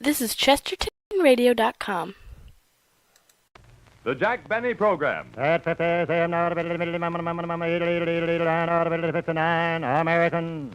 This is ChestertonRadio.com. The Jack Benny Program. American.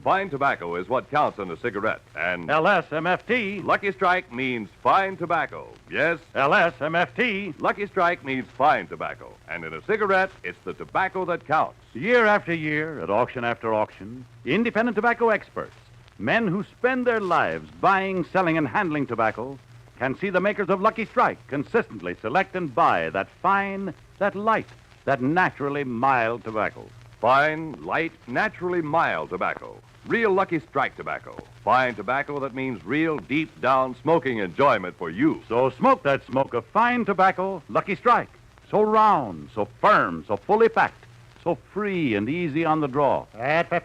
Fine tobacco is what counts in a cigarette. And LSMFT. Lucky Strike means fine tobacco. Yes, LSMFT. Lucky Strike means fine tobacco. And in a cigarette, it's the tobacco that counts. Year after year, at auction after auction, independent tobacco experts, men who spend their lives buying, selling, and handling tobacco, can see the makers of Lucky Strike consistently select and buy that fine, that light, that naturally mild tobacco. Fine, light, naturally mild tobacco. Real Lucky Strike tobacco. Fine tobacco that means real deep down smoking enjoyment for you. So smoke that smoke of fine tobacco, Lucky Strike. So round, so firm, so fully packed, so free and easy on the draw. American.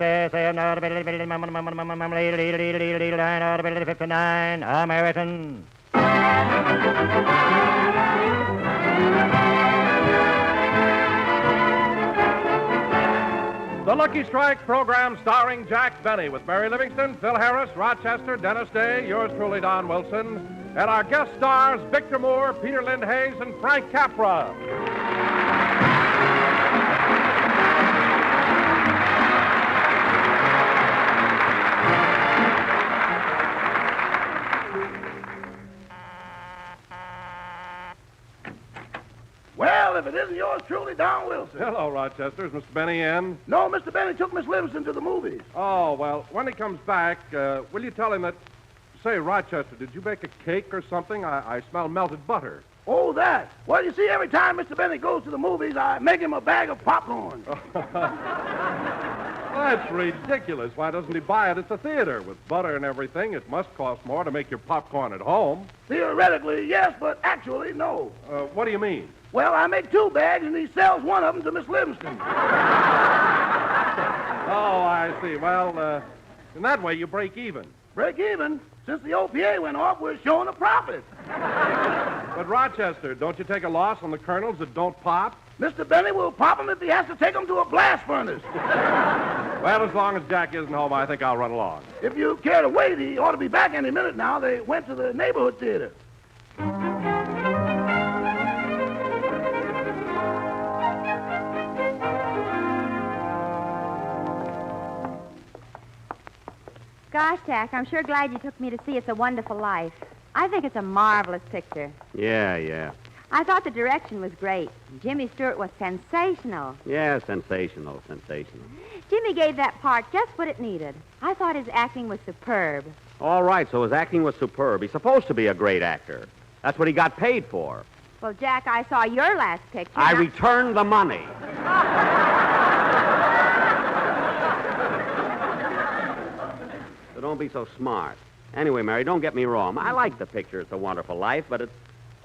The Lucky Strike program starring Jack Benny with Mary Livingston, Phil Harris, Rochester, Dennis Day, yours truly, Don Wilson, and our guest stars, Victor Moore, Peter Lind Hayes, and Frank Capra. Well, if it isn't yours truly, Don Wilson. Hello, Rochester. Is Mr. Benny in? No, Mr. Benny took Miss Livingston to the movies. Oh, well, when he comes back, will you tell him that... Say, Rochester, did you bake a cake or something? I smell melted butter. Oh, that. Well, you see, every time Mr. Benny goes to the movies, I make him a bag of popcorn. That's ridiculous. Why doesn't he buy it at the theater? With butter and everything, it must cost more to make your popcorn at home. Theoretically, yes, but actually, no. What do you mean? Well, I make 2 bags, and he sells one of them to Miss Livingston. Oh, I see. Well, in that way, you break even. Break even? Since the OPA went off, we're showing a profit. But, Rochester, don't you take a loss on the kernels that don't pop? Mr. Benny will pop them if he has to take them to a blast furnace. Well, as long as Jack isn't home, I think I'll run along. If you care to wait, he ought to be back any minute now. They went to the neighborhood theater. Gosh, Jack, I'm sure glad you took me to see It's a Wonderful Life. I think it's a marvelous picture. Yeah. I thought the direction was great. Jimmy Stewart was sensational. Yeah, sensational. Jimmy gave that part just what it needed. I thought his acting was superb. All right, so his acting was superb. He's supposed to be a great actor. That's what he got paid for. Well, Jack, I saw your last picture. I returned the money. So don't be so smart. Anyway, Mary, don't get me wrong. I like the picture, It's a Wonderful Life, but it's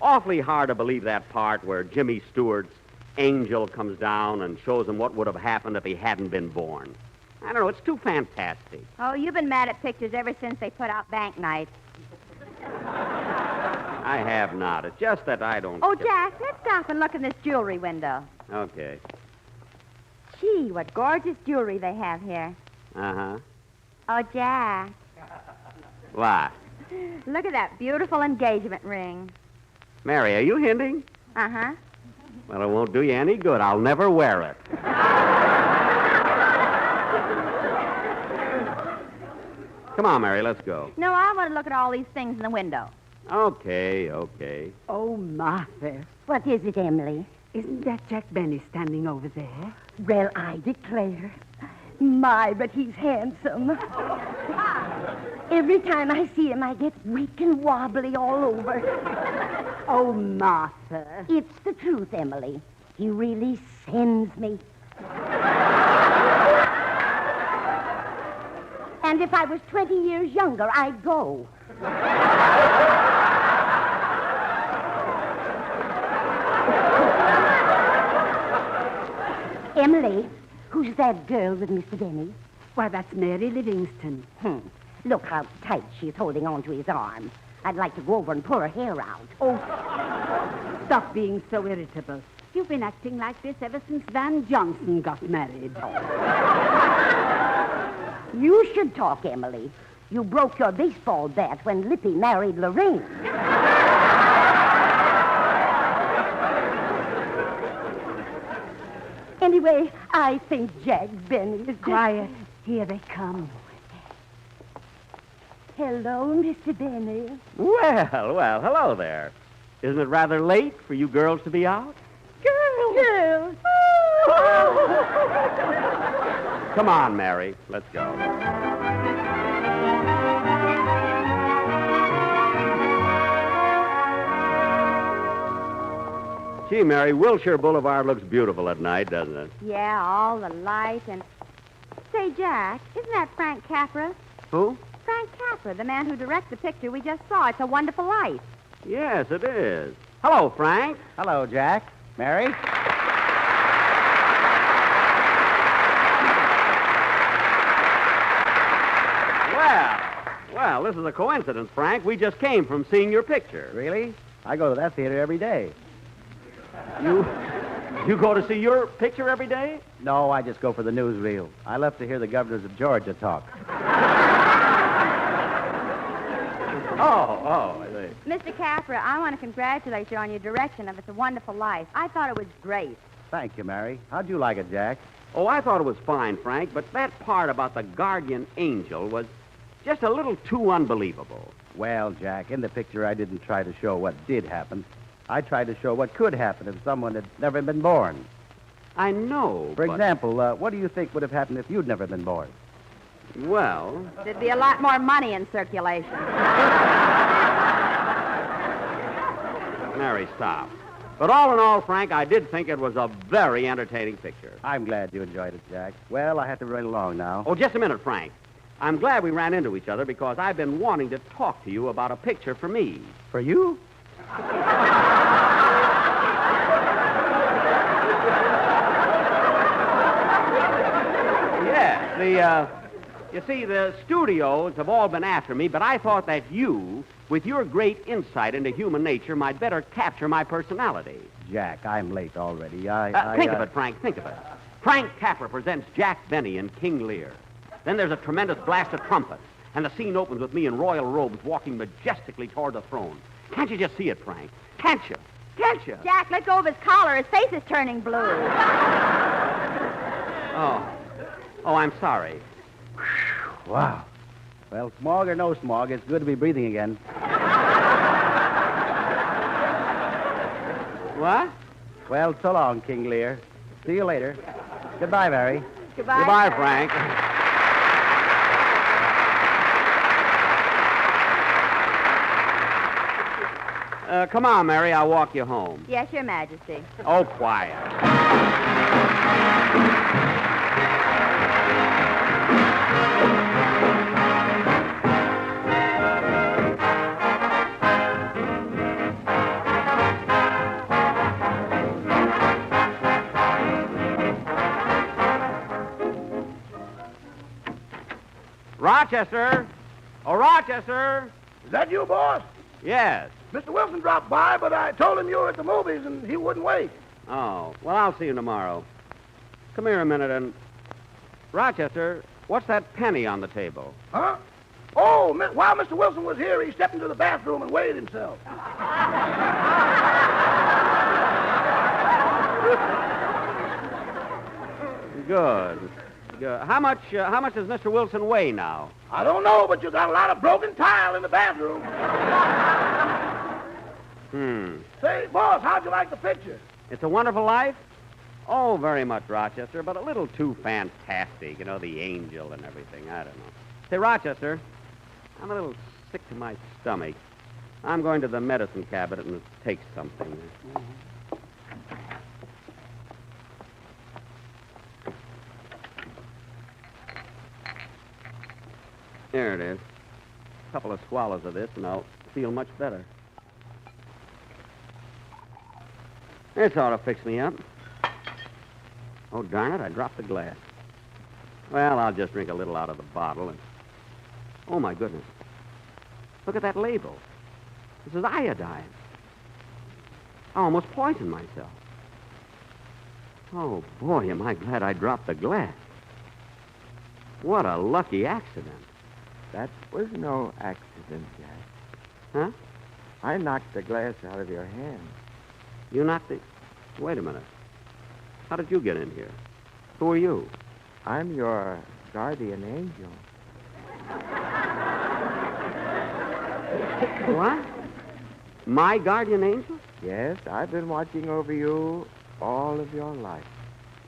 awfully hard to believe that part where Jimmy Stewart's angel comes down and shows him what would have happened if he hadn't been born. I don't know, it's too fantastic. Oh, you've been mad at pictures ever since they put out Bank Night. I have not. It's just that I don't... Oh, Jack, let's stop and look in this jewelry window. Okay. Gee, what gorgeous jewelry they have here. Uh-huh. Oh, Jack, What? look at that beautiful engagement ring. Mary, are you hinting? Uh-huh. Well, it won't do you any good. I'll never wear it. Come on, Mary, let's go. No, I want to look at all these things in the window. Okay. Oh, Martha, What is it, Emily? isn't that Jack Benny standing over there? Well, I declare. My, but he's handsome. Every time I see him, I get weak and wobbly all over. Oh, Martha. It's the truth, Emily. He really sends me. And if I was 20 years younger, I'd go. Emily, who's that girl with Mr. Benny? Why, that's Mary Livingston. Look how tight she's holding on to his arm. I'd like to go over and pull her hair out. Oh, stop being so irritable. You've been acting like this ever since Van Johnson got married. You should talk, Emily. You broke your baseball bat when Lippy married Lorraine. Anyway, I think Jack Benny is... Quiet. Here they come. Hello, Mr. Benny. Well, hello there. Isn't it rather late for you girls to be out? Girls. Come on, Mary. Let's go. Gee, Mary, Wilshire Boulevard looks beautiful at night, doesn't it? Yeah, all the light and... Say, Jack, isn't that Frank Capra? Who? Frank Capra, the man who directs the picture we just saw. It's a Wonderful Life. Yes, it is. Hello, Frank. Hello, Jack. Mary? Well, this is a coincidence, Frank. We just came from seeing your picture. Really? I go to that theater every day. You go to see your picture every day? No, I just go for the newsreel. I love to hear the governors of Georgia talk. Oh, I see. Mr. Capra, I want to congratulate you on your direction of It's a Wonderful Life. I thought it was great. Thank you, Mary. How'd you like it, Jack? Oh, I thought it was fine, Frank, but that part about the guardian angel was just a little too unbelievable. Well, Jack, in the picture I didn't try to show what did happen. I tried to show what could happen if someone had never been born. I know, For but... example, what do you think would have happened if you'd never been born? Well... There'd be a lot more money in circulation. Mary, stop. But all in all, Frank, I did think it was a very entertaining picture. I'm glad you enjoyed it, Jack. Well, I have to run along now. Oh, just a minute, Frank. I'm glad we ran into each other because I've been wanting to talk to you about a picture for me. For you? Yes, you see, the studios have all been after me, but I thought that you, with your great insight into human nature, might better capture my personality. Jack, I'm late already. Think of it, Frank, think of it. Frank Capra presents Jack Benny in King Lear. Then there's a tremendous blast of trumpets, and the scene opens with me in royal robes walking majestically toward the throne. Can't you just see it, Frank? Can't you? Can't you? Jack, let go of his collar. His face is turning blue. Oh, I'm sorry. Wow. Well, smog or no smog, it's good to be breathing again. What? Well, so long, King Lear. See you later. Goodbye, Mary. Goodbye. Goodbye, Frank. Come on, Mary. I'll walk you home. Yes, Your Majesty. Oh, quiet. Rochester! Oh, Rochester! Is that you, boss? Yes. Mr. Wilson dropped by, but I told him you were at the movies and he wouldn't wait. Oh, well, I'll see you tomorrow. Come here a minute and... Rochester, what's that penny on the table? Huh? Oh, while Mr. Wilson was here, he stepped into the bathroom and weighed himself. Good. How much does Mr. Wilson weigh now? I don't know, but you got a lot of broken tile in the bathroom. Say, boss, how'd you like the picture? It's a Wonderful Life? Oh, very much, Rochester, but a little too fantastic. You know, the angel and everything. I don't know. Say, Rochester, I'm a little sick to my stomach. I'm going to the medicine cabinet and take something. There it is. A couple of swallows of this, and I'll feel much better. This ought to fix me up. Oh, darn it, I dropped the glass. Well, I'll just drink a little out of the bottle and... Oh, my goodness. Look at that label. This is iodine. I almost poisoned myself. Oh, boy, am I glad I dropped the glass. What a lucky accident. That was no accident, Jack. Huh? I knocked the glass out of your hand. You knocked the... Wait a minute. How did you get in here? Who are you? I'm your guardian angel. What? My guardian angel? Yes, I've been watching over you all of your life.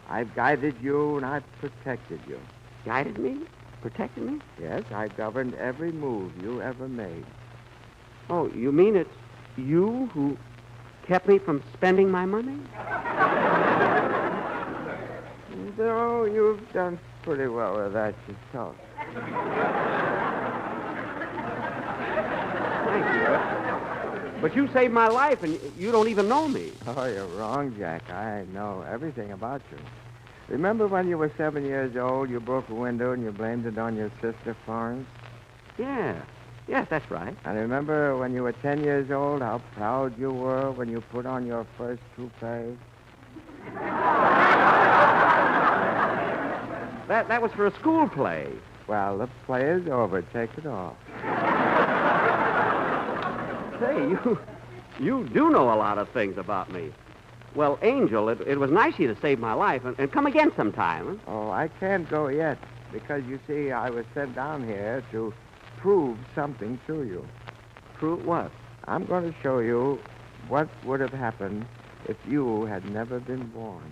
I've guided you and I've protected you. Guided me? Protected me? Yes, I governed every move you ever made. Oh, you mean it's you who kept me from spending my money? No, you've done pretty well with that yourself. Thank you. But you saved my life, and you don't even know me. Oh, you're wrong, Jack. I know everything about you. Remember when you were 7 years old, you broke a window and you blamed it on your sister, Florence? Yeah. Yes, that's right. And remember when you were 10 years old, how proud you were when you put on your first toupee? That was for a school play. Well, the play is over. Take it off. Say, you do know a lot of things about me. Well, Angel, it was nice of you to save my life, and come again sometime. Huh? Oh, I can't go yet, because you see, I was sent down here to prove something to you. Prove what? I'm going to show you what would have happened if you had never been born.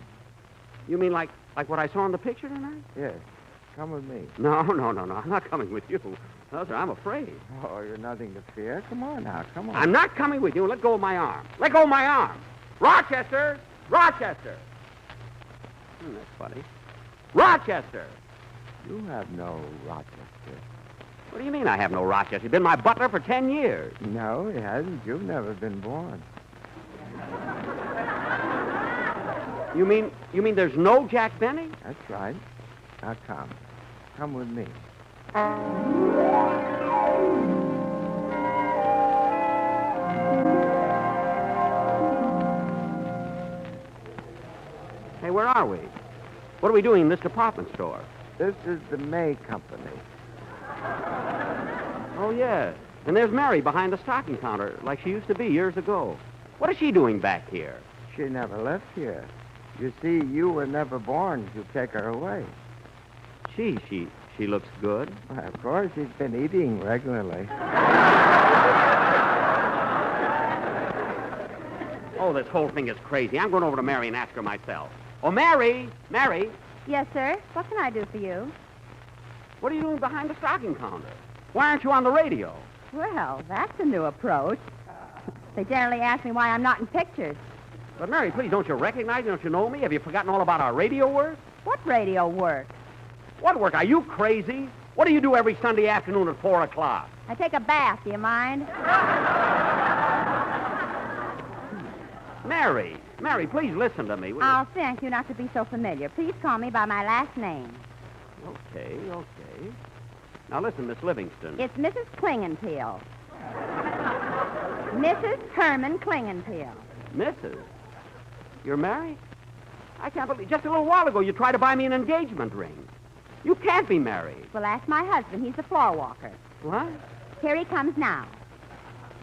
You mean like what I saw in the picture tonight? Yes. Come with me. No. I'm not coming with you. No, sir, I'm afraid. Oh, you're nothing to fear. Come on now, come on. I'm not coming with you. Let go of my arm. Let go of my arm. Rochester! Rochester! That's funny. Rochester! You have no Rochester. What do you mean I have no Rochester? You've been my butler for 10 years. No, he hasn't. You've never been born. You mean there's no Jack Benny? That's right. Now come. Come with me. Hey, where are we? What are we doing in this department store? This is the May Company. Oh, yes. And there's Mary behind the stocking counter, like she used to be years ago. What is she doing back here? She never left here. You see, you were never born to take her away. Gee, she looks good. Well, of course, she's been eating regularly. Oh, this whole thing is crazy. I'm going over to Mary and ask her myself. Oh, Mary! Mary! Yes, sir. What can I do for you? What are you doing behind the stocking counter? Why aren't you on the radio? Well, that's a new approach. They generally ask me why I'm not in pictures. But, Mary, please, don't you recognize me? Don't you know me? Have you forgotten all about our radio work? What radio work? What work? Are you crazy? What do you do every Sunday afternoon at 4 o'clock? I take a bath. Do you mind? Mary, please listen to me. I'll thank you not to be so familiar. Please call me by my last name. Okay. Now, listen, Miss Livingston. It's Mrs. Klingenpeel. Mrs. Herman Klingenpeel. Mrs.? You're married? I can't believe... Just a little while ago, you tried to buy me an engagement ring. You can't be married. Well, ask my husband. He's the floor walker. What? Here he comes now.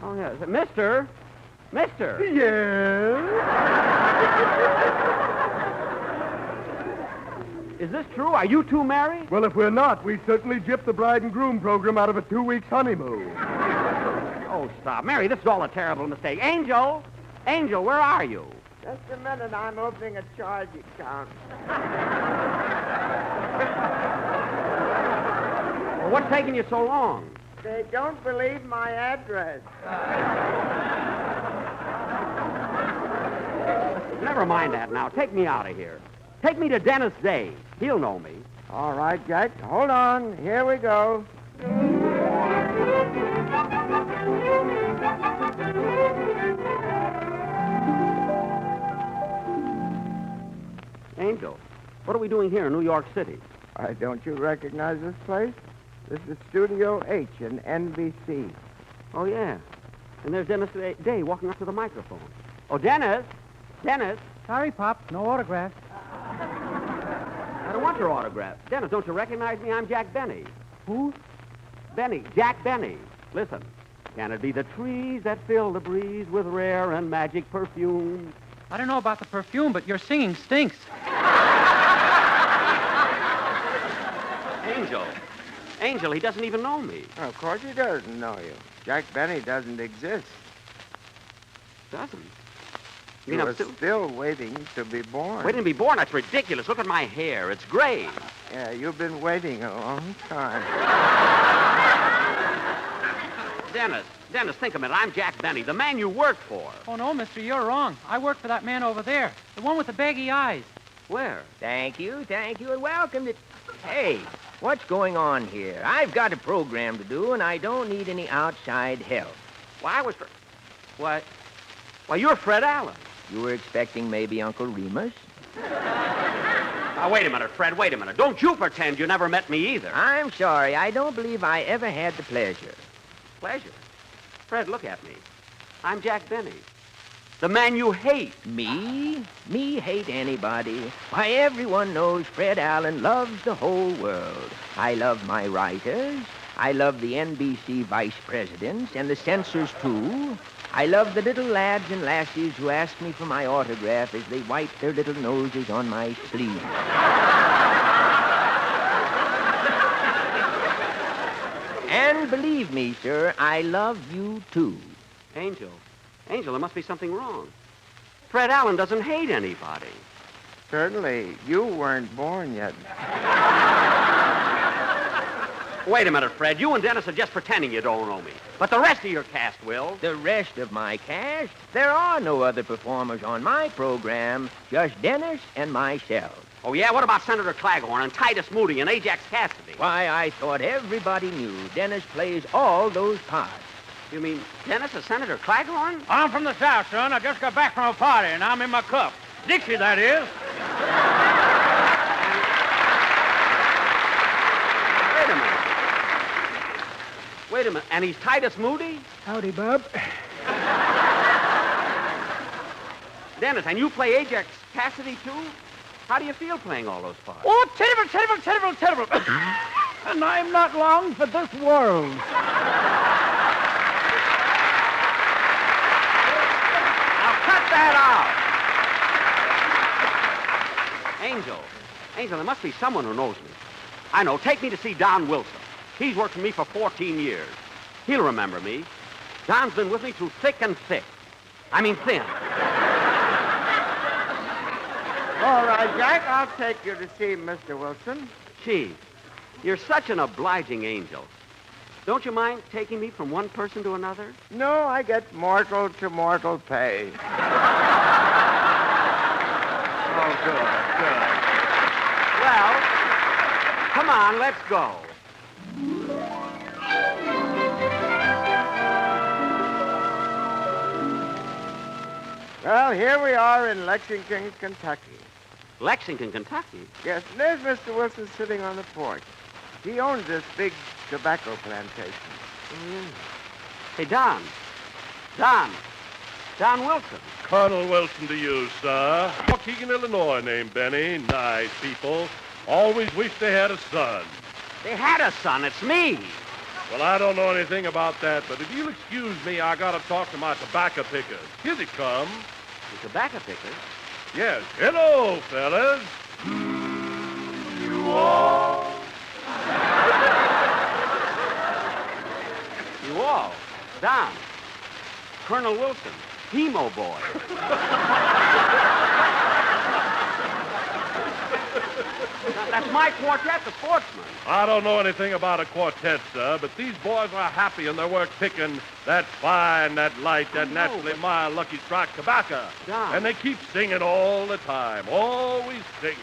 Oh, yes. Mister? Yes? Is this true? Are you two married? Well, if we're not, we certainly gypped the bride and groom program out of a 2-week honeymoon. Oh, stop. Mary, this is all a terrible mistake. Angel, where are you? Just a minute. I'm opening a charge account. Well, what's taking you so long? They don't believe my address. Never mind that now. Take me out of here. Take me to Dennis Day. He'll know me. All right, Jack. Hold on. Here we go. Angel, what are we doing here in New York City? Why, don't you recognize this place? This is Studio H in NBC. Oh, yeah. And there's Dennis Day walking up to the microphone. Oh, Dennis! Sorry, Pop. No autograph. I don't want your autograph. Dennis, don't you recognize me? I'm Jack Benny. Who? Benny, Jack Benny. Listen. Can it be the trees that fill the breeze with rare and magic perfume? I don't know about the perfume, but your singing stinks. Angel, he doesn't even know me. Oh, of course he doesn't know you. Jack Benny doesn't exist. Doesn't? You are still waiting to be born. Waiting to be born? That's ridiculous. Look at my hair. It's gray. Yeah, you've been waiting a long time. Dennis, think a minute. I'm Jack Benny, the man you work for. Oh, no, mister, you're wrong. I work for that man over there, the one with the baggy eyes. Where? Thank you, and welcome to... Hey, what's going on here? I've got a program to do, and I don't need any outside help. Why, you're Fred Allen. You were expecting maybe Uncle Remus? Now, wait a minute, Fred, wait a minute. Don't you pretend you never met me either. I'm sorry. I don't believe I ever had the pleasure. Pleasure? Fred, look at me. I'm Jack Benny. The man you hate. Me? Me hate anybody? Why, everyone knows Fred Allen loves the whole world. I love my writers. I love the NBC vice presidents and the censors, too. I love the little lads and lassies who ask me for my autograph as they wipe their little noses on my sleeve. And believe me, sir, I love you, too. Angel, there must be something wrong. Fred Allen doesn't hate anybody. Certainly, you weren't born yet. Wait a minute, Fred. You and Dennis are just pretending you don't know me. But the rest of your cast will. The rest of my cast? There are no other performers on my program, just Dennis and myself. Oh, yeah? What about Senator Claghorn and Titus Moody and Ajax Cassidy? Why, I thought everybody knew Dennis plays all those parts. You mean Dennis is Senator Claghorn? I'm from the South, son. I just got back from a party, and I'm in my cup. Dixie, that is. Wait a minute. And he's Titus Moody? Howdy, Bub. Dennis, and you play Ajax Cassidy, too? How do you feel playing all those parts? Oh, terrible, terrible, terrible, terrible. And I'm not long for this world. Now cut that out. Angel, there must be someone who knows me. I know. Take me to see Don Wilson. He's worked for me for 14 years. He'll remember me. Don's been with me through thick and thick. I mean thin. All right, Jack, I'll take you to see Mr. Wilson. Gee, you're such an obliging angel. Don't you mind taking me from one person to another? No, I get mortal to mortal pay. Oh, good. Well, come on, let's go. Well, here we are in Lexington, Kentucky. Lexington, Kentucky? Yes, and there's Mr. Wilson sitting on the porch. He owns this big tobacco plantation. Oh, yeah. Hey, Don Wilson. Colonel Wilson to you, sir. Waukegan, Illinois, named Benny. Nice people. Always wished they had a son. They had a son. It's me. Well, I don't know anything about that, but if you'll excuse me, I gotta talk to my tobacco pickers. Here they come. The tobacco pickers? Yes. Hello, fellas. You all. You all? Don. Colonel Wilson. Hemo boy. That's my quartet, the Sportsmen. I don't know anything about a quartet, sir, but these boys are happy in their work picking that fine, that light, that naturally mild Lucky Strike tobacco. Don. And they keep singing all the time, always singing.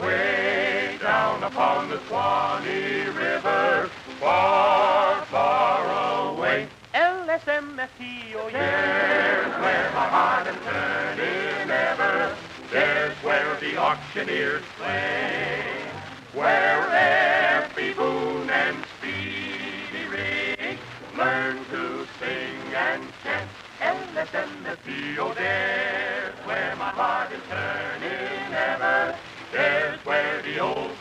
Way down upon the Swanee River, far, far away. LSMFT, There's where my heart is turning ever. There's where the auctioneers play. Where Effie Boone and Speedy Ring learn to sing and chant. LSMFT, oh, there's where my heart is turning ever. There's where the old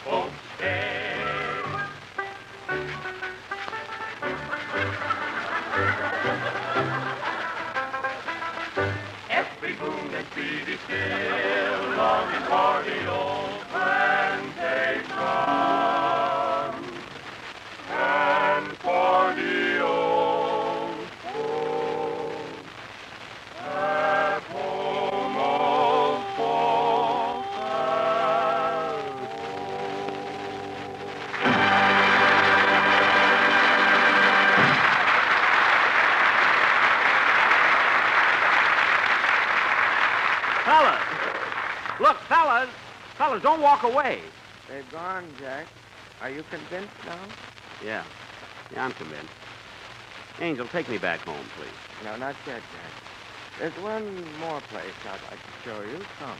fellas, don't walk away. They've gone, Jack. Are you convinced now? Yeah. Yeah, I'm convinced. Angel, take me back home, please. No, not yet, Jack. There's one more place I'd like to show you. Come.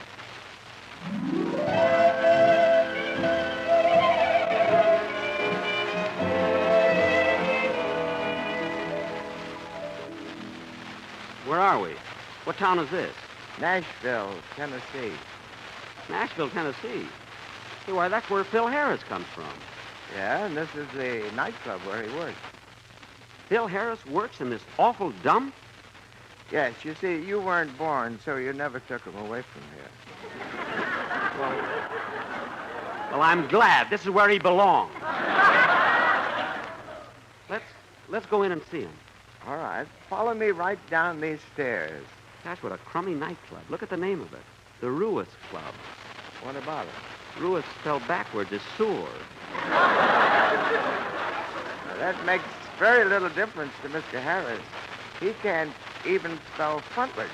Where are we? What town is this? Nashville, Tennessee. Nashville, Tennessee. Hey, why, that's where Phil Harris comes from. Yeah, and this is the nightclub where he works. Phil Harris works in this awful dump? Yes, you see, you weren't born, so you never took him away from here. Well, I'm glad. This is where he belongs. Let's go in and see him. All right. Follow me right down these stairs. Gosh, what a crummy nightclub. Look at the name of it. The Ruis Club. What about it? Ruis spelled backwards is sewer. That makes very little difference to Mr. Harris. He can't even spell frontwards.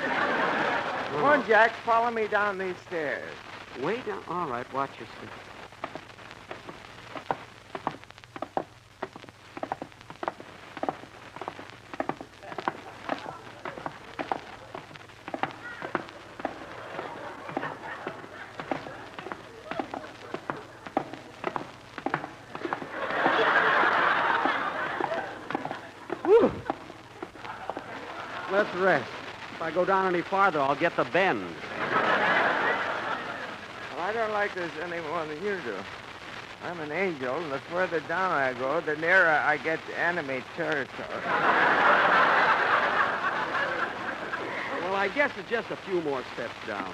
Come on, Jack. Follow me down these stairs. Way down. All right, watch your step. Let's rest. If I go down any farther, I'll get the bend. Well, I don't like this any more than you do. I'm an angel, and the further down I go, the nearer I get to enemy territory. Well, I guess it's just a few more steps down.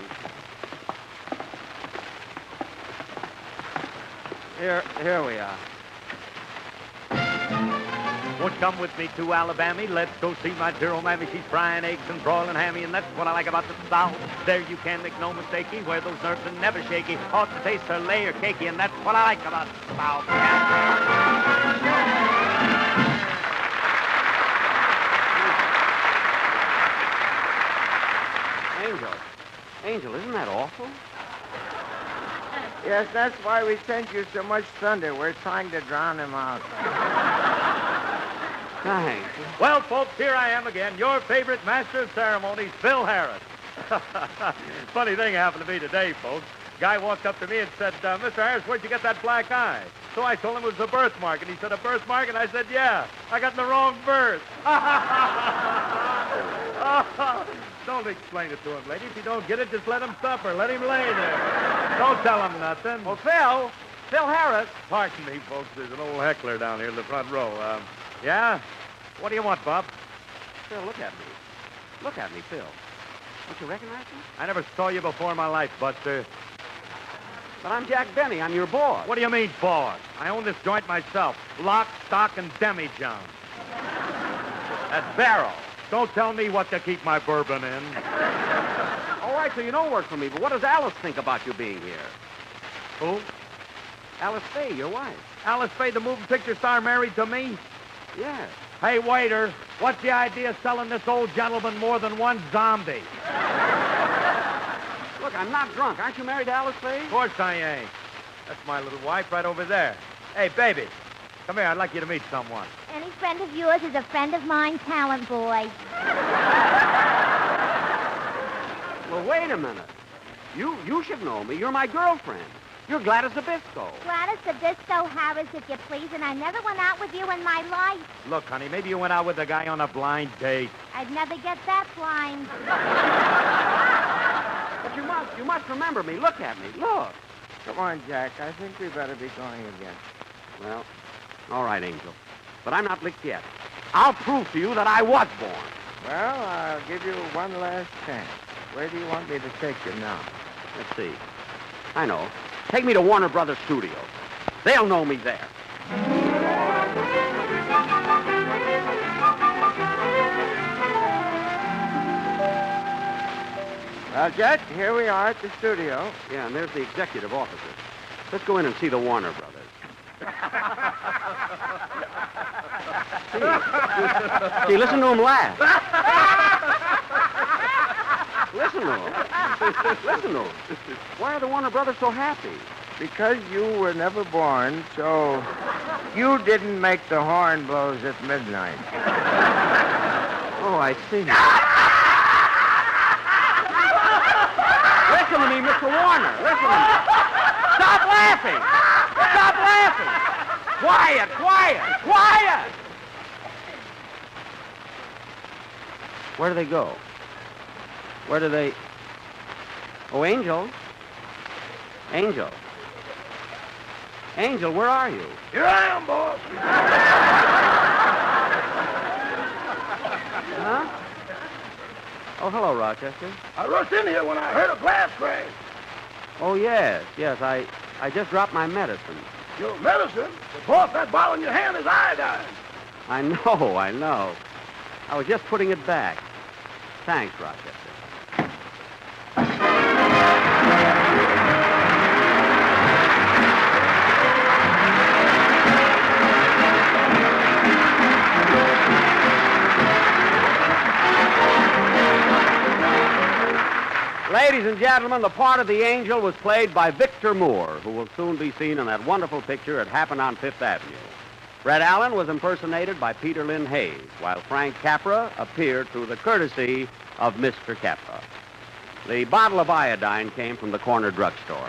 Here we are. Won't you come with me to Alabama? Let's go see my dear old mammy. She's frying eggs and broiling hammy, and that's what I like about the South. There you can make no mistakey, where those nerves are never shaky. Ought to taste her layer cakey, and that's what I like about the South. Angel, isn't that awful? Yes, that's why we sent you so much thunder. We're trying to drown him out. Thanks. Well, folks, here I am again, your favorite master of ceremonies, Phil Harris. Funny thing happened to me today, folks. Guy walked up to me and said, Mr. Harris, where'd you get that black eye? So I told him it was a birthmark, and he said, a birthmark? And I said, yeah, I got in the wrong birth. Don't explain it to him, lady. If you don't get it, just let him suffer. Let him lay there. Don't tell him nothing. Well, Phil Harris. Pardon me, folks. There's an old heckler down here in the front row. Yeah? What do you want, Bob? Phil, look at me. Look at me, Phil. Don't you recognize me? I never saw you before in my life, Buster. But I'm Jack Benny. I'm your boss. What do you mean, boss? I own this joint myself. Lock, stock, and demi-john. That barrel. Don't tell me what to keep my bourbon in. All right, so you don't work for me, but what does Alice think about you being here? Who? Alice Faye, your wife. Alice Faye, the moving picture star, married to me? Yes. Hey, waiter, what's the idea of selling this old gentleman more than one zombie? Look, I'm not drunk. Aren't you married to Alice Faye? Of course I ain't. That's my little wife right over there. Hey, baby, come here. I'd like you to meet someone. Any friend of yours is a friend of mine, talent boy. Well, wait a minute. You should know me. You're my girlfriend. You're Gladys Zabisco. Gladys Zabisco Harris, if you please, and I never went out with you in my life. Look, honey, maybe you went out with a guy on a blind date. I'd never get that blind. But you must remember me. Look at me. Look. Come on, Jack. I think we better be going again. Well, all right, Angel. But I'm not licked yet. I'll prove to you that I was born. Well, I'll give you one last chance. Where do you want me to take you now? Let's see. I know. Take me to Warner Brothers Studios. They'll know me there. Well, Jack, here we are at the studio. Yeah, and there's the executive officer. Let's go in and see the Warner Brothers. See, listen to him laugh. Listen to him. Listen to him. Why are the Warner Brothers so happy? Because you were never born, so you didn't make the horn blows at midnight. Oh, I see. Listen to me, Mr. Warner. Listen to me. Stop laughing! Stop laughing! Quiet, quiet, quiet! Where do they go? Where do they... Oh, Angel. Angel. Angel, where are you? Here I am, boss. Huh? Oh, hello, Rochester. I rushed in here when I heard a glass crash. Oh, yes. I just dropped my medicine. Your medicine? But, boss, that bottle in your hand is iodine. I know. I was just putting it back. Thanks, Rochester. Ladies and gentlemen, the part of the angel was played by Victor Moore, who will soon be seen in that wonderful picture It Happened on Fifth Avenue. Fred Allen was impersonated by Peter Lynn Hayes, while Frank Capra appeared through the courtesy of Mr. Capra. The bottle of iodine came from the corner drugstore.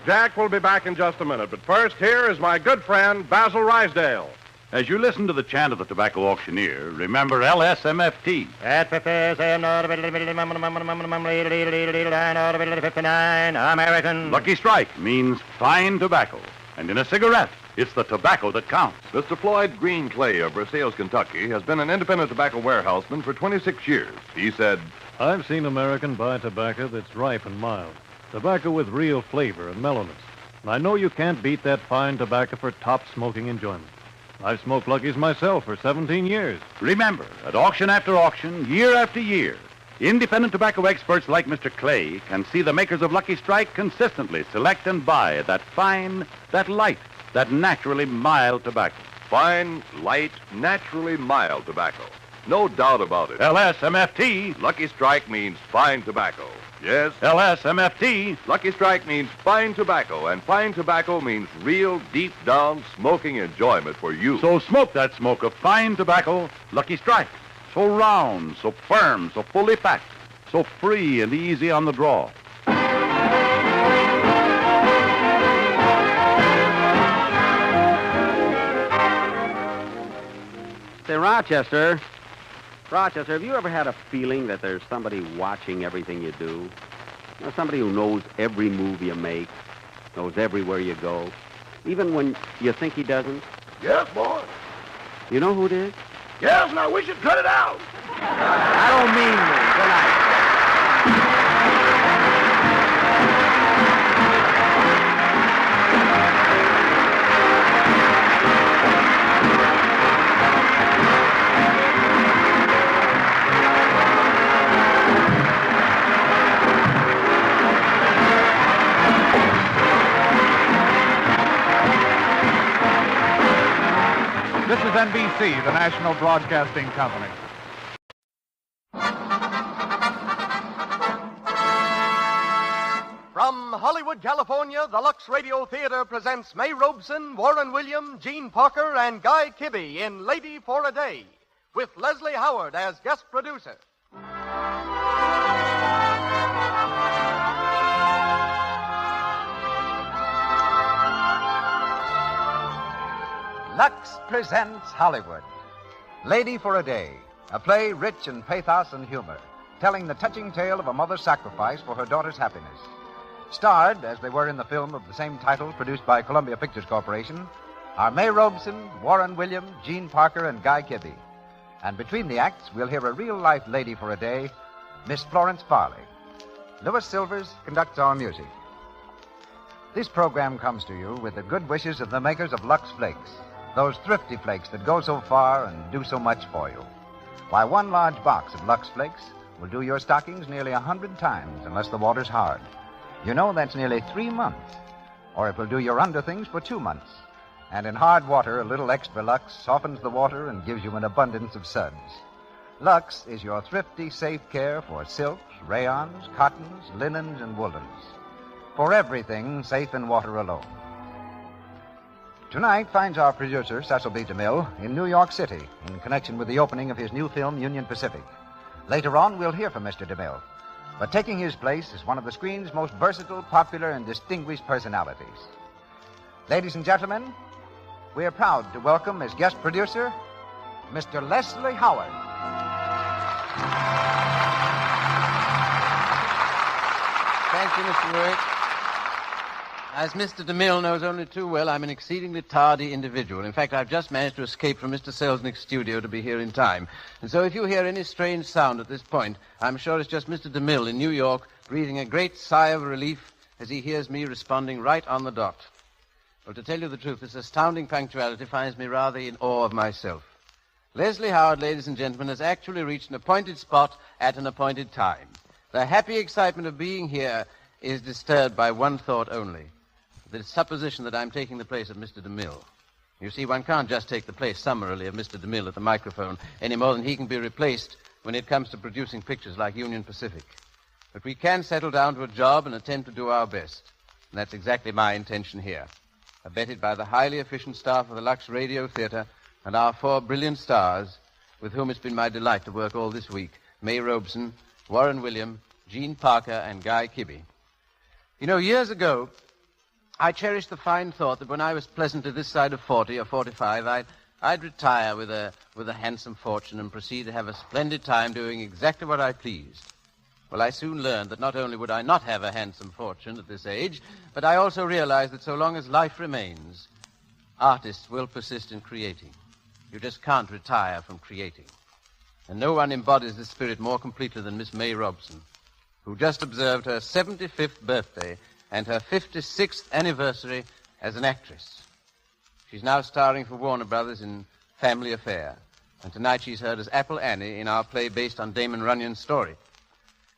Jack will be back in just a minute, but first, here is my good friend, Basil Rysdale. As you listen to the chant of the tobacco auctioneer, remember LSMFT. At 59, American. Lucky Strike means fine tobacco. And in a cigarette, it's the tobacco that counts. Mr. Floyd Green Clay of Versailles, Kentucky, has been an independent tobacco warehouseman for 26 years. He said, I've seen American buy tobacco that's ripe and mild. Tobacco with real flavor and mellowness. And I know you can't beat that fine tobacco for top smoking enjoyment. I've smoked Lucky's myself for 17 years. Remember, at auction after auction, year after year, independent tobacco experts like Mr. Clay can see the makers of Lucky Strike consistently select and buy that fine, that light, that naturally mild tobacco. Fine, light, naturally mild tobacco. No doubt about it. LSMFT. Lucky Strike means fine tobacco. Yes. LSMFT. Lucky Strike means fine tobacco, and fine tobacco means real, deep-down smoking enjoyment for you. So smoke that smoke of fine tobacco, Lucky Strike. So round, so firm, so fully packed, so free and easy on the draw. Say, Rochester, have you ever had a feeling that there's somebody watching everything you do? You know, somebody who knows every move you make, knows everywhere you go, even when you think he doesn't? Yes, boy. You know who it is? Yes, now we should cut it out. I don't mean me. Good night. This is NBC, the National Broadcasting Company. From Hollywood, California, the Lux Radio Theater presents May Robeson, Warren William, Gene Parker, and Guy Kibbe in Lady for a Day, with Leslie Howard as guest producer. Lux presents Hollywood. Lady for a Day, a play rich in pathos and humor, telling the touching tale of a mother's sacrifice for her daughter's happiness. Starred, as they were in the film of the same title produced by Columbia Pictures Corporation, are May Robeson, Warren William, Gene Parker, and Guy Kibbe. And between the acts, we'll hear a real-life lady for a day, Miss Florence Farley. Louis Silvers conducts our music. This program comes to you with the good wishes of the makers of Lux Flakes, those thrifty flakes that go so far and do so much for you. Buy one large box of Lux Flakes, will do your stockings nearly 100 times unless the water's hard. You know that's nearly 3 months. Or it will do your underthings for 2 months. And in hard water, a little extra Lux softens the water and gives you an abundance of suds. Lux is your thrifty, safe care for silks, rayons, cottons, linens, and woolens. For everything safe in water alone. Tonight finds our producer, Cecil B. DeMille, in New York City in connection with the opening of his new film, Union Pacific. Later on, we'll hear from Mr. DeMille. But taking his place is one of the screen's most versatile, popular, and distinguished personalities. Ladies and gentlemen, we are proud to welcome as guest producer, Mr. Leslie Howard. Thank you, Mr. Lewick. As Mr. DeMille knows only too well, I'm an exceedingly tardy individual. In fact, I've just managed to escape from Mr. Selznick's studio to be here in time. And so if you hear any strange sound at this point, I'm sure it's just Mr. DeMille in New York breathing a great sigh of relief as he hears me responding right on the dot. Well, to tell you the truth, this astounding punctuality finds me rather in awe of myself. Leslie Howard, ladies and gentlemen, has actually reached an appointed spot at an appointed time. The happy excitement of being here is disturbed by one thought only. The supposition that I'm taking the place of Mr. DeMille. You see, one can't just take the place summarily of Mr. DeMille at the microphone any more than he can be replaced when it comes to producing pictures like Union Pacific. But we can settle down to a job and attempt to do our best. And that's exactly my intention here. Abetted by the highly efficient staff of the Lux Radio Theater and our 4 brilliant stars, with whom it's been my delight to work all this week, May Robeson, Warren William, Gene Parker, and Guy Kibbe. You know, years ago, I cherished the fine thought that when I was pleasantly this side of 40 or 45, I'd retire with a handsome fortune and proceed to have a splendid time doing exactly what I pleased. Well, I soon learned that not only would I not have a handsome fortune at this age, but I also realized that so long as life remains, artists will persist in creating. You just can't retire from creating. And no one embodies this spirit more completely than Miss May Robeson, who just observed her 75th birthday and her 56th anniversary as an actress. She's now starring for Warner Brothers in Family Affair, and tonight she's heard as Apple Annie in our play based on Damon Runyon's story.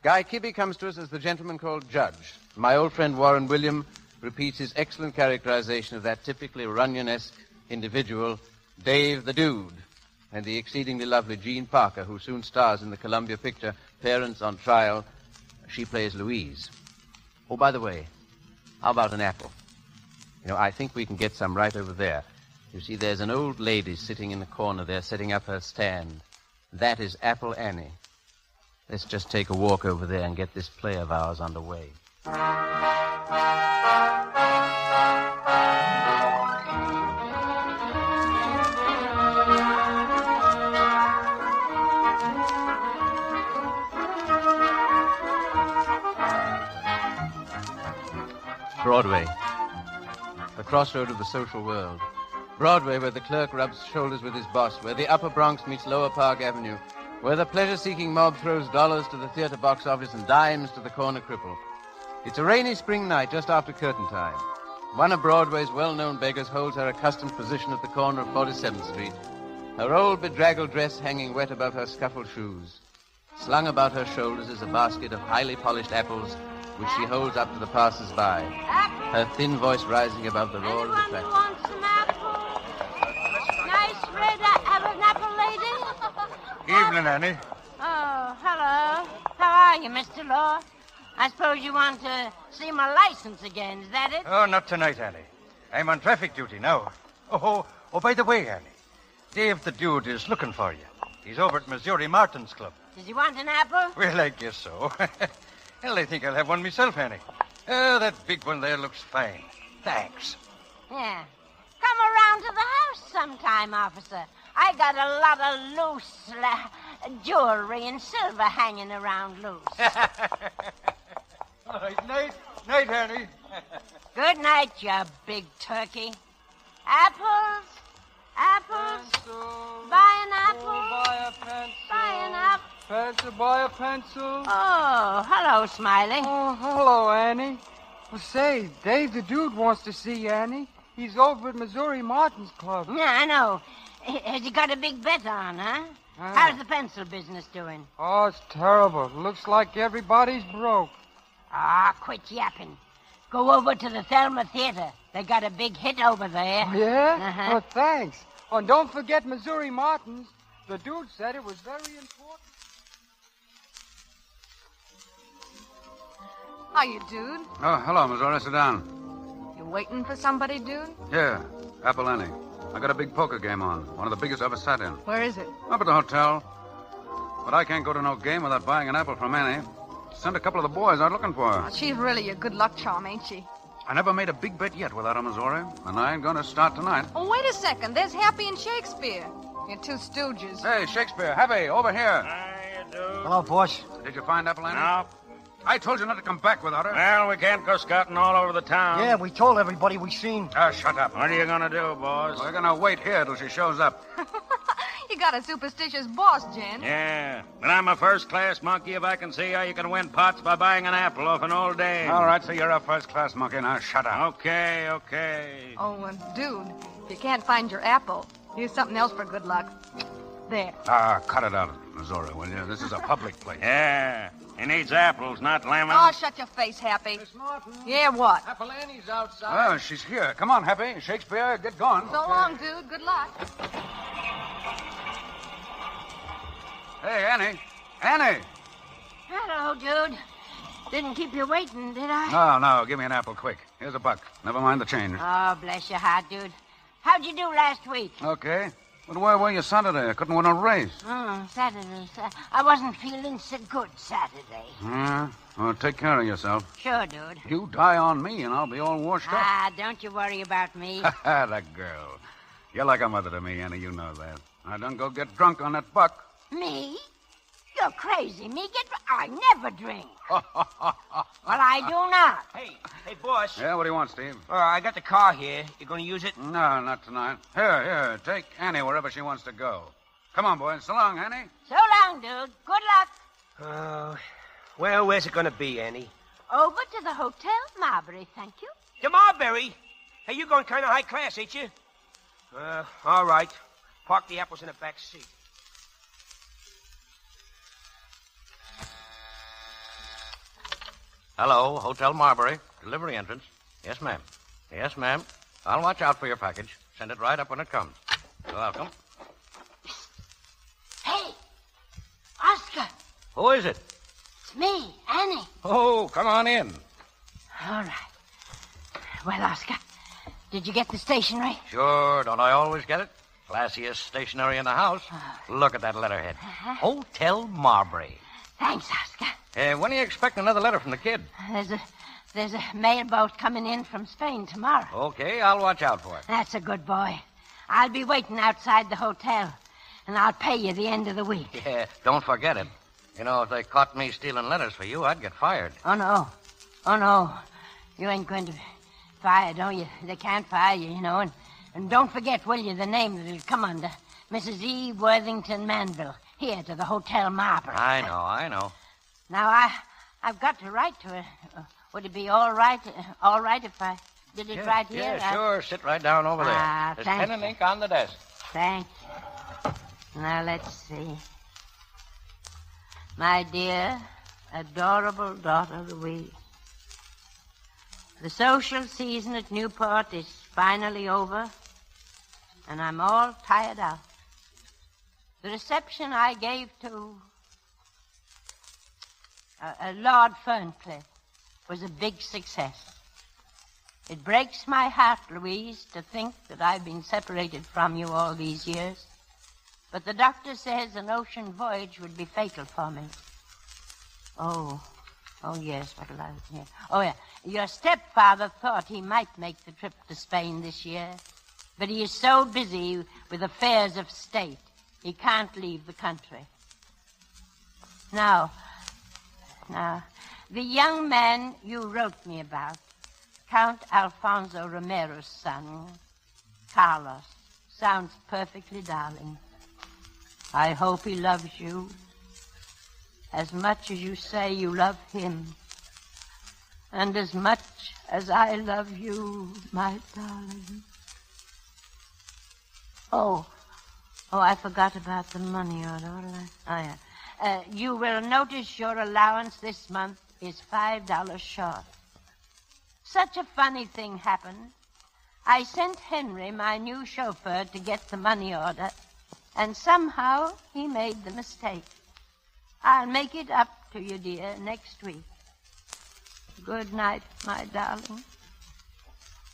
Guy Kibbe comes to us as the gentleman called Judge. My old friend Warren William repeats his excellent characterization of that typically Runyon-esque individual, Dave the Dude, and the exceedingly lovely Gene Parker, who soon stars in the Columbia picture Parents on Trial. She plays Louise. Oh, by the way, how about an apple? You know, I think we can get some right over there. You see, there's an old lady sitting in the corner there setting up her stand. That is Apple Annie. Let's just take a walk over there and get this play of ours underway. Broadway, the crossroad of the social world. Broadway, where the clerk rubs shoulders with his boss, where the Upper Bronx meets Lower Park Avenue, where the pleasure-seeking mob throws dollars to the theater box office and dimes to the corner cripple. It's a rainy spring night just after curtain time. One of Broadway's well-known beggars holds her accustomed position at the corner of 47th Street, her old bedraggled dress hanging wet above her scuffled shoes. Slung about her shoulders is a basket of highly polished apples, which she holds up to the passers-by, her thin voice rising above the roar of the traffic. Want some apples? Nice red apple, lady? Evening, Annie. Oh, hello. How are you, Mr. Law? I suppose you want to see my license again, is that it? Oh, not tonight, Annie. I'm on traffic duty now. Oh, by the way, Annie, Dave the Dude is looking for you. He's over at Missouri Martin's Club. Does he want an apple? Well, I guess so. Hell, I think I'll have one myself, Annie. Oh, that big one there looks fine. Thanks. Yeah. Come around to the house sometime, officer. I got a lot of loose jewelry and silver hanging around loose. All right, night, Annie. Good night, you big turkey. Apples? Buy an apple? Buy a pencil. Buy an apple. Pencil, buy a pencil. Oh, hello, Smiley. Oh, hello, Annie. Well, say, Dave the Dude wants to see you, Annie. He's over at Missouri Martin's Club. Yeah, I know. Has he got a big bet on, huh? How's the pencil business doing? Oh, it's terrible. Looks like everybody's broke. Ah, quit yapping. Go over to the Thelma Theater. They got a big hit over there. Oh, yeah? Uh-huh. Oh, thanks. Oh, and don't forget Missouri Martin's. The dude said it was very important. Hiya, dude. Oh, hello, Missouri. Sit down. You waiting for somebody, dude? Yeah, Apple Annie. I got a big poker game on. One of the biggest I ever sat in. Where is it? Up at the hotel. But I can't go to no game without buying an apple from Annie. Sent a couple of the boys out looking for her. Oh, she's really a good luck charm, ain't she? I never made a big bet yet without her, Missouri. And I ain't going to start tonight. Oh, wait a second. There's Happy and Shakespeare. Your two stooges. Hey, Shakespeare. Happy, over here. Hello, boss. Did you find Apple Annie? No. I told you not to come back without her. Well, we can't go scouting all over the town. Yeah, we told everybody we seen. Ah, shut up. What are you gonna do, boss? We're going to wait here till she shows up. You got a superstitious boss, Jen. Yeah, but I'm a first-class monkey if I can see how you can win pots by buying an apple off an old dame. All right, so you're a first-class monkey. Now shut up. Okay. Oh, dude, if you can't find your apple, use something else for good luck. There. Ah, cut it out, Missouri, will you? This is a public place. Yeah, he needs apples, not lemons. Oh, shut your face, Happy. Miss Martin. Yeah, what? Apple Annie's outside. Oh, she's here. Come on, Happy. Shakespeare, get going. So long, dude. Good luck. Hey, Annie. Annie! Hello, dude. Didn't keep you waiting, did I? No, give me an apple quick. Here's a $1. Never mind the change. Oh, bless your heart, dude. How'd you do last week? Okay. But where were you Saturday? I couldn't win a race. Saturday. I wasn't feeling so good Saturday. Yeah? Well, take care of yourself. Sure, dude. You die on me, and I'll be all washed up. Ah, don't you worry about me. The girl. You're like a mother to me, Annie. You know that. I done go get drunk on that $1. Me? You're crazy. I never drink. Well, I do not. Hey, boss. Yeah, what do you want, Steve? I got the car here. You gonna use it? No, not tonight. Here, take Annie wherever she wants to go. Come on, boys. So long, Annie. So long, dude. Good luck. Well, where's it gonna be, Annie? Over to the Hotel Marbury, thank you. To Marbury? Hey, you going kind of high class, ain't you? All right. Park the apples in the back seat. Hello, Hotel Marbury. Delivery entrance. Yes, ma'am. Yes, ma'am. I'll watch out for your package. Send it right up when it comes. You're welcome. Hey, Oscar. Who is it? It's me, Annie. Oh, come on in. All right. Well, Oscar, did you get the stationery? Sure, don't I always get it? Classiest stationery in the house. Look at that letterhead. Hotel Marbury. Thanks, Oscar. When are you expecting another letter from the kid? There's a mailboat coming in from Spain tomorrow. Okay, I'll watch out for it. That's a good boy. I'll be waiting outside the hotel, and I'll pay you the end of the week. Yeah, don't forget it. You know, if they caught me stealing letters for you, I'd get fired. Oh, no. You ain't going to be fired, no. They can't fire you, you know. And don't forget, will you, the name that it'll come under. Mrs. E. Worthington Manville, here to the Hotel Marbury. I know. Now, I've got to write to her. Would it be all right if I did it right here? Yeah, sure. Sit right down over there. There's pen and ink on the desk. Thanks. Now, let's see. My dear, adorable daughter Louise, the social season at Newport is finally over, and I'm all tired out. The reception I gave to Lord Ferncliff was a big success. It breaks my heart, Louise, to think that I've been separated from you all these years. But the doctor says an ocean voyage would be fatal for me. Oh, yes, what'll I hear? Oh, yeah. Your stepfather thought he might make the trip to Spain this year, but he is so busy with affairs of state, he can't leave the country. Now, the young man you wrote me about, Count Alfonso Romero's son, Carlos, sounds perfectly darling. I hope he loves you as much as you say you love him, and as much as I love you, my darling. Oh, Oh, I forgot about the money order. Oh, yeah. You will notice your allowance this month is $5 short. Such a funny thing happened. I sent Henry, my new chauffeur, to get the money order, and somehow he made the mistake. I'll make it up to you, dear, next week. Good night, my darling.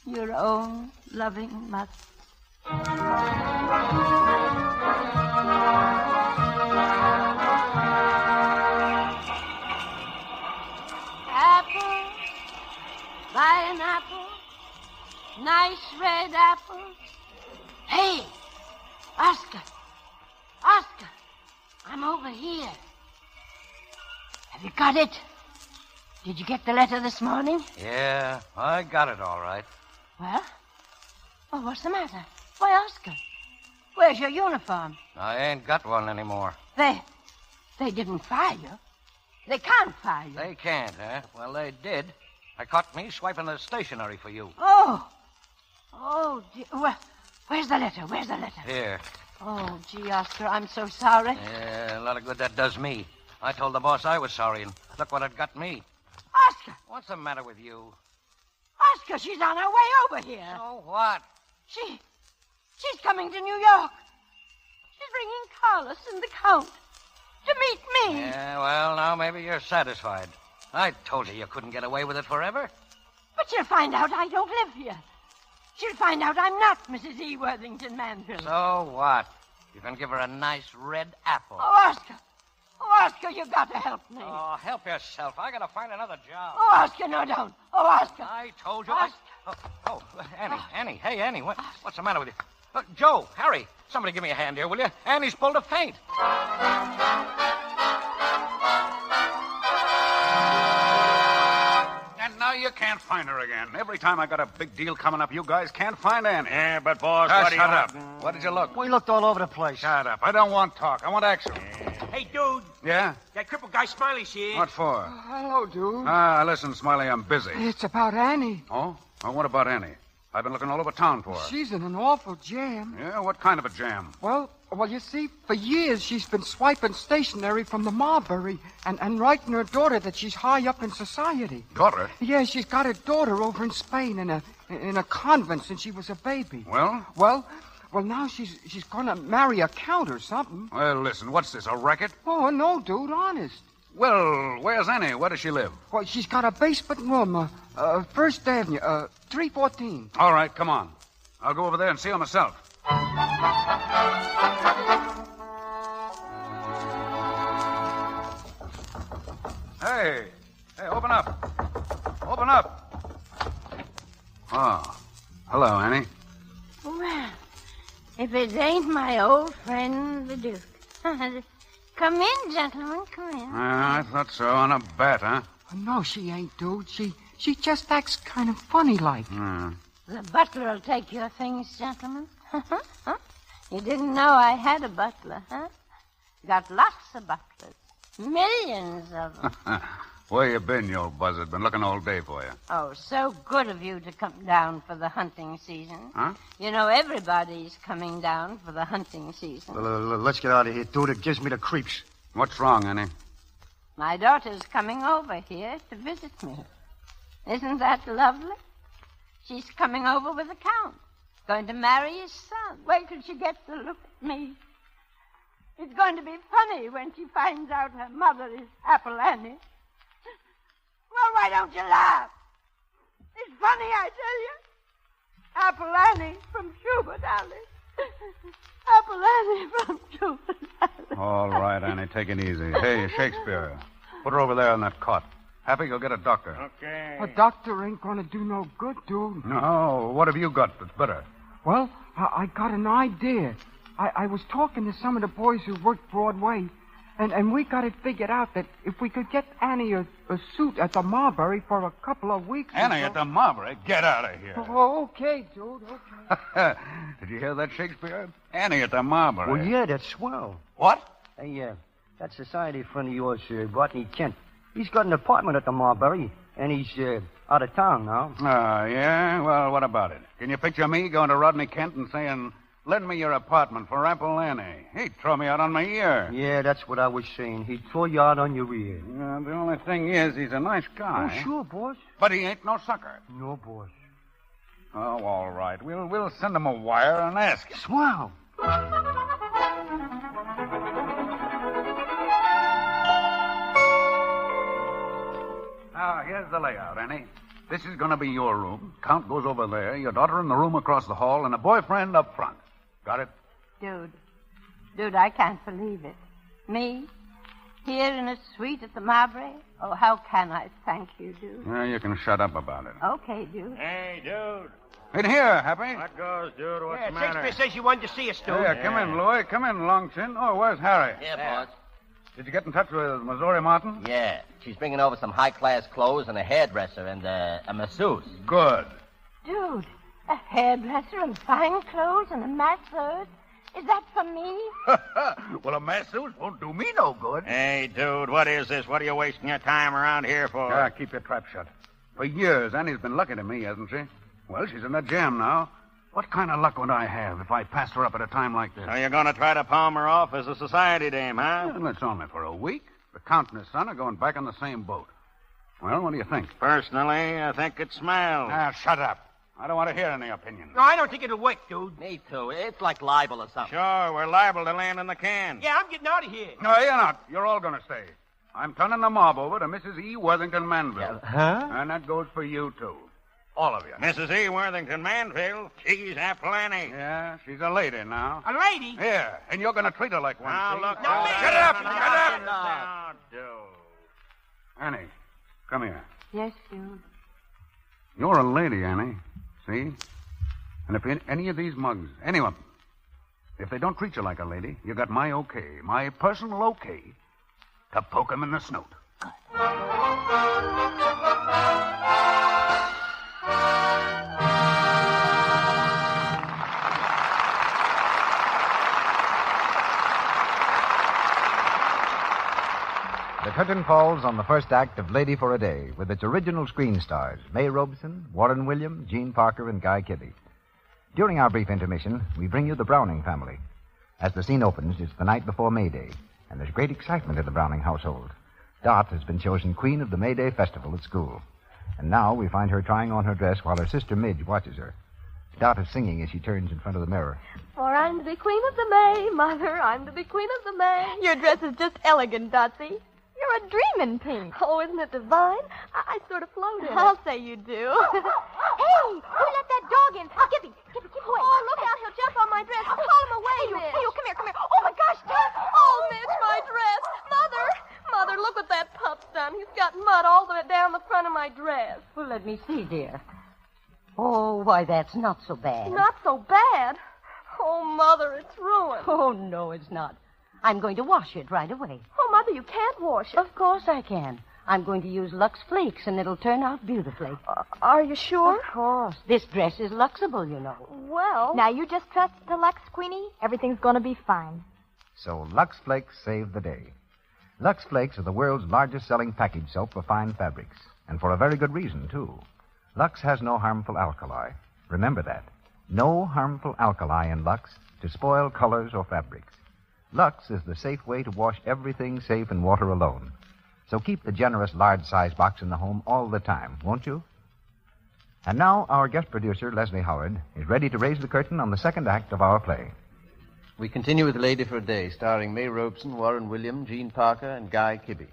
Your own loving mother. Apple, buy an apple. Nice red apples. Hey, Oscar. Oscar, I'm over here. Have you got it? Did you get the letter this morning? Yeah, I got it all right. Well, what's the matter? Why, Oscar, where's your uniform? I ain't got one anymore. They didn't fire you. They can't fire you. They can't, huh? Well, they did. They caught me swiping the stationery for you. Oh, dear. Well, where's the letter? Where's the letter? Here. Oh, gee, Oscar, I'm so sorry. Yeah, a lot of good that does me. I told the boss I was sorry, and look what it got me. Oscar! What's the matter with you? Oscar, she's on her way over here. So what? She's coming to New York. She's bringing Carlos and the Count to meet me. Yeah, well, now maybe you're satisfied. I told you couldn't get away with it forever. But she'll find out I don't live here. She'll find out I'm not Mrs. E. Worthington Manville. So what? You can give her a nice red apple. Oh, Oscar. Oh, Oscar, you got to help me. Oh, help yourself. I gotta find another job. Oh, Oscar, no, don't. Oh, Oscar. I told you. Oscar. Annie. Hey, Annie, what's the matter with you? Joe, Harry, somebody give me a hand here, will you? Annie's pulled a faint. And now you can't find her again. Every time I got a big deal coming up, you guys can't find Annie. Yeah, but, boss, Shut what do you up. want? What did you look? We looked all over the place. Shut up. I don't want talk. I want action. Hey, dude. Yeah? That crippled guy Smiley's here. What for? Hello, dude. Listen, Smiley, I'm busy. It's about Annie. Oh? Well, what about Annie? I've been looking all over town for her. She's in an awful jam. Yeah? What kind of a jam? Well, you see, for years she's been swiping stationery from the Marbury and writing her daughter that she's high up in society. Daughter? Yeah, she's got a daughter over in Spain in a convent since she was a baby. Well? Well, now she's going to marry a count or something. Well, listen, what's this, a racket? Oh, no, dude, honest. Well, where's Annie? Where does she live? Well, she's got a basement room, First Avenue, 314. All right, come on. I'll go over there and see her myself. Hey, open up. Open up. Oh, hello, Annie. Well, if it ain't my old friend, the Duke. Come in, gentlemen, come in. I thought so. On a bet, huh? No, she ain't, dude. She just acts kind of funny like. The butler will take your things, gentlemen. You didn't know I had a butler, huh? Got lots of butlers. Millions of them. Where you been, you old buzzard? Been looking all day for you. Oh, so good of you to come down for the hunting season. Huh? You know, everybody's coming down for the hunting season. Let's get out of here, dude. It gives me the creeps. What's wrong, Annie? My daughter's coming over here to visit me. Isn't that lovely? She's coming over with the Count. Going to marry his son. Wait till she gets to look at me. It's going to be funny when she finds out her mother is Apple Annie. Well, why don't you laugh? It's funny, I tell you. Apple Annie from Schubert Alley. Apple Annie from Schubert Alley. All right, Annie, take it easy. Hey, Shakespeare, put her over there on that cot. Happy, go get a doctor. Okay. A doctor ain't gonna do no good, dude. No, what have you got that's better? Well, I got an idea. I was talking to some of the boys who work Broadway, and we got it figured out that if we could get Annie a suit at the Marbury for a couple of weeks... Annie at the Marbury? Get out of here. Oh, okay, dude, okay. Did you hear that, Shakespeare? Annie at the Marbury. Well, yeah, that's swell. What? Hey, that society friend of yours, Rodney Kent, he's got an apartment at the Marbury, and he's out of town now. Yeah? Well, what about it? Can you picture me going to Rodney Kent and saying, Lend me your apartment for Apple Annie. He'd throw me out on my ear. Yeah, that's what I was saying. He'd throw you out on your ear. Yeah, the only thing is, he's a nice guy. Oh, sure, boss. But he ain't no sucker. No, boss. Oh, all right. We'll send him a wire and ask him. Swell. Now, here's the layout, Annie. This is going to be your room. Count goes over there, your daughter in the room across the hall, and a boyfriend up front. Got it? Dude, I can't believe it. Me? Here in a suite at the Marbury? Oh, how can I thank you, dude? Yeah, you can shut up about it. Okay, dude. Hey, dude. In here, Happy. What goes, dude? What's Yeah, the matter? Shakespeare says you wanted to see us, dude. Yeah, come in, Louie. Come in, Longchin. Oh, where's Harry? Yeah, boss. Did you get in touch with Missouri Martin? Yeah. She's bringing over some high-class clothes and a hairdresser and a masseuse. Good. Dude, a hairdresser and fine clothes and a masseuse? Is that for me? Well, a masseuse won't do me no good. Hey, dude, what is this? What are you wasting your time around here for? Yeah, keep your trap shut. For years, Annie's been lucky to me, hasn't she? Well, she's in a jam now. What kind of luck would I have if I passed her up at a time like this? So you're going to try to palm her off as a society dame, huh? Well, it's only for a week. The Count and his son are going back on the same boat. Well, what do you think? Personally, I think it smells. Ah, shut up. I don't want to hear any opinion. No, I don't think it'll work, dude. Me too. It's like libel or something. Sure, we're liable to land in the can. Yeah, I'm getting out of here. No, you're not. You're all going to stay. I'm turning the mob over to Mrs. E. Worthington Manville. Huh? And that goes for you, too. All of you. Mrs. E. Worthington Manville, she's Apple Annie. Yeah, she's a lady now. A lady? Yeah, and you're going to treat her like one. Now, see? look. No, Shut up! Shut up! Annie, come here. Yes, dude. You're a lady, Annie. See? And if any of these mugs, any of them, if they don't treat you like a lady, you got my okay, my personal okay, to poke them in the snoot. The curtain falls on the first act of Lady for a Day with its original screen stars, May Robeson, Warren William, Gene Parker, and Guy Kibbe. During our brief intermission, we bring you the Browning family. As the scene opens, it's the night before May Day, and there's great excitement in the Browning household. Dot has been chosen queen of the May Day festival at school, and now we find her trying on her dress while her sister Midge watches her. Dot is singing as she turns in front of the mirror. For I'm to be queen of the May, Mother, I'm to be queen of the May. Your dress is just elegant, Dotsy. You're a dreamin' pink. Oh, isn't it divine? I sort of float in it. I'll say you do. Hey, who let that dog in? Gibby, keep away. Oh, look out, he'll jump on my dress. Call him away, Miss. Hey, come here. Oh, my gosh, Dad. Oh, Miss, my dress. Mother, look what that pup's done. He's got mud all the way down the front of my dress. Well, let me see, dear. Oh, why, that's not so bad. Not so bad. Oh, Mother, it's ruined. Oh, no, it's not. I'm going to wash it right away. Oh, Mother, you can't wash it. Of course I can. I'm going to use Lux Flakes, and it'll turn out beautifully. Are you sure? Of course. This dress is Luxable, you know. Well... Now, you just trust the Lux, Queenie. Everything's going to be fine. So Lux Flakes save the day. Lux Flakes are the world's largest selling package soap for fine fabrics, and for a very good reason, too. Lux has no harmful alkali. Remember that. No harmful alkali in Lux to spoil colors or fabrics. Lux is the safe way to wash everything safe in water alone. So keep the generous large-size box in the home all the time, won't you? And now our guest producer, Leslie Howard, is ready to raise the curtain on the second act of our play. We continue with Lady for a Day, starring May Robeson, Warren William, Gene Parker, and Guy Kibbe.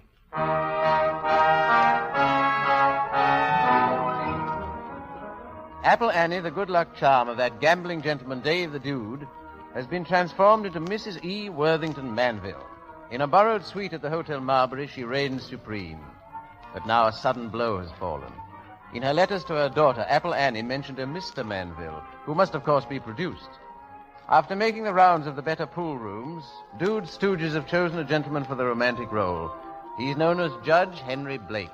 Apple Annie, the good luck charm of that gambling gentleman Dave the Dude, has been transformed into Mrs. E. Worthington Manville. In a borrowed suite at the Hotel Marbury, she reigns supreme. But now a sudden blow has fallen. In her letters to her daughter, Apple Annie mentioned a Mr. Manville, who must, of course, be produced. After making the rounds of the better pool rooms, Dude stooges have chosen a gentleman for the romantic role. He's known as Judge Henry Blake,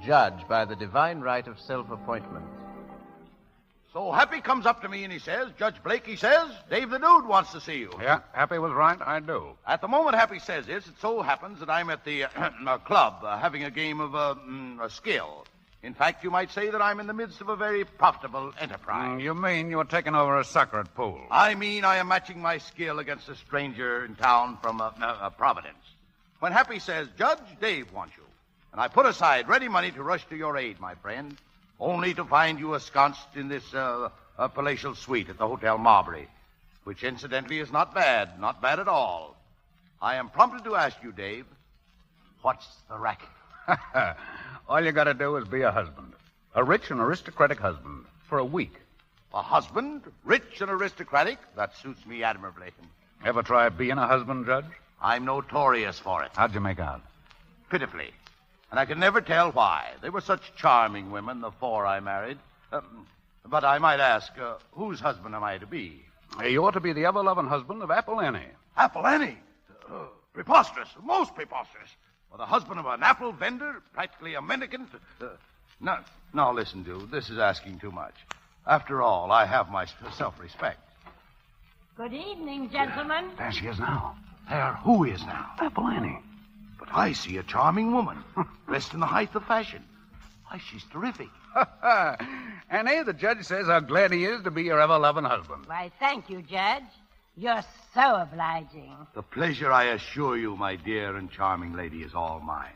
judge by the divine right of self-appointment. So Happy comes up to me and he says, Judge Blake, he says, Dave the Dude wants to see you. Yeah, Happy was right. I do. At the moment Happy says this, it so happens that I'm at the club having a game of skill. In fact, you might say that I'm in the midst of a very profitable enterprise. You mean you're taking over a sucker at pool? I mean I am matching my skill against a stranger in town from Providence. When Happy says, Judge, Dave wants you. And I put aside ready money to rush to your aid, my friend, only to find you ensconced in this palatial suite at the Hotel Marbury, which incidentally is not bad at all. I am prompted to ask you, Dave, what's the racket? All you got to do is be a husband. A rich and aristocratic husband. For a week. A husband? Rich and aristocratic? That suits me admirably. Ever try being a husband, Judge? I'm notorious for it. How'd you make out? Pitifully. And I can never tell why. They were such charming women, the 4 I married. But I might ask, whose husband am I to be? You ought to be the ever-loving husband of Apple Annie. Apple Annie? Preposterous. Most preposterous. Well, the husband of an apple vendor, practically a mendicant. Now, listen, dude, this is asking too much. After all, I have my self-respect. Good evening, gentlemen. There she is now. There, who is now? Apple Annie. But I see a charming woman, dressed in the height of fashion. Why, she's terrific. Annie, the judge says how glad he is to be your ever-loving husband. Why, thank you, Judge. You're so obliging. The pleasure, I assure you, my dear and charming lady, is all mine.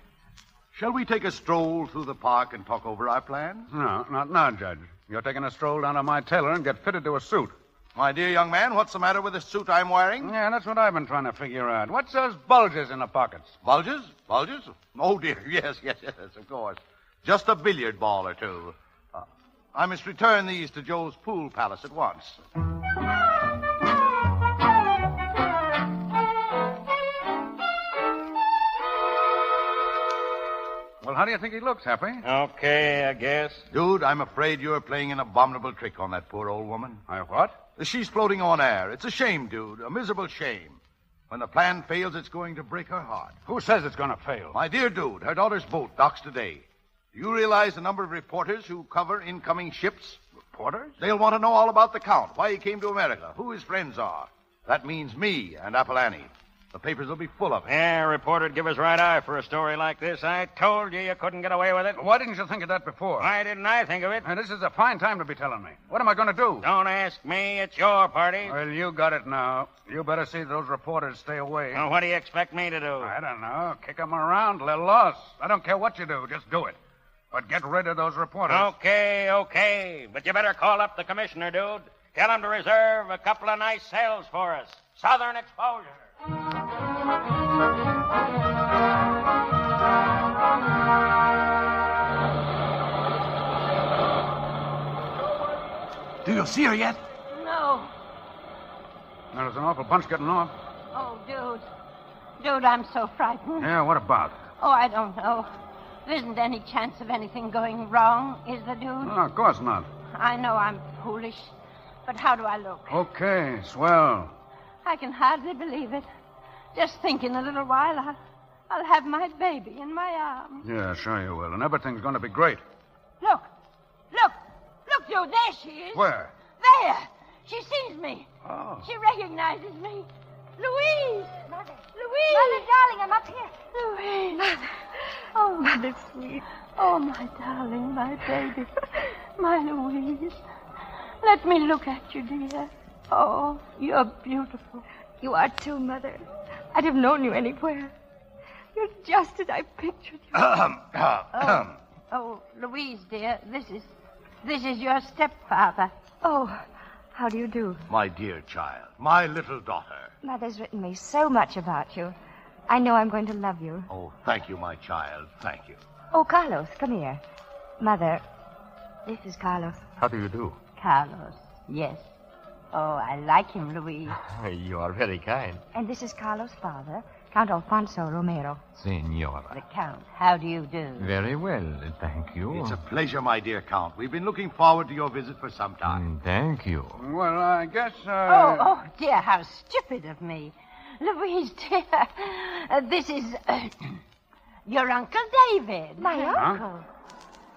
Shall we take a stroll through the park and talk over our plans? No, not now, Judge. You're taking a stroll down to my tailor and get fitted to a suit. My dear young man, what's the matter with the suit I'm wearing? Yeah, that's what I've been trying to figure out. What's those bulges in the pockets? Bulges? Bulges? Oh, dear, yes, of course. Just a billiard ball or two. I must return these to Joe's pool palace at once. Well, how do you think he looks, Happy? Okay, I guess. Dude, I'm afraid you're playing an abominable trick on that poor old woman. What? She's floating on air. It's a shame, dude. A miserable shame. When the plan fails, it's going to break her heart. Who says it's going to fail? My dear dude, her daughter's boat docks today. Do you realize the number of reporters who cover incoming ships? Reporters? They'll want to know all about the Count, why he came to America, who his friends are. That means me and Apple Annie. The papers will be full of it. Yeah, reporter'd give his right eye for a story like this. I told you couldn't get away with it. Why didn't you think of that before? Why didn't I think of it? And this is a fine time to be telling me. What am I going to do? Don't ask me. It's your party. Well, you got it now. You better see those reporters stay away. Well, what do you expect me to do? I don't know. Kick them around, let loose. I don't care what you do. Just do it. But get rid of those reporters. Okay. But you better call up the commissioner, dude. Tell him to reserve a couple of nice sails for us. Southern exposure. Do you see her yet? No. There's an awful bunch getting off. Oh, dude. Dude, I'm so frightened. Yeah, what about? Oh, I don't know. There isn't any chance of anything going wrong, is there, dude? No, of course not. I know I'm foolish, but how do I look? Okay, swell. I can hardly believe it. Just think in a little while I'll have my baby in my arms. Yeah, sure you will. And everything's going to be great. Look, dude, there she is. Where? There. She sees me. Oh. She recognizes me. Louise! Mother. Louise! Mother, darling, I'm up here. Louise! Mother. Oh, Mother, sweet. Oh, my darling, my baby. My Louise. Let me look at you, dear. Oh, you're beautiful. You are too, Mother. I'd have known you anywhere. You're just as I pictured you. Oh, Louise, dear, this is your stepfather. Oh, how do you do? My dear child, my little daughter. Mother's written me so much about you. I know I'm going to love you. Oh, thank you, my child. Thank you. Oh, Carlos, come here. Mother, this is Carlos. How do you do? Carlos, yes. Oh, I like him, Louise. You are very kind. And this is Carlos' father, Count Alfonso Romero. Senora. The Count, how do you do? Very well, thank you. It's a pleasure, my dear Count. We've been looking forward to your visit for some time. Thank you. Well, I guess, Oh, dear, how stupid of me. Louise, dear, this is your Uncle David. My uncle?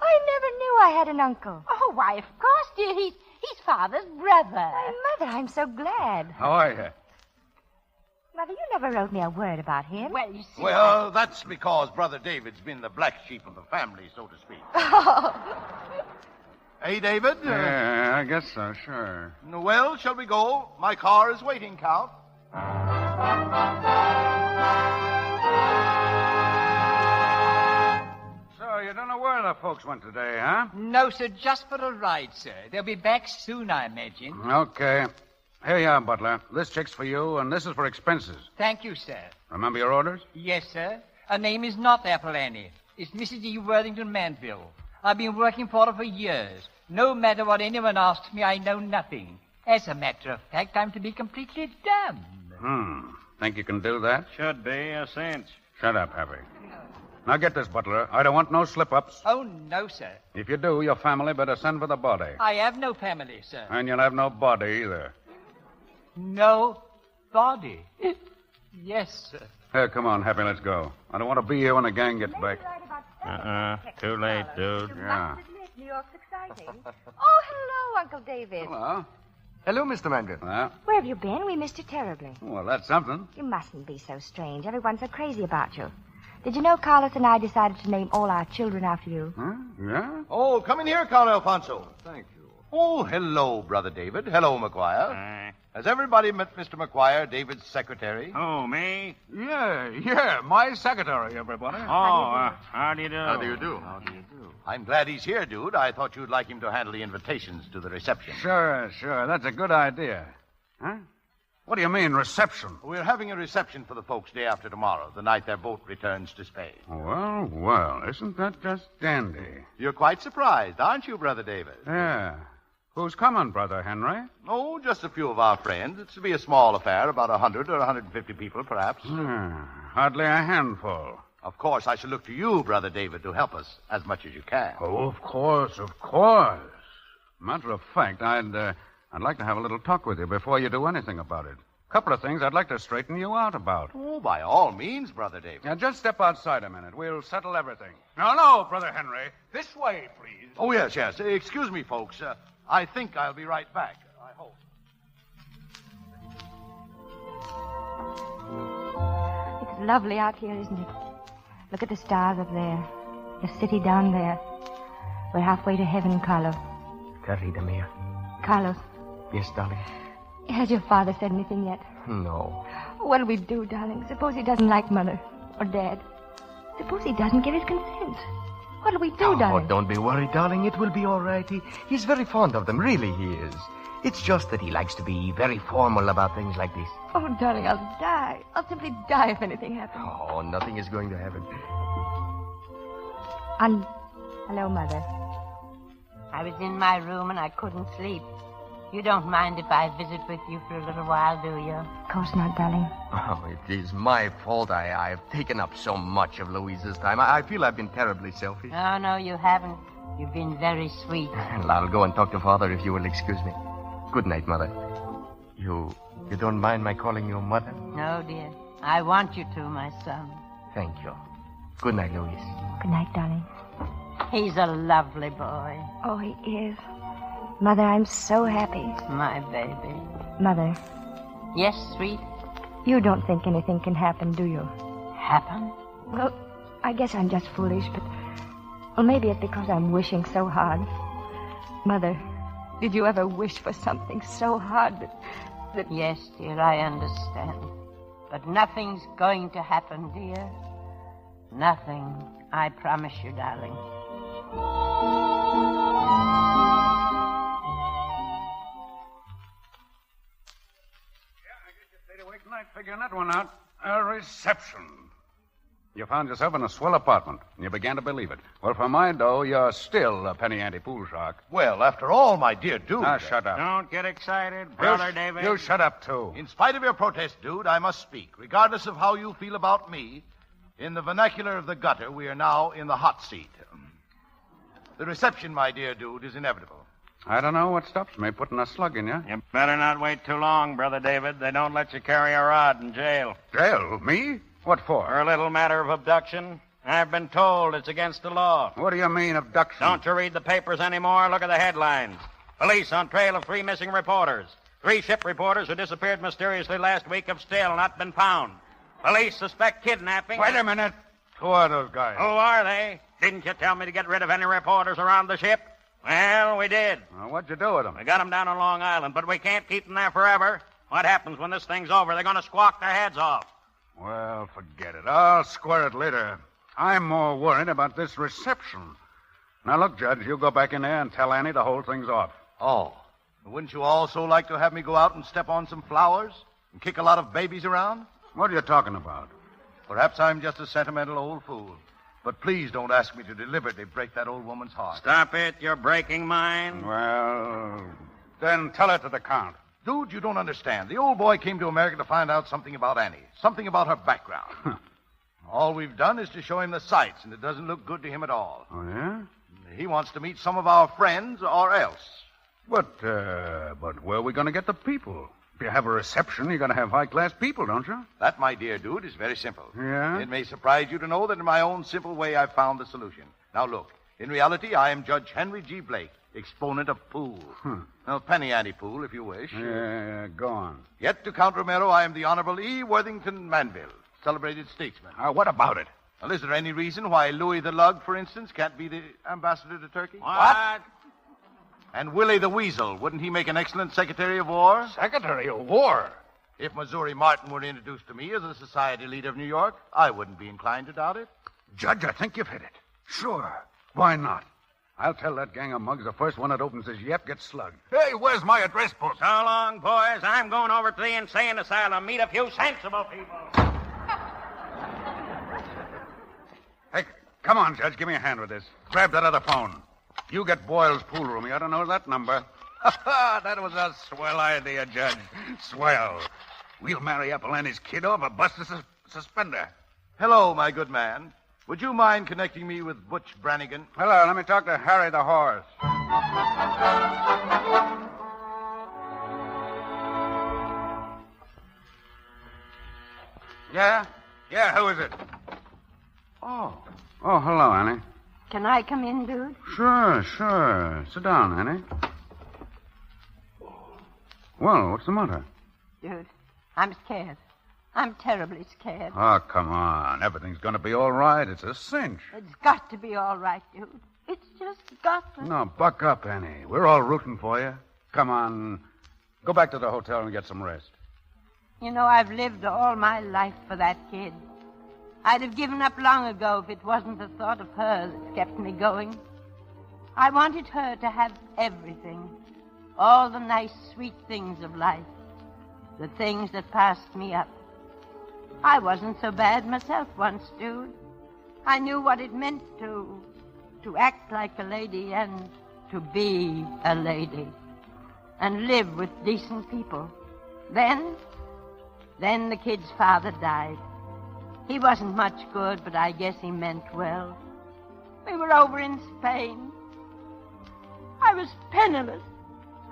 I never knew I had an uncle. Oh, why, of course, dear. He's Father's brother. My mother, I'm so glad. How are you? Mother, you never wrote me a word about him. Well, you see... Well, that's because Brother David's been the black sheep of the family, so to speak. Hey, David? Yeah, I guess so, sure. Well, shall we go? My car is waiting, Count. So, you don't know where the folks went today, huh? No, sir, just for a ride, sir. They'll be back soon, I imagine. Okay. Here you are, Butler. This check's for you, and this is for expenses. Thank you, sir. Remember your orders? Yes, sir. Her name is not Apple Annie. It's Mrs. E. Worthington Manville. I've been working for her for years. No matter what anyone asks me, I know nothing. As a matter of fact, I'm to be completely dumb. Think you can do that? Should be a cinch. Shut up, Happy. Now get this, Butler. I don't want no slip-ups. Oh, no, sir. If you do, your family better send for the body. I have no family, sir. And you'll have no body either. No body. Yes, sir. Here, come on, Happy, let's go. I don't want to be here when the gang gets back. Too late, dude. Yeah. New York's exciting. Oh, hello, Uncle David. Hello. Hello, Mr. Manville. Well, Where have you been? We missed you terribly. well, that's something. You mustn't be so strange. Everyone's so crazy about you. Did you know Carlos and I decided to name all our children after you? Huh? Yeah? Oh, come in here, Count Alfonso. Thank you. Oh, hello, Brother David. Hello, McGuire. Has everybody met Mr. McGuire, David's secretary? Oh, me? Yeah, my secretary, everybody. Oh, how do you do? How do you do? I'm glad he's here, dude. I thought you'd like him to handle the invitations to the reception. Sure. That's a good idea. Huh? What do you mean, reception? We're having a reception for the folks day after tomorrow, the night their boat returns to Spain. Well, isn't that just dandy? You're quite surprised, aren't you, Brother David? Yeah. Who's coming, Brother Henry? Oh, just a few of our friends. It's to be a small affair, about 100 or 150 people, perhaps. Hardly a handful. Of course, I shall look to you, Brother David, to help us as much as you can. Oh, of course. Matter of fact, I'd like to have a little talk with you before you do anything about it. A couple of things I'd like to straighten you out about. Oh, by all means, Brother David. Now, just step outside a minute. We'll settle everything. No, Brother Henry. This way, please. Oh, yes. Excuse me, folks. I think I'll be right back. I hope. It's lovely out here, isn't it? Look at the stars up there. The city down there. We're halfway to heaven, Carlos. Querida mia. Carlos, Yes, darling. has your father said anything yet? No. What'll we do, darling? Suppose he doesn't like Mother or Dad. Suppose he doesn't give his consent. What'll we do, darling? Oh, don't be worried, darling. It will be all right. He's very fond of them. Really, he is. It's just that he likes to be very formal about things like this. Oh, darling, I'll die. I'll simply die if anything happens. Oh, nothing is going to happen. Hello, Mother. I was in my room and I couldn't sleep. You don't mind if I visit with you for a little while, do you? Of course not, darling. Oh, it is my fault. I've taken up so much of Louise's time. I feel I've been terribly selfish. Oh, no, you haven't. You've been very sweet. Well, I'll go and talk to Father if you will excuse me. Good night, Mother. You don't mind my calling you Mother? No, dear. I want you to, my son. Thank you. Good night, Louise. Good night, darling. He's a lovely boy. Oh, he is. Mother, I'm so happy. My baby. Mother. Yes, sweet? You don't think anything can happen, do you? Happen? Well, I guess I'm just foolish, but... Well, maybe it's because I'm wishing so hard. Mother, did you ever wish for something so hard that... Yes, dear, I understand. But nothing's going to happen, dear. Nothing. I promise you, darling. Figuring that one out. A reception. You found yourself in a swell apartment, and you began to believe it. Well, for my dough, you're still a penny ante pool shark. Well, after all, my dear dude. Now, shut up. Don't get excited, Brother David. You shut up, too. In spite of your protest, dude, I must speak. Regardless of how you feel about me, in the vernacular of the gutter, we are now in the hot seat. The reception, my dear dude, is inevitable. I don't know what stops me putting a slug in you. You better not wait too long, Brother David. They don't let you carry a rod in jail. Jail? Me? What for? For a little matter of abduction. I've been told it's against the law. What do you mean, abduction? Don't you read the papers anymore? Look at the headlines. Police on trail of 3 missing reporters. 3 ship reporters who disappeared mysteriously last week have still not been found. Police suspect kidnapping. Wait a minute. Who are those guys? Who are they? Didn't you tell me to get rid of any reporters around the ship? Well, we did. Well, what'd you do with them? We got them down on Long Island, but we can't keep them there forever. What happens when this thing's over? They're going to squawk their heads off. Well, forget it. I'll square it later. I'm more worried about this reception. Now, look, Judge, you go back in there and tell Annie the whole thing's off. Oh. Wouldn't you also like to have me go out and step on some flowers and kick a lot of babies around? What are you talking about? Perhaps I'm just a sentimental old fool. But please don't ask me to deliberately break that old woman's heart. Stop it. You're breaking mine. Well, then tell it to the Count. Dude, you don't understand. The old boy came to America to find out something about Annie, something about her background. All we've done is to show him the sights, and it doesn't look good to him at all. Oh, yeah? He wants to meet some of our friends or else. But where are we going to get the people? If you have a reception, you're going to have high-class people, don't you? That, my dear dude, is very simple. Yeah? It may surprise you to know that in my own simple way I've found the solution. Now, look. In reality, I am Judge Henry G. Blake, exponent of pool. Now, penny ante pool, if you wish. Yeah, go on. Yet to Count Romero, I am the Honorable E. Worthington Manville, celebrated statesman. What about it? Well, is there any reason why Louis the Lug, for instance, can't be the ambassador to Turkey? What? And Willie the Weasel, wouldn't he make an excellent Secretary of War? Secretary of War? If Missouri Martin were introduced to me as a society leader of New York, I wouldn't be inclined to doubt it. Judge, I think you've hit it. Sure. Why not? I'll tell that gang of mugs the first one that opens his yep gets slugged. Hey, where's my address book? So long, boys. I'm going over to the insane asylum, meet a few sensible people. Hey, come on, Judge. Give me a hand with this. Grab that other phone. You get Boyle's pool room. You ought to know that number. That was a swell idea, Judge. Swell. We'll marry Apollonie's kid off a busted suspender. Hello, my good man. Would you mind connecting me with Butch Brannigan? Hello, let me talk to Harry the horse. Yeah? Yeah, who is it? Oh, hello, Annie. Can I come in, dude? Sure. Sit down, Annie. Well, what's the matter? Dude, I'm scared. I'm terribly scared. Oh, come on. Everything's going to be all right. It's a cinch. It's got to be all right, dude. It's just got to. No, buck up, Annie. We're all rooting for you. Come on. Go back to the hotel and get some rest. You know, I've lived all my life for that kid. I'd have given up long ago if it wasn't the thought of her that's kept me going. I wanted her to have everything. All the nice, sweet things of life. The things that passed me up. I wasn't so bad myself once, dude. I knew what it meant to act like a lady and to be a lady. And live with decent people. Then the kid's father died. He wasn't much good, but I guess he meant well. We were over in Spain. I was penniless.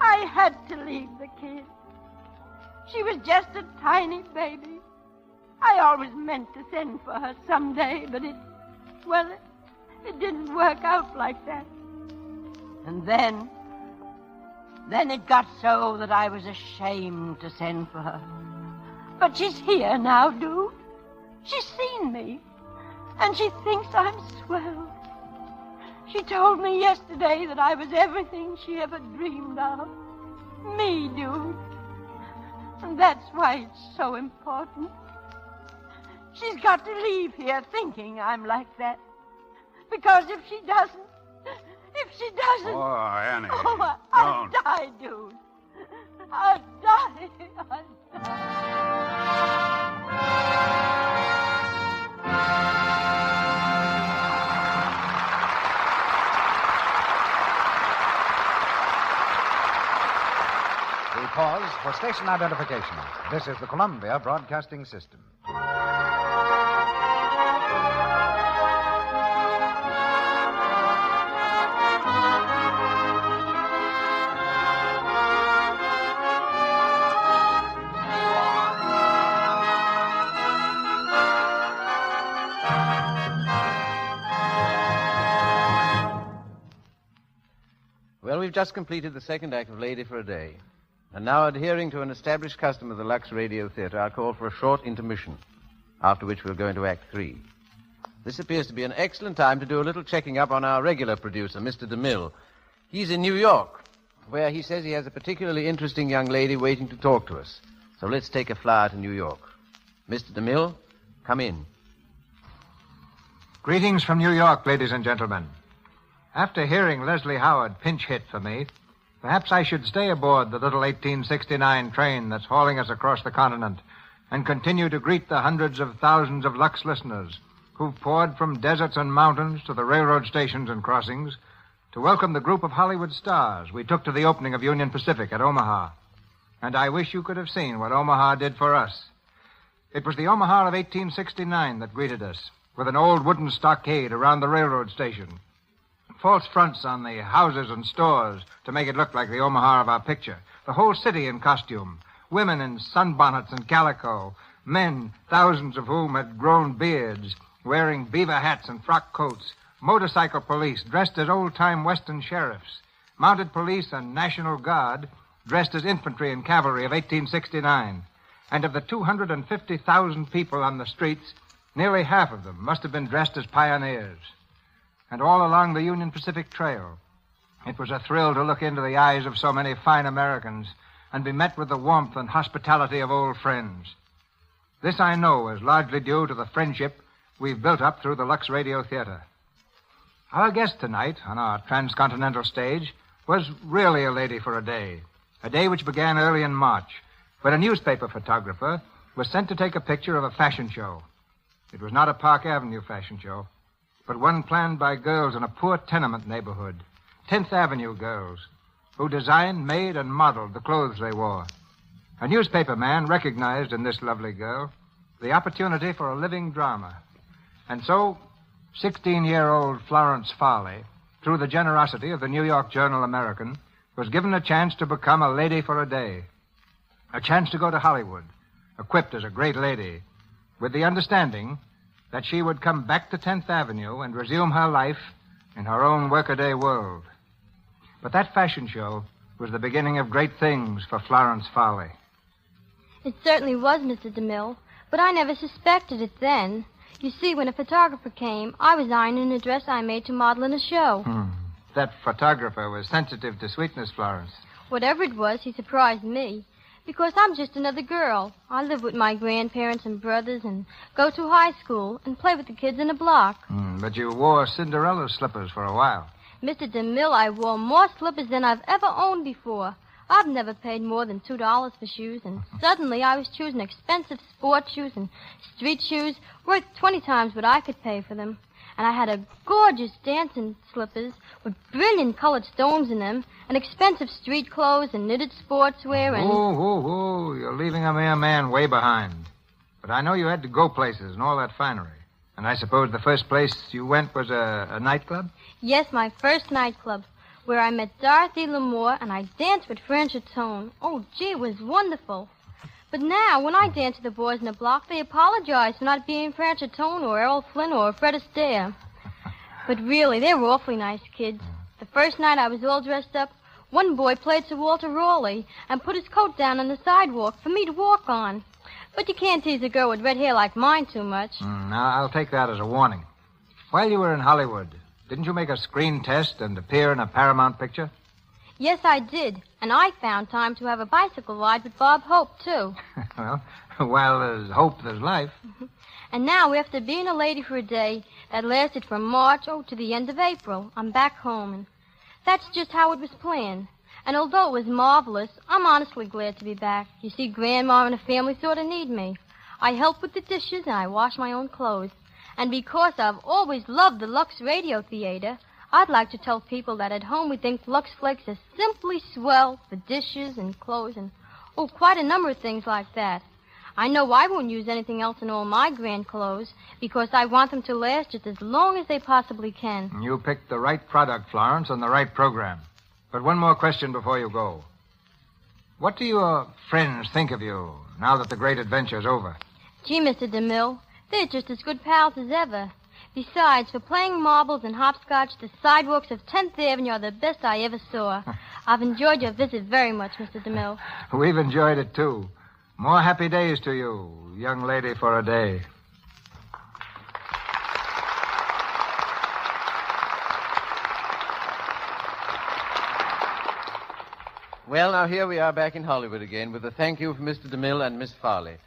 I had to leave the kid. She was just a tiny baby. I always meant to send for her someday, but it didn't work out like that. And then it got so that I was ashamed to send for her. But she's here now, dude. She's seen me, and she thinks I'm swell. She told me yesterday that I was everything she ever dreamed of. Me, dude. And that's why it's so important. She's got to leave here thinking I'm like that. Because if she doesn't... Oh, Annie. I'll die, dude. I'll die. I'll die. We pause for station identification. This is the Columbia Broadcasting System. Well, we've just completed the second act of Lady for a Day. And now, adhering to an established custom of the Lux Radio Theater, I'll call for a short intermission, after which we'll go into Act 3. This appears to be an excellent time to do a little checking up on our regular producer, Mr. DeMille. He's in New York, where he says he has a particularly interesting young lady waiting to talk to us. So let's take a flyer to New York. Mr. DeMille, come in. Greetings from New York, ladies and gentlemen. After hearing Leslie Howard pinch hit for me, perhaps I should stay aboard the little 1869 train that's hauling us across the continent and continue to greet the hundreds of thousands of Lux listeners who've poured from deserts and mountains to the railroad stations and crossings to welcome the group of Hollywood stars we took to the opening of Union Pacific at Omaha. And I wish you could have seen what Omaha did for us. It was the Omaha of 1869 that greeted us, with an old wooden stockade around the railroad station, false fronts on the houses and stores to make it look like the Omaha of our picture, the whole city in costume, women in sunbonnets and calico, men, thousands of whom had grown beards, wearing beaver hats and frock coats, motorcycle police dressed as old-time Western sheriffs, mounted police and National Guard dressed as infantry and cavalry of 1869. And of the 250,000 people on the streets, nearly half of them must have been dressed as pioneers. And all along the Union Pacific Trail, it was a thrill to look into the eyes of so many fine Americans and be met with the warmth and hospitality of old friends. This I know is largely due to the friendship we've built up through the Lux Radio Theater. Our guest tonight on our transcontinental stage was really a lady for a day which began early in March, when a newspaper photographer was sent to take a picture of a fashion show. It was not a Park Avenue fashion show, but one planned by girls in a poor tenement neighborhood, 10th Avenue girls, who designed, made, and modeled the clothes they wore. A newspaper man recognized in this lovely girl the opportunity for a living drama. And so, 16-year-old Florence Farley, through the generosity of the New York Journal-American, was given a chance to become a lady for a day. A chance to go to Hollywood, equipped as a great lady, with the understanding that she would come back to 10th Avenue and resume her life in her own workaday world. But that fashion show was the beginning of great things for Florence Farley. It certainly was, Mr. DeMille, but I never suspected it then. You see, when a photographer came, I was ironing a dress I made to model in a show. That photographer was sensitive to sweetness, Florence. Whatever it was, he surprised me. Because I'm just another girl. I live with my grandparents and brothers and go to high school and play with the kids in the block. But you wore Cinderella slippers for a while. Mr. DeMille, I wore more slippers than I've ever owned before. I've never paid more than $2 for shoes, and suddenly I was choosing expensive sport shoes and street shoes worth 20 times what I could pay for them. And I had a gorgeous dancing slippers with brilliant colored stones in them, and expensive street clothes and knitted sportswear and... Oh, you're leaving a mere man way behind. But I know you had to go places and all that finery. And I suppose the first place you went was a nightclub? Yes, my first nightclub, where I met Dorothy L'Amour, and I danced with Chesterton. Oh, gee, it was wonderful. But now, when I dance with the boys in the block, they apologize for not being Chesterton or Errol Flynn or Fred Astaire. But really, they were awfully nice kids. The first night I was all dressed up, one boy played Sir Walter Raleigh and put his coat down on the sidewalk for me to walk on. But you can't tease a girl with red hair like mine too much. Now, I'll take that as a warning. While you were in Hollywood, didn't you make a screen test and appear in a Paramount picture? Yes, I did. And I found time to have a bicycle ride with Bob Hope, too. Well, while there's hope, there's life. And now, after being a lady for a day that lasted from March, to the end of April, I'm back home. And that's just how it was planned. And although it was marvelous, I'm honestly glad to be back. You see, Grandma and the family sort of need me. I help with the dishes and I wash my own clothes. And because I've always loved the Lux Radio Theater, I'd like to tell people that at home we think Lux Flakes are simply swell for dishes and clothes and, quite a number of things like that. I know I won't use anything else in all my grand clothes because I want them to last just as long as they possibly can. You picked the right product, Florence, and the right program. But one more question before you go. What do your friends think of you now that the great adventure's over? Gee, Mr. DeMille, they're just as good pals as ever. Besides, for playing marbles and hopscotch, the sidewalks of 10th Avenue are the best I ever saw. I've enjoyed your visit very much, Mr. DeMille. We've enjoyed it, too. More happy days to you, young lady for a day. Well, now here we are back in Hollywood again with a thank you from Mr. DeMille and Miss Farley.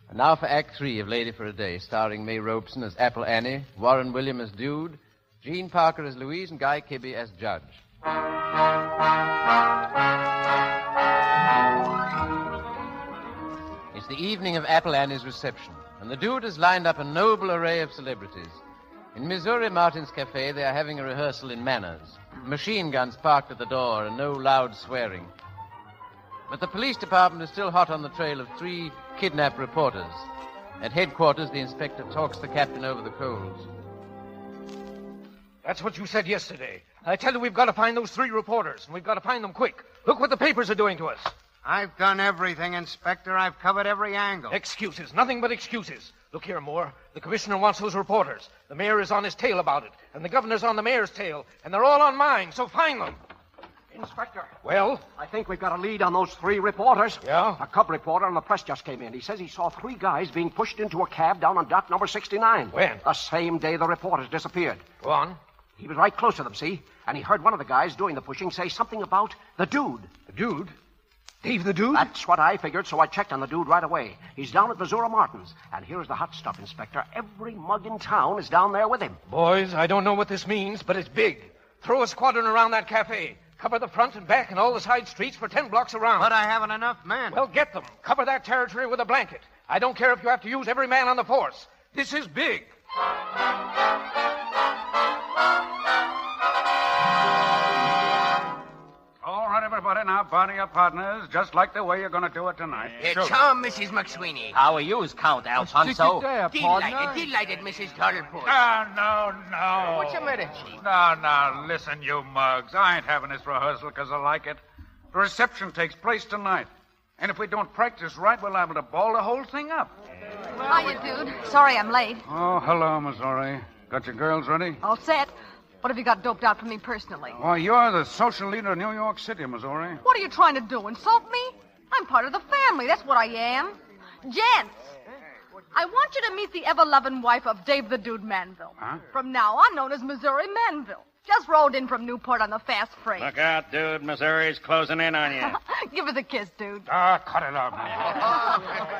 And now for Act 3 of Lady for a Day, starring May Robeson as Apple Annie, Warren William as Dude, Gene Parker as Louise, and Guy Kibbe as Judge. It's the evening of Apple Annie's reception, and the Dude has lined up a noble array of celebrities. In Missouri Martin's Cafe, they are having a rehearsal in manners. Machine guns parked at the door and no loud swearing. But the police department is still hot on the trail of 3 kidnapped reporters. At headquarters, the inspector talks the captain over the coals. That's what you said yesterday. I tell you, we've got to find those 3 reporters, and we've got to find them quick. Look what the papers are doing to us. I've done everything, Inspector. I've covered every angle. Excuses. Nothing but excuses. Look here, Moore. The commissioner wants those reporters. The mayor is on his tail about it, and the governor's on the mayor's tail, and they're all on mine, so find them. Inspector. Well? I think we've got a lead on those 3 reporters. Yeah? A cub reporter on the press just came in. He says he saw 3 guys being pushed into a cab down on dock number 69. When? The same day the reporters disappeared. Go on. He was right close to them, see? And he heard one of the guys doing the pushing say something about the Dude. The Dude? Dave the Dude? That's what I figured, so I checked on the Dude right away. He's down at Missouri Martin's. And here's the hot stuff, Inspector. Every mug in town is down there with him. Boys, I don't know what this means, but it's big. Throw a squadron around that cafe. Cover the front and back and all the side streets for 10 blocks around. But I haven't enough men. Well, get them. Cover that territory with a blanket. I don't care if you have to use every man on the force. This is big. All right, everybody, now body your partners, just like the way you're going to do it tonight. It's home, Mrs. McSweeney. How are you, Count Alfonso? Delighted, Mrs. Tuttlepuss. No. What's the matter, Chief? No, listen, you mugs. I ain't having this rehearsal because I like it. The reception takes place tonight. And if we don't practice right, we're liable to ball the whole thing up. Hiya, dude. Sorry I'm late. Oh, hello, Missouri. Got your girls ready? All set. What have you got doped out for me personally? Why, you're the social leader of New York City, Missouri. What are you trying to do, insult me? I'm part of the family, that's what I am. Gents, I want you to meet the ever-loving wife of Dave the Dude Manville. Huh? From now on, known as Missouri Manville. Just rolled in from Newport on the fast freight. Look out, dude. Missouri's closing in on you. Give us a kiss, dude. Cut it out.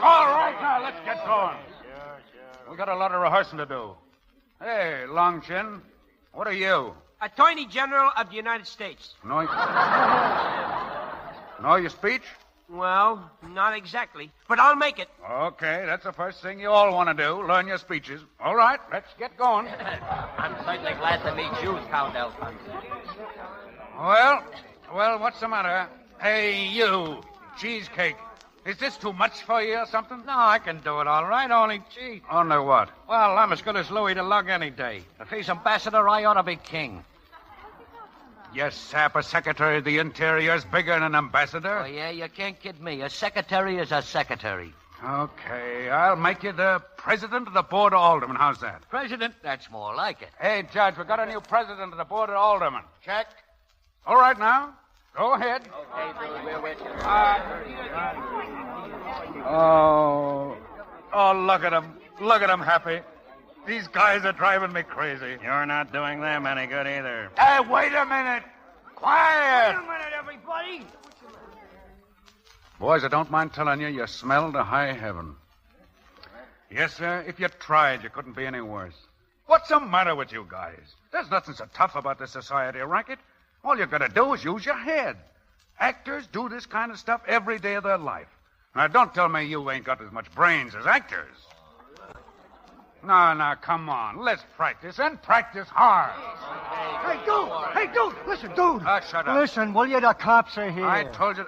All right, now, let's get going. Sure. We got a lot of rehearsing to do. Hey, Longchin, what are you? Attorney General of the United States. Know your speech? Well, not exactly, but I'll make it. Okay, that's the first thing you all want to do, learn your speeches. All right, let's get going. I'm certainly glad to meet you, Count Alfonso. Well, what's the matter? Hey, you, cheesecake. Is this too much for you or something? No, I can do it all right, only cheat. Only what? Well, I'm as good as Louis the Lug any day. If he's ambassador, I ought to be king. Yes, sap, a secretary of the interior is bigger than an ambassador. Oh, yeah, you can't kid me. A secretary is a secretary. Okay, I'll make you the president of the Board of Aldermen. How's that? President? That's more like it. Hey, Judge, we got a new president of the Board of Aldermen. Check. All right, now. Go ahead. Okay, dude, we're with you. Oh, look at him. Look at him happy. These guys are driving me crazy. You're not doing them any good either. Hey, wait a minute. Quiet. Wait a minute, everybody. Boys, I don't mind telling you, you smell to high heaven. Yes, sir, if you tried, you couldn't be any worse. What's the matter with you guys? There's nothing so tough about this society racket. All you gotta do is use your head. Actors do this kind of stuff every day of their life. Now, don't tell me you ain't got as much brains as actors. No, come on. Let's practice, and practice hard. Hey, dude, listen, dude. Shut up. Listen, will you? The cops are here. I told you.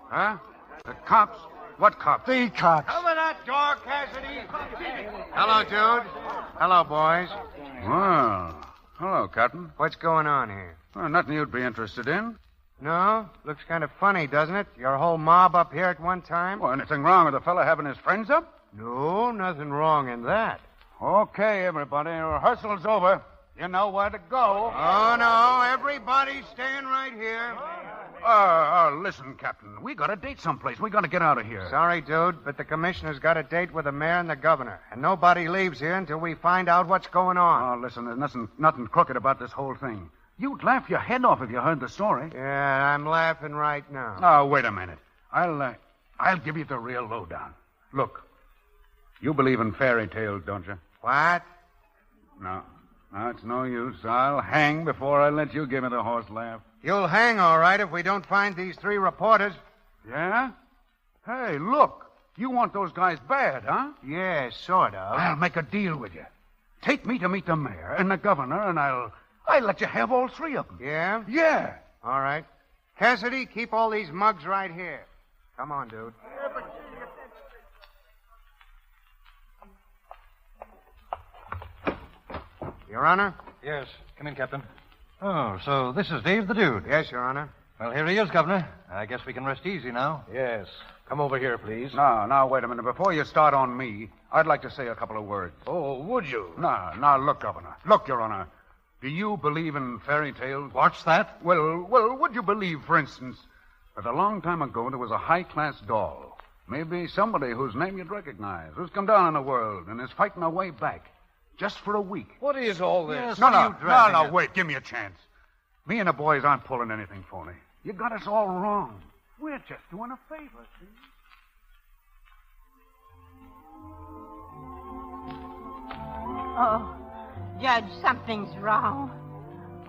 Huh? The cops? What cops? The cops. Cover that door, Cassidy. Hello, dude. Hello, boys. Well, hello, Captain. What's going on here? Well, nothing you'd be interested in. No? Looks kind of funny, doesn't it? Your whole mob up here at one time? Well, anything wrong with a fella having his friends up? No, nothing wrong in that. Okay, everybody. Rehearsal's over. You know where to go. Oh, no. Everybody stand right here. Listen, Captain. We got a date someplace. We got to get out of here. Sorry, dude, but the commissioner's got a date with the mayor and the governor, and nobody leaves here until we find out what's going on. Oh, listen, there's nothing crooked about this whole thing. You'd laugh your head off if you heard the story. Yeah, I'm laughing right now. Oh, wait a minute. I'll give you the real lowdown. Look, you believe in fairy tales, don't you? What? No, it's no use. I'll hang before I let you give me the horse laugh. You'll hang all right if we don't find these 3 reporters. Yeah? Hey, look. You want those guys bad, huh? Yeah, sort of. I'll make a deal with you. Take me to meet the mayor and the governor, and I'll let you have all 3 of them. Yeah? Yeah. All right. Cassidy, keep all these mugs right here. Come on, dude. Your Honor? Yes. Come in, Captain. Oh, so this is Dave the Dude. Yes, Your Honor. Well, here he is, Governor. I guess we can rest easy now. Yes. Come over here, please. Now, wait a minute. Before you start on me, I'd like to say a couple of words. Oh, would you? Now, look, Governor. Look, Your Honor. Do you believe in fairy tales? What's that? Well, would you believe, for instance, that a long time ago there was a high-class doll, maybe somebody whose name you'd recognize, who's come down in the world and is fighting her way back, just for a week? What is all this? Yes, no, wait, give me a chance. Me and the boys aren't pulling anything phony. You got us all wrong. We're just doing a favor, see? Oh, Judge, something's wrong.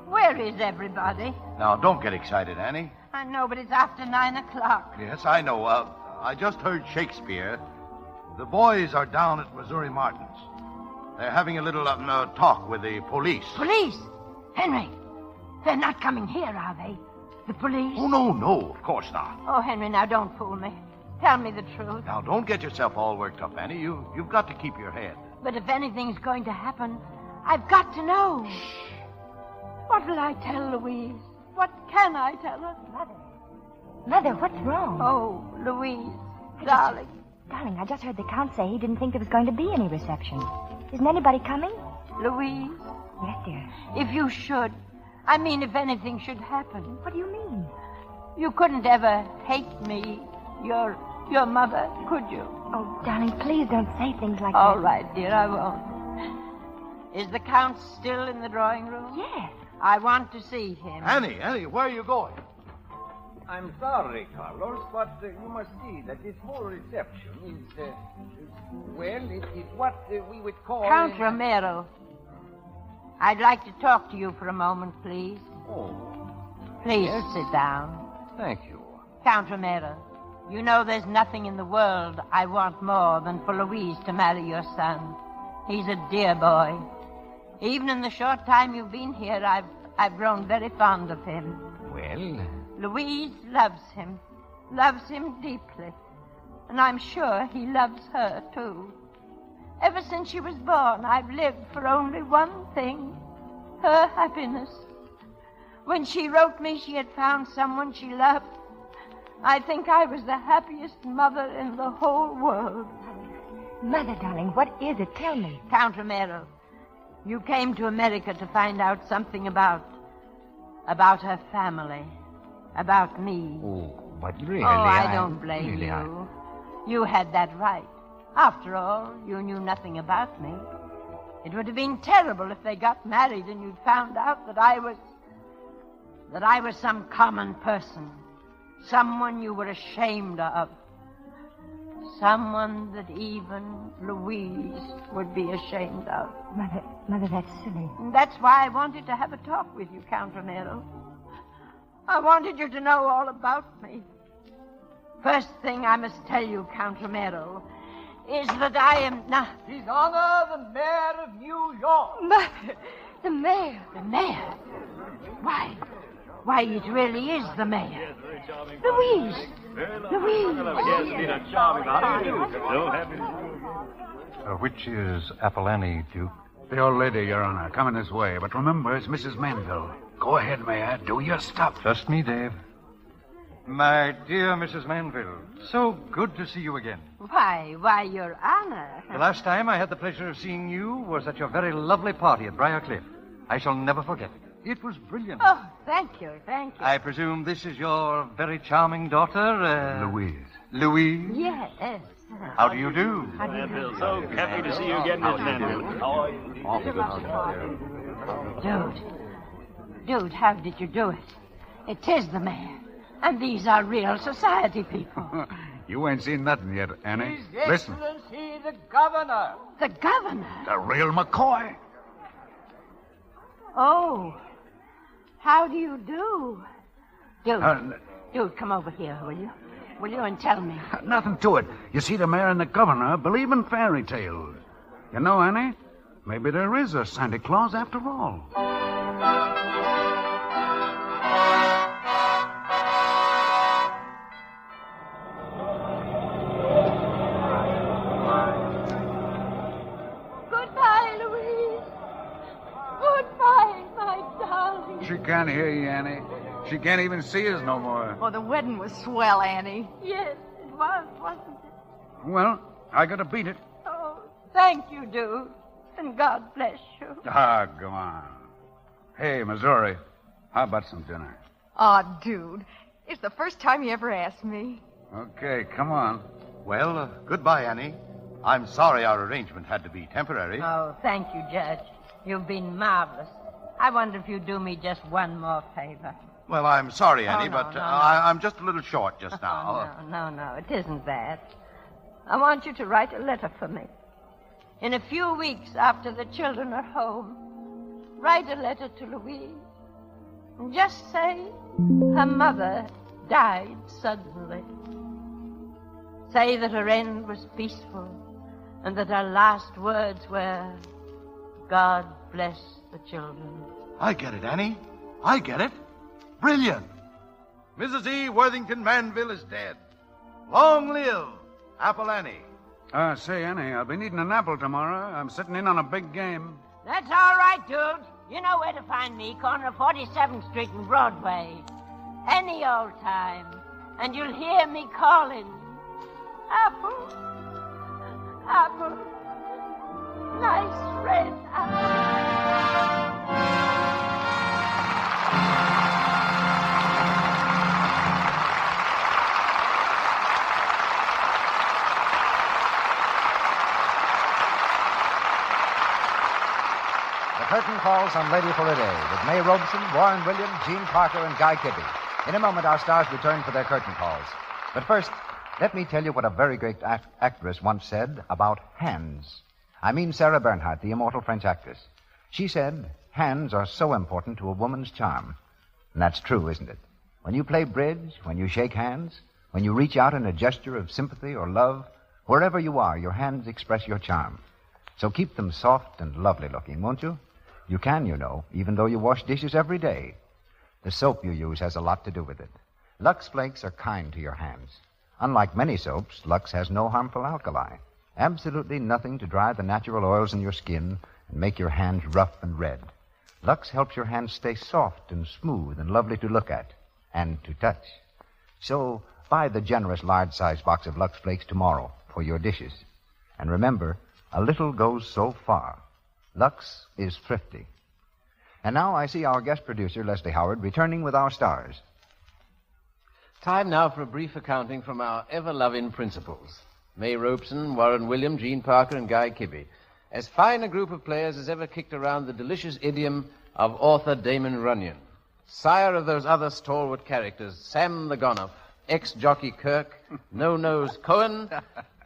Where is everybody? Now, don't get excited, Annie. I know, but it's after 9 o'clock. Yes, I know. I just heard Shakespeare. The boys are down at Missouri Martin's. They're having a little talk with the police. Police? Henry, they're not coming here, are they? The police? Oh, no, of course not. Oh, Henry, now don't fool me. Tell me the truth. Now, don't get yourself all worked up, Annie. You've got to keep your head. But if anything's going to happen, I've got to know. Shh. What will I tell Louise? What can I tell her? Mother, what's wrong? Oh, Louise, darling. Darling, I just heard the Count say he didn't think there was going to be any reception. Isn't anybody coming? Louise? Yes, dear. If you should, I mean if anything should happen. What do you mean? You couldn't ever hate me, your mother, could you? Oh, darling, please don't say things like that. All right, dear, I won't. Is the Count still in the drawing room? Yes. I want to see him. Annie, where are you going? I'm sorry, Carlos, but you must see that this whole reception is, it is what we would call... Count Romero, I'd like to talk to you for a moment, please. Oh. Please sit down. Thank you. Count Romero, you know there's nothing in the world I want more than for Louise to marry your son. He's a dear boy. Even in the short time you've been here, I've grown very fond of him. Well... Louise loves him deeply. And I'm sure he loves her, too. Ever since she was born, I've lived for only one thing, her happiness. When she wrote me she had found someone she loved, I think I was the happiest mother in the whole world. Mother, darling, what is it? Tell me. Count Romero, you came to America to find out something about her family. About me. Oh, but really... I don't blame you. You had that right. After all, you knew nothing about me. It would have been terrible if they got married and you'd found out that I was some common person. Someone you were ashamed of. Someone that even Louise would be ashamed of. Mother, that's silly. And that's why I wanted to have a talk with you, Count Romero. I wanted you to know all about me. First thing I must tell you, Count Romero, is that I am not... His Honor, the Mayor of New York. Mother, the Mayor. The Mayor? Why, it really is the Mayor. Louise. Which is Apollonie, Duke? The old lady, Your Honor, coming this way. But remember, it's Mrs. Manville. Go ahead, Mayor. Do your stuff. Just me, Dave. My dear Mrs. Manville, so good to see you again. Why, Your Honor. The last time I had the pleasure of seeing you was at your very lovely party at Briarcliff. I shall never forget it. It was brilliant. Oh, thank you. I presume this is your very charming daughter, Louise. Louise? Yes. How do you do? So happy to see you again, Miss Manville. Dude, how did you do it? It is the mayor. And these are real society people. You ain't seen nothing yet, Annie. His Listen. Excellency, the governor. The governor? The real McCoy. Oh. How do you do? Dude, come over here, will you? Will you, and tell me? Nothing to it. You see, the mayor and the governor believe in fairy tales. You know, Annie, maybe there is a Santa Claus after all. Goodbye, Louise. Goodbye, my darling. She can't hear you, Annie. She can't even see us no more. Oh, the wedding was swell, Annie. Yes, it was, wasn't it? Well, I gotta beat it. Oh, thank you, dude. And God bless you. Ah, go on. Hey, Missouri, how about some dinner? Aw, dude. It's the first time you ever asked me. Okay, come on. Well, goodbye, Annie. I'm sorry our arrangement had to be temporary. Oh, thank you, Judge. You've been marvelous. I wonder if you'd do me just one more favor. Well, I'm sorry, Annie, no, but no. I'm just a little short just now. No, it isn't that. I want you to write a letter for me. In a few weeks after the children are home, write a letter to Louise. And just say her mother died suddenly. Say that her end was peaceful and that her last words were, God bless the children. I get it, Annie. I get it. Brilliant. Mrs. E. Worthington Manville is dead. Long live Apple Annie. Say, Annie, I'll be needing an apple tomorrow. I'm sitting in on a big game. That's all right, dude. You know where to find me, corner of 47th Street and Broadway. Any old time. And you'll hear me calling. Apple. Apple. Nice red apple. The curtain falls on Lady for a Day with May Robeson, Warren Williams, Gene Parker, and Guy Kibbe. In a moment, our stars return for their curtain calls. But first, let me tell you what a very great actress once said about hands. I mean Sarah Bernhardt, the immortal French actress. She said, hands are so important to a woman's charm. And that's true, isn't it? When you play bridge, when you shake hands, when you reach out in a gesture of sympathy or love, wherever you are, your hands express your charm. So keep them soft and lovely looking, won't you? You can, you know, even though you wash dishes every day. The soap you use has a lot to do with it. Lux Flakes are kind to your hands. Unlike many soaps, Lux has no harmful alkali. Absolutely nothing to dry the natural oils in your skin and make your hands rough and red. Lux helps your hands stay soft and smooth and lovely to look at and to touch. So buy the generous large-size box of Lux Flakes tomorrow for your dishes. And remember, a little goes so far. Lux is thrifty. And now I see our guest producer, Leslie Howard, returning with our stars. Time now for a brief accounting from our ever-loving principals. May Robeson, Warren Williams, Gene Parker, and Guy Kibbe. As fine a group of players as ever kicked around the delicious idiom of author Damon Runyon. Sire of those other stalwart characters, Sam the Gonoff, ex-jockey Kirk, No-Nose Cohen.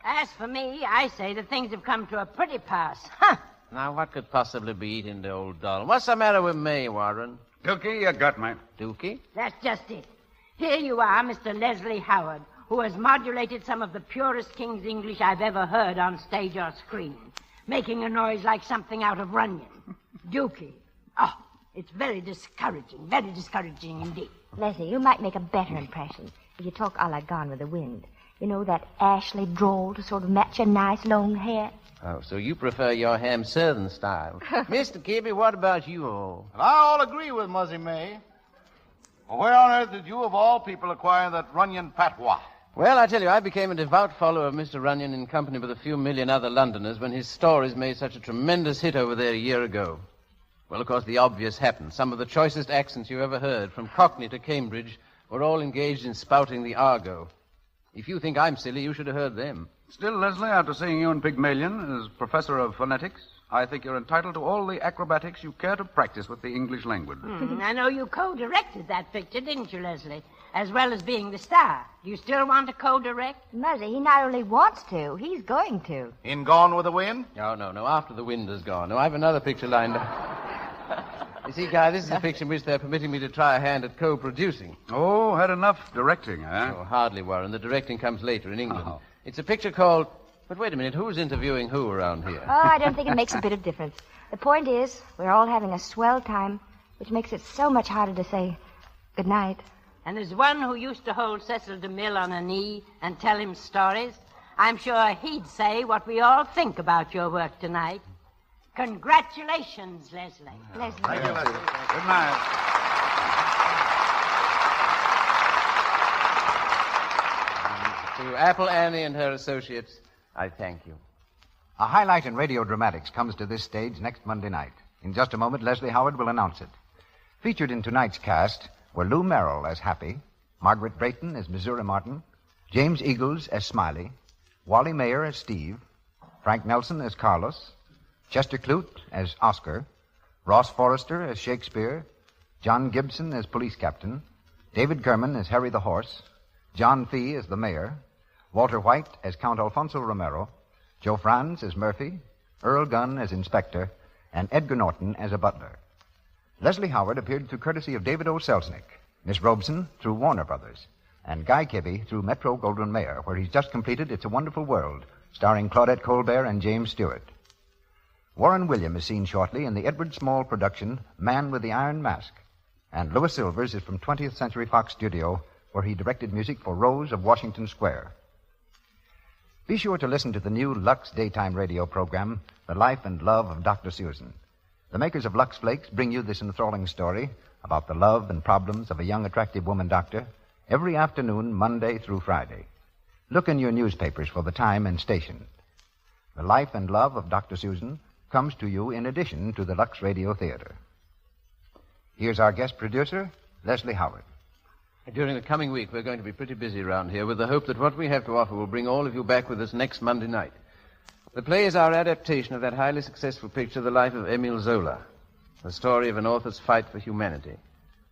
As for me, I say that things have come to a pretty pass. Huh. Now, what could possibly be eating the old doll? What's the matter with May, Warren? Dookie, you got me. Dookie? That's just it. Here you are, Mr. Leslie Howard, who has modulated some of the purest King's English I've ever heard on stage or screen, making a noise like something out of Runyon. Dookie. Oh, it's very discouraging indeed. Leslie, you might make a better impression if you talk a la Gone with the Wind. You know, that Ashley drawl to sort of match your nice long hair. Oh, so you prefer your ham southern style. Mr. Kibbe, what about you all? And I all agree with Muzzy May. Well, where on earth did you, of all people, acquire that Runyon patois? Well, I tell you, I became a devout follower of Mr. Runyon in company with a few million other Londoners when his stories made such a tremendous hit over there a year ago. Well, of course, the obvious happened. Some of the choicest accents you ever heard, from Cockney to Cambridge, were all engaged in spouting the argot. If you think I'm silly, you should have heard them. Still, Leslie, after seeing you in Pygmalion as professor of phonetics, I think you're entitled to all the acrobatics you care to practice with the English language. I know you co-directed that picture, didn't you, Leslie? As well as being the star. Do you still want to co-direct? Mother, he not only wants to, he's going to. In Gone with the Wind? No, after the wind has gone. No, I have another picture lined up. You see, Guy, this is a picture in which they're permitting me to try a hand at co-producing. Oh, had enough directing, huh? Oh, hardly, Warren. The directing comes later in England. Oh. It's a picture called... But wait a minute, who's interviewing who around here? Oh, I don't think it makes a bit of difference. The point is, we're all having a swell time, which makes it so much harder to say good night. And as one who used to hold Cecil DeMille on a knee and tell him stories, I'm sure he'd say what we all think about your work tonight. Congratulations, Leslie. Thank you, Leslie. Good night. To Apple Annie and her associates, I thank you. A highlight in radio dramatics comes to this stage next Monday night. In just a moment, Leslie Howard will announce it. Featured in tonight's cast were Lou Merrill as Happy, Margaret Brayton as Missouri Martin, James Eagles as Smiley, Wally Mayer as Steve, Frank Nelson as Carlos, Chester Clute as Oscar, Ross Forrester as Shakespeare, John Gibson as Police Captain, David Kerman as Harry the Horse, John Fee as the Mayor, Walter White as Count Alfonso Romero, Joe Franz as Murphy, Earl Gunn as Inspector, and Edgar Norton as a butler. Leslie Howard appeared through courtesy of David O. Selznick, Miss Robeson through Warner Brothers, and Guy Kibbe through Metro-Goldwyn-Mayer, where he's just completed It's a Wonderful World, starring Claudette Colbert and James Stewart. Warren William is seen shortly in the Edward Small production, Man with the Iron Mask, and Louis Silvers is from 20th Century Fox Studio, where he directed music for Rose of Washington Square. Be sure to listen to the new Lux daytime radio program, The Life and Love of Dr. Susan. The makers of Lux Flakes bring you this enthralling story about the love and problems of a young, attractive woman doctor every afternoon, Monday through Friday. Look in your newspapers for the time and station. The Life and Love of Dr. Susan comes to you in addition to the Lux Radio Theater. Here's our guest producer, Leslie Howard. During the coming week, we're going to be pretty busy around here with the hope that what we have to offer will bring all of you back with us next Monday night. The play is our adaptation of that highly successful picture, The Life of Emile Zola, the story of an author's fight for humanity.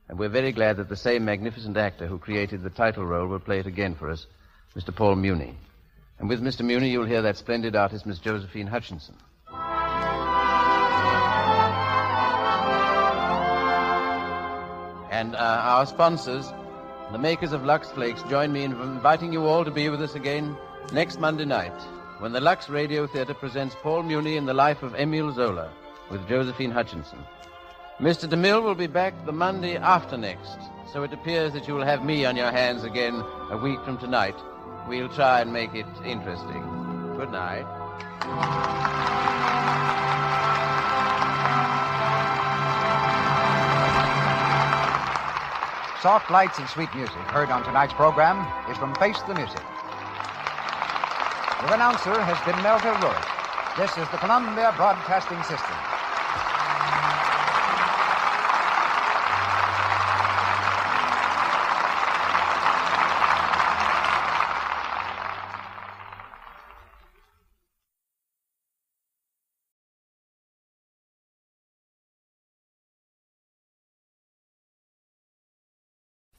And we're very glad that the same magnificent actor who created the title role will play it again for us, Mr. Paul Muni. And with Mr. Muni, you'll hear that splendid artist, Miss Josephine Hutchinson. And our sponsors, the makers of Lux Flakes, join me in inviting you all to be with us again next Monday night when the Lux Radio Theater presents Paul Muni in The Life of Emile Zola with Josephine Hutchinson. Mr. DeMille will be back the Monday after next, so it appears that you will have me on your hands again a week from tonight. We'll try and make it interesting. Good night. Soft lights and sweet music heard on tonight's program is from Face the Music. Your announcer has been Melville Ruick. This is the Columbia Broadcasting System.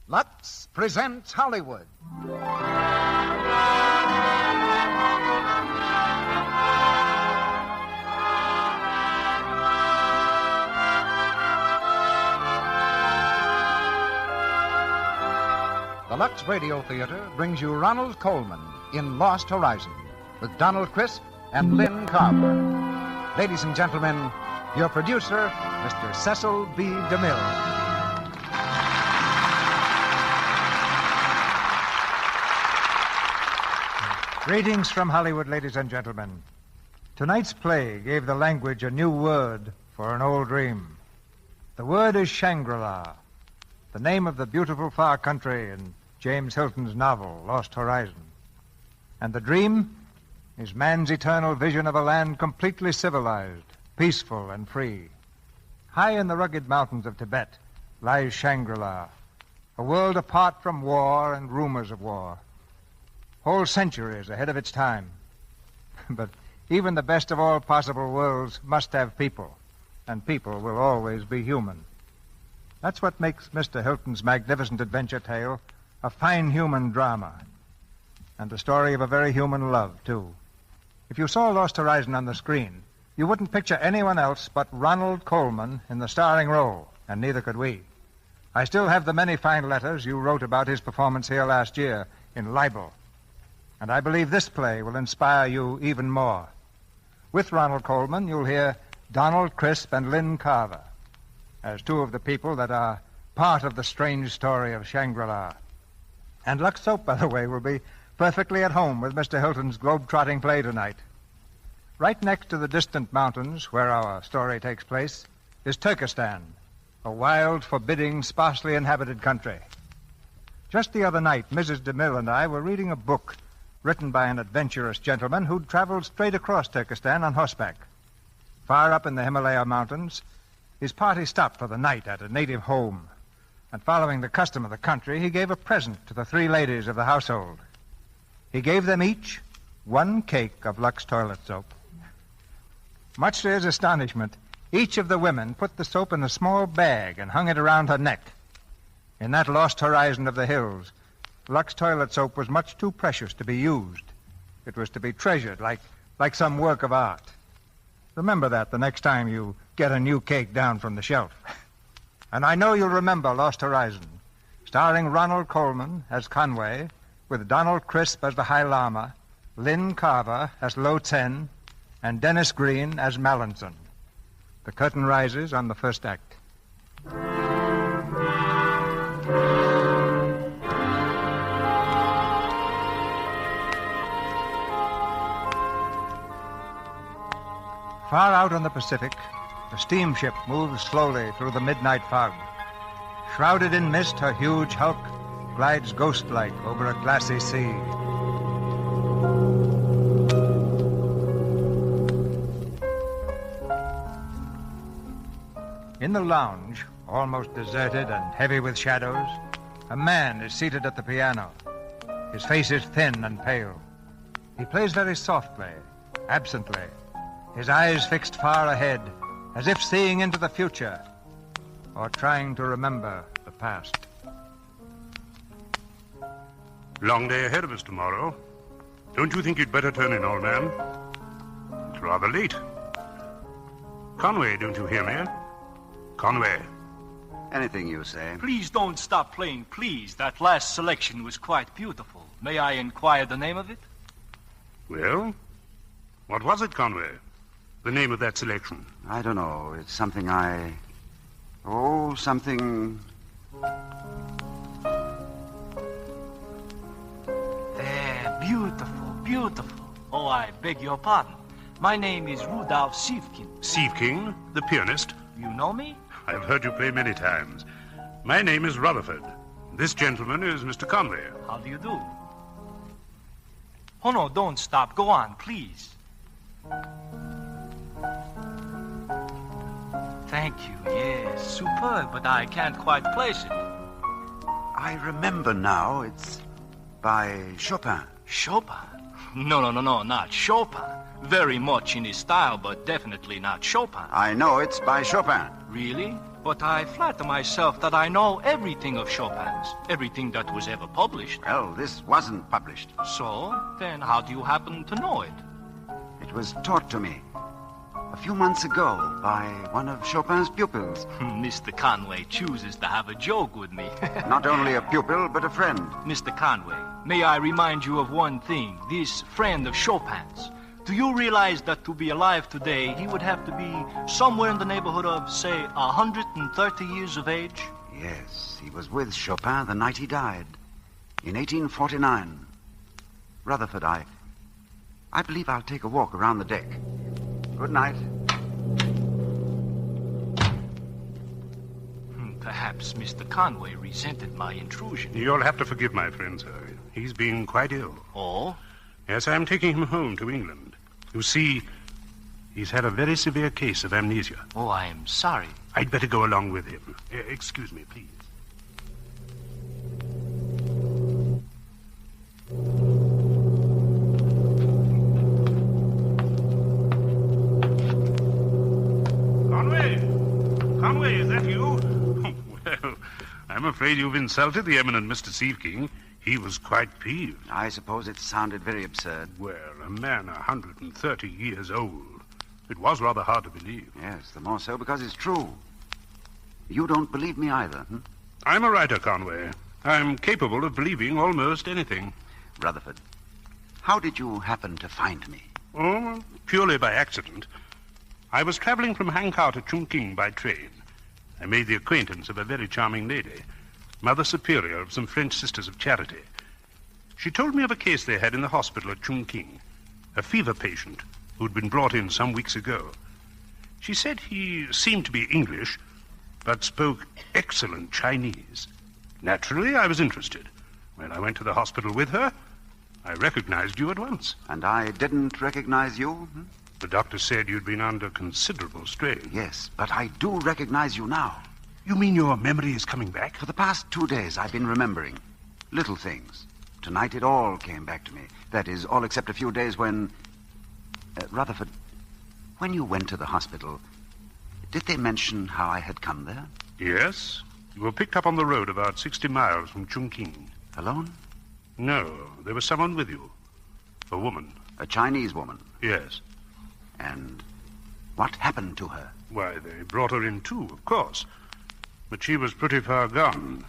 Lux presents Hollywood. The Lux Radio Theater brings you Ronald Colman in Lost Horizon with Donald Crisp and Lynn Carver. Ladies and gentlemen, your producer, Mr. Cecil B. DeMille. Greetings from Hollywood, ladies and gentlemen. Tonight's play gave the language a new word for an old dream. The word is Shangri-La, the name of the beautiful far country in James Hilton's novel, Lost Horizon. And the dream is man's eternal vision of a land completely civilized, peaceful, and free. High in the rugged mountains of Tibet lies Shangri-La, a world apart from war and rumors of war. Whole centuries ahead of its time. But even the best of all possible worlds must have people, and people will always be human. That's what makes Mr. Hilton's magnificent adventure tale a fine human drama, and the story of a very human love, too. If you saw Lost Horizon on the screen, you wouldn't picture anyone else but Ronald Colman in the starring role, and neither could we. I still have the many fine letters you wrote about his performance here last year in Libel, and I believe this play will inspire you even more. With Ronald Colman, you'll hear Donald Crisp and Lynn Carver as two of the people that are part of the strange story of Shangri-La. And Lux Soap, by the way, will be perfectly at home with Mr. Hilton's globe-trotting play tonight. Right next to the distant mountains where our story takes place is Turkestan, a wild, forbidding, sparsely inhabited country. Just the other night, Mrs. DeMille and I were reading a book written by an adventurous gentleman who'd traveled straight across Turkestan on horseback. Far up in the Himalaya mountains, his party stopped for the night at a native home, and following the custom of the country, he gave a present to the 3 ladies of the household. He gave them each 1 cake of Lux toilet soap. Much to his astonishment, each of the women put the soap in a small bag and hung it around her neck. In that lost horizon of the hills, Lux toilet soap was much too precious to be used. It was to be treasured like some work of art. Remember that the next time you get a new cake down from the shelf. And I know you'll remember Lost Horizon, starring Ronald Colman as Conway, with Donald Crisp as the High Lama, Lynn Carver as Lo Tsen, and Dennis Green as Mallinson. The curtain rises on the first act. Far out on the Pacific, a steamship moves slowly through the midnight fog. Shrouded in mist, her huge hulk glides ghost-like over a glassy sea. In the lounge, almost deserted and heavy with shadows, a man is seated at the piano. His face is thin and pale. He plays very softly, absently, his eyes fixed far ahead, as if seeing into the future or trying to remember the past. Long day ahead of us tomorrow. Don't you think you'd better turn in, old man? It's rather late. Conway, don't you hear me? Conway. Anything you say. Please don't stop playing, please. That last selection was quite beautiful. May I inquire the name of it? Well, what was it, Conway? The name of that selection? I don't know. It's something something... There, beautiful, beautiful. Oh, I beg your pardon. My name is Rudolph Sievkin. Sievkin, the pianist? You know me? I've heard you play many times. My name is Rutherford. This gentleman is Mr. Conway. How do you do? Oh, no, don't stop. Go on, please. Thank you. Yes, superb, but I can't quite place it. I remember now. It's by Chopin. Chopin? No, not Chopin. Very much in his style, but definitely not Chopin. I know it's by Chopin. Really? But I flatter myself that I know everything of Chopin's. Everything that was ever published. Well, this wasn't published. So? Then how do you happen to know it? It was taught to me a few months ago by one of Chopin's pupils. Mr. Conway chooses to have a joke with me. Not only a pupil, but a friend. Mr. Conway, may I remind you of one thing? This friend of Chopin's. Do you realize that to be alive today, he would have to be somewhere in the neighborhood of, say, 130 years of age? Yes, he was with Chopin the night he died, in 1849. Rutherford, I believe I'll take a walk around the deck. Good night. Perhaps Mr. Conway resented my intrusion. You'll have to forgive my friend, sir. He's been quite ill. Oh? Yes, I'm taking him home to England. You see, he's had a very severe case of amnesia. Oh, I am sorry. I'd better go along with him. Excuse me, please. Conway, is that you? Well, I'm afraid you've insulted the eminent Mr. Seaking. He was quite peeved. I suppose it sounded very absurd. Well, a man 130 years old. It was rather hard to believe. Yes, the more so because it's true. You don't believe me either, hmm? I'm a writer, Conway. I'm capable of believing almost anything. Rutherford, how did you happen to find me? Oh, purely by accident. I was traveling from Hankow to Chungking by train. I made the acquaintance of a very charming lady, Mother Superior of some French Sisters of Charity. She told me of a case they had in the hospital at Chungking, a fever patient who'd been brought in some weeks ago. She said he seemed to be English, but spoke excellent Chinese. Naturally, I was interested. When I went to the hospital with her, I recognized you at once. And I didn't recognize you? Hmm? The doctor said you'd been under considerable strain. Yes, but I do recognize you now. You mean your memory is coming back? For the past 2 days, I've been remembering little things. Tonight, it all came back to me. That is, all except a few days when... Rutherford, when you went to the hospital, did they mention how I had come there? Yes. You were picked up on the road about 60 miles from Chungking. Alone? No, there was someone with you. A woman. A Chinese woman? Yes. And what happened to her? Why, they brought her in too, of course. But she was pretty far gone.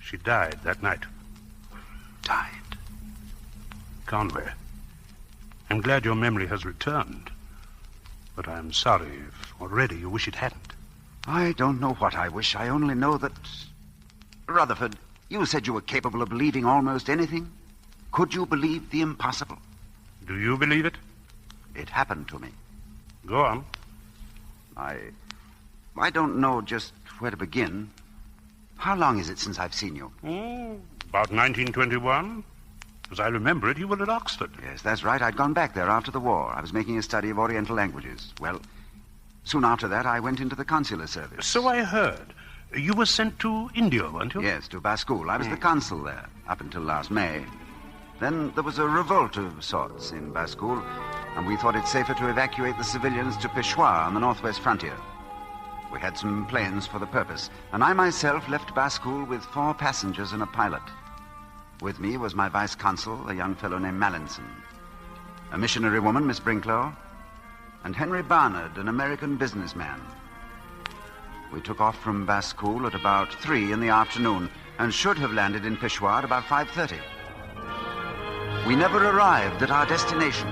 She died that night. Died? Conway, I'm glad your memory has returned. But I'm sorry if already you wish it hadn't. I don't know what I wish. I only know that... Rutherford, you said you were capable of believing almost anything. Could you believe the impossible? Do you believe it? It happened to me. Go on. I don't know just where to begin. How long is it since I've seen you? About 1921. As I remember it, you were at Oxford. Yes, that's right. I'd gone back there after the war. I was making a study of Oriental languages. Well, soon after that, I went into the consular service. So I heard. You were sent to India, weren't you? Yes, to Baskul. I was the consul there up until last May. Then there was a revolt of sorts in Baskul, and we thought it safer to evacuate the civilians to Peshawar on the northwest frontier. We had some planes for the purpose, and I myself left Baskul with 4 passengers and a pilot. With me was my vice-consul, a young fellow named Mallinson, a missionary woman, Miss Brinklow, and Henry Barnard, an American businessman. We took off from Baskul at about 3 in the afternoon and should have landed in Peshawar at about 5:30. We never arrived at our destination.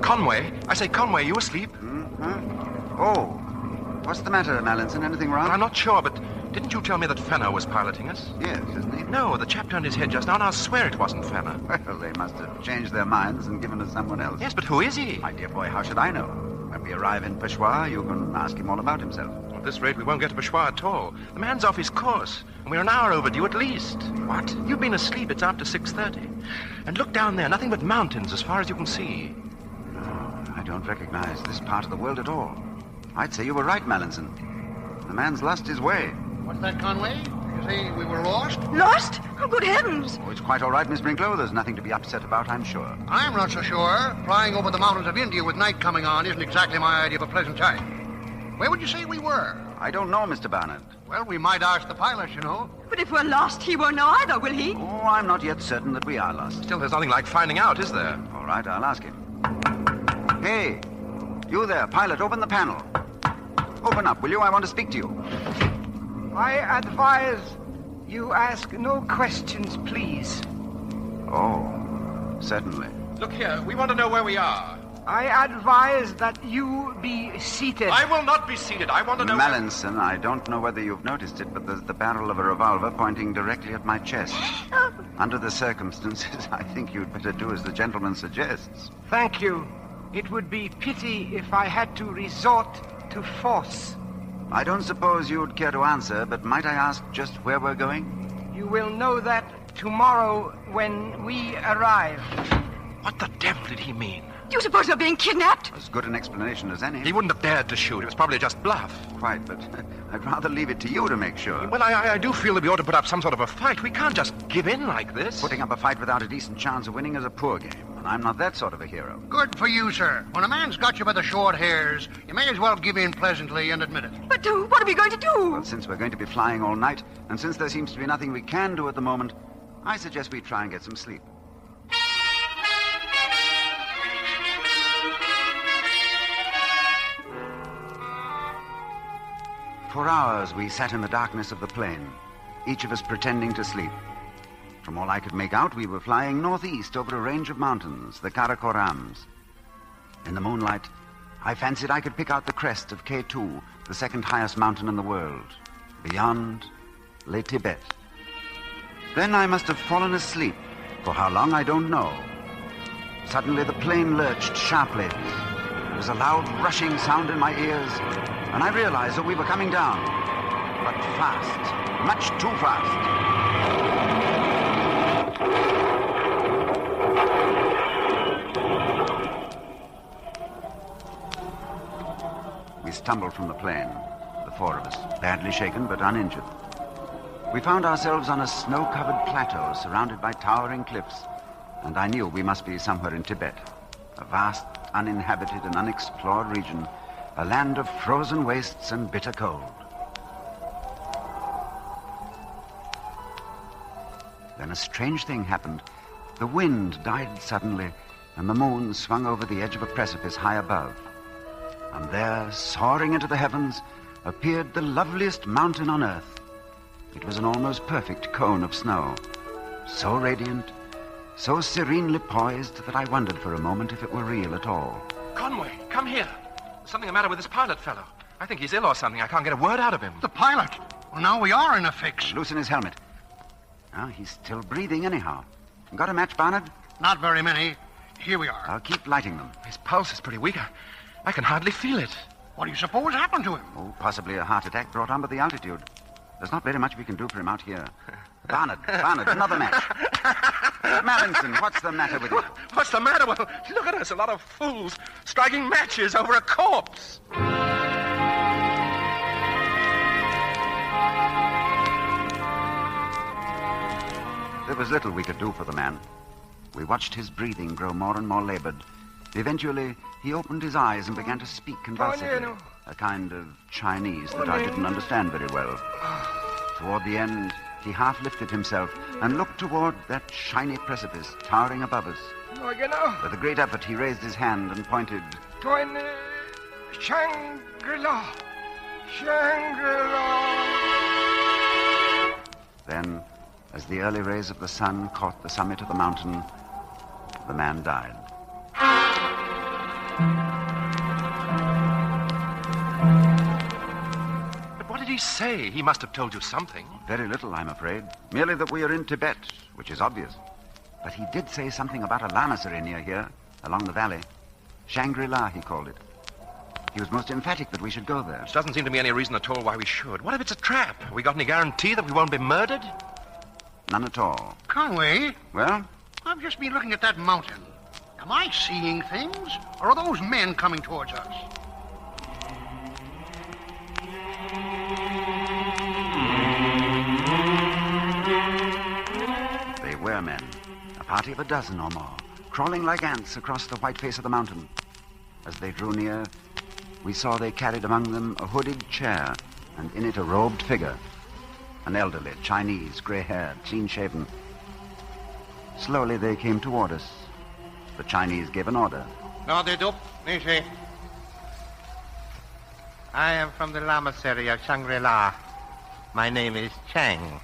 Conway? I say, Conway, you asleep? Oh. What's the matter, Mallinson? Anything wrong? Well, I'm not sure, but didn't you tell me that Fenner was piloting us? Yes, isn't he? No, the chap turned his head just now, and I'll swear it wasn't Fenner. Well, they must have changed their minds and given us someone else. Yes, but who is he? My dear boy, how should I know? When we arrive in Peshawar, you can ask him all about himself. At this rate, we won't get to Peshawar at all. The man's off his course, and we're an hour overdue at least. What? You've been asleep. It's after 6:30. And look down there, nothing but mountains as far as you can see. No, I don't recognize this part of the world at all. I'd say you were right, Mallinson. The man's lost his way. What's that, Conway? You say we were lost? Lost? Oh, good heavens. Oh, it's quite all right, Miss Brinklow. There's nothing to be upset about, I'm sure. I'm not so sure. Flying over the mountains of India with night coming on isn't exactly my idea of a pleasant time. Where would you say we were? I don't know, Mr. Barnard. Well, we might ask the pilot, you know. But if we're lost, he won't know either, will he? Oh, I'm not yet certain that we are lost. Still, there's nothing like finding out, is there? All right, I'll ask him. Hey, you there, pilot, open the panel. Open up, will you? I want to speak to you. I advise you ask no questions, please. Oh, certainly. Look here, we want to know where we are. I advise that you be seated. I will not be seated. I want to know... Mallinson, I don't know whether you've noticed it, but there's the barrel of a revolver pointing directly at my chest. Under the circumstances, I think you'd better do as the gentleman suggests. Thank you. It would be pity if I had to resort to force. I don't suppose you'd care to answer, but might I ask just where we're going? You will know that tomorrow when we arrive. What the devil did he mean? Do you suppose we're being kidnapped? As good an explanation as any. He wouldn't have dared to shoot. It was probably just bluff. Quite, but I'd rather leave it to you to make sure. Well, I do feel that we ought to put up some sort of a fight. We can't just give in like this. Putting up a fight without a decent chance of winning is a poor game, and I'm not that sort of a hero. Good for you, sir. When a man's got you by the short hairs, you may as well give in pleasantly and admit it. But what are we going to do? Well, since we're going to be flying all night, and since there seems to be nothing we can do at the moment, I suggest we try and get some sleep. For hours we sat in the darkness of the plain, each of us pretending to sleep. From all I could make out, we were flying northeast over a range of mountains, the Karakorams. In the moonlight, I fancied I could pick out the crest of K2, the second highest mountain in the world. Beyond lay Tibet. Then I must have fallen asleep. For how long, I don't know. Suddenly the plane lurched sharply. There was a loud rushing sound in my ears, and I realized that we were coming down. But fast, much too fast. We stumbled from the plane, the four of us, badly shaken but uninjured. We found ourselves on a snow-covered plateau surrounded by towering cliffs, and I knew we must be somewhere in Tibet, a vast, uninhabited and unexplored region, a land of frozen wastes and bitter cold. Then a strange thing happened. The wind died suddenly, and the moon swung over the edge of a precipice high above. And there, soaring into the heavens, appeared the loveliest mountain on earth. It was an almost perfect cone of snow, so radiant, so serenely poised that I wondered for a moment if it were real at all. Conway, come here. There's something the matter with this pilot fellow. I think he's ill or something. I can't get a word out of him. The pilot? Well, now we are in a fix. Loosen his helmet. Now, he's still breathing anyhow. Got a match, Barnard? Not very many. Here we are. I'll keep lighting them. His pulse is pretty weak. I can hardly feel it. What do you suppose happened to him? Oh, possibly a heart attack brought on by the altitude. There's not very much we can do for him out here. Barnard, another match. Mallinson, what's the matter with you? What's the matter? Well, look at us, a lot of fools striking matches over a corpse. There was little we could do for the man. We watched his breathing grow more and more labored. Eventually, he opened his eyes and began to speak convulsively, a kind of Chinese that I didn't understand very well. Toward the end, he half lifted himself and looked toward that shiny precipice towering above us. With a great effort, he raised his hand and pointed. Shangri-La. Shangri-La. Then, as the early rays of the sun caught the summit of the mountain, the man died. But what did he say? He must have told you something. Very little, I'm afraid. Merely that we are in Tibet, which is obvious. But he did say something about a lamasery near here, along the valley. Shangri-La, he called it. He was most emphatic that we should go there. Which doesn't seem to me any reason at all why we should. What if it's a trap? Have we got any guarantee that we won't be murdered? None at all. Conway? Well? I've just been looking at that mountain. Am I seeing things, or are those men coming towards us? They were men, a party of a dozen or more, crawling like ants across the white face of the mountain. As they drew near, we saw they carried among them a hooded chair, and in it a robed figure. An elderly, Chinese, gray-haired, clean-shaven. Slowly they came toward us. The Chinese gave an order. I am from the lamasery of Shangri-La. My name is Chang.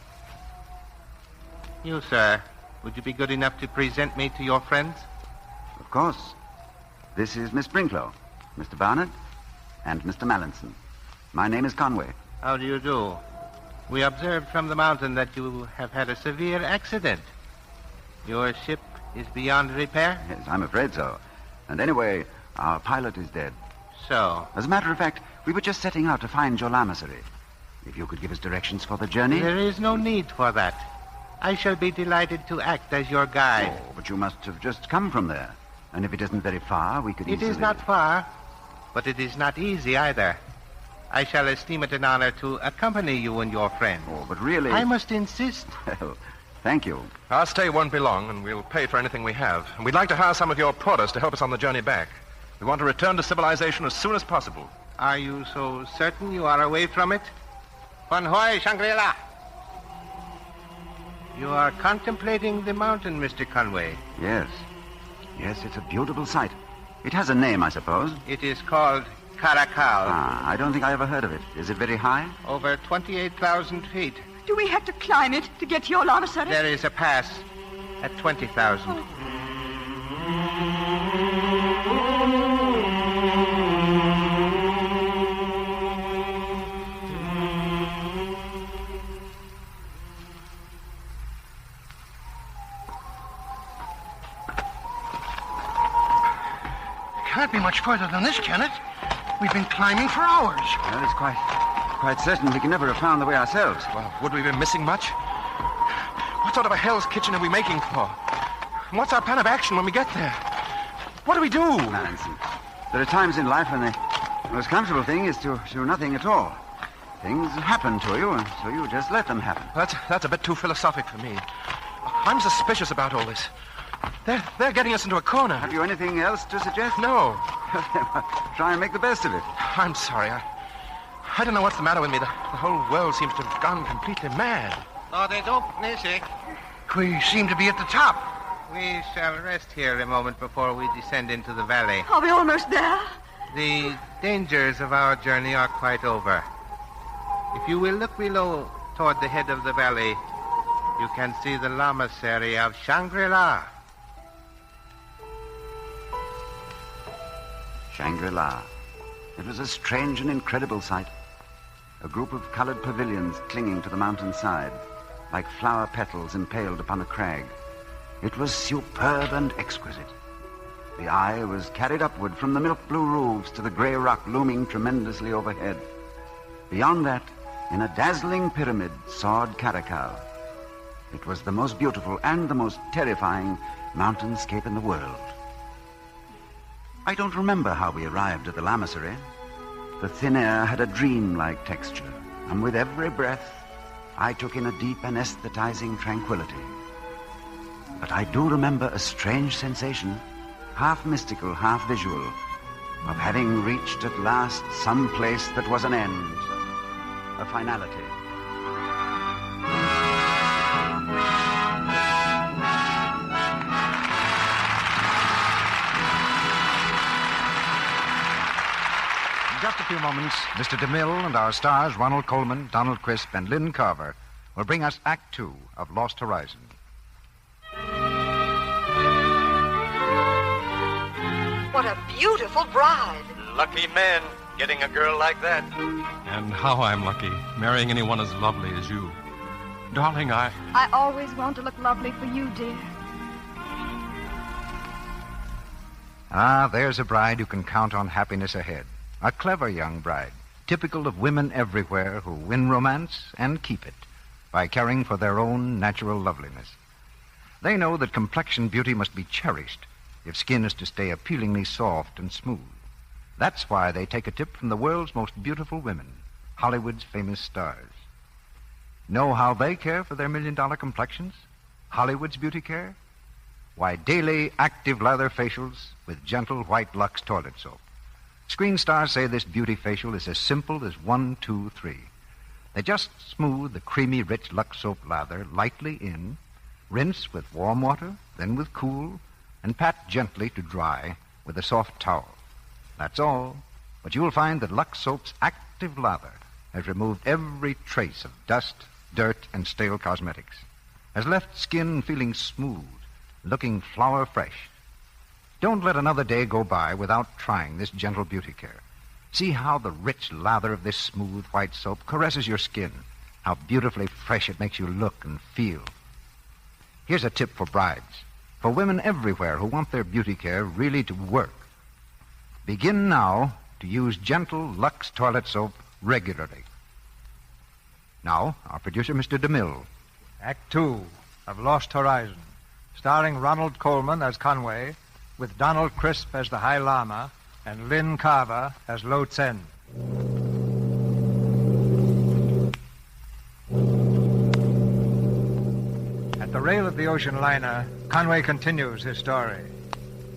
You, sir, would you be good enough to present me to your friends? Of course. This is Miss Brinklow, Mr. Barnard, and Mr. Mallinson. My name is Conway. How do you do? We observed from the mountain that you have had a severe accident. Your ship is beyond repair? Yes, I'm afraid so. And anyway, Our pilot is dead. So? As a matter of fact, we were just setting out to find your lamasery. If you could give us directions for the journey. There is no need for that. I shall be delighted to act as your guide. Oh, but you must have just come from there. And if it isn't very far, we could It easily... is not far, but it is not easy either. I shall esteem it an honor to accompany you and your friend. Oh, but really... I must insist. Well, thank you. Our stay won't be long, and we'll pay for anything we have. And we'd like to hire some of your porters to help us on the journey back. We want to return to civilization as soon as possible. Are you so certain you are away from it? Bon hoi, Shangri-La. You are contemplating the mountain, Mr. Conway. Yes. Yes, it's a beautiful sight. It has a name, I suppose. It is called Caracal. I don't think I ever heard of it. Is it very high? Over 28,000 feet. Do we have to climb it to get to your lamasery? There is a pass at 20,000. Can't be much further than this, can it? We've been climbing for hours. Well, it's quite certain we can never have found the way ourselves. Well, would we be missing much? What sort of a Hell's Kitchen are we making for? And what's our plan of action when we get there? What do we do? Nancy, there are times in life when the most comfortable thing is to do nothing at all. Things happen to you, and so you just let them happen. That's a bit too philosophic for me. I'm suspicious about all this. They're getting us into a corner. Have you anything else to suggest? No. Try and make the best of it. I'm sorry. I don't know what's the matter with me. The whole world seems to have gone completely mad. No, they don't, Nishi. We seem to be at the top. We shall rest here a moment before we descend into the valley. Are we almost there? The dangers of our journey are quite over. If you will look below toward the head of the valley, you can see the lamasery of Shangri-La. Shangri-La. It was a strange and incredible sight. A group of colored pavilions clinging to the mountainside, like flower petals impaled upon a crag. It was superb and exquisite. The eye was carried upward from the milk blue roofs to the gray rock looming tremendously overhead. Beyond that, in a dazzling pyramid, soared Caracal. It was the most beautiful and the most terrifying mountainscape in the world. I don't remember how we arrived at the lamasery. The thin air had a dream-like texture, and with every breath, I took in a deep anesthetizing tranquility. But I do remember a strange sensation, half mystical, half visual, of having reached at last some place that was an end, a finality. In just a few moments, Mr. DeMille and our stars, Ronald Colman, Donald Crisp, and Lynn Carver, will bring us Act Two of Lost Horizon. What a beautiful bride. Lucky man, getting a girl like that. And how I'm lucky, marrying anyone as lovely as you. Darling, I always want to look lovely for you, dear. Ah, there's a bride who can count on happiness ahead. A clever young bride, typical of women everywhere who win romance and keep it by caring for their own natural loveliness. They know that complexion beauty must be cherished if skin is to stay appealingly soft and smooth. That's why they take a tip from the world's most beautiful women, Hollywood's famous stars. Know how they care for their million-dollar complexions? Hollywood's beauty care? Why, daily active lather facials with gentle white Lux toilet soap. Screen stars say this beauty facial is as simple as 1, 2, 3. They just smooth the creamy, rich Lux soap lather lightly in, rinse with warm water, then with cool, and pat gently to dry with a soft towel. That's all. But you'll find that Lux soap's active lather has removed every trace of dust, dirt, and stale cosmetics, has left skin feeling smooth, looking flower fresh. Don't let another day go by without trying this gentle beauty care. See how the rich lather of this smooth white soap caresses your skin, how beautifully fresh it makes you look and feel. Here's a tip for brides, for women everywhere who want their beauty care really to work. Begin now to use gentle Lux toilet soap regularly. Now, our producer, Mr. DeMille. Act 2 of Lost Horizon, starring Ronald Coleman as Conway, with Donald Crisp as the High Lama and Lynn Carver as Lo Tsen. At the rail of the ocean liner, Conway continues his story.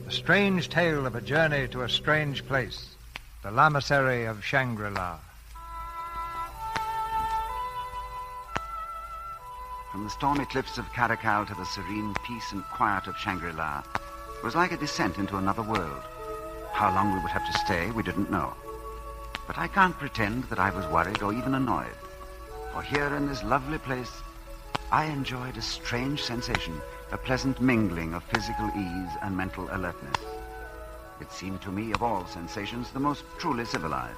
A strange tale of a journey to a strange place, the lamasery of Shangri-La. From the stormy cliffs of Caracal to the serene peace and quiet of Shangri-La was like a descent into another world. How long we would have to stay, we didn't know. But I can't pretend that I was worried or even annoyed. For here in this lovely place, I enjoyed a strange sensation, a pleasant mingling of physical ease and mental alertness. It seemed to me, of all sensations, the most truly civilized.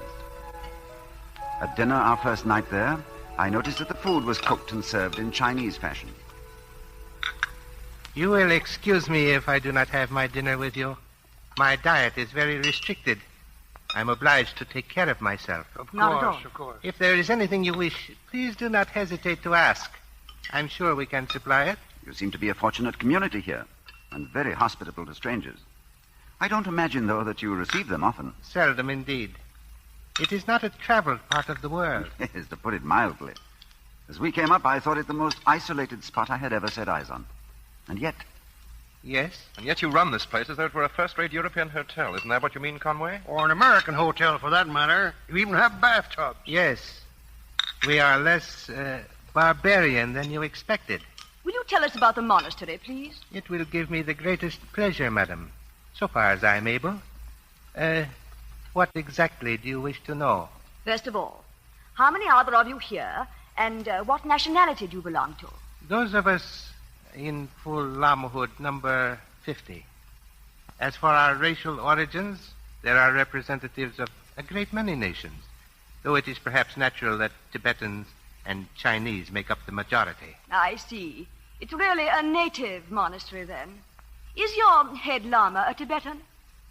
At dinner, our first night there, I noticed that the food was cooked and served in Chinese fashion. You will excuse me if I do not have my dinner with you. My diet is very restricted. I'm obliged to take care of myself. Not at all. Of course. If there is anything you wish, please do not hesitate to ask. I'm sure we can supply it. You seem to be a fortunate community here, and very hospitable to strangers. I don't imagine, though, that you receive them often. Seldom indeed. It is not a traveled part of the world. Yes, to put it mildly. As we came up, I thought it the most isolated spot I had ever set eyes on. And yet... Yes? And yet you run this place as though it were a first-rate European hotel. Isn't that what you mean, Conway? Or an American hotel, for that matter. You even have bathtubs. Yes. We are less barbarian than you expected. Will you tell us about the monastery, please? It will give me the greatest pleasure, madam, so far as I am able. What exactly do you wish to know? First of all, how many are there of you here, and what nationality do you belong to? Those of us in full lamahood number 50. As for our racial origins, there are representatives of a great many nations, though it is perhaps natural that Tibetans and Chinese make up the majority. I see. It's really a native monastery, then. Is your head lama a Tibetan?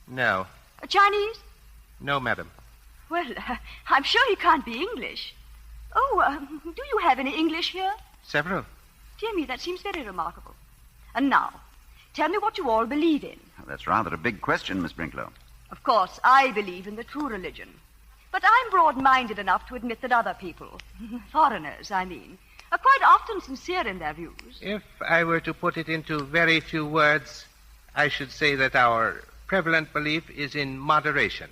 No. A Chinese? No, madam. Well, I'm sure he can't be English. Oh, do you have any English here? Several. Dear me, that seems very remarkable. And now, tell me what you all believe in. That's rather a big question, Miss Brinklow. Of course, I believe in the true religion. But I'm broad-minded enough to admit that other people, foreigners, I mean, are quite often sincere in their views. If I were to put it into very few words, I should say that our prevalent belief is in moderation.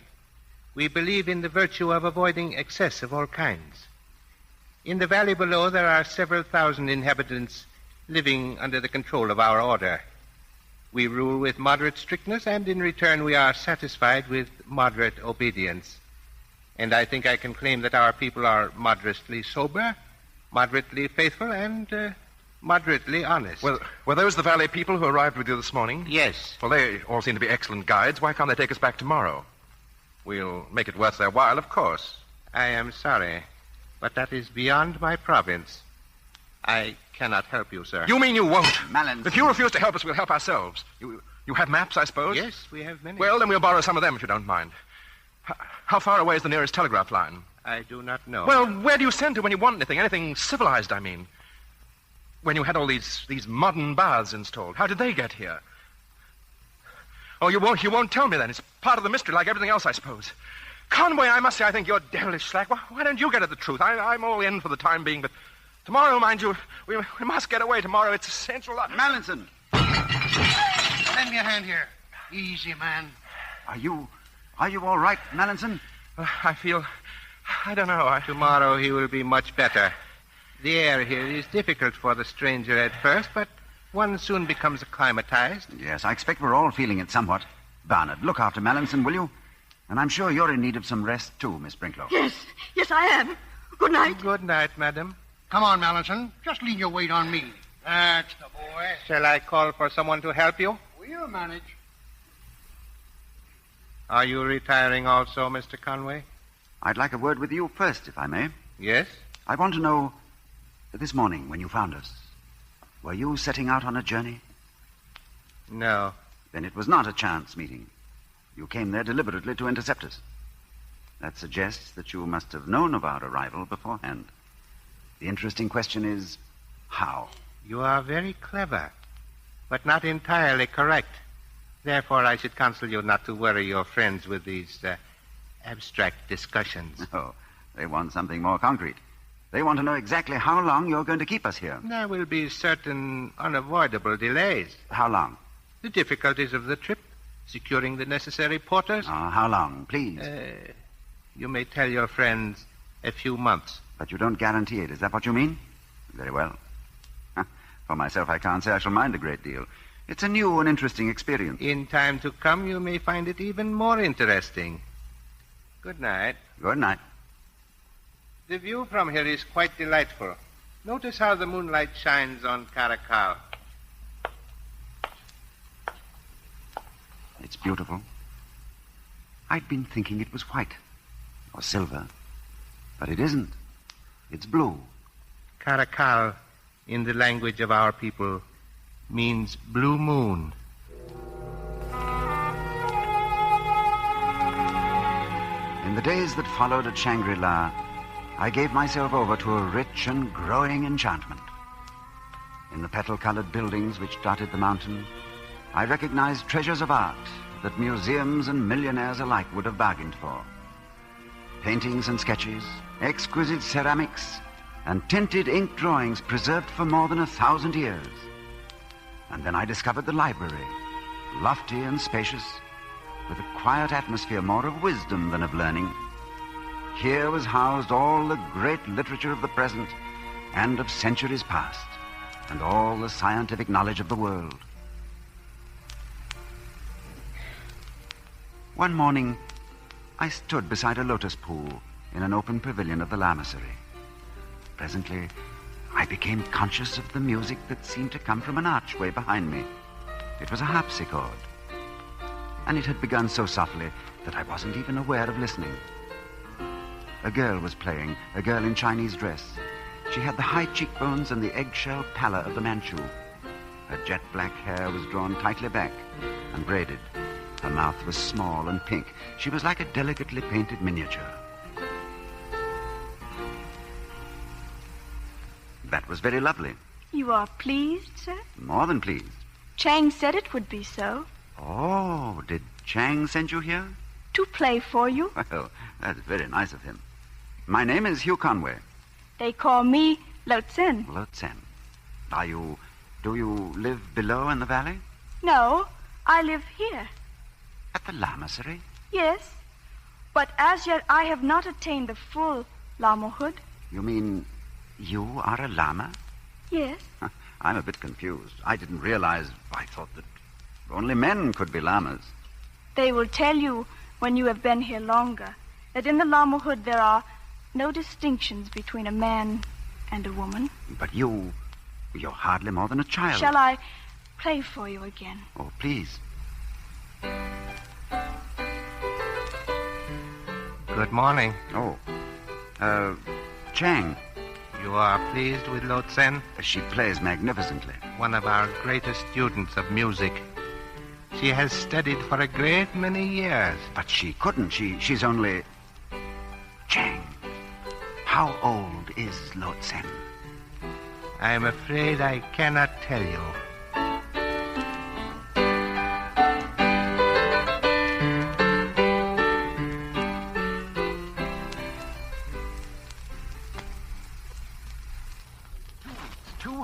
We believe in the virtue of avoiding excess of all kinds. In the valley below, there are several thousand inhabitants living under the control of our order. We rule with moderate strictness, and in return we are satisfied with moderate obedience. And I think I can claim that our people are moderately sober, moderately faithful, and moderately honest. Well, were those the valley people who arrived with you this morning? Yes. Well, they all seem to be excellent guides. Why can't they take us back tomorrow? We'll make it worth their while, of course. I am sorry, but that is beyond my province. I cannot help you, sir. You mean you won't? Malin. If you refuse to help us, we'll help ourselves. You have maps, I suppose? Yes, we have many. Well, then we'll borrow some of them, if you don't mind. How far away is the nearest telegraph line? I do not know. Well, where do you send to when you want anything? Anything civilized, I mean. When you had all these modern baths installed, how did they get here? Oh, you won't tell me then. It's part of the mystery, like everything else, I suppose. Conway, I must say, I think you're devilish slack. Why don't you get at the truth? I'm all in for the time being, but tomorrow, mind you, we must get away tomorrow. It's essential. Mallinson! Lend me a hand here. Easy, man. Are you all right, Mallinson? I don't know. Tomorrow he will be much better. The air here is difficult for the stranger at first, but one soon becomes acclimatized. Yes, I expect we're all feeling it somewhat. Barnard, look after Mallinson, will you? And I'm sure you're in need of some rest, too, Miss Brinklow. Yes, I am. Good night. Good night, madam. Come on, Mallinson. Just lean your weight on me. That's the boy. Shall I call for someone to help you? We'll manage. Are you retiring also, Mr. Conway? I'd like a word with you first, if I may. Yes? I want to know, this morning when you found us, were you setting out on a journey? No. Then it was not a chance meeting. You came there deliberately to intercept us. That suggests that you must have known of our arrival beforehand. The interesting question is, how? You are very clever, but not entirely correct. Therefore, I should counsel you not to worry your friends with these abstract discussions. No, they want something more concrete. They want to know exactly how long you're going to keep us here. There will be certain unavoidable delays. How long? The difficulties of the trip, securing the necessary porters. How long, please? You may tell your friends a few months. But you don't guarantee it. Is that what you mean? Very well. For myself, I can't say I shall mind a great deal. It's a new and interesting experience. In time to come, you may find it even more interesting. Good night. Good night. The view from here is quite delightful. Notice how the moonlight shines on Caracal. It's beautiful. I'd been thinking it was white or silver, but it isn't. It's blue. Caracal, in the language of our people, means blue moon. In the days that followed at Shangri-La, I gave myself over to a rich and growing enchantment. In the petal-colored buildings which dotted the mountain, I recognized treasures of art that museums and millionaires alike would have bargained for. Paintings and sketches, exquisite ceramics, and tinted ink drawings preserved for more than 1,000 years. And then I discovered the library, lofty and spacious, with a quiet atmosphere more of wisdom than of learning. Here was housed all the great literature of the present and of centuries past, and all the scientific knowledge of the world. One morning, I stood beside a lotus pool in an open pavilion of the Lamasery. Presently, I became conscious of the music that seemed to come from an archway behind me. It was a harpsichord, and it had begun so softly that I wasn't even aware of listening. A girl was playing, a girl in Chinese dress. She had the high cheekbones and the eggshell pallor of the Manchu. Her jet black hair was drawn tightly back and braided. Her mouth was small and pink. She was like a delicately painted miniature. That was very lovely. You are pleased, sir? More than pleased. Chang said it would be so. Oh, did Chang send you here? To play for you. Well, that's very nice of him. My name is Hugh Conway. They call me Lo Tsen. Lo Tsen. Do you live below in the valley? No, I live here. At the Lamasery? Yes, but as yet I have not attained the full lamahood. You mean you are a lama? Yes. I'm a bit confused. I didn't realize. I thought that only men could be lamas. They will tell you when you have been here longer that in the lamahood there are no distinctions between a man and a woman. But you're hardly more than a child. Shall I play for you again? Oh, please. Good morning. Oh. Chang. You are pleased with Lo Tsen? She plays magnificently. One of our greatest students of music. She has studied for a great many years. But she couldn't. She's only... Chang, how old is Lo Tsen? I'm afraid I cannot tell you.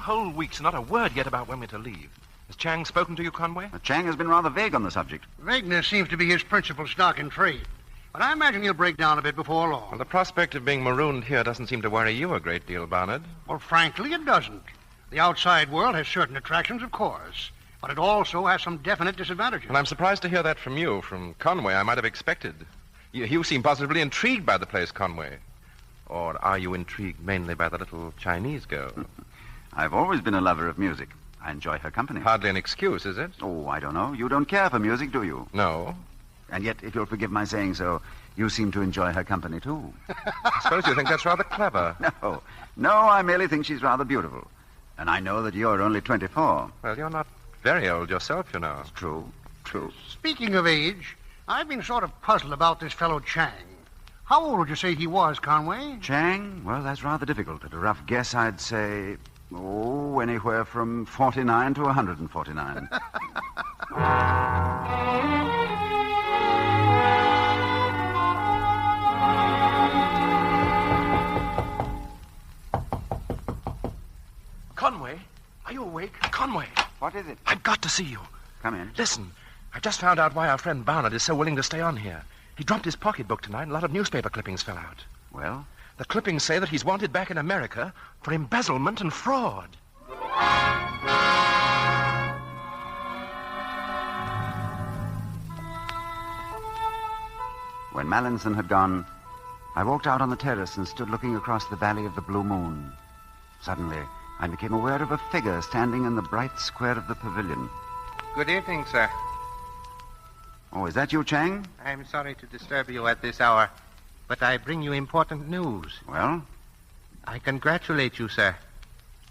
Whole weeks, not a word yet about when we're to leave. Has Chang spoken to you, Conway? Chang has been rather vague on the subject. Vagueness seems to be his principal stock in trade. But I imagine he'll break down a bit before long. Well, the prospect of being marooned here doesn't seem to worry you a great deal, Barnard. Well, frankly, it doesn't. The outside world has certain attractions, of course, but it also has some definite disadvantages. Well, I'm surprised to hear that from you. From Conway, I might have expected. You seem positively intrigued by the place, Conway. Or are you intrigued mainly by the little Chinese girl? I've always been a lover of music. I enjoy her company. Hardly an excuse, is it? Oh, I don't know. You don't care for music, do you? No. And yet, if you'll forgive my saying so, you seem to enjoy her company, too. I suppose you think that's rather clever. No, I merely think she's rather beautiful. And I know that you're only 24. Well, you're not very old yourself, you know. It's true. Speaking of age, I've been sort of puzzled about this fellow Chang. How old would you say he was, Conway? Chang? Well, that's rather difficult. At a rough guess, I'd say, anywhere from 49 to 149. Conway, are you awake? Conway. What is it? I've got to see you. Come in. Listen, I've just found out why our friend Barnard is so willing to stay on here. He dropped his pocketbook tonight and a lot of newspaper clippings fell out. Well? The clippings say that he's wanted back in America for embezzlement and fraud. When Mallinson had gone, I walked out on the terrace and stood looking across the valley of the Blue Moon. Suddenly, I became aware of a figure standing in the bright square of the pavilion. Good evening, sir. Oh, is that you, Chang? I'm sorry to disturb you at this hour, but I bring you important news. Well? I congratulate you, sir.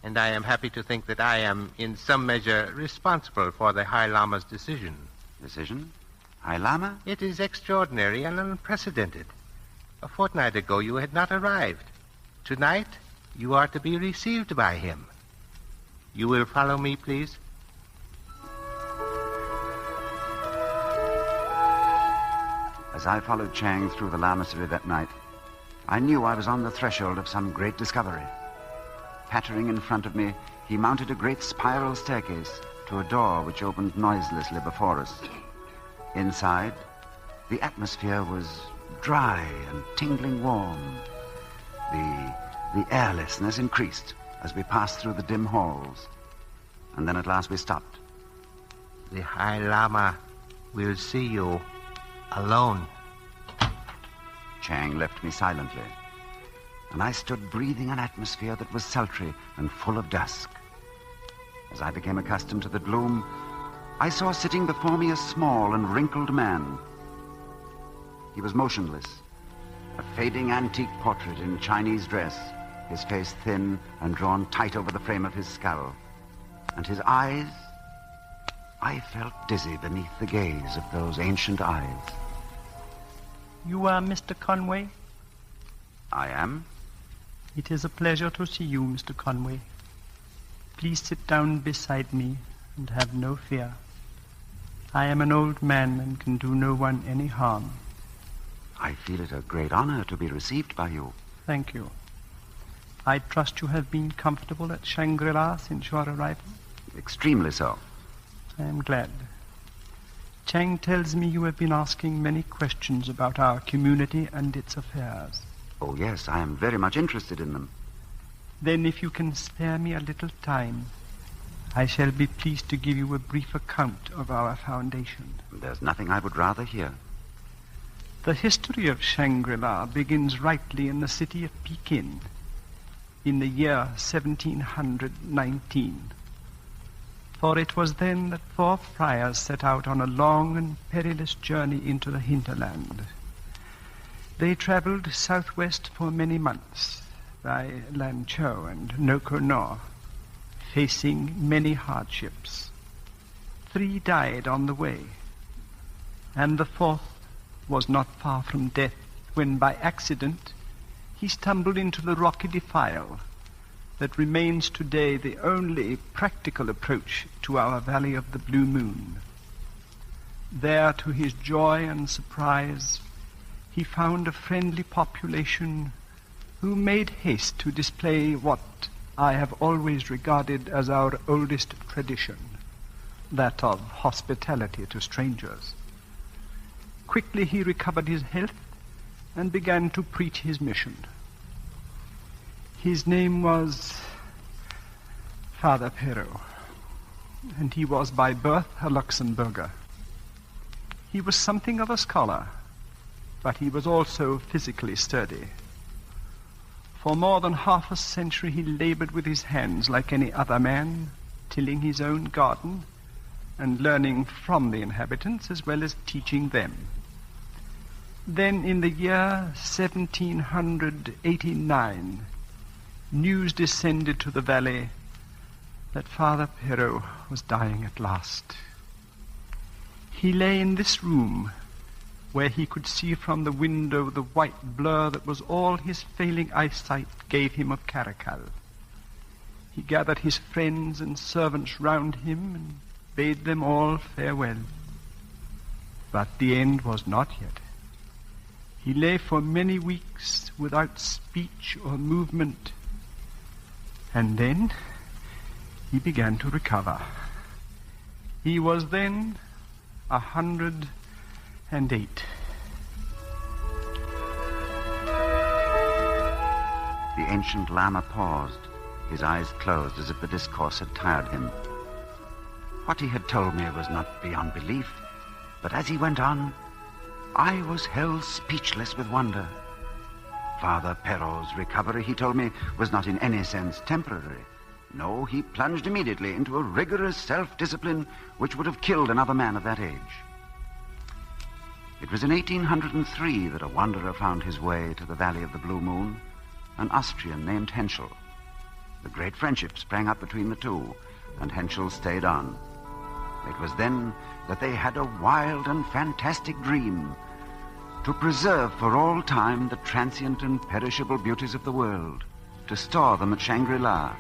And I am happy to think that I am, in some measure, responsible for the High Lama's decision. Decision? High Lama? It is extraordinary and unprecedented. A fortnight ago, you had not arrived. Tonight, you are to be received by him. You will follow me, please? As I followed Chang through the lamasery that night, I knew I was on the threshold of some great discovery. Pattering in front of me, he mounted a great spiral staircase to a door which opened noiselessly before us. Inside, the atmosphere was dry and tingling warm. The airlessness increased as we passed through the dim halls. And then at last we stopped. The High Lama will see you alone. Chang left me silently, and I stood breathing an atmosphere that was sultry and full of dusk. As I became accustomed to the gloom, I saw sitting before me a small and wrinkled man. He was motionless, a fading antique portrait in Chinese dress, his face thin and drawn tight over the frame of his skull. And his eyes, I felt dizzy beneath the gaze of those ancient eyes. You are Mr. Conway? I am. It is a pleasure to see you, Mr. Conway. Please sit down beside me and have no fear. I am an old man and can do no one any harm. I feel it a great honor to be received by you. Thank you. I trust you have been comfortable at Shangri-La since your arrival? Extremely so. I am glad. Chang tells me you have been asking many questions about our community and its affairs. Oh, yes, I am very much interested in them. Then if you can spare me a little time, I shall be pleased to give you a brief account of our foundation. There's nothing I would rather hear. The history of Shangri-La begins rightly in the city of Pekin in the year 1719. For it was then that 4 friars set out on a long and perilous journey into the hinterland. They traveled southwest for many months by Lanzhou and Nokono, facing many hardships. 3 died on the way, and the 4th was not far from death when by accident he stumbled into the rocky defile that remains today the only practical approach to our Valley of the Blue Moon. There, to his joy and surprise, he found a friendly population who made haste to display what I have always regarded as our oldest tradition, that of hospitality to strangers. Quickly he recovered his health and began to preach his mission. His name was Father Perrault, and he was by birth a Luxembourger. He was something of a scholar, but he was also physically sturdy. For more than half a century he labored with his hands like any other man, tilling his own garden and learning from the inhabitants as well as teaching them. Then in the year 1789, news descended to the valley that Father Perrault was dying at last. He lay in this room where he could see from the window the white blur that was all his failing eyesight gave him of Caracal. He gathered his friends and servants round him and bade them all farewell. But the end was not yet. He lay for many weeks without speech or movement, and then he began to recover. He was then 108. The ancient Lama paused, his eyes closed as if the discourse had tired him. What he had told me was not beyond belief, but as he went on, I was held speechless with wonder. Father Perrault's recovery, he told me, was not in any sense temporary. No, he plunged immediately into a rigorous self-discipline which would have killed another man of that age. It was in 1803 that a wanderer found his way to the Valley of the Blue Moon, an Austrian named Henschel. The great friendship sprang up between the two, and Henschel stayed on. It was then that they had a wild and fantastic dream to preserve for all time the transient and perishable beauties of the world, to store them at Shangri-La,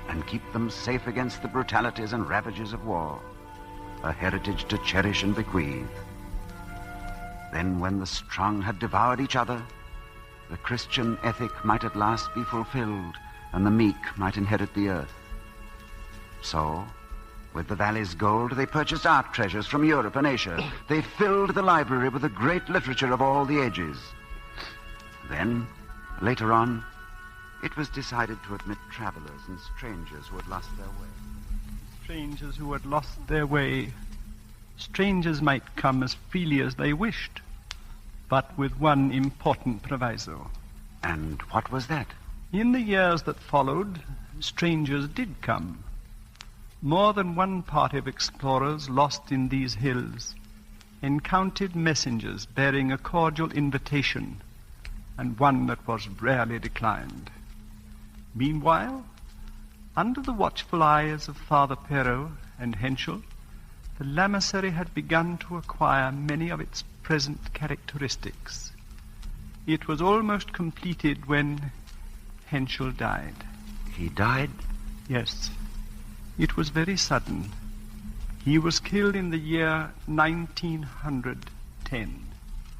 and keep them safe against the brutalities and ravages of war, a heritage to cherish and bequeath. Then, when the strong had devoured each other, the Christian ethic might at last be fulfilled, and the meek might inherit the earth. So, with the valley's gold, they purchased art treasures from Europe and Asia. They filled the library with the great literature of all the ages. Then, later on, it was decided to admit travelers and strangers who had lost their way. Strangers who had lost their way. Strangers might come as freely as they wished, but with one important proviso. And what was that? In the years that followed, strangers did come. More than one party of explorers lost in these hills encountered messengers bearing a cordial invitation, and one that was rarely declined. Meanwhile, under the watchful eyes of Father Perrault and Henschel, the lamasery had begun to acquire many of its present characteristics. It was almost completed when Henschel died. He died? Yes. It was very sudden. He was killed in the year 1910.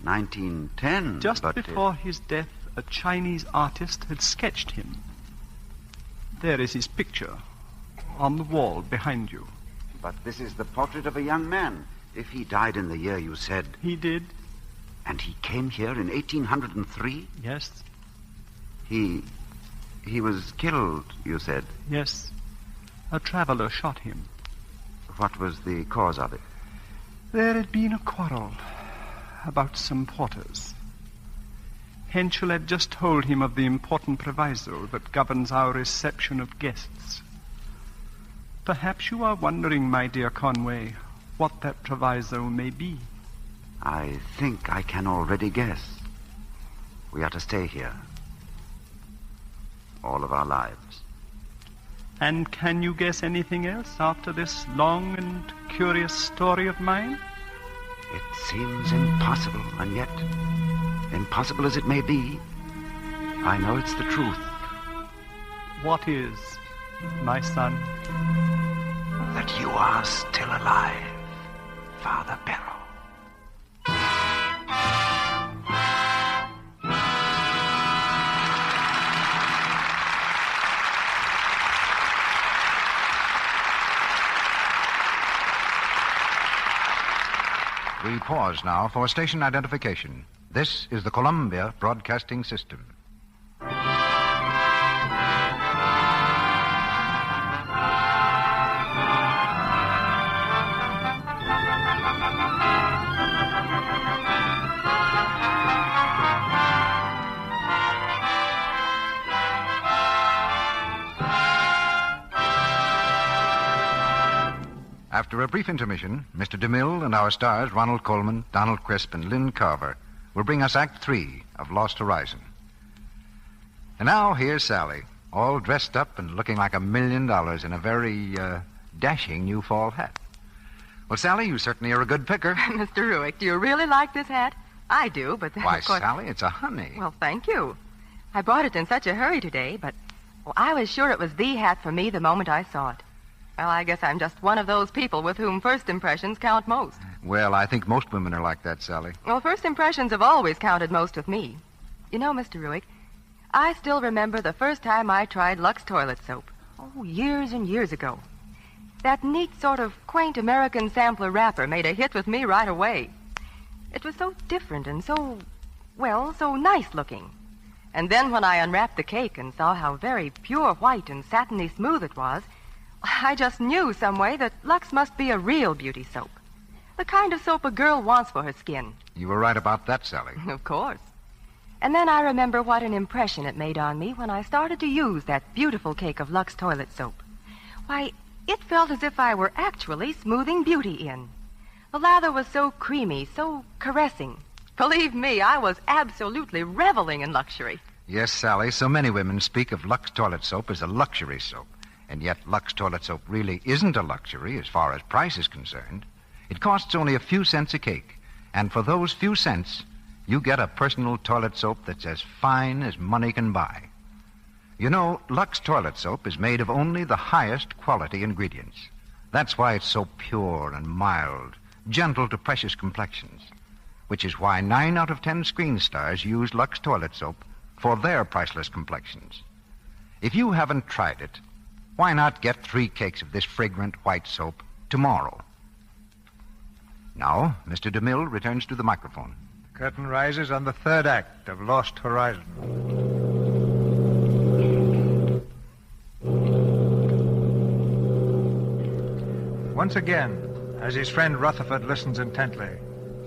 1910? Just before his death, a Chinese artist had sketched him. There is his picture on the wall behind you. But this is the portrait of a young man. If he died in the year you said... He did. And he came here in 1803? Yes. He was killed, you said? Yes. A traveler shot him. What was the cause of it? There had been a quarrel about some porters. Henschel had just told him of the important proviso that governs our reception of guests. Perhaps you are wondering, my dear Conway, what that proviso may be. I think I can already guess. We are to stay here all of our lives. And can you guess anything else after this long and curious story of mine? It seems impossible, and yet, impossible as it may be, I know it's the truth. What is, my son? That you are still alive, Father Perrault. We pause now for station identification. This is the Columbia Broadcasting System. After a brief intermission, Mr. DeMille and our stars, Ronald Colman, Donald Crisp, and Lynn Carver, will bring us Act 3 of Lost Horizon. And now, here's Sally, all dressed up and looking like $1 million in a very dashing new fall hat. Well, Sally, you certainly are a good picker. Mr. Ruick, do you really like this hat? I do, but then, Why, of course... Sally, it's a honey. Well, thank you. I bought it in such a hurry today, but I was sure it was the hat for me the moment I saw it. Well, I guess I'm just one of those people with whom first impressions count most. Well, I think most women are like that, Sally. Well, first impressions have always counted most with me. You know, Mr. Ruick, I still remember the first time I tried Lux toilet soap. Oh, years and years ago. That neat sort of quaint American sampler wrapper made a hit with me right away. It was so different and so nice looking. And then when I unwrapped the cake and saw how very pure white and satiny smooth it was, I just knew some way that Lux must be a real beauty soap. The kind of soap a girl wants for her skin. You were right about that, Sally. Of course. And then I remember what an impression it made on me when I started to use that beautiful cake of Lux toilet soap. Why, it felt as if I were actually smoothing beauty in. The lather was so creamy, so caressing. Believe me, I was absolutely reveling in luxury. Yes, Sally, so many women speak of Lux toilet soap as a luxury soap. And yet Lux toilet soap really isn't a luxury as far as price is concerned. It costs only a few cents a cake. And for those few cents, you get a personal toilet soap that's as fine as money can buy. You know, Lux toilet soap is made of only the highest quality ingredients. That's why it's so pure and mild, gentle to precious complexions. Which is why 9 out of 10 screen stars use Lux toilet soap for their priceless complexions. If you haven't tried it, why not get 3 cakes of this fragrant white soap tomorrow? Now, Mr. DeMille returns to the microphone. The curtain rises on the third act of Lost Horizon. Once again, as his friend Rutherford listens intently,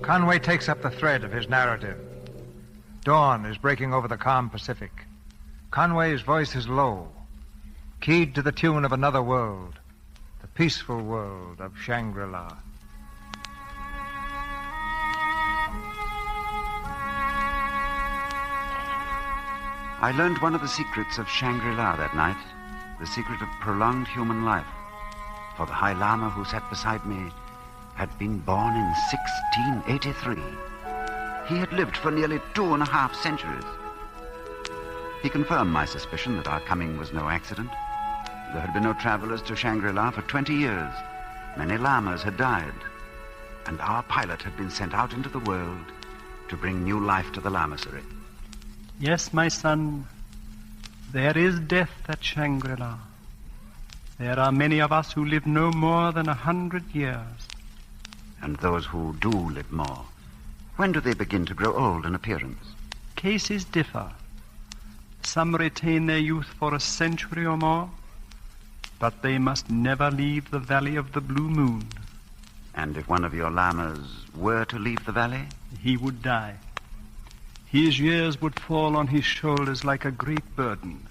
Conway takes up the thread of his narrative. Dawn is breaking over the calm Pacific. Conway's voice is low, keyed to the tune of another world, the peaceful world of Shangri-La. I learned one of the secrets of Shangri-La that night, the secret of prolonged human life. For the High Lama who sat beside me had been born in 1683. He had lived for nearly 2.5 centuries. He confirmed my suspicion that our coming was no accident. There had been no travelers to Shangri-La for 20 years. Many lamas had died. And our pilot had been sent out into the world to bring new life to the lamasery. Yes, my son, there is death at Shangri-La. There are many of us who live no more than 100 years. And those who do live more, when do they begin to grow old in appearance? Cases differ. Some retain their youth for a century or more, but they must never leave the Valley of the Blue Moon. And if one of your lamas were to leave the valley? He would die. His years would fall on his shoulders like a great burden,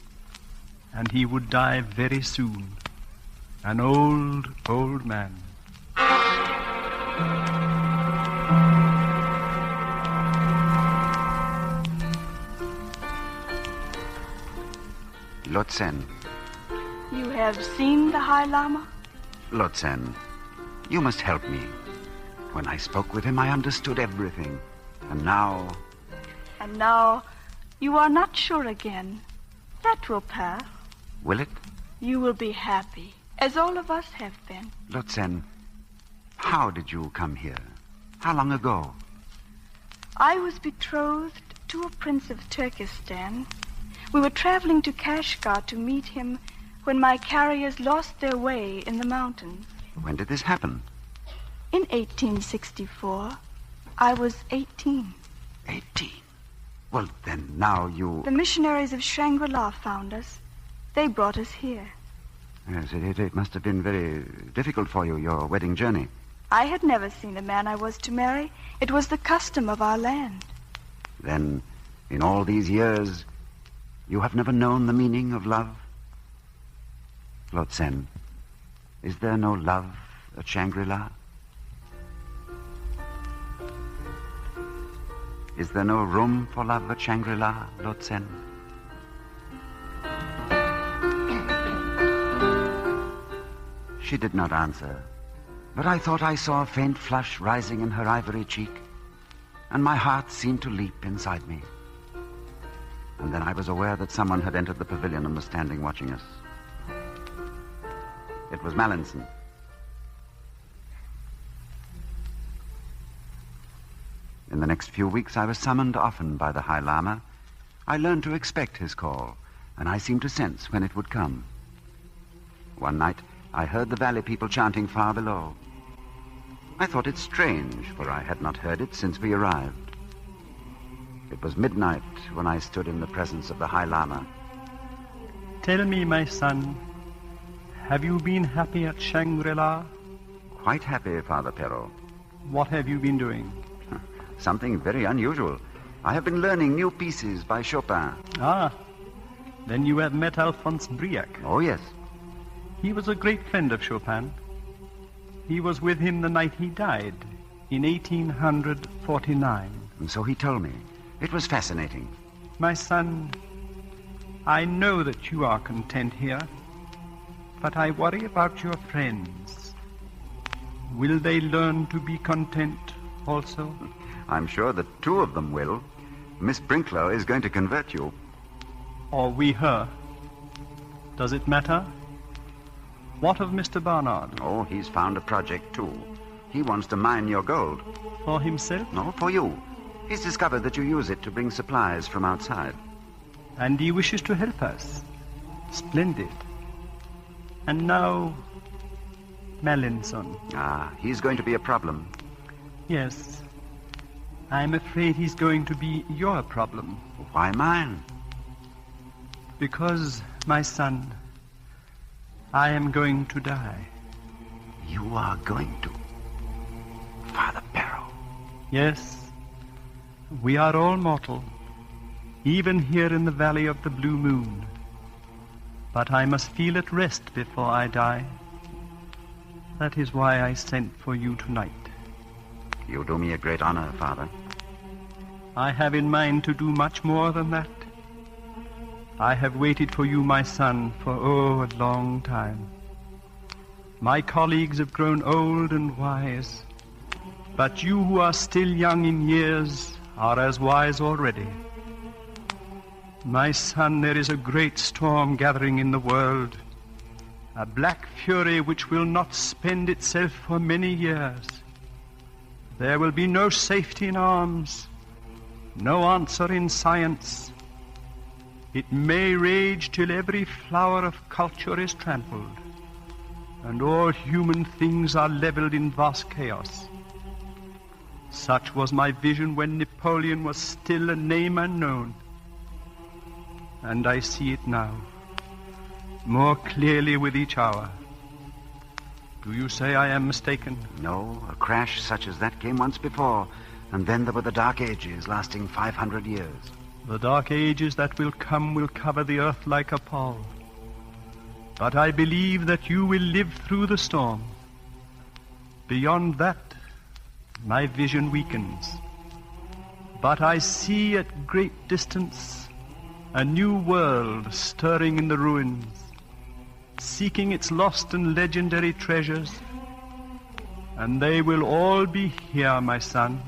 and he would die very soon, an old, old man. Lotsen. You have seen the High Lama? Lotsen, you must help me. When I spoke with him, I understood everything. And now... And now, you are not sure again. That will pass. Will it? You will be happy, as all of us have been. Lotsen, how did you come here? How long ago? I was betrothed to a prince of Turkestan. We were traveling to Kashgar to meet him when my carriers lost their way in the mountains. When did this happen? In 1864. I was 18. 18? Well, then now you... The missionaries of Shangri-La found us. They brought us here. Yes, it must have been very difficult for you, your wedding journey. I had never seen the man I was to marry. It was the custom of our land. Then, in all these years, you have never known the meaning of love? Lotsen, is there no love at Shangri-La? Is there no room for love at Shangri-La, Lotsen? She did not answer, but I thought I saw a faint flush rising in her ivory cheek. and my heart seemed to leap inside me. And then I was aware that someone had entered the pavilion and was standing watching us. It was Mallinson. In the next few weeks, I was summoned often by the High Lama. I learned to expect his call, and I seemed to sense when it would come. One night, I heard the valley people chanting far below. I thought it strange, for I had not heard it since we arrived. It was midnight when I stood in the presence of the High Lama. Tell me, my son, have you been happy at Shangri-La? Quite happy, Father Perrault. What have you been doing? Something very unusual. I have been learning new pieces by Chopin. Ah, then you have met Alphonse Briac. Oh, yes. He was a great friend of Chopin. He was with him the night he died, in 1849. And so he told me. It was fascinating. My son, I know that you are content here, but I worry about your friends. Will they learn to be content also? I'm sure that 2 of them will. Miss Brinklow is going to convert you. Or we her. Does it matter? What of Mr. Barnard? Oh, he's found a project, too. He wants to mine your gold. For himself? No, for you. He's discovered that you use it to bring supplies from outside. And he wishes to help us. Splendid. And now, Mallinson. Ah, he's going to be a problem. Yes. I'm afraid he's going to be your problem. Why mine? Because, my son, I am going to die. You are going to? Father Perrault. Yes. We are all mortal, even here in the Valley of the Blue Moon. But I must feel at rest before I die. That is why I sent for you tonight. You do me a great honor, Father. I have in mind to do much more than that. I have waited for you, my son, for, a long time. My colleagues have grown old and wise, but you who are still young in years are as wise already. My son, there is a great storm gathering in the world, a black fury which will not spend itself for many years. There will be no safety in arms, no answer in science. It may rage till every flower of culture is trampled, and all human things are leveled in vast chaos. Such was my vision when Napoleon was still a name unknown. And I see it now, more clearly with each hour. Do you say I am mistaken? No, a crash such as that came once before, and then there were the Dark Ages lasting 500 years. The Dark Ages that will come will cover the earth like a pall. But I believe that you will live through the storm. Beyond that, my vision weakens. But I see at great distance a new world stirring in the ruins, seeking its lost and legendary treasures. And they will all be here, my son,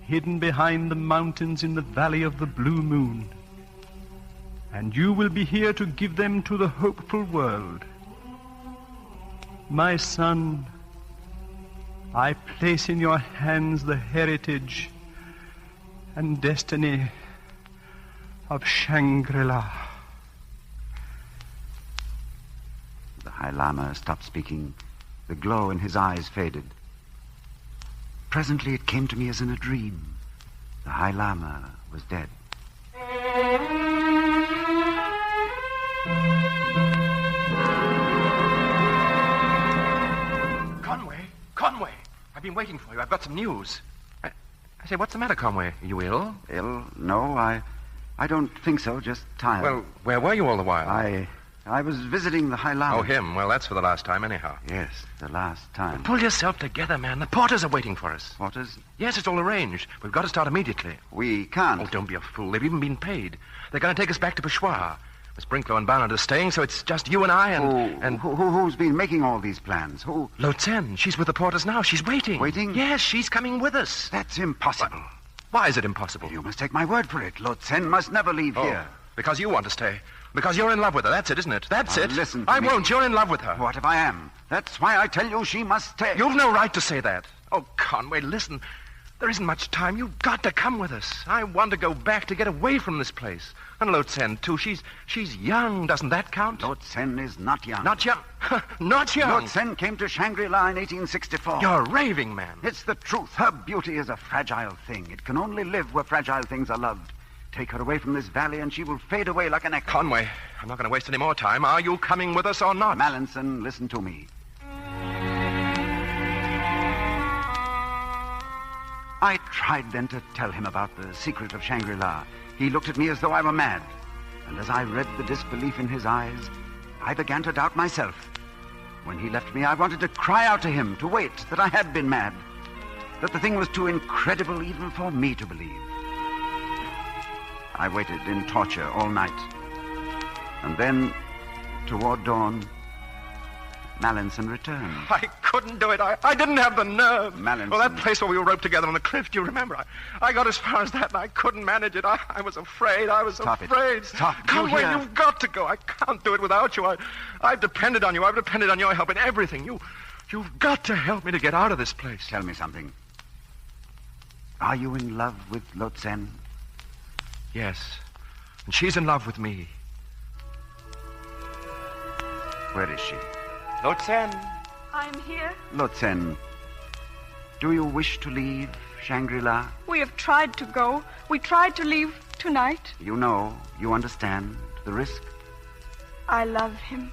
hidden behind the mountains in the Valley of the Blue Moon. And you will be here to give them to the hopeful world. My son, I place in your hands the heritage and destiny of Shangri-La. The High Lama stopped speaking. The glow in his eyes faded. Presently it came to me as in a dream. The High Lama was dead. Conway, I've been waiting for you. I've got some news. I say, what's the matter, Conway? Are you ill? Ill? No, I don't think so. Just tired. Well, where were you all the while? I was visiting the High Lama. Oh, him. Well, that's for the last time, anyhow. Yes, the last time. Pull yourself together, man. The porters are waiting for us. Porters? Yes, it's all arranged. We've got to start immediately. We can't. Oh, don't be a fool. They've even been paid. They're going to take us back to Peshawar. Miss Brinklow and Barnard are staying, so it's just you and I and... Who's been making all these plans? Who? Lotsen. She's with the Porters now. She's waiting. Waiting? Yes, she's coming with us. That's impossible. Why is it impossible? You must take my word for it. Lotsen must never leave here. Because you want to stay. Because you're in love with her. That's it, isn't it? That's it. Listen to I me. won't. You're in love with her. What if I am? That's why I tell you she must stay. You've no right to say that. Oh, Conway, listen. There isn't much time. You've got to come with us. I want to go back to get away from this place. And Lotsen, too. She's young. Doesn't that count? Lotsen is not young. Not young? Not young. Lotsen came to Shangri-La in 1864. You're raving, man. It's the truth. Her beauty is a fragile thing. It can only live where fragile things are loved. Take her away from this valley and she will fade away like an echo. Conway, I'm not going to waste any more time. Are you coming with us or not? Mallinson, listen to me. I tried then to tell him about the secret of Shangri-La. He looked at me as though I were mad. And as I read the disbelief in his eyes, I began to doubt myself. When he left me, I wanted to cry out to him, to wait, that I had been mad. That the thing was too incredible even for me to believe. I waited in torture all night. And then, toward dawn, Mallinson returned. I couldn't do it. I didn't have the nerve. Mallinson. Well, that place where we were roped together on the cliff, do you remember? I got as far as that and I couldn't manage it. I was afraid. Stop afraid. It. Stop. Conway, you've got to go. I can't do it without you. I've depended on you. I've depended on your help in everything. You've got to help me to get out of this place. Tell me something. Are you in love with Lotsen? Yes. And she's in love with me. Where is she? Lotsen. I'm here. Lotsen, do you wish to leave Shangri-La? We have tried to go. We tried to leave tonight. You know, you understand the risk? I love him.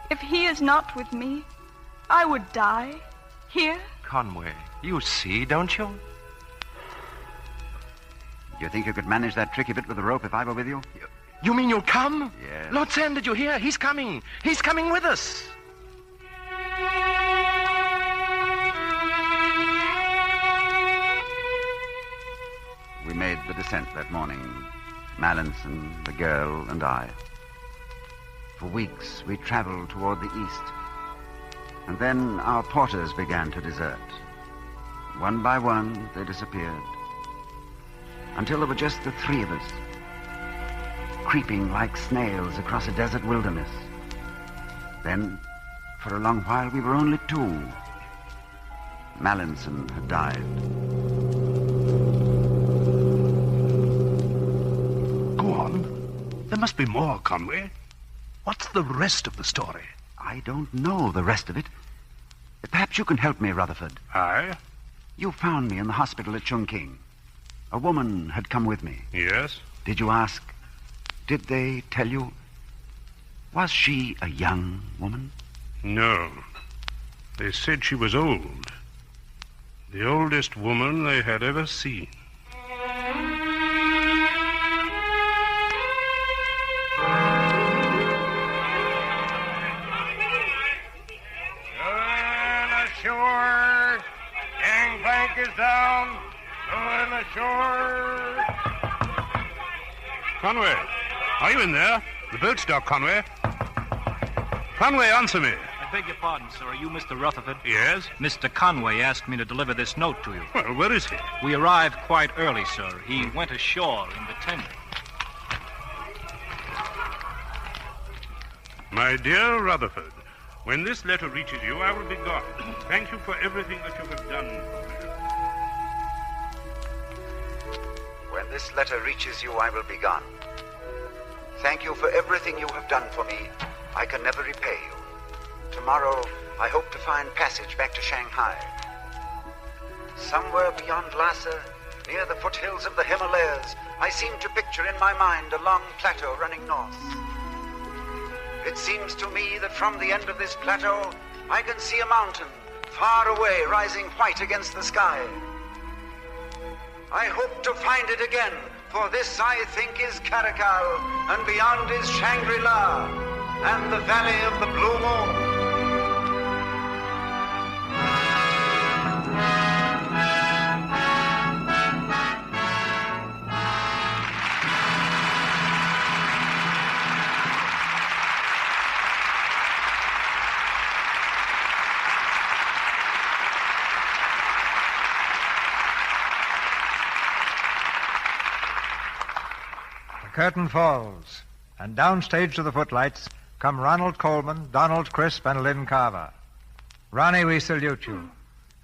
If he is not with me, I would die. Here? Conway, you see, don't you? Do you think you could manage that tricky bit with the rope if I were with you? You mean you'll come? Yes. Lotsen, did you hear? He's coming. He's coming with us. We made the descent that morning, Mallinson, the girl, and I. For weeks, we traveled toward the east. And then our porters began to desert. One by one, they disappeared. Until there were just the three of us, creeping like snails across a desert wilderness. Then, for a long while, we were only two. Mallinson had died. Go on. There must be more, Conway. What's the rest of the story? I don't know the rest of it. Perhaps you can help me, Rutherford. Aye? You found me in the hospital at Chungking. A woman had come with me. Yes? Did you ask? Did they tell you? Was she a young woman? No. They said she was old. The oldest woman they had ever seen. Ashore! Gangplank is down! Going ashore! Conway, are you in there? The boat's docked, Conway. Conway, answer me. I beg your pardon, sir. Are you Mr. Rutherford? Yes? Mr. Conway asked me to deliver this note to you. Well, where is he? We arrived quite early, sir. He went ashore in the tender. My dear Rutherford, when this letter reaches you, I will be gone. Thank you for everything that you have done for me. When this letter reaches you, I will be gone. Thank you for everything you have done for me. I can never repay you. Tomorrow, I hope to find passage back to Shanghai. Somewhere beyond Lhasa, near the foothills of the Himalayas, I seem to picture in my mind a long plateau running north. It seems to me that from the end of this plateau, I can see a mountain far away rising white against the sky. I hope to find it again, for this, I think, is Karakal, and beyond is Shangri-La, and the Valley of the Blue Moon. curtain falls, and downstage to the footlights come Ronald Coleman, Donald Crisp, and Lynn Carver. Ronnie, we salute you,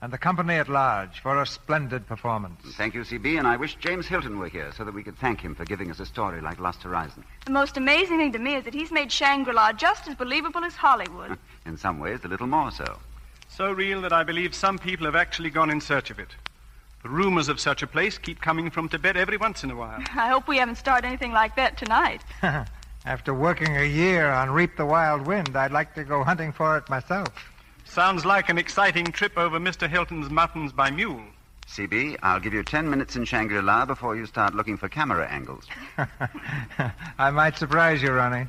and the company at large, for a splendid performance. Thank you, C.B., and I wish James Hilton were here so that we could thank him for giving us a story like Lost Horizon. The most amazing thing to me is that he's made Shangri-La just as believable as Hollywood. In some ways, a little more so. So real that I believe some people have actually gone in search of it. The rumors of such a place keep coming from Tibet every once in a while. I hope we haven't started anything like that tonight. After working a year on Reap the Wild Wind, I'd like to go hunting for it myself. Sounds like an exciting trip over Mr. Hilton's mountains by mule. C.B., I'll give you 10 minutes in Shangri-La before you start looking for camera angles. I might surprise you, Ronnie.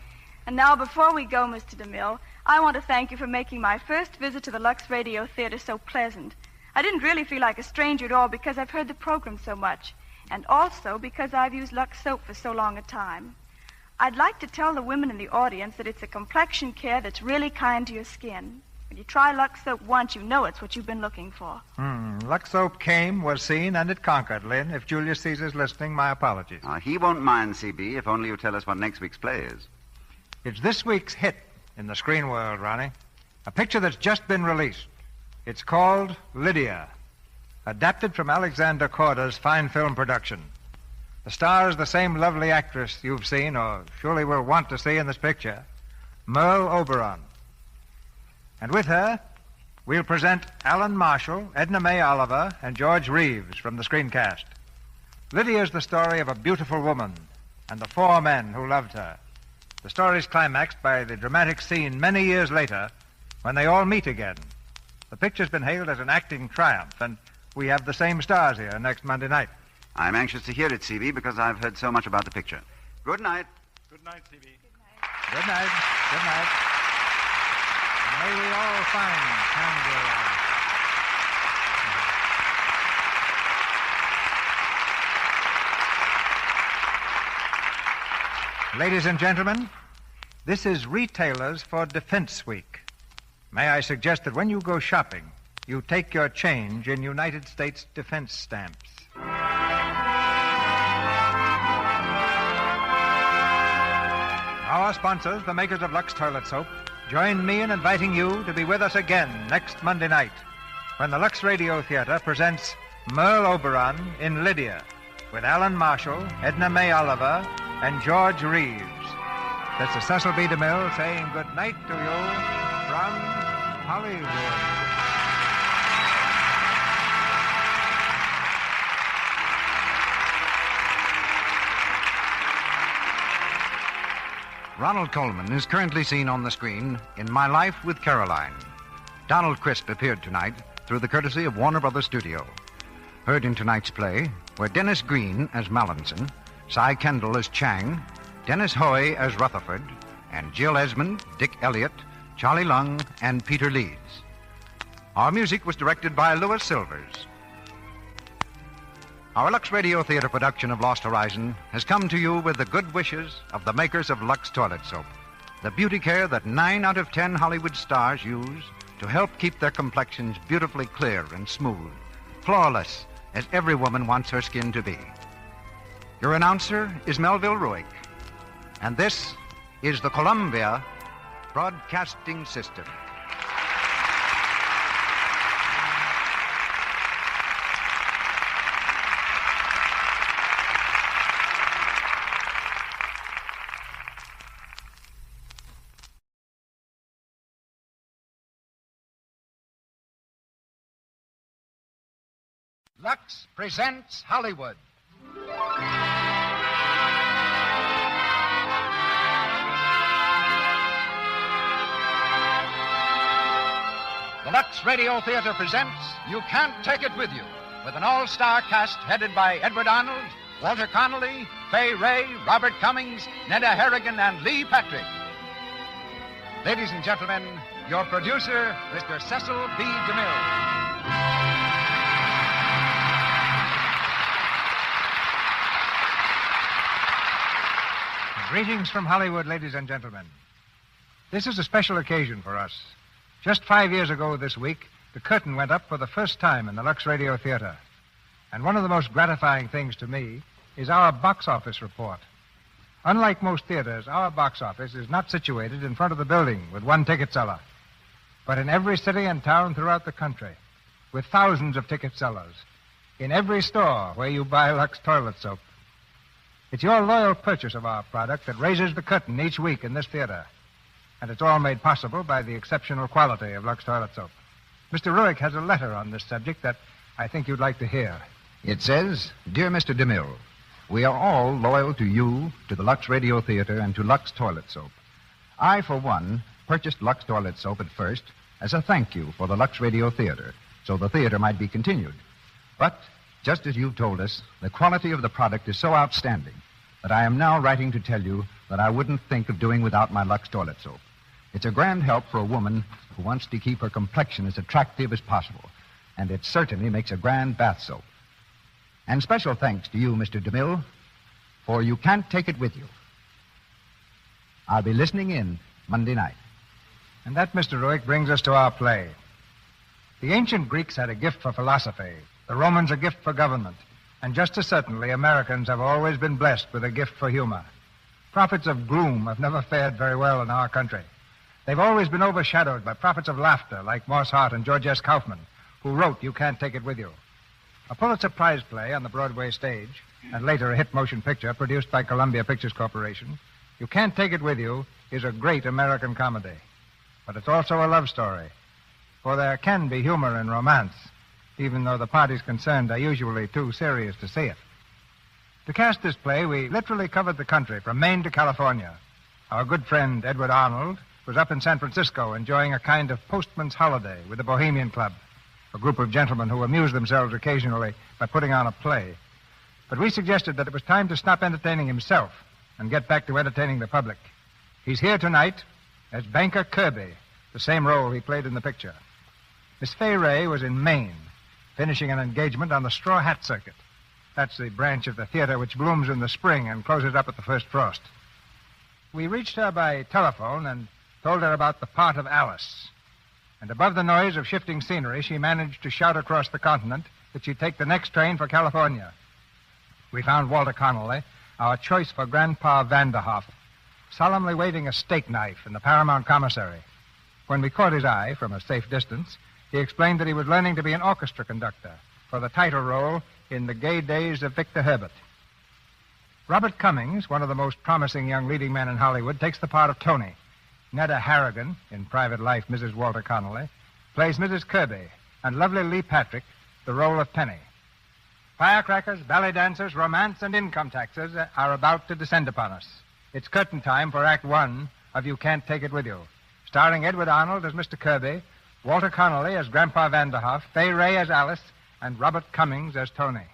And now, before we go, Mr. DeMille, I want to thank you for making my first visit to the Lux Radio Theater so pleasant. I didn't really feel like a stranger at all because I've heard the program so much, and also because I've used Lux soap for so long a time. I'd like to tell the women in the audience that it's a complexion care that's really kind to your skin. When you try Lux soap once, you know it's what you've been looking for. Lux soap came, was seen, and it conquered, Lynn. If Julius Caesar's listening, my apologies. He won't mind, C.B., if only you tell us what next week's play is. It's this week's hit in the screen world, Ronnie. A picture that's just been released. It's called Lydia, adapted from Alexander Korda's fine film production. The star is the same lovely actress you've seen, or surely will want to see in this picture, Merle Oberon. And with her, we'll present Alan Marshall, Edna May Oliver, and George Reeves from the screencast. Lydia is the story of a beautiful woman and the 4 men who loved her. The story's climaxed by the dramatic scene many years later when they all meet again. The picture's been hailed as an acting triumph, and we have the same stars here next Monday night. I'm anxious to hear it, C.B., because I've heard so much about the picture. Good night. Good night, C.B. Good night. Good night. And may we all find Shangri-La. Ladies and gentlemen, this is Retailers for Defense Week. May I suggest that when you go shopping, you take your change in United States defense stamps. Our sponsors, the makers of Lux Toilet Soap, join me in inviting you to be with us again next Monday night when the Lux Radio Theater presents Merle Oberon in Lydia with Alan Marshall, Edna May Oliver, and George Reeves. This is Cecil B. DeMille saying good night to you from Hollywood. Ronald Coleman is currently seen on the screen in My Life with Caroline. Donald Crisp appeared tonight through the courtesy of Warner Brothers Studio. Heard in tonight's play were Dennis Green as Mallinson, Cy Kendall as Chang, Dennis Hoy as Rutherford, and Jill Esmond, Dick Elliott, Charlie Lung, and Peter Leeds. Our music was directed by Louis Silvers. Our Lux Radio Theater production of Lost Horizon has come to you with the good wishes of the makers of Lux Toilet Soap, the beauty care that 9 out of 10 Hollywood stars use to help keep their complexions beautifully clear and smooth, flawless, as every woman wants her skin to be. Your announcer is Melville Ruick, and this is the Columbia Broadcasting System. Lux presents Hollywood. The Lux Radio Theater presents You Can't Take It With You, with an all-star cast headed by Edward Arnold, Walter Connolly, Fay Ray, Robert Cummings, Neda Harrigan, and Lee Patrick. Ladies and gentlemen, your producer, Mr. Cecil B. DeMille. Greetings from Hollywood, ladies and gentlemen. This is a special occasion for us. Just 5 years ago this week, the curtain went up for the first time in the Lux Radio Theater. And one of the most gratifying things to me is our box office report. Unlike most theaters, our box office is not situated in front of the building with one ticket seller, but in every city and town throughout the country, with thousands of ticket sellers, in every store where you buy Lux toilet soap. It's your loyal purchase of our product that raises the curtain each week in this theater, and it's all made possible by the exceptional quality of Lux toilet soap. Mr. Ruick has a letter on this subject that I think you'd like to hear. It says, Dear Mr. DeMille, we are all loyal to you, to the Lux Radio Theater, and to Lux toilet soap. I, for one, purchased Lux toilet soap at first as a thank you for the Lux Radio Theater, so the theater might be continued. But, just as you've told us, the quality of the product is so outstanding that I am now writing to tell you that I wouldn't think of doing without my Lux toilet soap. It's a grand help for a woman who wants to keep her complexion as attractive as possible, and it certainly makes a grand bath soap. And special thanks to you, Mr. DeMille, for you can't take it with you. I'll be listening in Monday night. And that, Mr. Ruick, brings us to our play. The ancient Greeks had a gift for philosophy, the Romans a gift for government, and just as certainly Americans have always been blessed with a gift for humor. Prophets of gloom have never fared very well in our country. They've always been overshadowed by prophets of laughter like Morse Hart and George S. Kaufman, who wrote You Can't Take It With You. A Pulitzer Prize play on the Broadway stage, and later a hit motion picture produced by Columbia Pictures Corporation, You Can't Take It With You is a great American comedy. But it's also a love story, for there can be humor in romance, even though the parties concerned are usually too serious to see it. To cast this play, we literally covered the country from Maine to California. Our good friend Edward Arnold was up in San Francisco enjoying a kind of postman's holiday with the Bohemian Club, a group of gentlemen who amuse themselves occasionally by putting on a play. But we suggested that it was time to stop entertaining himself and get back to entertaining the public. He's here tonight as Banker Kirby, the same role he played in the picture. Miss Fay Ray was in Maine, finishing an engagement on the Straw Hat Circuit. That's the branch of the theater which blooms in the spring and closes up at the first frost. We reached her by telephone and told her about the part of Alice. And above the noise of shifting scenery, she managed to shout across the continent that she'd take the next train for California. We found Walter Connolly, our choice for Grandpa Vanderhoff, solemnly waving a steak knife in the Paramount Commissary. When we caught his eye from a safe distance, he explained that he was learning to be an orchestra conductor for the title role in The Gay Days of Victor Herbert. Robert Cummings, one of the most promising young leading men in Hollywood, takes the part of Tony. Netta Harrigan, in Private Life, Mrs. Walter Connolly, plays Mrs. Kirby, and lovely Lee Patrick, the role of Penny. Firecrackers, ballet dancers, romance, and income taxes are about to descend upon us. It's curtain time for Act One of You Can't Take It With You, starring Edward Arnold as Mr. Kirby, Walter Connolly as Grandpa Vanderhoff, Fay Ray as Alice, and Robert Cummings as Tony.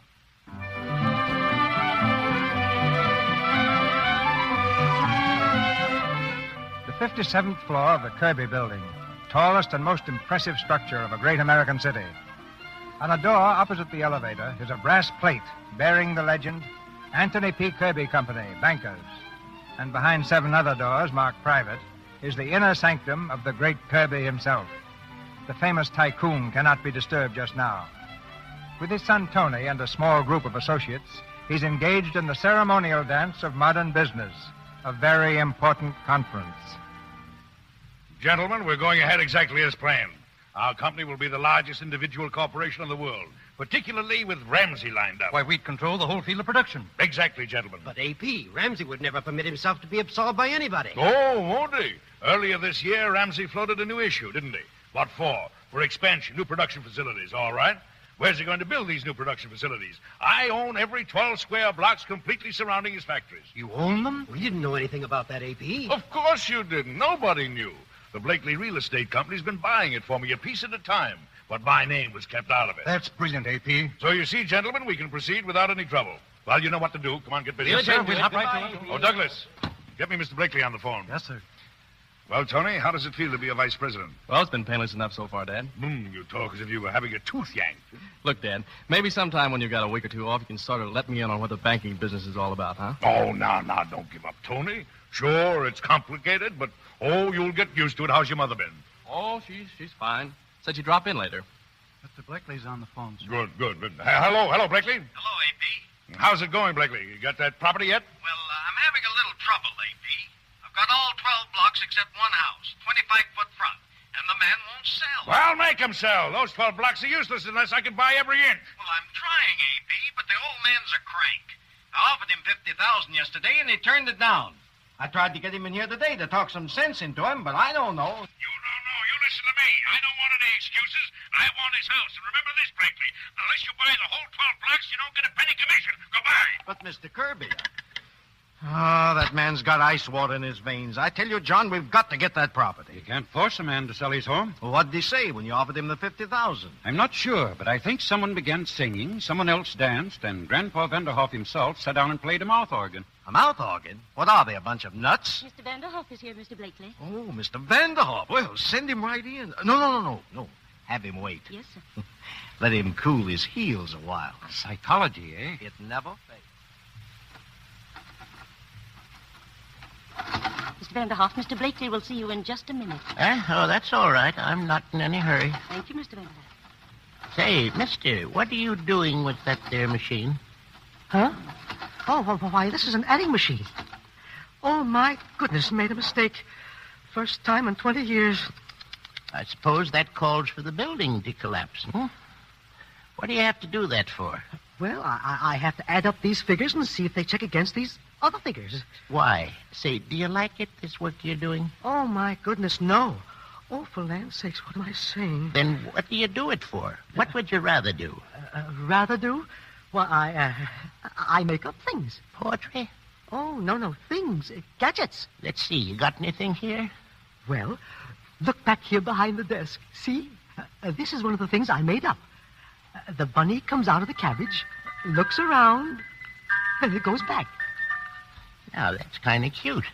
The 57th floor of the Kirby Building, tallest and most impressive structure of a great American city. On a door opposite the elevator is a brass plate bearing the legend, Anthony P. Kirby Company, Bankers. And behind 7 other doors marked private is the inner sanctum of the great Kirby himself. The famous tycoon cannot be disturbed just now. With his son Tony and a small group of associates, he's engaged in the ceremonial dance of modern business, a very important conference. Gentlemen, we're going ahead exactly as planned. Our company will be the largest individual corporation in the world, particularly with Ramsey lined up. Why, we'd control the whole field of production. Exactly, gentlemen. But, AP, Ramsey would never permit himself to be absorbed by anybody. Oh, won't he? Earlier this year, Ramsey floated a new issue, didn't he? What for? For expansion, new production facilities, all right. Where's he going to build these new production facilities? I own every 12 square blocks completely surrounding his factories. You own them? We didn't know anything about that, AP. Of course you didn't. Nobody knew. The Blakely Real Estate Company's been buying it for me a piece at a time, but my name was kept out of it. That's brilliant, AP. So you see, gentlemen, we can proceed without any trouble. Well, you know what to do. Come on, get busy. Yes, sir. We'll hop right to it. Oh, Douglas, get me Mr. Blakely on the phone. Yes, sir. Well, Tony, how does it feel to be a vice president? Well, it's been painless enough so far, Dad. You talk as if you were having a tooth yanked. Look, Dad, maybe sometime when you've got a week or two off, you can sort of let me in on what the banking business is all about, huh? Oh, now, don't give up, Tony. Sure, it's complicated, but, you'll get used to it. How's your mother been? Oh, she's fine. Said you'd drop in later. Mr. Blakely's on the phone, sir. Good. Hello, Blakely. Hello, AP. How's it going, Blakely? You got that property yet? Well, I'm having a little except one house, 25-foot front, and the man won't sell. Well, make him sell. Those 12 blocks are useless unless I can buy every inch. Well, I'm trying, A.B., but the old man's a crank. I offered him $50,000 yesterday, and he turned it down. I tried to get him in here today to talk some sense into him, but I don't know. You don't know. You listen to me. I don't want any excuses. I want his house. And remember this, Blakely. Unless you buy the whole 12 blocks, you don't get a penny commission. Goodbye. But, Mr. Kirby... Oh, that man's got ice water in his veins. I tell you, John, we've got to get that property. You can't force a man to sell his home. Well, what'd he say when you offered him the $50,000? I'm not sure, but I think someone began singing, someone else danced, and Grandpa Vanderhoff himself sat down and played a mouth organ. A mouth organ? What are they, a bunch of nuts? Mr. Vanderhoff is here, Mr. Blakely. Oh, Mr. Vanderhoff. Well, send him right in. No. Have him wait. Yes, sir. Let him cool his heels a while. Psychology, eh? It never fails. Mr. Vanderhoff, Mr. Blakely will see you in just a minute. Oh, that's all right. I'm not in any hurry. Thank you, Mr. Vanderhoff. Say, mister, what are you doing with that there machine? Huh? Oh, why, this is an adding machine. Oh, my goodness, made a mistake. First time in 20 years. I suppose that calls for the building to collapse, hmm? What do you have to do that for? Well, I have to add up these figures and see if they check against these other figures. Why? Say, do you like it, this work you're doing? Oh, my goodness, no. Oh, for land's sakes, what am I saying? Then what do you do it for? What would you rather do? Rather do? Well, I make up things. Poetry? Oh, no, things. Gadgets. Let's see, you got anything here? Well, look back here behind the desk. See? This is one of the things I made up. The bunny comes out of the cabbage, looks around, and it goes back. Now, that's kind of cute.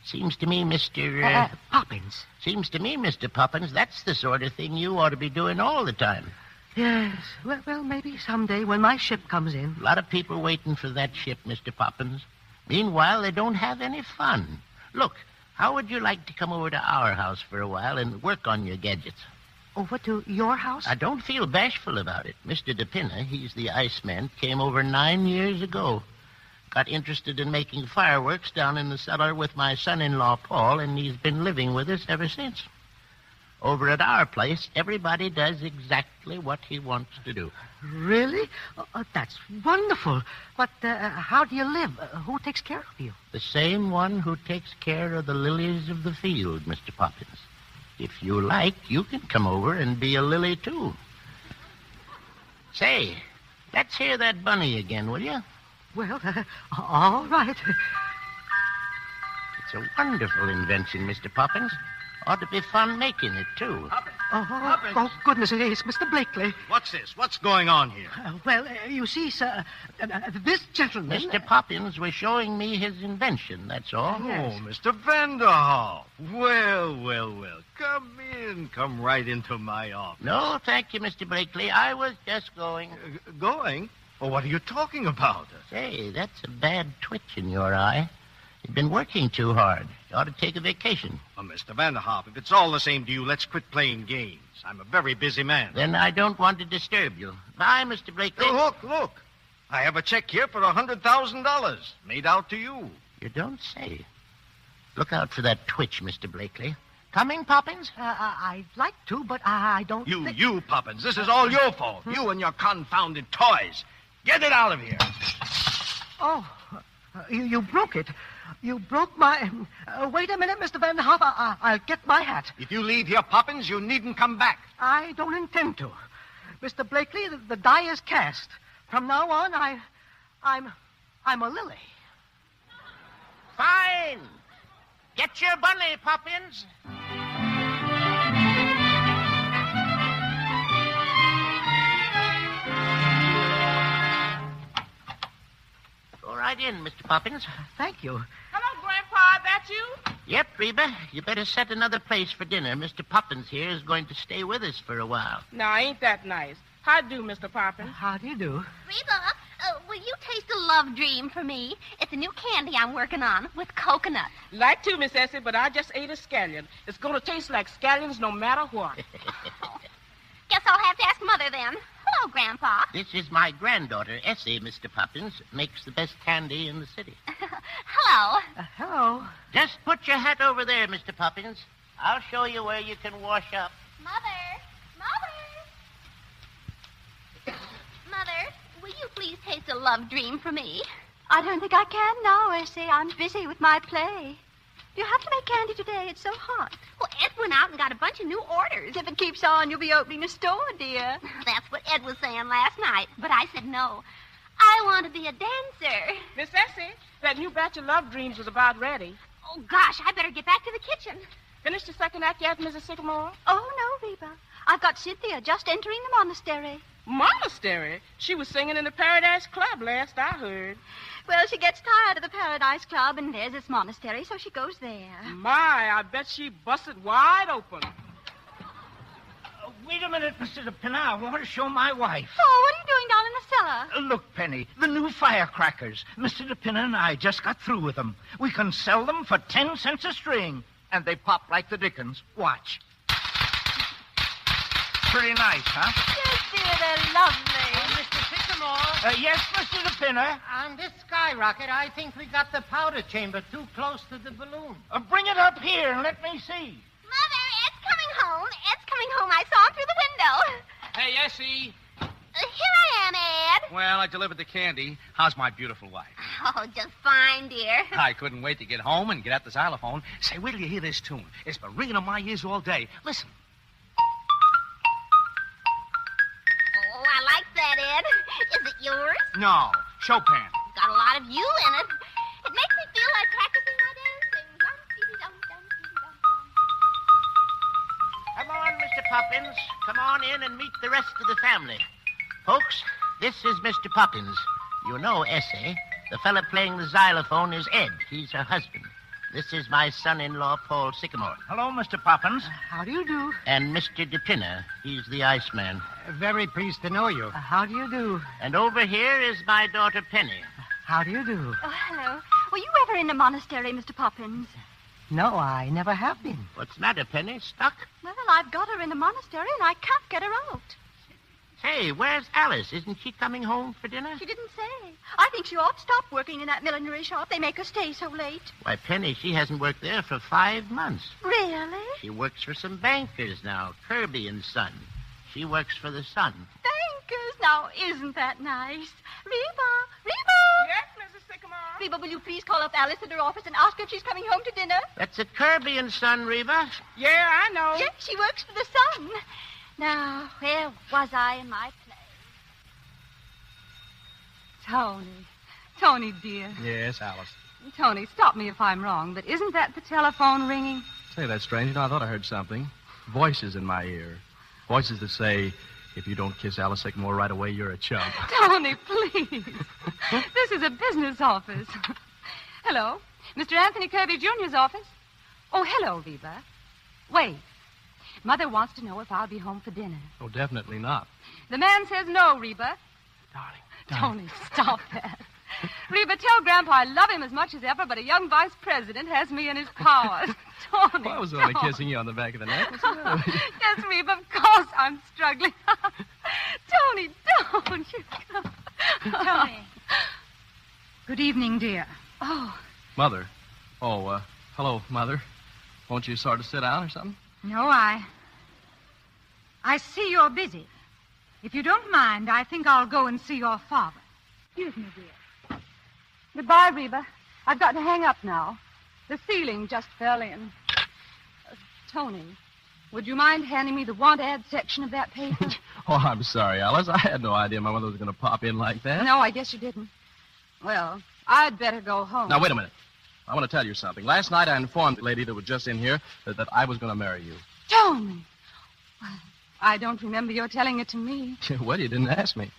Seems to me, Mr. Poppins. Seems to me, Mr. Poppins, that's the sort of thing you ought to be doing all the time. Yes. Well, maybe someday when my ship comes in. A lot of people waiting for that ship, Mr. Poppins. Meanwhile, they don't have any fun. Look, how would you like to come over to our house for a while and work on your gadgets? Over to your house? I don't feel bashful about it. Mr. DePinna, he's the Iceman, came over 9 years ago. Got interested in making fireworks down in the cellar with my son-in-law, Paul, and he's been living with us ever since. Over at our place, everybody does exactly what he wants to do. Really? That's wonderful. But how do you live? Who takes care of you? The same one who takes care of the lilies of the field, Mr. Poppins. If you like, you can come over and be a lily, too. Say, let's hear that bunny again, will you? Well, all right. It's a wonderful invention, Mr. Poppins. Ought to be fun making it, too. Oh, goodness, it's Mr. Blakely. What's this? What's going on here? Well, you see, sir, this gentleman... Mr. Poppins was showing me his invention, that's all. Oh, Mr. Vanderhoff. Well. Come in. Come right into my office. No, thank you, Mr. Blakely. I was just going. Going? Well, what are you talking about? Say, that's a bad twitch in your eye. You've been working too hard. You ought to take a vacation. Well, Mr. Vanderhoff, if it's all the same to you, let's quit playing games. I'm a very busy man. Then I don't want to disturb you. Bye, Mr. Blakely. Look. I have a check here for $100,000 made out to you. You don't say. Look out for that twitch, Mr. Blakely. Coming, Poppins? I'd like to, but I don't... You, Poppins, this is all your fault. You and your confounded toys. Get it out of here. Oh, you broke it. You broke my... wait a minute, Mr. Vanderhoff. I'll get my hat. If you leave here, Poppins, you needn't come back. I don't intend to. Mr. Blakely, the die is cast. From now on, I'm a lily. Fine. Get your bunny, Poppins. Go right in, Mr. Poppins. Thank you. Hello, Grandpa. That you? Yep, Reba. You better set another place for dinner. Mr. Poppins here is going to stay with us for a while. No, ain't that nice. How do, Mr. Poppins? How do you do? Reba, will you taste a love dream for me? It's a new candy I'm working on with coconut. Like to, Miss Essie, but I just ate a scallion. It's going to taste like scallions no matter what. Guess I'll have to ask Mother then. Hello, Grandpa. This is my granddaughter, Essie, Mr. Poppins. Makes the best candy in the city. Hello. Hello. Just put your hat over there, Mr. Poppins. I'll show you where you can wash up. Mother. Mother, will you please taste a love dream for me? I don't think I can now, Essie. I'm busy with my play. You have to make candy today. It's so hot. Well, Ed went out and got a bunch of new orders. If it keeps on, you'll be opening a store, dear. That's what Ed was saying last night, but I said no. I want to be a dancer. Miss Essie, that new batch of love dreams was about ready. Oh, gosh, I better get back to the kitchen. Finished the second act yet, Mrs. Sycamore? Oh, no, Reba. I've got Cynthia just entering the monastery. Monastery? She was singing in the Paradise Club last I heard. Well, she gets tired of the Paradise Club, and there's this monastery, so she goes there. My, I bet she busted wide open. Wait a minute, Mr. DePinna. I want to show my wife. Oh, what are you doing down in the cellar? Look, Penny, the new firecrackers. Mr. DePinna and I just got through with them. We can sell them for 10 cents a string. And they pop like the dickens. Watch. Pretty nice, huh? Yes, dear, they're lovely. Mr. Sycamore? Yes, Mr. DePinna? On this skyrocket, I think we got the powder chamber too close to the balloon. Bring it up here and let me see. Mother, Ed's coming home. Ed's coming home. I saw him through the window. Hey, Essie. Here I am, Ed. Well, I delivered the candy. How's my beautiful wife? Oh, just fine, dear. I couldn't wait to get home and get at the xylophone. Say, wait till you hear this tune. It's been ringing in my ears all day. Listen. Oh, I like that, Ed. Is it yours? No, Chopin. Got a lot of you in it. It makes me feel like practicing my dancing. Come on, Mr. Poppins. Come on in and meet the rest of the family. Folks, this is Mr. Poppins. You know Essie. The fella playing the xylophone is Ed. He's her husband. This is my son-in-law, Paul Sycamore. Hello, Mr. Poppins. How do you do? And Mr. DePinna. He's the Iceman. Very pleased to know you. How do you do? And over here is my daughter, Penny. How do you do? Oh, hello. Were you ever in a monastery, Mr. Poppins? No, I never have been. What's the matter, Penny? Stuck? Well, I've got her in a monastery, and I can't get her out. Hey, where's Alice? Isn't she coming home for dinner? She didn't say. I think she ought to stop working in that millinery shop. They make her stay so late. Why, Penny, she hasn't worked there for 5 months. Really? She works for some bankers now, Kirby and Son. She works for the Sun. Bankers? Now, isn't that nice? Reba! Yes, Mrs. Sycamore? Reba, will you please call up Alice at her office and ask her if she's coming home to dinner? That's at Kirby and Son, Reba. Yeah, I know. Yes, she works for the Sun. Now, where was I in my play? Tony, dear. Yes, Alice. Tony, stop me if I'm wrong, but isn't that the telephone ringing? Say, that's strange. You know, I thought I heard something. Voices in my ear. Voices that say, if you don't kiss Alice Sycamore right away, you're a chump. Tony, please. This is a business office. Hello? Mr. Anthony Kirby Jr.'s office? Oh, hello, Reba. Wait. Mother wants to know if I'll be home for dinner. Oh, definitely not. The man says no, Reba. Darling. Tony, stop that. Reba, tell Grandpa I love him as much as ever, but a young vice president has me in his powers. Tony, Well, I was only kissing you on the back of the neck. What's the matter with you? Yes, Reba, of course I'm struggling. Tony, don't you? Tony. Good evening, dear. Oh. Mother. Oh, hello, Mother. Won't you sort of sit down or something? No, I see you're busy. If you don't mind, I think I'll go and see your father. Excuse me, dear. Goodbye, Reba. I've got to hang up now. The ceiling just fell in. Tony, would you mind handing me the want ad section of that paper? Oh, I'm sorry, Alice. I had no idea my mother was going to pop in like that. No, I guess you didn't. Well, I'd better go home. Now, wait a minute. I want to tell you something. Last night I informed the lady that was just in here that I was going to marry you. Tony! Well, I don't remember your telling it to me. Well, you didn't ask me.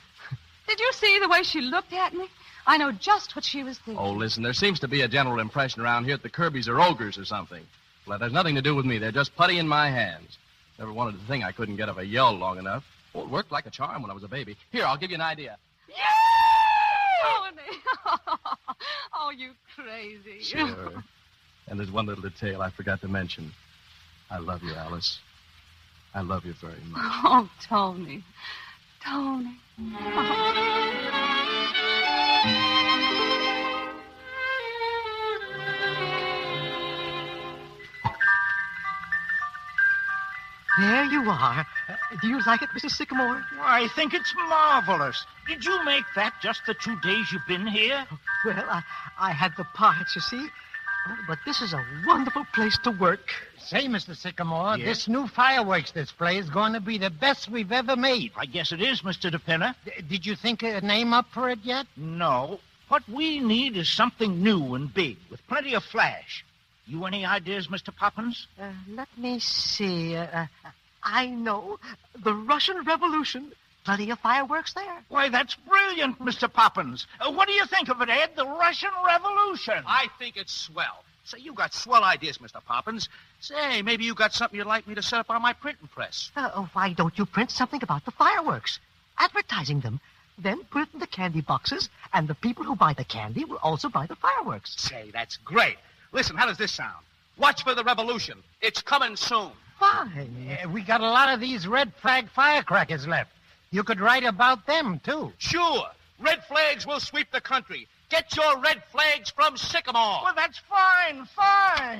Did you see the way she looked at me? I know just what she was thinking. Oh, listen, there seems to be a general impression around here that the Kirbys are ogres or something. Well, that has nothing to do with me. They're just putty in my hands. Never wanted to think I couldn't get up a yell long enough. Oh, it worked like a charm when I was a baby. Here, I'll give you an idea. Tony! Oh, you crazy. Sure. And there's one little detail I forgot to mention. I love you, Alice. I love you very much. Oh, Tony. Tony. There you are. Do you like it, Mrs. Sycamore? Why, I think it's marvelous. Did you make that just the 2 days you've been here? Well, I had the parts, you see. Oh, but this is a wonderful place to work. Say, Mr. Sycamore, Yes? this new fireworks display is going to be the best we've ever made. I guess it is, Mr. DePinna. Did you think of a name up for it yet? No. What we need is something new and big, with plenty of flash. You any ideas, Mr. Poppins? Let me see. I know. The Russian Revolution. Plenty of fireworks there. Why, that's brilliant, Mr. Poppins. What do you think of it, Ed? The Russian Revolution. I think it's swell. Say, you got swell ideas, Mr. Poppins. Say, maybe you got something you'd like me to set up on my printing press. Why don't you print something about the fireworks? Advertising them. Then put it in the candy boxes, and the people who buy the candy will also buy the fireworks. Say, that's great. Listen, how does this sound? Watch for the revolution. It's coming soon. Fine. We got a lot of these red flag firecrackers left. You could write about them, too. Sure. Red flags will sweep the country. Get your red flags from Sycamore. Well, that's fine. Hello,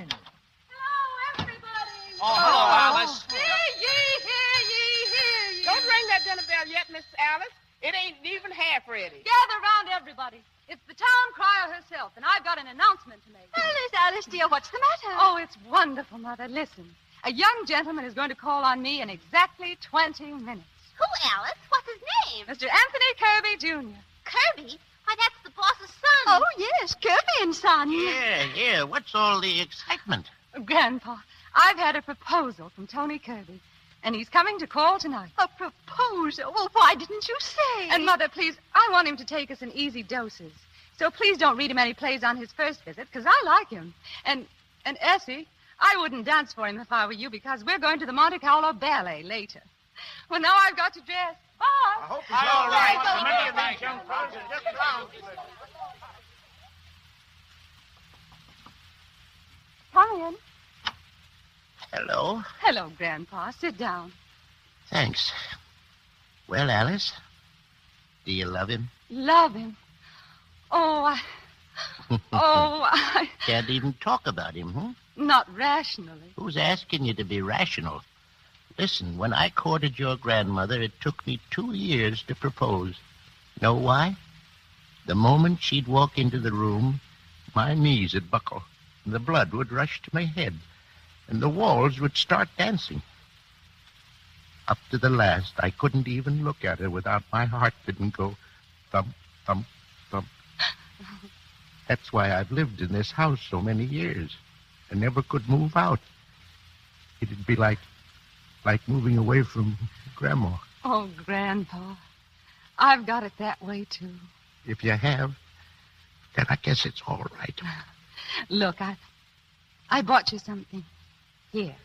everybody. Oh, hello, Alice. Hear ye. Don't ring that dinner bell yet, Miss Alice. It ain't even half ready. Gather round, everybody. It's the town crier herself, and I've got an announcement to make. Alice, dear, what's the matter? Oh, it's wonderful, Mother. Listen. A young gentleman is going to call on me in exactly 20 minutes. Who, Alice? What's his name? Mr. Anthony Kirby, Jr. Kirby? Why, that's the boss's son. Oh, yes, Kirby and Son. Yeah. What's all the excitement? Grandpa, I've had a proposal from Tony Kirby, and he's coming to call tonight. A proposal? Well, why didn't you say? And, Mother, please, I want him to take us in easy doses. So please don't read him any plays on his first visit, because I like him. And Essie, I wouldn't dance for him if I were you, because we're going to the Monte Carlo Ballet later. Well, now I've got to dress. Bye. I hope he's all right. So many of these young fellows are just clowns. Come in. Hello. Hello, Grandpa. Sit down. Thanks. Well, Alice, do you love him? Love him. Oh, I... Can't even talk about him, huh? Not rationally. Who's asking you to be rational? Listen, when I courted your grandmother, it took me 2 years to propose. Know why? The moment she'd walk into the room, my knees would buckle, and the blood would rush to my head, and the walls would start dancing. Up to the last, I couldn't even look at her without my heart didn't go thump, thump, thump. That's why I've lived in this house so many years. I never could move out. It'd be like moving away from Grandma. Oh, Grandpa, I've got it that way, too. If you have, then I guess it's all right. Look, I bought you something. Here.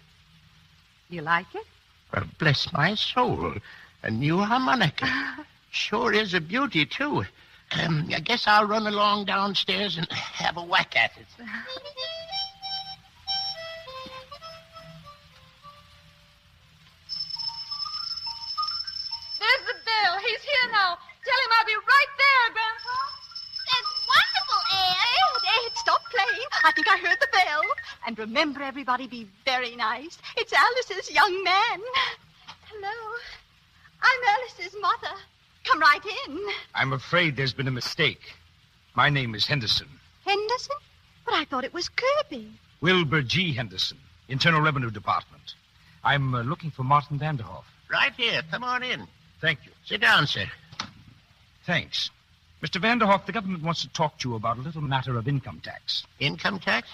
You like it? Well, bless my soul. A new harmonica. Sure is a beauty, too. I guess I'll run along downstairs and have a whack at it. There's the bell. He's here now. Tell him I'll be right there, Grandpa. That's wonderful, Ed. Ed, stop playing. I think I heard the bell. And remember, everybody, be very nice. It's Alice's young man. Hello. I'm Alice's mother. Come right in. I'm afraid there's been a mistake. My name is Henderson. Henderson? But I thought it was Kirby. Wilbur G. Henderson, Internal Revenue Department. I'm looking for Martin Vanderhoff. Right here. Come on in. Thank you. Sit down, sir. Thanks. Mr. Vanderhoff, the government wants to talk to you about a little matter of income tax. Income tax?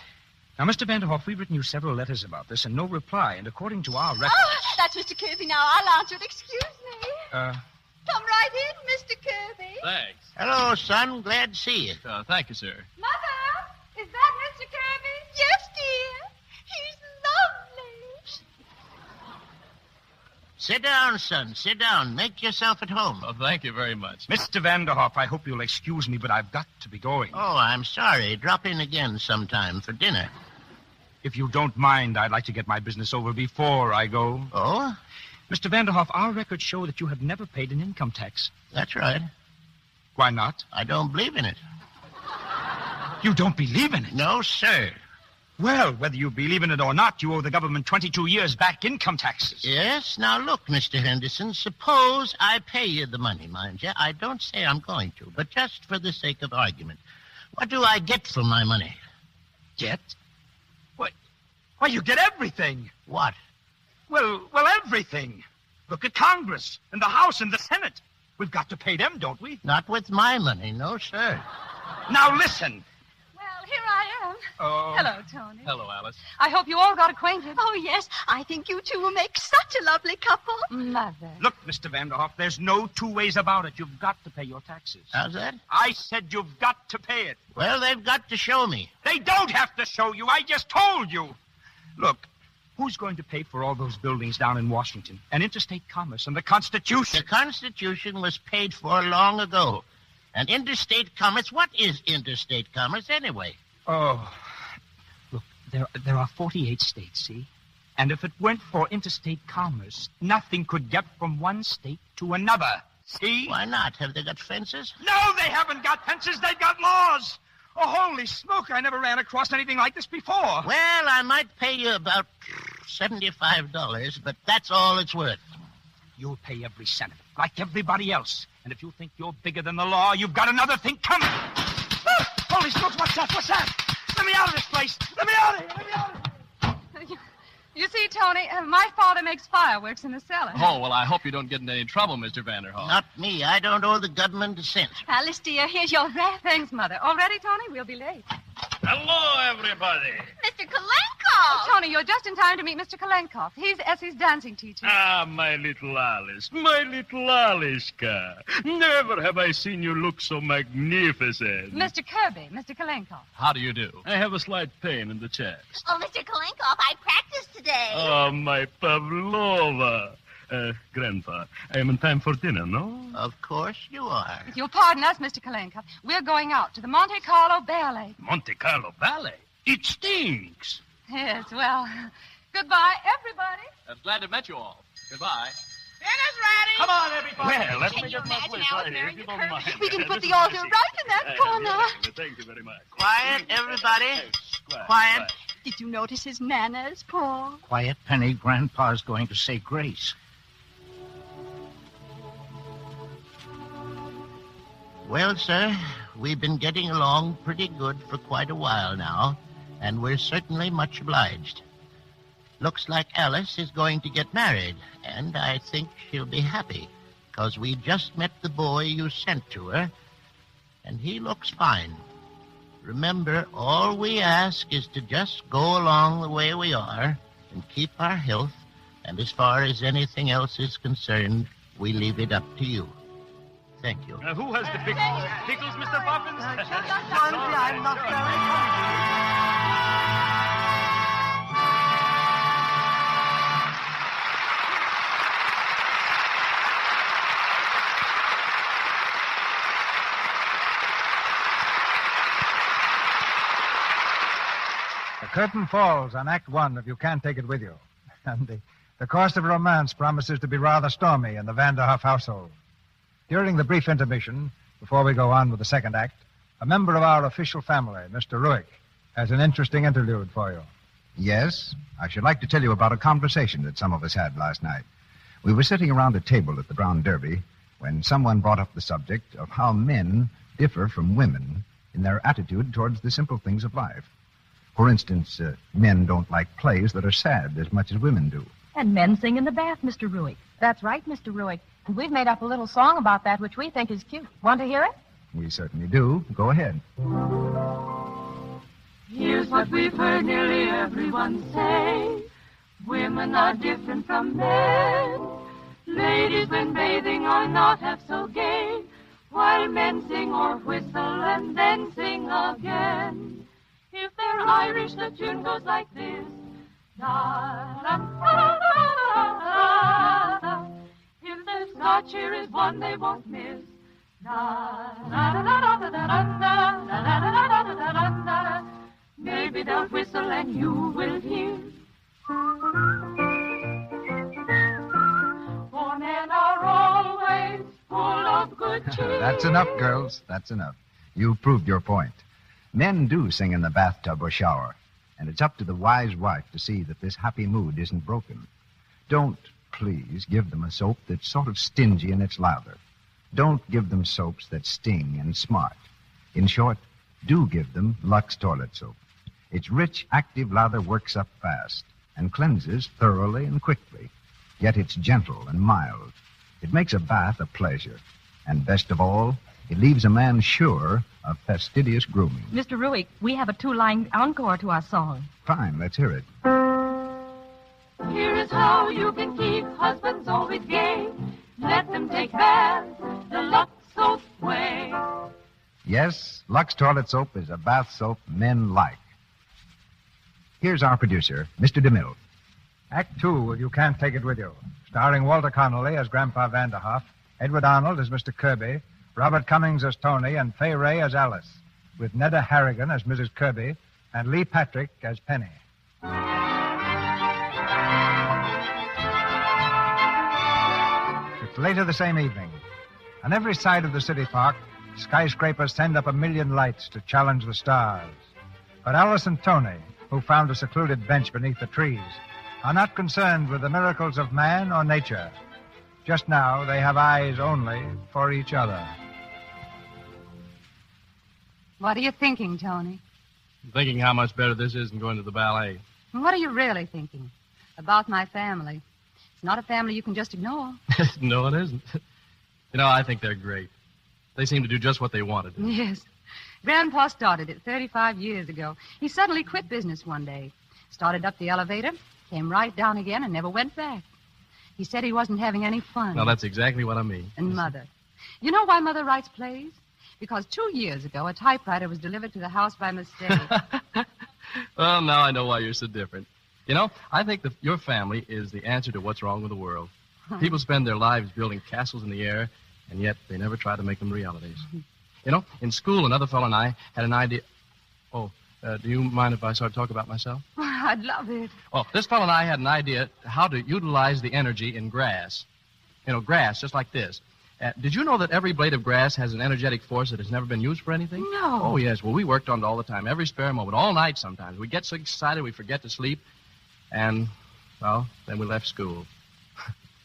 Now, Mr. Vanderhoff, we've written you several letters about this and no reply. And according to our records... Oh, that's Mr. Kirby now. I'll answer it. Excuse me. Come right in, Mr. Kirby. Thanks. Hello, son. Glad to see you. Thank you, sir. Mother, is that Mr. Kirby? Yes, dear. He's lovely. Sit down, son. Sit down. Make yourself at home. Oh, thank you very much. Mr. Vanderhoff, I hope you'll excuse me, but I've got to be going. Oh, I'm sorry. Drop in again sometime for dinner. If you don't mind, I'd like to get my business over before I go. Oh? Mr. Vanderhoff, our records show that you have never paid an income tax. That's right. Why not? I don't believe in it. You don't believe in it? No, sir. Well, whether you believe in it or not, you owe the government 22 years back income taxes. Yes? Now, look, Mr. Henderson, suppose I pay you the money, mind you. I don't say I'm going to, but just for the sake of argument. What do I get for my money? Get? Why, you get everything. What? Well, everything. Look at Congress and the House and the Senate. We've got to pay them, don't we? Not with my money, no, sir. Now, listen. Well, here I am. Oh. Hello, Tony. Hello, Alice. I hope you all got acquainted. Oh, yes. I think you two will make such a lovely couple. Mother. Look, Mr. Vanderhoff, there's no two ways about it. You've got to pay your taxes. How's that? I said you've got to pay it. Well, they've got to show me. They don't have to show you. I just told you. Look, who's going to pay for all those buildings down in Washington? And interstate commerce and the Constitution. The Constitution was paid for long ago. And interstate commerce, what is interstate commerce anyway? Oh, look, there are 48 states, see? And if it weren't for interstate commerce, nothing could get from one state to another, see? Why not? Have they got fences? No, they haven't got fences. They've got laws. Oh, holy smoke, I never ran across anything like this before. Well, I might pay you about $75, but that's all it's worth. You'll pay every cent, like everybody else. And if you think you're bigger than the law, you've got another thing coming. Holy smokes, what's that? What's that? Let me out of this place. Let me out of here. Let me out of here. You see, Tony, my father makes fireworks in the cellar. Oh, well, I hope you don't get into any trouble, Mr. Vanderhoff. Not me. I don't owe the government a cent. Alice, dear, here's your wrap. Thanks, Mother. All ready, Tony? We'll be late. Hello, everybody. Mr. Kalenko! Oh, Tony, you're just in time to meet Mr. Kalenkoff. He's Essie's dancing teacher. Ah, my little Alice, my little Aliska. Never have I seen you look so magnificent. Mr. Kirby, Mr. Kalenkoff. How do you do? I have a slight pain in the chest. Oh, Mr. Kalenkoff, I practiced today. Oh, my Pavlova. Grandpa, I am in time for dinner, no? Of course you are. If you'll pardon us, Mr. Kalenkoff, we're going out to the Monte Carlo Ballet. Monte Carlo Ballet? It stinks. Yes, well, goodbye, everybody. I'm glad to meet you all. Goodbye. Dinner's ready. Come on, everybody. Well, let me Can get you my imagine place Alice right here, if marrying you the don't Kirby? mind. We can put the altar right in that corner. Thank you very much. Quiet, everybody. Quiet. Did you notice his manners, Paul? Quiet, Penny. Grandpa's going to say grace. Well, sir, we've been getting along pretty good for quite a while now, and we're certainly much obliged. Looks like Alice is going to get married, and I think she'll be happy, because we just met the boy you sent to her, and he looks fine. Remember, all we ask is to just go along the way we are and keep our health, and as far as anything else is concerned, we leave it up to you. Thank you. Who has the pickles? Pickles, Mr. Poppins? I'm not The curtain falls on Act One of You Can't Take It With You. And the course of romance promises to be rather stormy in the Vanderhoff household. During the brief intermission, before we go on with the second act, a member of our official family, Mr. Ruick, has an interesting interlude for you. Yes, I should like to tell you about a conversation that some of us had last night. We were sitting around a table at the Brown Derby when someone brought up the subject of how men differ from women in their attitude towards the simple things of life. For instance, men don't like plays that are sad as much as women do. And men sing in the bath, Mr. Ruick. That's right, Mr. Ruick. And we've made up a little song about that, which we think is cute. Want to hear it? We certainly do. Go ahead. Here's what we've heard nearly everyone say. Women are different from men. Ladies, when bathing, are not half so gay, while men sing or whistle and then sing again. If they're Irish, the tune goes like this. Da-da-da-da-da-da. If they're Scotch, here is one they won't miss. Da-da-da-da-da-da-da-da-da-da-da-da-da-da. Maybe they'll whistle and you will hear. a cheer. That's enough, girls. That's enough. You've proved your point. Men do sing in the bathtub or shower, and it's up to the wise wife to see that this happy mood isn't broken. Don't, please, give them a soap that's sort of stingy in its lather. Don't give them soaps that sting and smart. In short, do give them Lux toilet soap. Its rich, active lather works up fast and cleanses thoroughly and quickly. Yet it's gentle and mild. It makes a bath a pleasure. And best of all, it leaves a man sure of fastidious grooming. Mr. Ruick, we have a 2-line encore to our song. Fine, let's hear it. Here is how you can keep husbands always gay. Let them take baths the Lux soap way. Yes, Lux toilet soap is a bath soap men like. Here's our producer, Mr. DeMille. Act 2 of You Can't Take It With You, starring Walter Connolly as Grandpa Vanderhoff, Edward Arnold as Mr. Kirby, Robert Cummings as Tony, and Fay Ray as Alice, with Nedda Harrigan as Mrs. Kirby and Lee Patrick as Penny. It's later the same evening. On every side of the city park, skyscrapers send up 1,000,000 lights to challenge the stars. But Alice and Tony, who found a secluded bench beneath the trees, are not concerned with the miracles of man or nature. Just now, they have eyes only for each other. What are you thinking, Tony? I'm thinking how much better this is than going to the ballet. What are you really thinking? About my family. It's not a family you can just ignore. No, it isn't. You know, I think they're great. They seem to do just what they want to do. Yes. Grandpa started it 35 years ago. He suddenly quit business one day. Started up the elevator, came right down again, and never went back. He said he wasn't having any fun. Well, that's exactly what I mean. And Mother. You know why Mother writes plays? Because 2 years ago, a typewriter was delivered to the house by mistake. Well, now I know why you're so different. You know, I think that your family is the answer to what's wrong with the world. People spend their lives building castles in the air, and yet they never try to make them realities. You know, in school, another fellow and I had an idea. Oh, do you mind if I start talking about myself? I'd love it. Oh, this fellow and I had an idea how to utilize the energy in grass. You know, grass, just like this. Did you know that every blade of grass has an energetic force that has never been used for anything? No. Oh, yes. Well, we worked on it all the time, every spare moment, all night sometimes. We get so excited we forget to sleep. And, well, then we left school.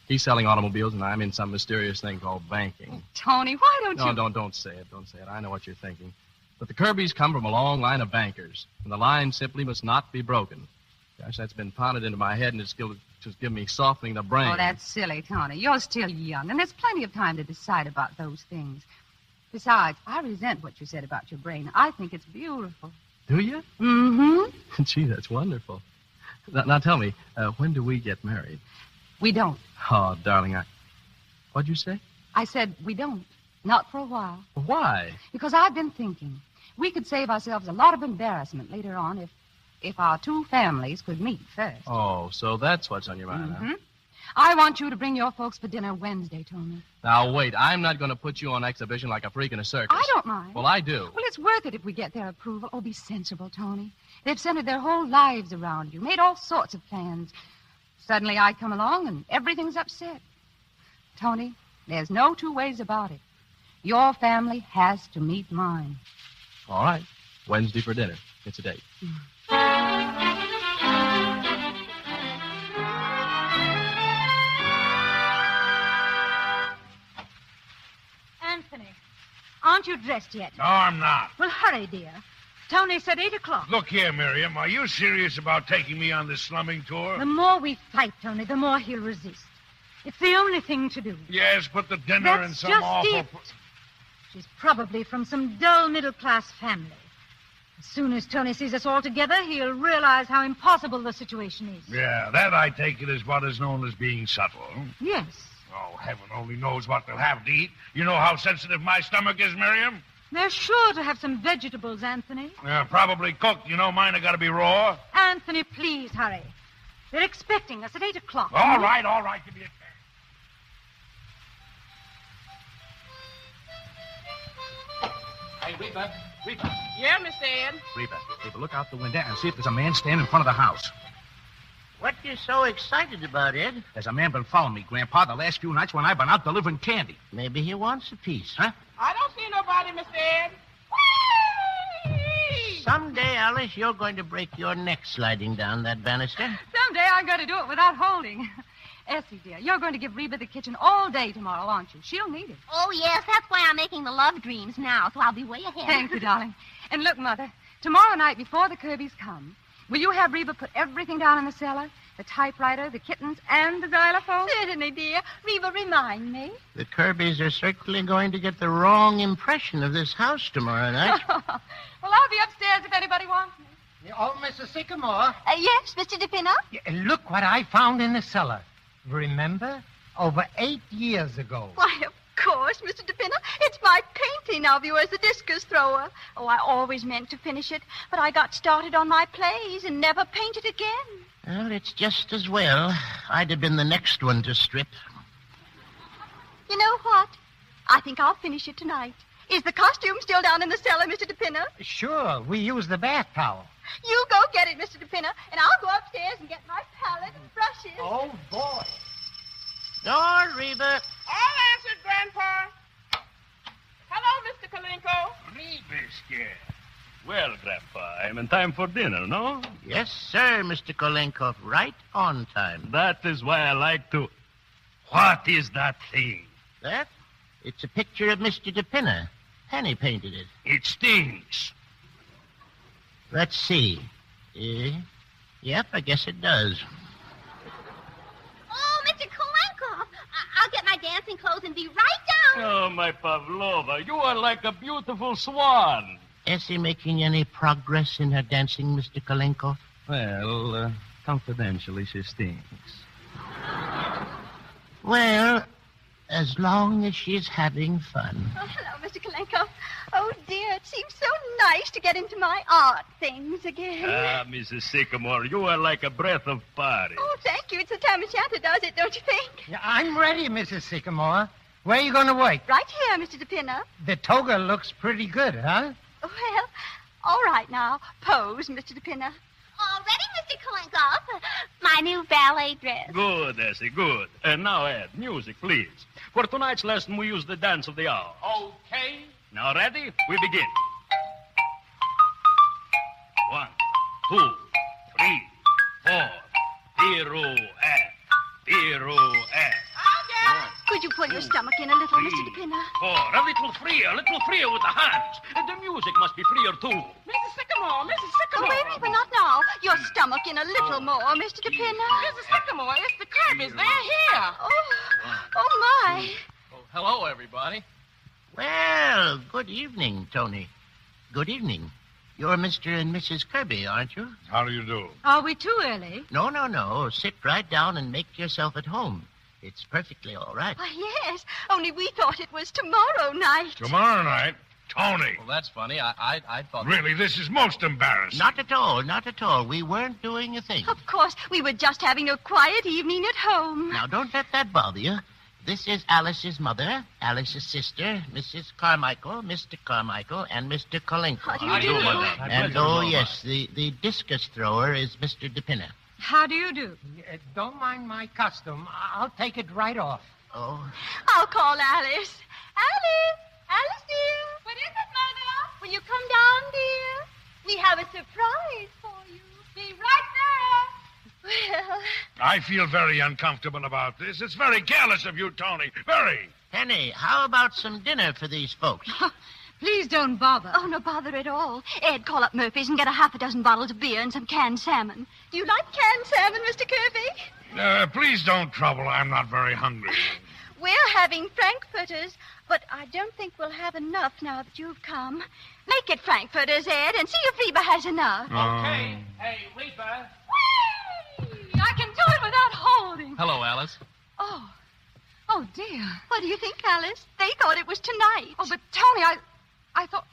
He's selling automobiles, and I'm in some mysterious thing called banking. Tony, why don't you... No, don't say it. Don't say it. I know what you're thinking. But the Kirbys come from a long line of bankers, and the line simply must not be broken. Gosh, that's been pounded into my head, and it's just given me softening the brain. Oh, that's silly, Tony. You're still young, and there's plenty of time to decide about those things. Besides, I resent what you said about your brain. I think it's beautiful. Do you? Mm-hmm. Gee, that's wonderful. Now tell me, when do we get married? We don't. Oh, darling, What'd you say? I said we don't. Not for a while. Why? Because I've been thinking. We could save ourselves a lot of embarrassment later on if our two families could meet first. Oh, so that's what's on your mind, huh? I want you to bring your folks for dinner Wednesday, Tony. Now, wait. I'm not going to put you on exhibition like a freak in a circus. I don't mind. Well, I do. Well, it's worth it if we get their approval. Oh, be sensible, Tony. They've centered their whole lives around you, made all sorts of plans. Suddenly I come along and everything's upset. Tony, there's no two ways about it. Your family has to meet mine. All right. Wednesday for dinner. It's a date. Anthony, aren't you dressed yet? No, I'm not. Well, hurry, dear. Tony said 8 o'clock. Look here, Miriam. Are you serious about taking me on this slumming tour? The more we fight, Tony, the more he'll resist. It's the only thing to do. Yes, but the dinner That's and some just awful... it. She's probably from some dull middle-class family. As soon as Tony sees us all together, he'll realize how impossible the situation is. Yeah, that I take it is what is known as being subtle. Yes. Oh, heaven only knows what they'll have to eat. You know how sensitive my stomach is, Miriam? They're sure to have some vegetables, Anthony. Probably cooked. You know, mine have got to be raw. Anthony, please hurry. They're expecting us at 8 o'clock. All right. Give me a chance. Hey, Reba. Yeah, Mr. Ed. Reba, look out the window and see if there's a man standing in front of the house. What you so excited about, Ed? There's a man been following me, Grandpa, the last few nights when I've been out delivering candy. Maybe he wants a piece. Huh? I don't see nobody, Mr. Ed. Someday, Alice, you're going to break your neck sliding down that banister. Someday I'm going to do it without holding. Essie, dear, you're going to give Reba the kitchen all day tomorrow, aren't you? She'll need it. Oh, yes, that's why I'm making the love dreams now, so I'll be way ahead. Thank you, darling. And look, Mother, tomorrow night before the Kirbys come, will you have Reba put everything down in the cellar? The typewriter, the kittens, and the xylophone? Certainly, dear. Reba, remind me. The Kirbys are certainly going to get the wrong impression of this house tomorrow night. Well, I'll be upstairs if anybody wants me. Oh, Mrs. Sycamore. Yes, Mr. DePinner? Look what I found in the cellar. Remember? Over 8 years ago. Why, of course, Mr. DePinner. It's my painting of you as the discus thrower. Oh, I always meant to finish it, but I got started on my plays and never painted again. Well, it's just as well. I'd have been the next one to strip. You know what? I think I'll finish it tonight. Is the costume still down in the cellar, Mr. DePinner? Sure, we use the bath towel. You go get it, Mr. DePinner, and I'll go upstairs and get my palette and brushes. Oh, boy. Door, Reba. All answered, Grandpa. Hello, Mr. Kalenko. Reba's here. Well, Grandpa, I'm in time for dinner, no? Yes, sir, Mr. Kolenkov. Right on time. That is why I like to... What is that thing? That? It's a picture of Mr. DePinner. Penny painted it. It stings. Let's see. Yep, I guess it does. Oh, Mr. Kalenko, I'll get my dancing clothes and be right down. Oh, my Pavlova, you are like a beautiful swan. Essie making any progress in her dancing, Mr. Kolenkov? Well, confidentially, she stings. Well, as long as she's having fun. Oh, hello, Mr. Kalenko. Oh, dear, it seems so nice to get into my art things again. Ah, Mrs. Sycamore, you are like a breath of Paris. Oh, thank you. It's the time of Santa does it, don't you think? Yeah, I'm ready, Mrs. Sycamore. Where are you going to work? Right here, Mr. DePinner. The toga looks pretty good, huh? Well, all right now. Pose, Mr. DePinner. All ready, Mr. Kalenko? My new ballet dress. Good, Essie, good. And now, Ed, music, please. For tonight's lesson, we use the dance of the hour. Okay. Now, ready? We begin. 1, 2, 3, 4. Pirouette. Pirouette. Could you pull your stomach in a little, Mr. DePinner? 4. A little freer with the hands. The music must be freer, too. Mrs. Sycamore, Mrs. Oh, Sycamore. wait, but not now. Your stomach in a little more, Mr. DePinner. Mrs. Sycamore, it's the Kirbys. They're here. Oh, my. Oh, hello, everybody. Well, good evening, Tony. Good evening. You're Mr. and Mrs. Kirby, aren't you? How do you do? Are we too early? No. Sit right down and make yourself at home. It's perfectly all right. Why, yes, only we thought it was tomorrow night. Tomorrow night? Tony. Well, that's funny. I thought... Really, this is most embarrassing. Not at all. We weren't doing a thing. Of course, we were just having a quiet evening at home. Now, don't let that bother you. This is Alice's mother, Alice's sister, Mrs. Carmichael, Mr. Carmichael, and Mr. Kolenko. How do you do, Mother? And, oh, yes, the discus thrower is Mr. DePinner. How do you do? Don't mind my costume. I'll take it right off. Oh. I'll call Alice. Alice, dear. What is it, Mother? Will you come down, dear? We have a surprise for you. Be right there. Well, I feel very uncomfortable about this. It's very careless of you, Tony. Very. Penny, how about some dinner for these folks? Please don't bother. oh, no bother at all. Ed, call up Murphy's and get a half a dozen bottles of beer and some canned salmon. Do you like canned salmon, Mr. Kirby? Please don't trouble. I'm not very hungry. We're having frankfurters, but I don't think we'll have enough now that you've come. Make it frankfurters, Ed, and see if Reba has enough. Okay. Hey, Reba. I can do it without holding. Hello, Alice. Oh, dear. What do you think, Alice? They thought it was tonight. Oh, but Tony, I thought...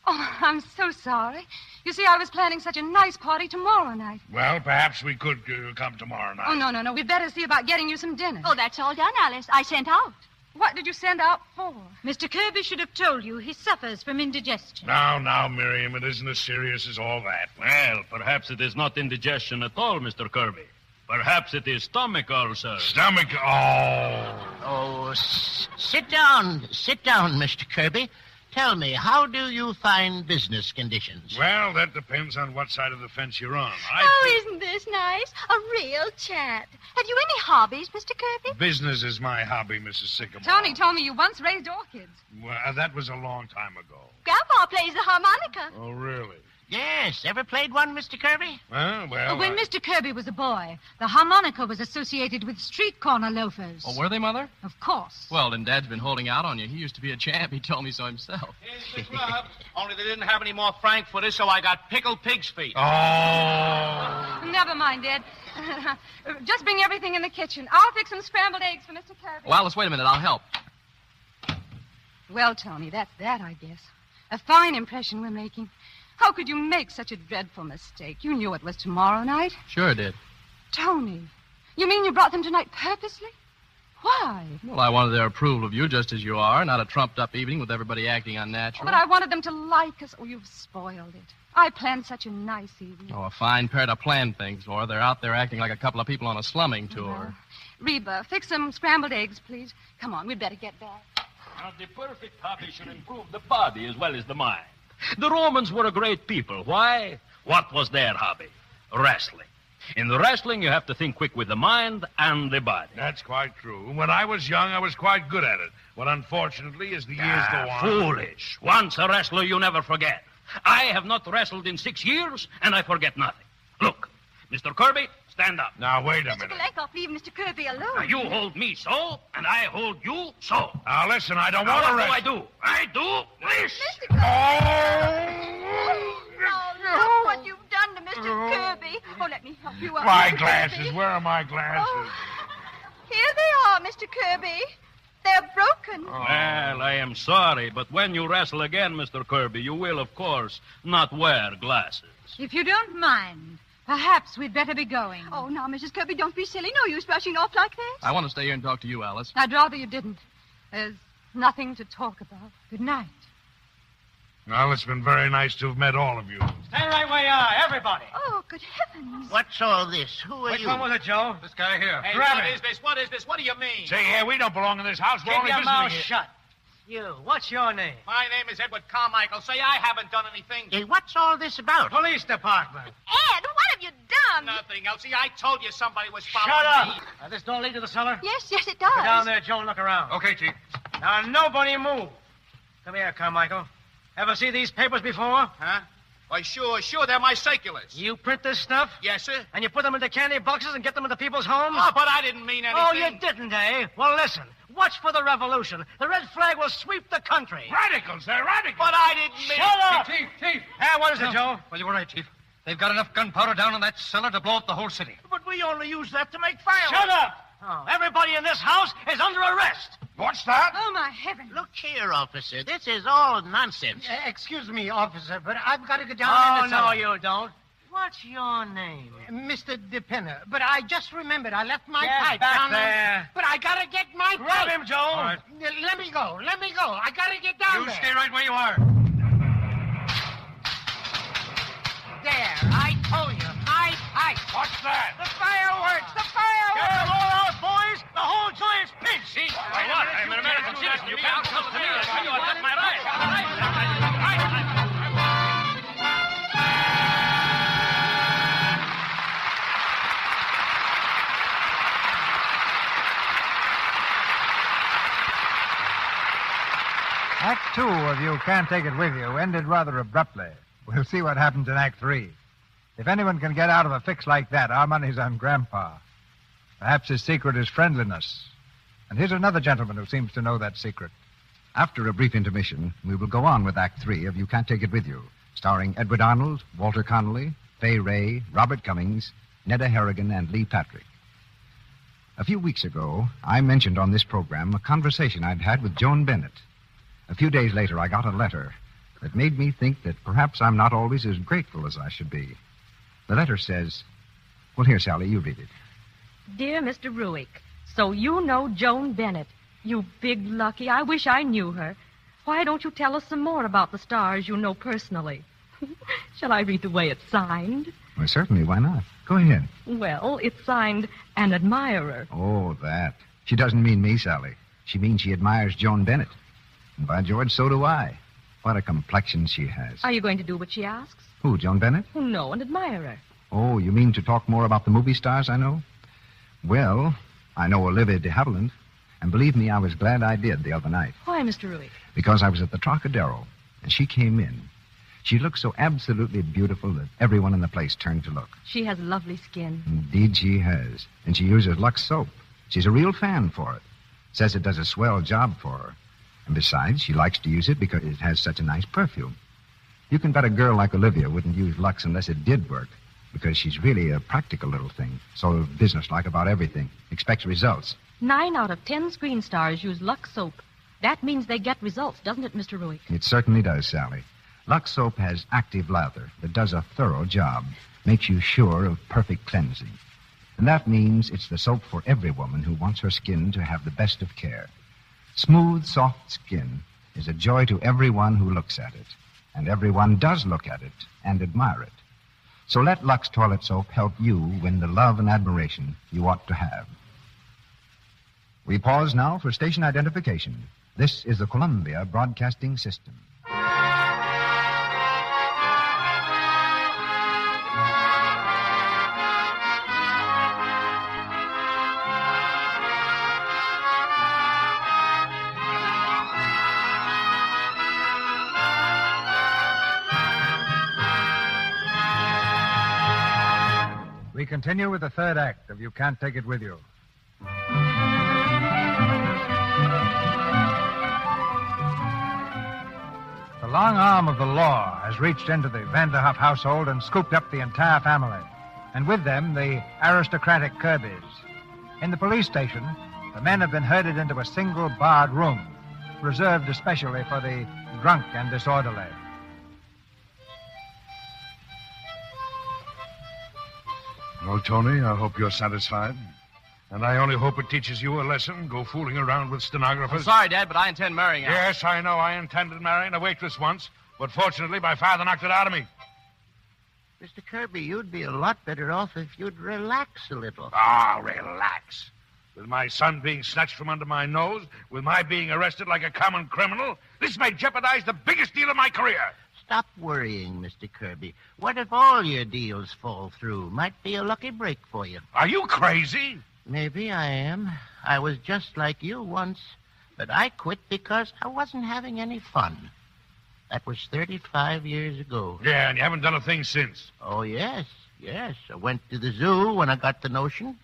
Oh, I'm so sorry. You see, I was planning such a nice party tomorrow night. Well, perhaps we could come tomorrow night. Oh, no. We'd better see about getting you some dinner. Oh, that's all done, Alice. I sent out. What did you send out for? Mr. Kirby should have told you he suffers from indigestion. Now, Miriam, it isn't as serious as all that. Well, perhaps it is not indigestion at all, Mr. Kirby. Perhaps it is stomach ulcer. Stomach? Oh. Oh, sit down, Mr. Kirby. Tell me, how do you find business conditions? Well, that depends on what side of the fence you're on. Isn't this nice? A real chat. Have you any hobbies, Mr. Kirby? Business is my hobby, Mrs. Sycamore. Tony told me you once raised orchids. Well, that was a long time ago. Grandpa plays the harmonica. Oh, really? Yes. Ever played one, Mr. Kirby? When Mr. Kirby was a boy, the harmonica was associated with street corner loafers. Oh, were they, Mother? Of course. Well, then Dad's been holding out on you. He used to be a champ. He told me so himself. Here's the grub. Only they didn't have any more frankfurters, so I got pickled pig's feet. Oh. Never mind, Ed. Just bring everything in the kitchen. I'll fix some scrambled eggs for Mr. Kirby. Well, Alice, wait a minute. I'll help. Well, Tony, that's that, I guess. A fine impression we're making. How could you make such a dreadful mistake? You knew it was tomorrow night. Sure did. Tony, you mean you brought them tonight purposely? Why? Well, I wanted their approval of you just as you are, not a trumped-up evening with everybody acting unnatural. But I wanted them to like us. Oh, you've spoiled it. I planned such a nice evening. Oh, a fine pair to plan things for. They're out there acting like a couple of people on a slumming tour. Reba, fix some scrambled eggs, please. Come on, we'd better get back. Now, the perfect hobby should improve the body as well as the mind. The Romans were a great people. Why? What was their hobby? Wrestling. In the wrestling, you have to think quick with the mind and the body. That's quite true. When I was young, I was quite good at it. But unfortunately, as the years go on... Foolish. Once a wrestler, you never forget. I have not wrestled in 6 years, and I forget nothing. Look, Mr. Kirby, stand up. Now, wait a minute. Mr. Glenkoff, leave Mr. Kirby alone. Now, you hold me so, and I hold you so. Now, listen, I don't Now, want to what wrestle. do I do? I do this. Mr. Kirby. Oh, look what you've done to Mr. Kirby. Oh, let me help you up. My Mr. glasses. Kirby. Where are my glasses? Oh, here they are, Mr. Kirby. They're broken. Well, I am sorry, but when you wrestle again, Mr. Kirby, you will, of course, not wear glasses. If you don't mind, perhaps we'd better be going. Oh, now, Mrs. Kirby, don't be silly. No use rushing off like that. I want to stay here and talk to you, Alice. I'd rather you didn't. There's nothing to talk about. Good night. Well, it's been very nice to have met all of you. Stand right where you are, everybody. Oh, good heavens. What's all this? Who are Which you? one was it, Joe? This guy here. Hey, Grab what him. is this? What is this? What do you mean? Say, here, we don't belong in this house. We're Keep only your visiting mouth here. shut. You, what's your name? My name is Edward Carmichael. Say, I haven't done anything. Hey, what's all this about? Police department. Ed, what have you done? Nothing, Elsie. I told you somebody was following Shut up. me. This door lead to the cellar? Yes, it does. Go down there, Joe, and look around. Okay, Chief. Now, nobody move. Come here, Carmichael. Ever see these papers before? Huh? Why, sure. They're my circulars. You print this stuff? Yes, sir. And you put them into candy boxes and get them into people's homes? Oh, but I didn't mean anything. Oh, you didn't, eh? Well, listen. Watch for the revolution. The red flag will sweep the country. Radicals, they're radicals. But I didn't mean... Shut up! Chief. Hey, what is it, Joe? Well, you were right, Chief. They've got enough gunpowder down in that cellar to blow up the whole city. But we only use that to make fireworks. Shut up! Oh, everybody in this house is under arrest. What's that? Oh, my heavens. Look here, officer. This is all nonsense. Excuse me, officer, but I've got to go down Oh, in the no, cellar. you don't. What's your name? Mr. DePinner. But I just remembered I left my Get pipe back down there. But I got to get my Grab pipe. him, Joe. All right. Let me go. I got to get down You there. stay right where you are. There, I told you. My pipe. What's that? The fireworks. Get them all out, boys. The whole joint's pinched. Wait, what? I'm an American citizen. You can't come to me. I tell you, I've got my right. Act 2 of You Can't Take It With You ended rather abruptly. We'll see what happens in Act 3. If anyone can get out of a fix like that, our money's on Grandpa. Perhaps his secret is friendliness. And here's another gentleman who seems to know that secret. After a brief intermission, we will go on with Act 3 of You Can't Take It With You, starring Edward Arnold, Walter Connolly, Fay Ray, Robert Cummings, Neda Harrigan, and Lee Patrick. A few weeks ago, I mentioned on this program a conversation I'd had with Joan Bennett. A few days later, I got a letter that made me think that perhaps I'm not always as grateful as I should be. The letter says, well, here, Sally, you read it. Dear Mr. Ruick, so you know Joan Bennett. You big lucky. I wish I knew her. Why don't you tell us some more about the stars you know personally? Shall I read the way it's signed? Well, certainly. Why not? Go ahead. Well, it's signed An Admirer. Oh, that. She doesn't mean me, Sally. She means she admires Joan Bennett. And by George, so do I. What a complexion she has. Are you going to do what she asks? Who, Joan Bennett? No, an admirer. Oh, you mean to talk more about the movie stars I know? Well, I know Olivia de Havilland. And believe me, I was glad I did the other night. Why, Mr. Ruick? Because I was at the Trocadero, and she came in. She looked so absolutely beautiful that everyone in the place turned to look. She has lovely skin. Indeed she has. And she uses Lux soap. She's a real fan for it. Says it does a swell job for her. And besides, she likes to use it because it has such a nice perfume. You can bet a girl like Olivia wouldn't use Lux unless it did work, because she's really a practical little thing, sort of businesslike about everything, expects results. 9 out of 10 screen stars use Lux soap. That means they get results, doesn't it, Mr. Ruick? It certainly does, Sally. Lux soap has active lather that does a thorough job, makes you sure of perfect cleansing. And that means it's the soap for every woman who wants her skin to have the best of care. Smooth, soft skin is a joy to everyone who looks at it. And everyone does look at it and admire it. So let Lux toilet soap help you win the love and admiration you ought to have. We pause now for station identification. This is the Columbia Broadcasting System. We continue with the third act of You Can't Take It With You. The long arm of the law has reached into the Vanderhoff household and scooped up the entire family, and with them the aristocratic Kirbys. In the police station, the men have been herded into a single barred room, reserved especially for the drunk and disorderly. Well, Tony, I hope you're satisfied. And I only hope it teaches you a lesson. Go fooling around with stenographers. I'm sorry, Dad, but I intend marrying Alice. Yes, I know. I intended marrying a waitress once. But fortunately, my father knocked it out of me. Mr. Kirby, you'd be a lot better off if you'd relax a little. Ah, relax. With my son being snatched from under my nose, with my being arrested like a common criminal, this may jeopardize the biggest deal of my career. Stop worrying, Mr. Kirby. What if all your deals fall through? Might be a lucky break for you. Are you crazy? Maybe I am. I was just like you once. But I quit because I wasn't having any fun. That was 35 years ago. Yeah, and you haven't done a thing since. Oh, yes. I went to the zoo when I got the notion.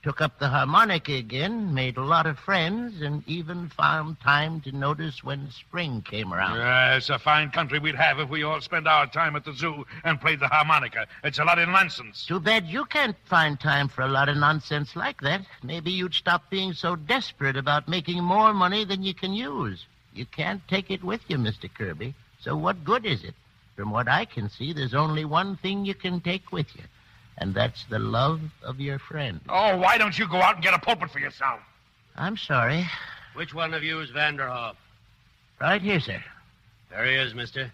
Took up the harmonica again, made a lot of friends, and even found time to notice when spring came around. Yeah, it's a fine country we'd have if we all spent our time at the zoo and played the harmonica. It's a lot of nonsense. Too bad you can't find time for a lot of nonsense like that. Maybe you'd stop being so desperate about making more money than you can use. You can't take it with you, Mr. Kirby. So what good is it? From what I can see, there's only one thing you can take with you. And that's the love of your friend. Oh, why don't you go out and get a pulpit for yourself? I'm sorry. Which one of you is Vanderhoff? Right here, sir. There he is, mister.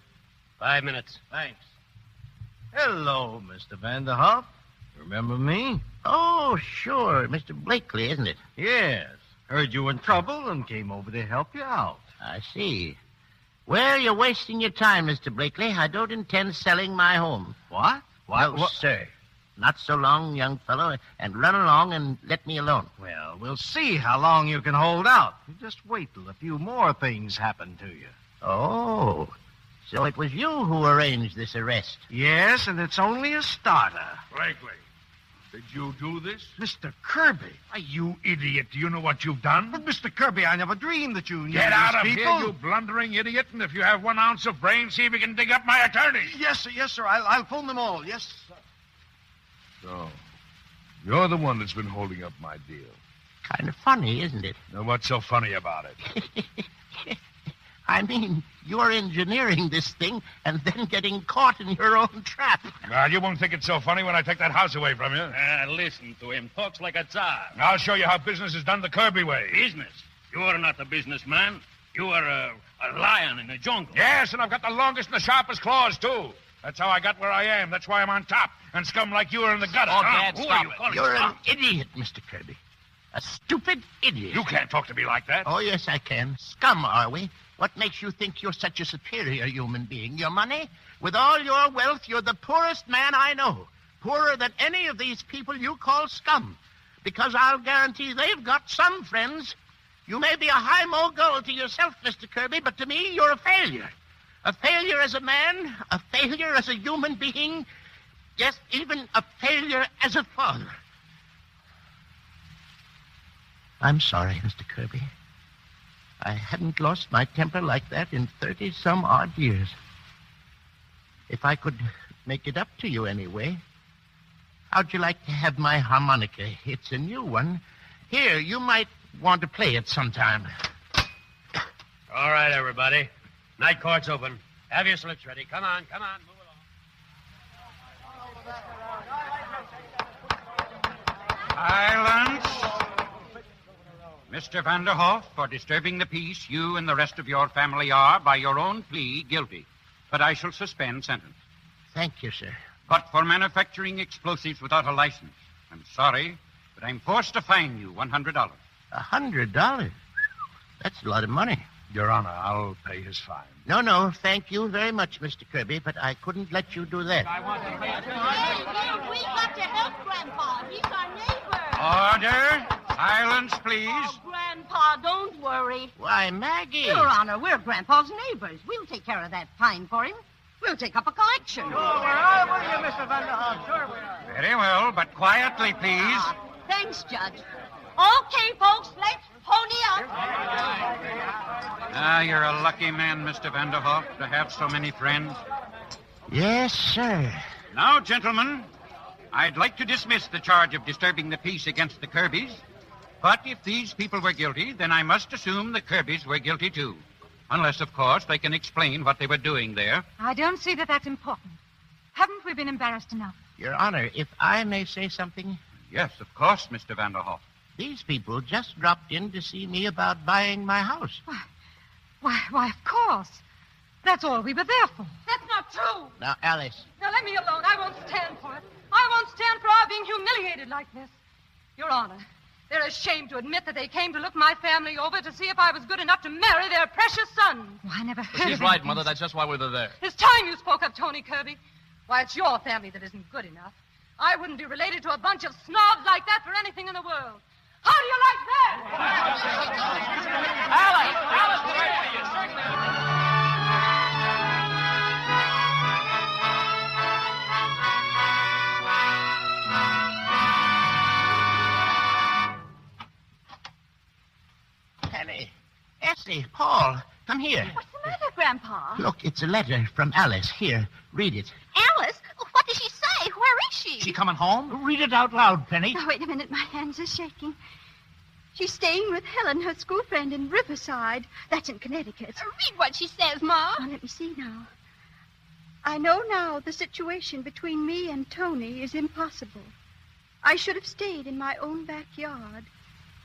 5 minutes. Thanks. Hello, Mr. Vanderhoff. Remember me? Oh, sure. Mr. Blakely, isn't it? Yes. Heard you in trouble and came over to help you out. I see. Well, you're wasting your time, Mr. Blakely. I don't intend selling my home. What? No, sir. Not so long, young fellow, and run along and let me alone. Well, we'll see how long you can hold out. You just wait till a few more things happen to you. Oh, so it was you who arranged this arrest? Yes, and it's only a starter. Blakely, did you do this? Mr. Kirby. Why, you idiot. Do you know what you've done? But, Mr. Kirby, I never dreamed that you knew Get out of these people. here, you blundering idiot, and if you have 1 ounce of brain, see if you can dig up my attorney. Yes, sir. I'll phone them all. Yes, sir. So, you're the one that's been holding up my deal. Kind of funny, isn't it? Now, what's so funny about it? I mean, you're engineering this thing and then getting caught in your own trap. Well, you won't think it's so funny when I take that house away from you. Listen to him. Talks like a tsar. I'll show you how business is done the Kirby way. Business? You're not a businessman. You are a lion in the jungle. Yes, and I've got the longest and the sharpest claws, too. That's how I got where I am. That's why I'm on top. And scum like you are in the gutter. Oh, huh? Dad, Who stop are you? it. You're an idiot, Mr. Kirby. A stupid idiot. You can't talk to me like that. Oh, yes, I can. Scum, are we? What makes you think you're such a superior human being? Your money? With all your wealth, you're the poorest man I know. Poorer than any of these people you call scum. Because I'll guarantee they've got some friends. You may be a high mogul to yourself, Mr. Kirby, but to me, you're a failure. A failure as a man, a failure as a human being, yes, even a failure as a father. I'm sorry, Mr. Kirby. I hadn't lost my temper like that in 30-some-odd years. If I could make it up to you anyway, how'd you like to have my harmonica? It's a new one. Here, you might want to play it sometime. All right, everybody. Night court's open. Have your slips ready. Come on, move Silence. Mr. Vanderhoff, for disturbing the peace, you and the rest of your family are, by your own plea, guilty. But I shall suspend sentence. Thank you, sir. But for manufacturing explosives without a license, I'm sorry, but I'm forced to fine you $100. $100? That's a lot of money. Your Honor, I'll pay his fine. No, thank you very much, Mr. Kirby, but I couldn't let you do that. Hey, we got to help Grandpa. He's our neighbor. Order. Silence, please. Oh, Grandpa, don't worry. Why, Maggie. Your Honor, we're Grandpa's neighbors. We'll take care of that fine for him. We'll take up a collection. Oh, we're all with you, Mr. Vanderhoff. Sure we are. Very well, but quietly, please. Thanks, Judge. Okay, folks, let's pony up. Ah, you're a lucky man, Mr. Vanderhoff, to have so many friends. Yes, sir. Now, gentlemen, I'd like to dismiss the charge of disturbing the peace against the Kirbys. But if these people were guilty, then I must assume the Kirbys were guilty, too. Unless, of course, they can explain what they were doing there. I don't see that that's important. Haven't we been embarrassed enough? Your Honor, if I may say something? Yes, of course, Mr. Vanderhoff. These people just dropped in to see me about buying my house. Why, of course. That's all we were there for. That's not true. Now, Alice. Now, let me alone. I won't stand for it. I won't stand for our being humiliated like this. Your Honor, they're ashamed to admit that they came to look my family over to see if I was good enough to marry their precious son. Why, I never heard She's of right, anything. Mother. That's just why we were there. It's time you spoke up, Tony Kirby. Why, it's your family that isn't good enough. I wouldn't be related to a bunch of snobs like that for anything in the world. How do you like that? Alice, wait for you, Penny, Essie, Paul, come here. What's the matter, Grandpa? Look, it's a letter from Alice. Here, read it. Alice? What does she say? Where is she? She coming home? Read it out loud, Penny. Oh, wait a minute. My hands are shaking. She's staying with Helen, her school friend, in Riverside. That's in Connecticut. Read what she says, Ma. Oh, let me see now. I know now the situation between me and Tony is impossible. I should have stayed in my own backyard.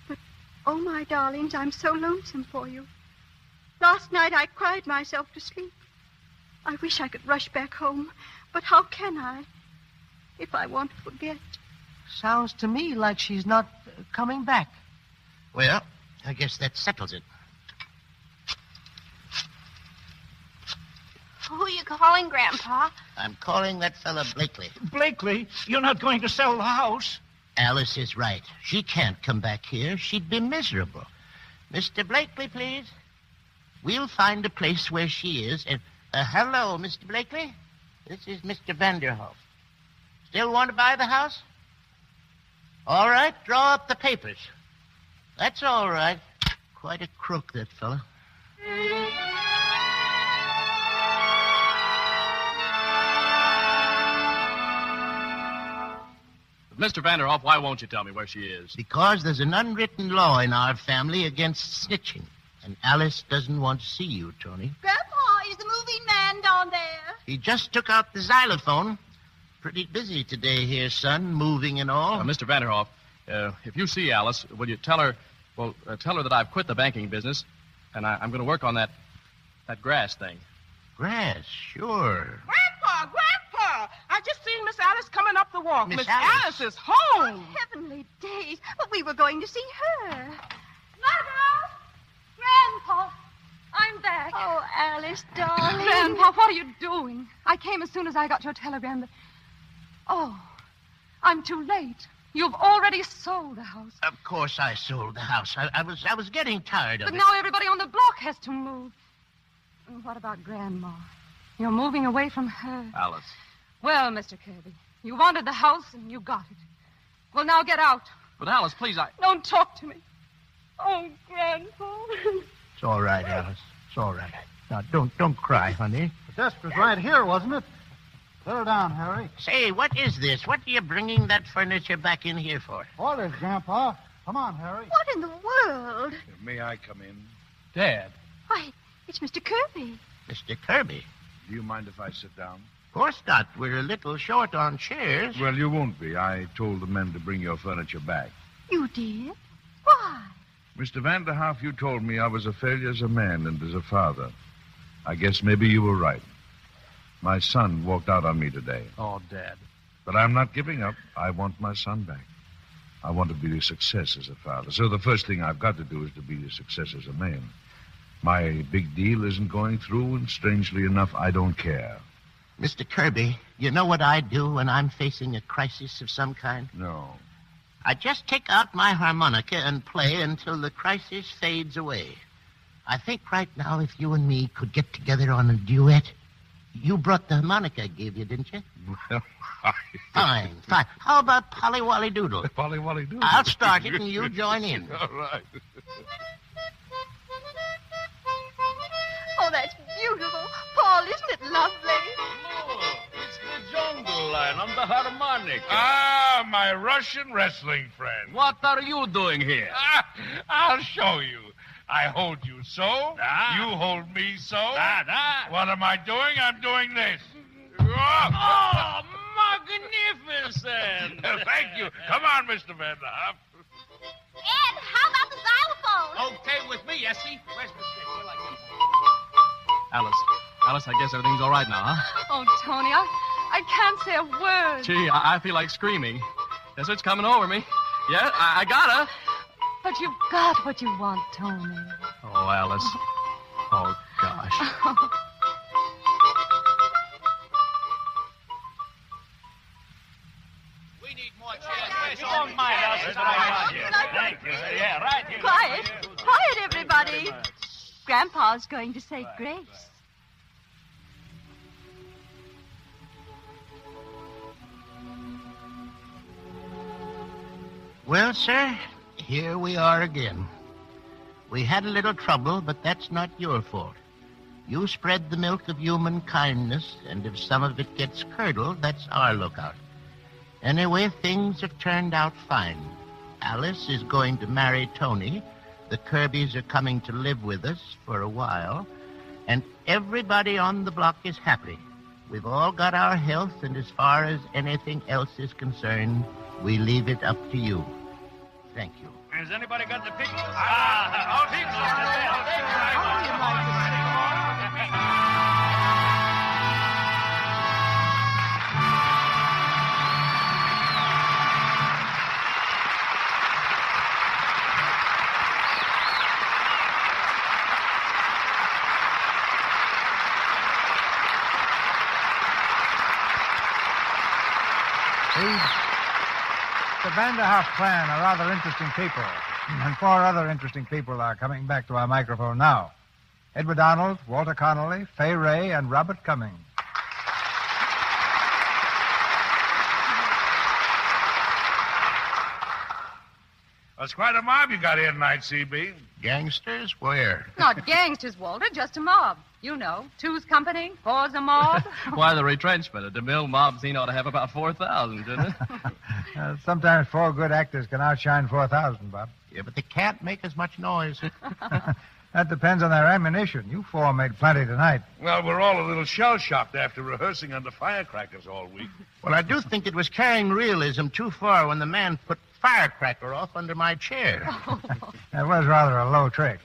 But, oh, my darlings, I'm so lonesome for you. Last night I cried myself to sleep. I wish I could rush back home, but how can I if I want to forget? Sounds to me like she's not coming back. Well, I guess that settles it. Who are you calling, Grandpa? I'm calling that fella Blakely. Blakely, you're not going to sell the house. Alice is right. She can't come back here. She'd be miserable. Mr. Blakely, please. We'll find a place where she is. Hello, Mr. Blakely. This is Mr. Vanderhoff. Still want to buy the house? All right, draw up the papers. That's all right. Quite a crook, that fella. Mr. Vanderhoff, why won't you tell me where she is? Because there's an unwritten law in our family against snitching. And Alice doesn't want to see you, Tony. Grandpa, is the moving man down there? He just took out the xylophone. Pretty busy today here, son, moving and all. Mr. Vanderhoff, if you see Alice, will you tell her, tell her that I've quit the banking business, and I'm going to work on that grass thing. Grass, sure. Grandpa! Miss Alice coming up the walk. Miss Miss Alice? Alice is home. Heavenly days. But we were going to see her. Mother! Grandpa! I'm back. Oh, Alice, darling. Grandpa, what are you doing? I came as soon as I got your telegram that... Oh, I'm too late. You've already sold the house. Of course I sold the house. I was getting tired of But it. now everybody on the block has to move. And what about Grandma? You're moving away from her. Alice. Well, Mr. Kirby, you wanted the house and you got it. Well, now get out. But Alice, please, Don't talk to me. Oh, Grandpa. It's all right, Alice. It's all right. Now, don't cry, honey. The desk was right here, wasn't it? Put her down, Harry. Say, what is this? What are you bringing that furniture back in here for? Orders, Grandpa. Come on, Harry. What in the world? May I come in? Dad. Why, it's Mr. Kirby. Mr. Kirby? Do you mind if I sit down? Of course not. We're a little short on chairs. Well, you won't be. I told the men to bring your furniture back. You did? Why? Mr. Vanderhoff, you told me I was a failure as a man and as a father. I guess maybe you were right. My son walked out on me today. Oh, Dad. But I'm not giving up. I want my son back. I want to be a success as a father. So the first thing I've got to do is to be a success as a man. My big deal isn't going through, and strangely enough, I don't care. Mr. Kirby, you know what I do when I'm facing a crisis of some kind? No. I just take out my harmonica and play until the crisis fades away. I think right now if you and me could get together on a duet. You brought the harmonica I gave you, didn't you? Well, Fine. How about Polly Wally Doodle? Polly Wally Doodle. I'll start it and you join in. All right. Oh, that's beautiful. Paul, isn't it lovely? It's the jungle line on the harmonica. Ah, my Russian wrestling friend. What are you doing here? I'll show you. I hold you so. You hold me so. What am I doing? I'm doing this. Oh, magnificent. Thank you. Come on, Mr. Vanderhoff. Ed, how about the xylophone? Okay with me, Essie. Where's the stick? Alice, I guess everything's all right now, huh? Oh, Tony, I can't say a word. Gee, I feel like screaming. Yes, it's coming over me. Yeah, I gotta. But you've got what you want, Tony. Oh, Alice. Oh, gosh. We need more chairs. You won't mind us. Thank you. Yeah, right here. Quiet. Quiet, everybody. Grandpa's going to say grace. Well, sir, here we are again. We had a little trouble, but that's not your fault. You spread the milk of human kindness, and if some of it gets curdled, that's our lookout. Anyway, things have turned out fine. Alice is going to marry Tony. The Kirbys are coming to live with us for a while. And everybody on the block is happy. We've all got our health, and as far as anything else is concerned, we leave it up to you. Thank you. Has anybody got the pictures? The Vanderhoff clan are rather interesting people. And 4 other interesting people are coming back to our microphone now. Edward Arnold, Walter Connolly, Fay Ray, and Robert Cummings. That's quite a mob you got here tonight, CB. Gangsters? Where? Not gangsters, Walter, just a mob. You know, 2's company, 4's a mob. Why, the retrenchment. A DeMille mob scene ought to have about 4,000, shouldn't it? Sometimes 4 good actors can outshine 4,000, Bob. Yeah, but they can't make as much noise. That depends on their ammunition. You 4 made plenty tonight. Well, we're all a little shell-shocked after rehearsing under firecrackers all week. Well, I do think it was carrying realism too far when the man put firecracker off under my chair. That was rather a low trick.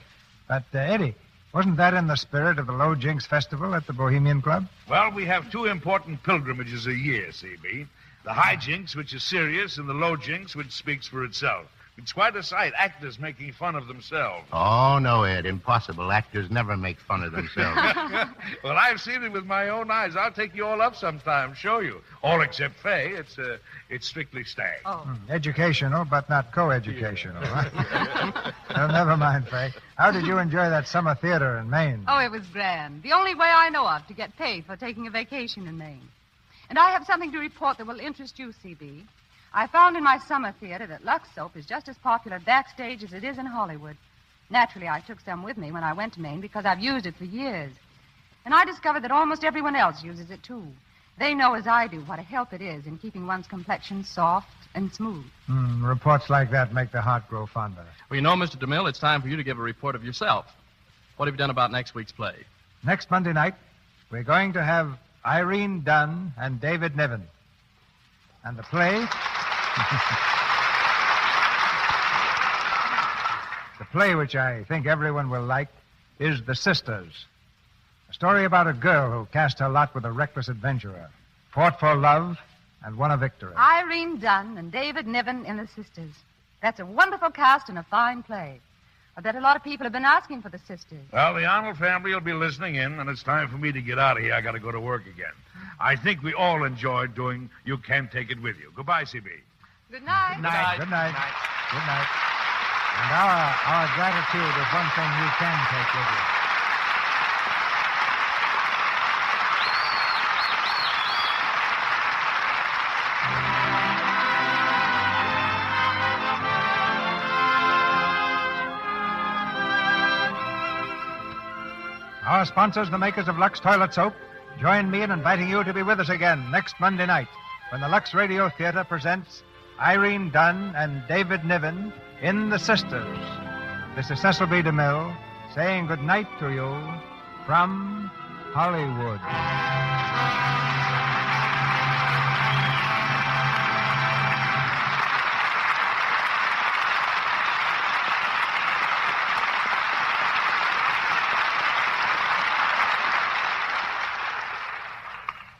But, Eddie, Wasn't that in the spirit of the Low Jinks Festival at the Bohemian Club? Well, we have two important pilgrimages a year, CB. The High Jinks, which is serious, and the Low Jinks, which speaks for itself. It's quite a sight, actors making fun of themselves. Oh, no, Ed. Impossible. Actors never make fun of themselves. Well, I've seen it with my own eyes. I'll take you all up sometime, show you. All except Faye. It's strictly stag. Oh. Educational, but not co-educational, huh? Well, never mind, Faye. How did you enjoy that summer theater in Maine? Oh, it was grand. The only way I know of to get paid for taking a vacation in Maine. And I have something to report that will interest you, CB. I found in my summer theater that Lux soap is just as popular backstage as it is in Hollywood. Naturally, I took some with me when I went to Maine because I've used it for years. And I discovered that almost everyone else uses it, too. They know, as I do, what a help it is in keeping one's complexion soft and smooth. Reports like that make the heart grow fonder. Well, you know, Mr. DeMille, it's time for you to give a report of yourself. What have you done about next week's play? Next Monday night, we're going to have Irene Dunn and David Niven. And the play... The play, which I think everyone will like, is The Sisters. A story about a girl who cast her lot with a reckless adventurer, fought for love, and won a victory. Irene Dunn and David Niven in The Sisters. That's a wonderful cast and a fine play. I bet a lot of people have been asking for The Sisters. Well, the Arnold family will be listening in, and it's time for me to get out of here. I got to go to work again. I think we all enjoyed doing You Can't Take It With You. Goodbye, CB. Good night. Good night. Good night. Good night. And our gratitude is one thing you can take with you. Our sponsors, the makers of Lux Toilet Soap, join me in inviting you to be with us again next Monday night when the Lux Radio Theater presents Irene Dunn and David Niven in The Sisters. This is Cecil B. DeMille saying good night to you from Hollywood.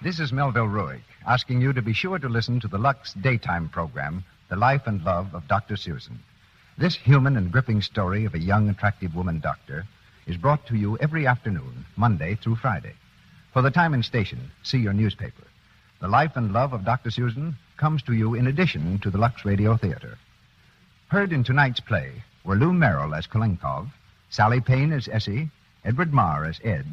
This is Melville Ruick, asking you to be sure to listen to the Lux daytime program, The Life and Love of Dr. Susan. This human and gripping story of a young, attractive woman doctor is brought to you every afternoon, Monday through Friday. For the time and station, see your newspaper. The Life and Love of Dr. Susan comes to you in addition to the Lux Radio Theater. Heard in tonight's play were Lou Merrill as Kolenkov, Sally Payne as Essie, Edward Marr as Ed,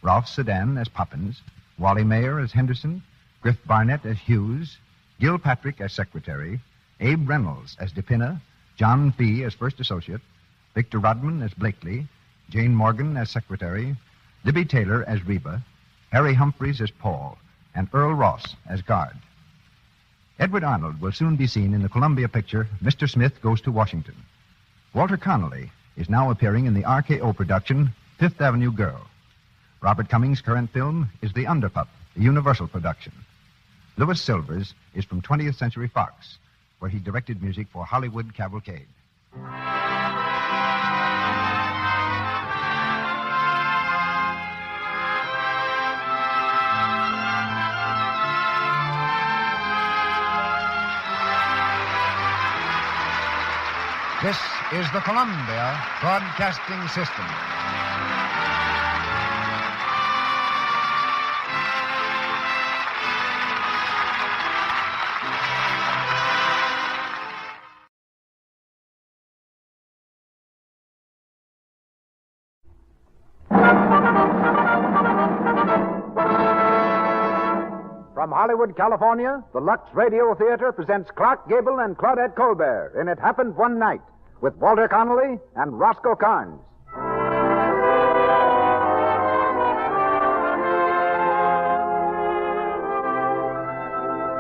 Ralph Sedan as Poppins, Wally Mayer as Henderson, Griff Barnett as Hughes, Gil Patrick as Secretary, Abe Reynolds as DePinna, John Fee as First Associate, Victor Rodman as Blakely, Jane Morgan as Secretary, Libby Taylor as Reba, Harry Humphreys as Paul, and Earl Ross as Guard. Edward Arnold will soon be seen in the Columbia picture Mr. Smith Goes to Washington. Walter Connolly is now appearing in the RKO production Fifth Avenue Girl. Robert Cummings' current film is The Underpup, a Universal production. Louis Silvers is from 20th Century Fox, where he directed music for Hollywood Cavalcade. This is the Columbia Broadcasting System. From Hollywood, California, the Lux Radio Theater presents Clark Gable and Claudette Colbert in It Happened One Night with Walter Connolly and Roscoe Carnes.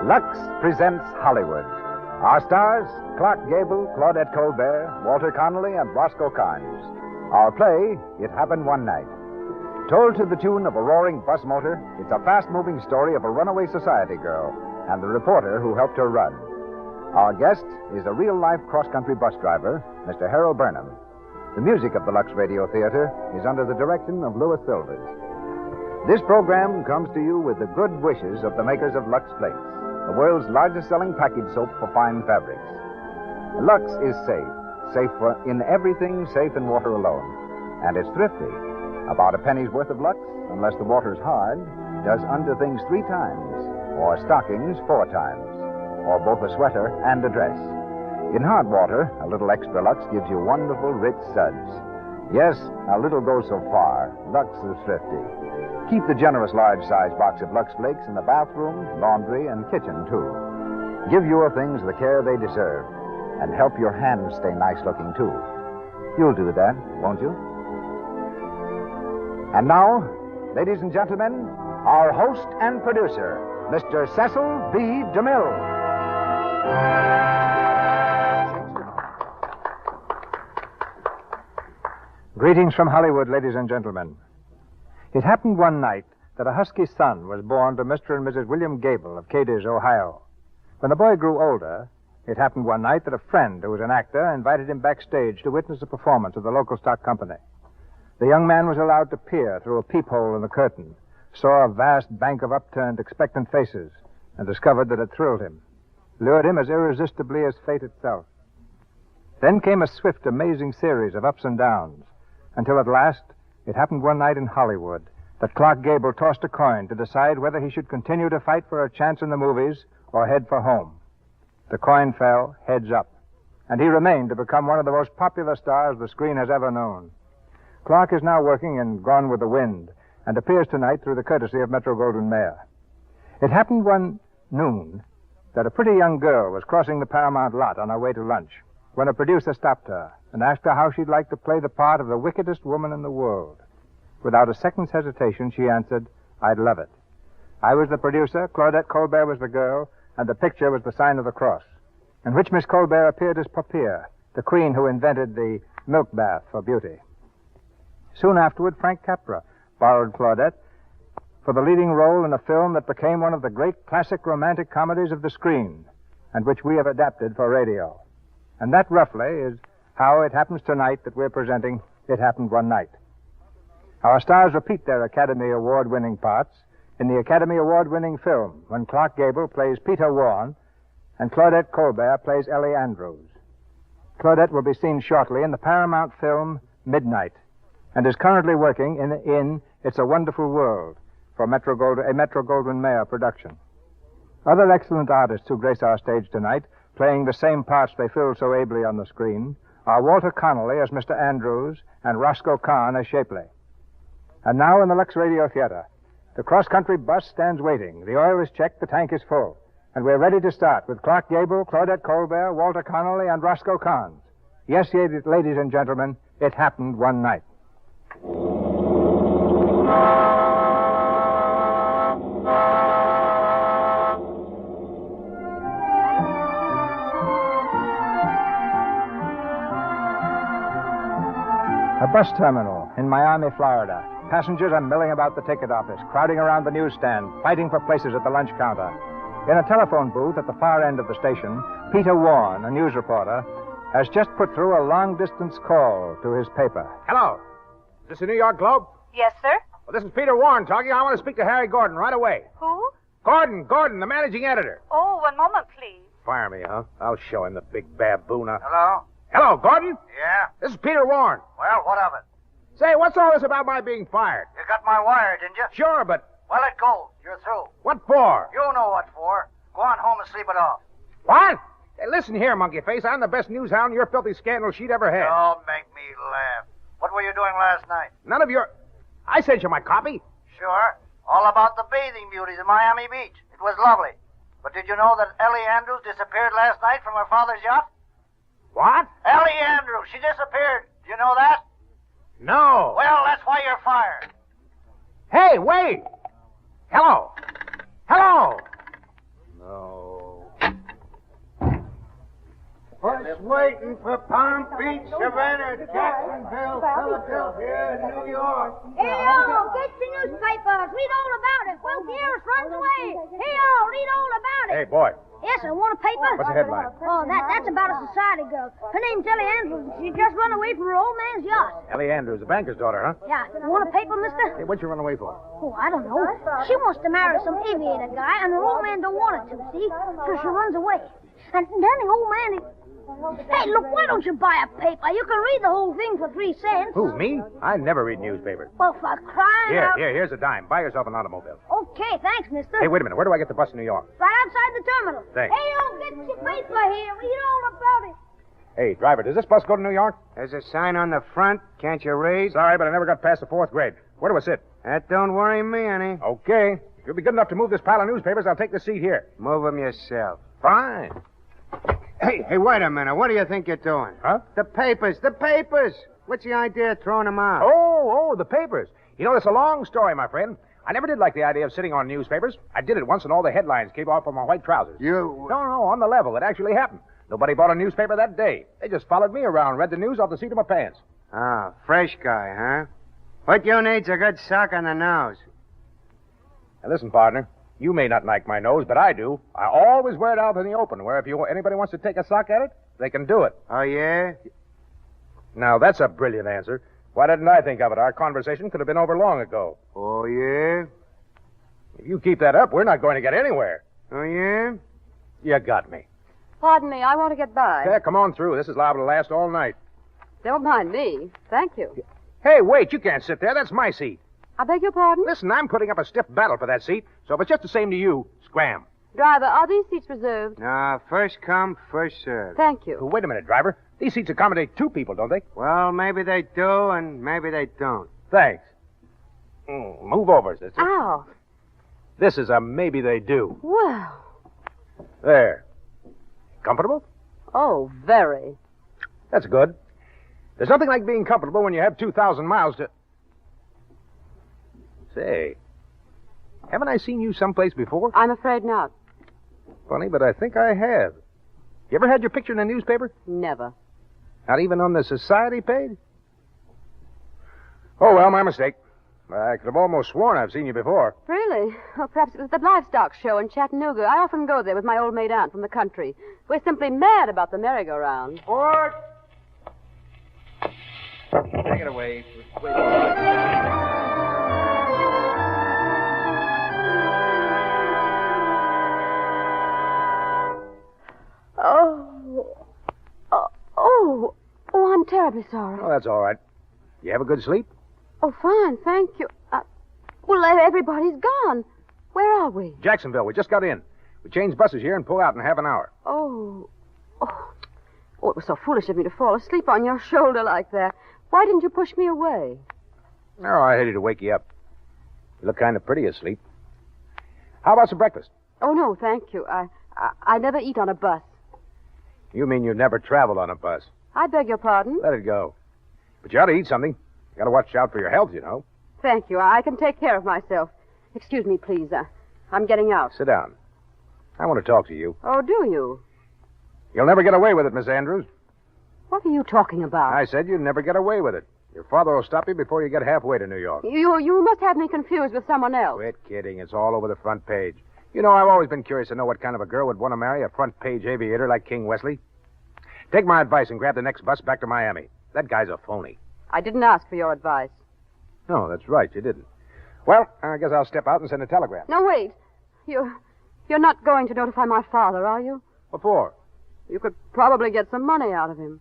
Lux presents Hollywood. Our stars, Clark Gable, Claudette Colbert, Walter Connolly, and Roscoe Carnes. Our play, It Happened One Night. Told to the tune of a roaring bus motor, it's a fast-moving story of a runaway society girl and the reporter who helped her run. Our guest is a real-life cross-country bus driver, Mr. Harold Burnham. The music of the Lux Radio Theater is under the direction of Louis Silvers. This program comes to you with the good wishes of the makers of Lux Flakes, the world's largest selling package soap for fine fabrics. Lux is safe in everything, safe in water alone. And it's thrifty. About a penny's worth of Lux, unless the water's hard, does under things 3 times, or stockings 4 times, or both a sweater and a dress. In hard water, a little extra Lux gives you wonderful, rich suds. Yes, a little goes so far. Lux is thrifty. Keep the generous large-size box of Lux Flakes in the bathroom, laundry, and kitchen, too. Give your things the care they deserve, and help your hands stay nice-looking, too. You'll do that, won't you? And now, ladies and gentlemen, our host and producer, Mr. Cecil B. DeMille. Greetings from Hollywood, ladies and gentlemen. It happened one night that a husky son was born to Mr. and Mrs. William Gable of Cadiz, Ohio. When the boy grew older, it happened one night that a friend who was an actor invited him backstage to witness a performance of the local stock company. The young man was allowed to peer through a peephole in the curtain, saw a vast bank of upturned, expectant faces, and discovered that it thrilled him, lured him as irresistibly as fate itself. Then came a swift, amazing series of ups and downs, until at last, it happened one night in Hollywood that Clark Gable tossed a coin to decide whether he should continue to fight for a chance in the movies or head for home. The coin fell heads up, and he remained to become one of the most popular stars the screen has ever known. Clark is now working in Gone with the Wind and appears tonight through the courtesy of Metro-Goldwyn-Mayer. It happened one noon that a pretty young girl was crossing the Paramount lot on her way to lunch when a producer stopped her and asked her how she'd like to play the part of the wickedest woman in the world. Without a second's hesitation, she answered, "I'd love it." I was the producer, Claudette Colbert was the girl, and the picture was the sign of the cross, in which Miss Colbert appeared as Papier, the queen who invented the milk bath for beauty. Soon afterward, Frank Capra borrowed Claudette for the leading role in a film that became one of the great classic romantic comedies of the screen, and which we have adapted for radio. And that, roughly, is how it happens tonight that we're presenting It Happened One Night. Our stars repeat their Academy Award-winning parts in the Academy Award-winning film when Clark Gable plays Peter Warren and Claudette Colbert plays Ellie Andrews. Claudette will be seen shortly in the Paramount film Midnight and is currently working in It's a Wonderful World for a Metro-Goldwyn-Mayer production. Other excellent artists who grace our stage tonight, playing the same parts they filled so ably on the screen, are Walter Connolly as Mr. Andrews and Roscoe Kahn as Shapley. And now in the Lux Radio Theater, the cross-country bus stands waiting. The oil is checked, the tank is full. And we're ready to start with Clark Gable, Claudette Colbert, Walter Connolly, and Roscoe Kahn. Yes, ladies and gentlemen, it happened one night. A bus terminal in Miami, Florida. Passengers are milling about the ticket office, crowding around the newsstand, fighting for places at the lunch counter. In a telephone booth at the far end of the station, Peter Warren, a news reporter, has just put through a long-distance call to his paper. Hello. Is this the New York Globe? Yes, sir? Well, this is Peter Warren talking. I want to speak to Harry Gordon right away. Who? Gordon, the managing editor. Oh, one moment, please. Fire me, huh? I'll show him the big baboon. Hello? Hello, Gordon? Yeah? This is Peter Warren. Well, what of it? Say, what's all this about my being fired? You got my wire, didn't you? Sure, but... Well, it goes. You're through. What for? You know what for. Go on home and sleep it off. What? Hey, listen here, monkey face. I'm the best news hound your filthy scandal sheet ever had. Don't make me laugh. What were you doing last night? None of your... I sent you my copy. Sure. All about the bathing beauties of Miami Beach. It was lovely. But did you know that Ellie Andrews disappeared last night from her father's yacht? What? Ellie Andrews. She disappeared. Do you know that? No. Well, that's why you're fired. Hey, wait. Hello. No. What's waiting for Palm Beach, Savannah, Jacksonville, Philadelphia, New York? Hey-o, get your newspapers. Read all about it. Wealthy heiress runs away. Hey-o, read all about it. Hey, boy. Yes, I want a paper. What's the headline? Oh, that's about a society girl. Her name's Ellie Andrews. She just run away from her old man's yacht. Ellie Andrews, the banker's daughter, huh? Yeah. You want a paper, mister? Hey, what'd you run away for? Oh, I don't know. She wants to marry some aviator guy, and her old man don't want her to, see? So she runs away. And then the old man... Hey, look, why don't you buy a paper? You can read the whole thing for 3 cents. Who, me? I never read newspapers. Well, for crying out... Here's a dime. Buy yourself an automobile. Okay, thanks, mister. Hey, wait a minute. Where do I get the bus to New York? Right outside the terminal. Thanks. Hey, you get your paper here. Read all about it. Hey, driver, does this bus go to New York? There's a sign on the front. Can't you read? Sorry, but I never got past the 4th grade. Where do I sit? That don't worry me any. Okay. If you'll be good enough to move this pile of newspapers, I'll take the seat here. Move them yourself. Fine. Hey, wait a minute. What do you think you're doing? Huh? The papers. What's the idea of throwing them out? Oh, the papers. You know, it's a long story, my friend. I never did like the idea of sitting on newspapers. I did it once, and all the headlines came off of my white trousers. You... No, on the level. It actually happened. Nobody bought a newspaper that day. They just followed me around, read the news off the seat of my pants. Ah, fresh guy, huh? What you need's a good sock on the nose. Now, listen, partner. You may not like my nose, but I do. I always wear it out in the open, where if anybody wants to take a sock at it, they can do it. Oh, yeah? Now, that's a brilliant answer. Why didn't I think of it? Our conversation could have been over long ago. Oh, yeah? If you keep that up, we're not going to get anywhere. Oh, yeah? You got me. Pardon me, I want to get by. Yeah, come on through. This is liable to last all night. Don't mind me. Thank you. Hey, wait, you can't sit there. That's my seat. I beg your pardon? Listen, I'm putting up a stiff battle for that seat, so if it's just the same to you, scram. Driver, are these seats reserved? Nah, first come, first served. Thank you. Wait a minute, driver. These seats accommodate 2 people, don't they? Well, maybe they do, and maybe they don't. Thanks. Move over, sister. Ow. This is a maybe they do. Well. There. Comfortable? Oh, very. That's good. There's nothing like being comfortable when you have 2,000 miles to... Say, haven't I seen you someplace before? I'm afraid not. Funny, but I think I have. You ever had your picture in a newspaper? Never. Not even on the society page? Oh, well, my mistake. I could have almost sworn I've seen you before. Really? Well, perhaps it was the livestock show in Chattanooga. I often go there with my old maid aunt from the country. We're simply mad about the merry-go-round. Port! Take it away. Oh, I'm terribly sorry. Oh, that's all right. You have a good sleep? Oh, fine, thank you. Well, everybody's gone. Where are we? Jacksonville. We just got in. We change buses here and pull out in half an hour. Oh, it was so foolish of me to fall asleep on your shoulder like that. Why didn't you push me away? Oh, I hated to wake you up. You look kind of pretty asleep. How about some breakfast? Oh, no, thank you. I never eat on a bus. You mean you've never traveled on a bus? I beg your pardon? Let it go. But you ought to eat something. You got to watch out for your health, you know. Thank you. I can take care of myself. Excuse me, please. I'm getting out. Sit down. I want to talk to you. Oh, do you? You'll never get away with it, Miss Andrews. What are you talking about? I said you'd never get away with it. Your father will stop you before you get halfway to New York. You must have me confused with someone else. Quit kidding. It's all over the front page. You know, I've always been curious to know what kind of a girl would want to marry a front-page aviator like King Wesley. Take my advice and grab the next bus back to Miami. That guy's a phony. I didn't ask for your advice. No, that's right. You didn't. Well, I guess I'll step out and send a telegram. No, wait. You're not going to notify my father, are you? What for? You could probably get some money out of him.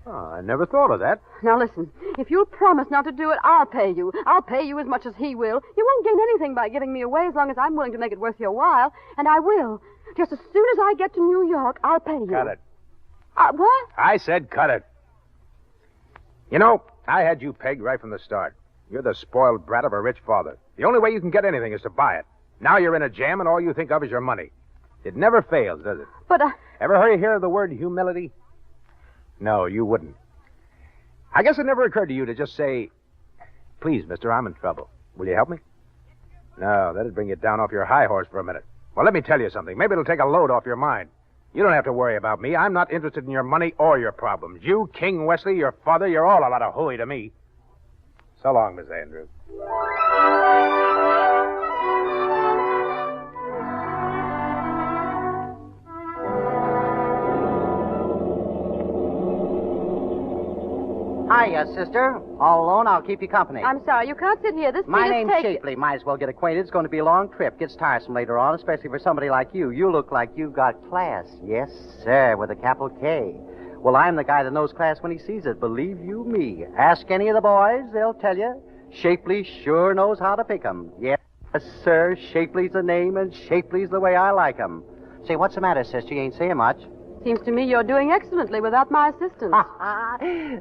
Oh, I never thought of that. Now, listen. If you'll promise not to do it, I'll pay you. I'll pay you as much as he will. You won't gain anything by giving me away as long as I'm willing to make it worth your while. And I will. Just as soon as I get to New York, I'll pay you. Cut it. What? I said cut it. You know, I had you pegged right from the start. You're the spoiled brat of a rich father. The only way you can get anything is to buy it. Now you're in a jam, and all you think of is your money. It never fails, does it? But, Ever hear the word humility? No, you wouldn't. I guess it never occurred to you to just say, please, mister, I'm in trouble. Will you help me? No, that'd bring you down off your high horse for a minute. Well, let me tell you something. Maybe it'll take a load off your mind. You don't have to worry about me. I'm not interested in your money or your problems. You, King Wesley, your father, you're all a lot of hooey to me. So long, Miss Andrews. Hiya, sister. All alone, I'll keep you company. I'm sorry, you can't sit here. This My seat is name's taken. Shapley. Might as well get acquainted. It's going to be a long trip. Gets tiresome later on, especially for somebody like you. You look like you've got class. Yes, sir, with a capital K. Well, I'm the guy that knows class when he sees it. Believe you me. Ask any of the boys, they'll tell you. Shapley sure knows how to pick 'em. Yes, sir, Shapley's the name, and Shapley's the way I like 'em. Say, what's the matter, sister? You ain't saying much. Seems to me you're doing excellently without my assistance.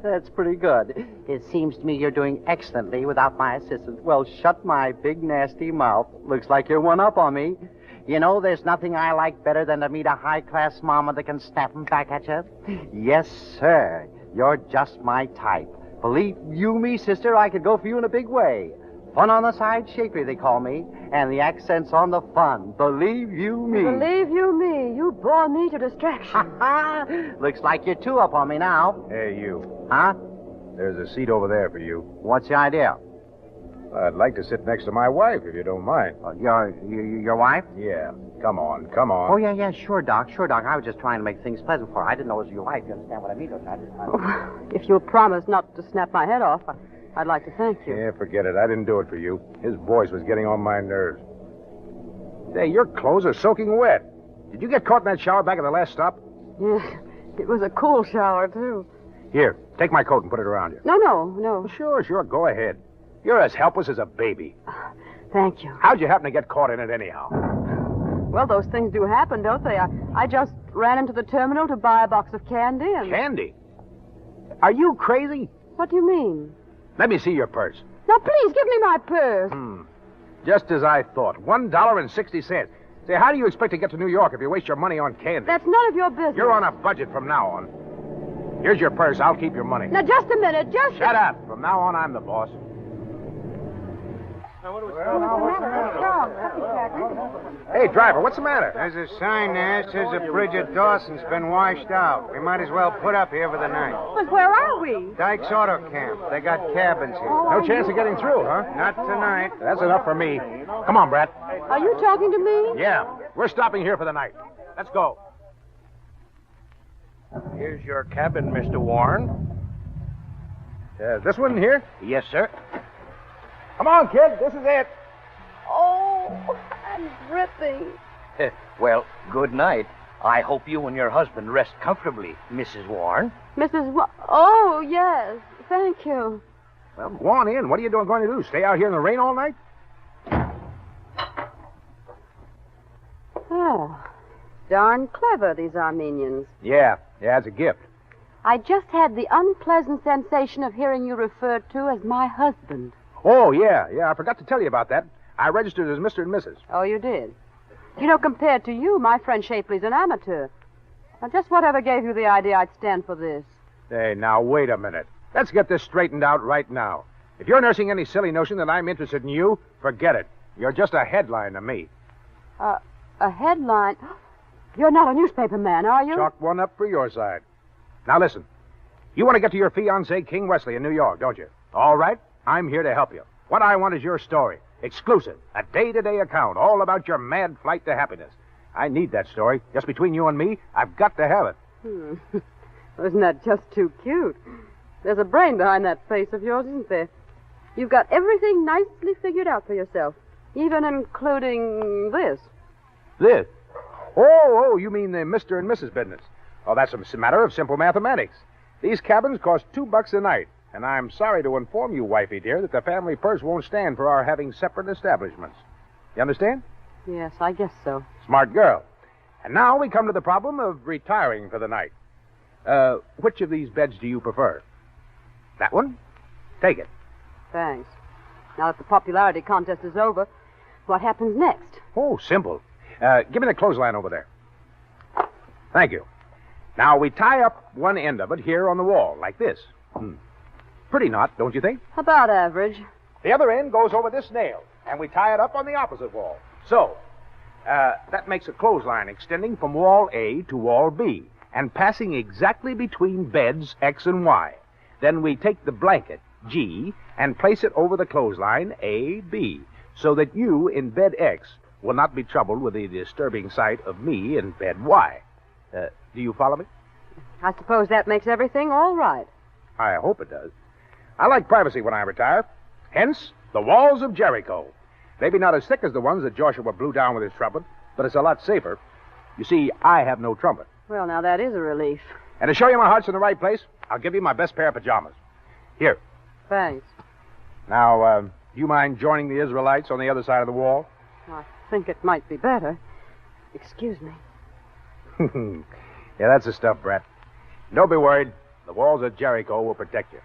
That's pretty good. It seems to me you're doing excellently without my assistance. Well, shut my big, nasty mouth. Looks like you're one up on me. You know, there's nothing I like better than to meet a high-class mama that can snap 'em back at you. Yes, sir. You're just my type. Believe you me, sister, I could go for you in a big way. Fun on the side, Shapley, they call me. And the accent's on the fun. Believe you me. Believe you me, you bore me to distraction. Looks like you're two up on me now. Hey, you. Huh? There's a seat over there for you. What's the idea? I'd like to sit next to my wife, if you don't mind. Your wife? Yeah. Come on, come on. Oh, yeah, sure, Doc. I was just trying to make things pleasant for her. I didn't know it was your wife. You understand what I mean, don't you? If you'll promise not to snap my head off, I'd like to thank you. Yeah, forget it. I didn't do it for you. His voice was getting on my nerves. Say, your clothes are soaking wet. Did you get caught in that shower back at the last stop? Yeah, it was a cool shower, too. Here, take my coat and put it around you. No. Sure, go ahead. You're as helpless as a baby. Thank you. How'd you happen to get caught in it anyhow? Well, those things do happen, don't they? I just ran into the terminal to buy a box of candy and... Candy? Are you crazy? What do you mean? Let me see your purse. Now, please, give me my purse. Just as I thought. $1.60. Say, how do you expect to get to New York if you waste your money on candy? That's none of your business. You're on a budget from now on. Here's your purse. I'll keep your money. Now, just a minute. Shut up. From now on, I'm the boss. Hey, driver, what's the matter? There's a sign there that says the bridge at Dawson's been washed out. We might as well put up here for the night. But where are we? Dyke's Auto Camp. They got cabins here. No chance of getting through, huh? Not tonight. That's enough for me. Come on, Brett. Are you talking to me? Yeah. We're stopping here for the night. Let's go. Here's your cabin, Mr. Warren. This one here? Yes, sir. Come on, kid. This is it. Oh, I'm dripping. Well, good night. I hope you and your husband rest comfortably, Mrs. Warren. Oh, yes. Thank you. Well, go on in. What are you going to do? Stay out here in the rain all night? Oh, darn clever, these Armenians. Yeah, it's a gift. I just had the unpleasant sensation of hearing you referred to as my husband. Oh, yeah, I forgot to tell you about that. I registered as Mr. and Mrs. Oh, you did? You know, compared to you, my friend Shapley's an amateur. Now, just whatever gave you the idea I'd stand for this? Hey, now, wait a minute. Let's get this straightened out right now. If you're nursing any silly notion that I'm interested in you, forget it. You're just a headline to me. A headline? You're not a newspaper man, are you? Chalk one up for your side. Now, listen. You want to get to your fiancé, King Wesley, in New York, don't you? All right. I'm here to help you. What I want is your story. Exclusive. A day-to-day account all about your mad flight to happiness. I need that story. Just between you and me, I've got to have it. Isn't that just too cute? There's a brain behind that face of yours, isn't there? You've got everything nicely figured out for yourself, even including this. This? Oh, you mean the Mr. and Mrs. business. Oh, that's a matter of simple mathematics. These cabins cost $2 a night. And I'm sorry to inform you, wifey dear, that the family purse won't stand for our having separate establishments. You understand? Yes, I guess so. Smart girl. And now we come to the problem of retiring for the night. Which of these beds do you prefer? That one? Take it. Thanks. Now that the popularity contest is over, what happens next? Oh, simple. Give me the clothesline over there. Thank you. Now, we tie up one end of it here on the wall, like this. Pretty knot, don't you think? About average. The other end goes over this nail, and we tie it up on the opposite wall. So, that makes a clothesline extending from wall A to wall B, and passing exactly between beds X and Y. Then we take the blanket, G, and place it over the clothesline, A, B, so that you in bed X will not be troubled with the disturbing sight of me in bed Y. Do you follow me? I suppose that makes everything all right. I hope it does. I like privacy when I retire. Hence, the walls of Jericho. Maybe not as thick as the ones that Joshua blew down with his trumpet, but it's a lot safer. You see, I have no trumpet. Well, now that is a relief. And to show you my heart's in the right place, I'll give you my best pair of pajamas. Here. Thanks. Now, do you mind joining the Israelites on the other side of the wall? I think it might be better. Excuse me. Yeah, that's the stuff, Brett. Don't be worried. The walls of Jericho will protect you.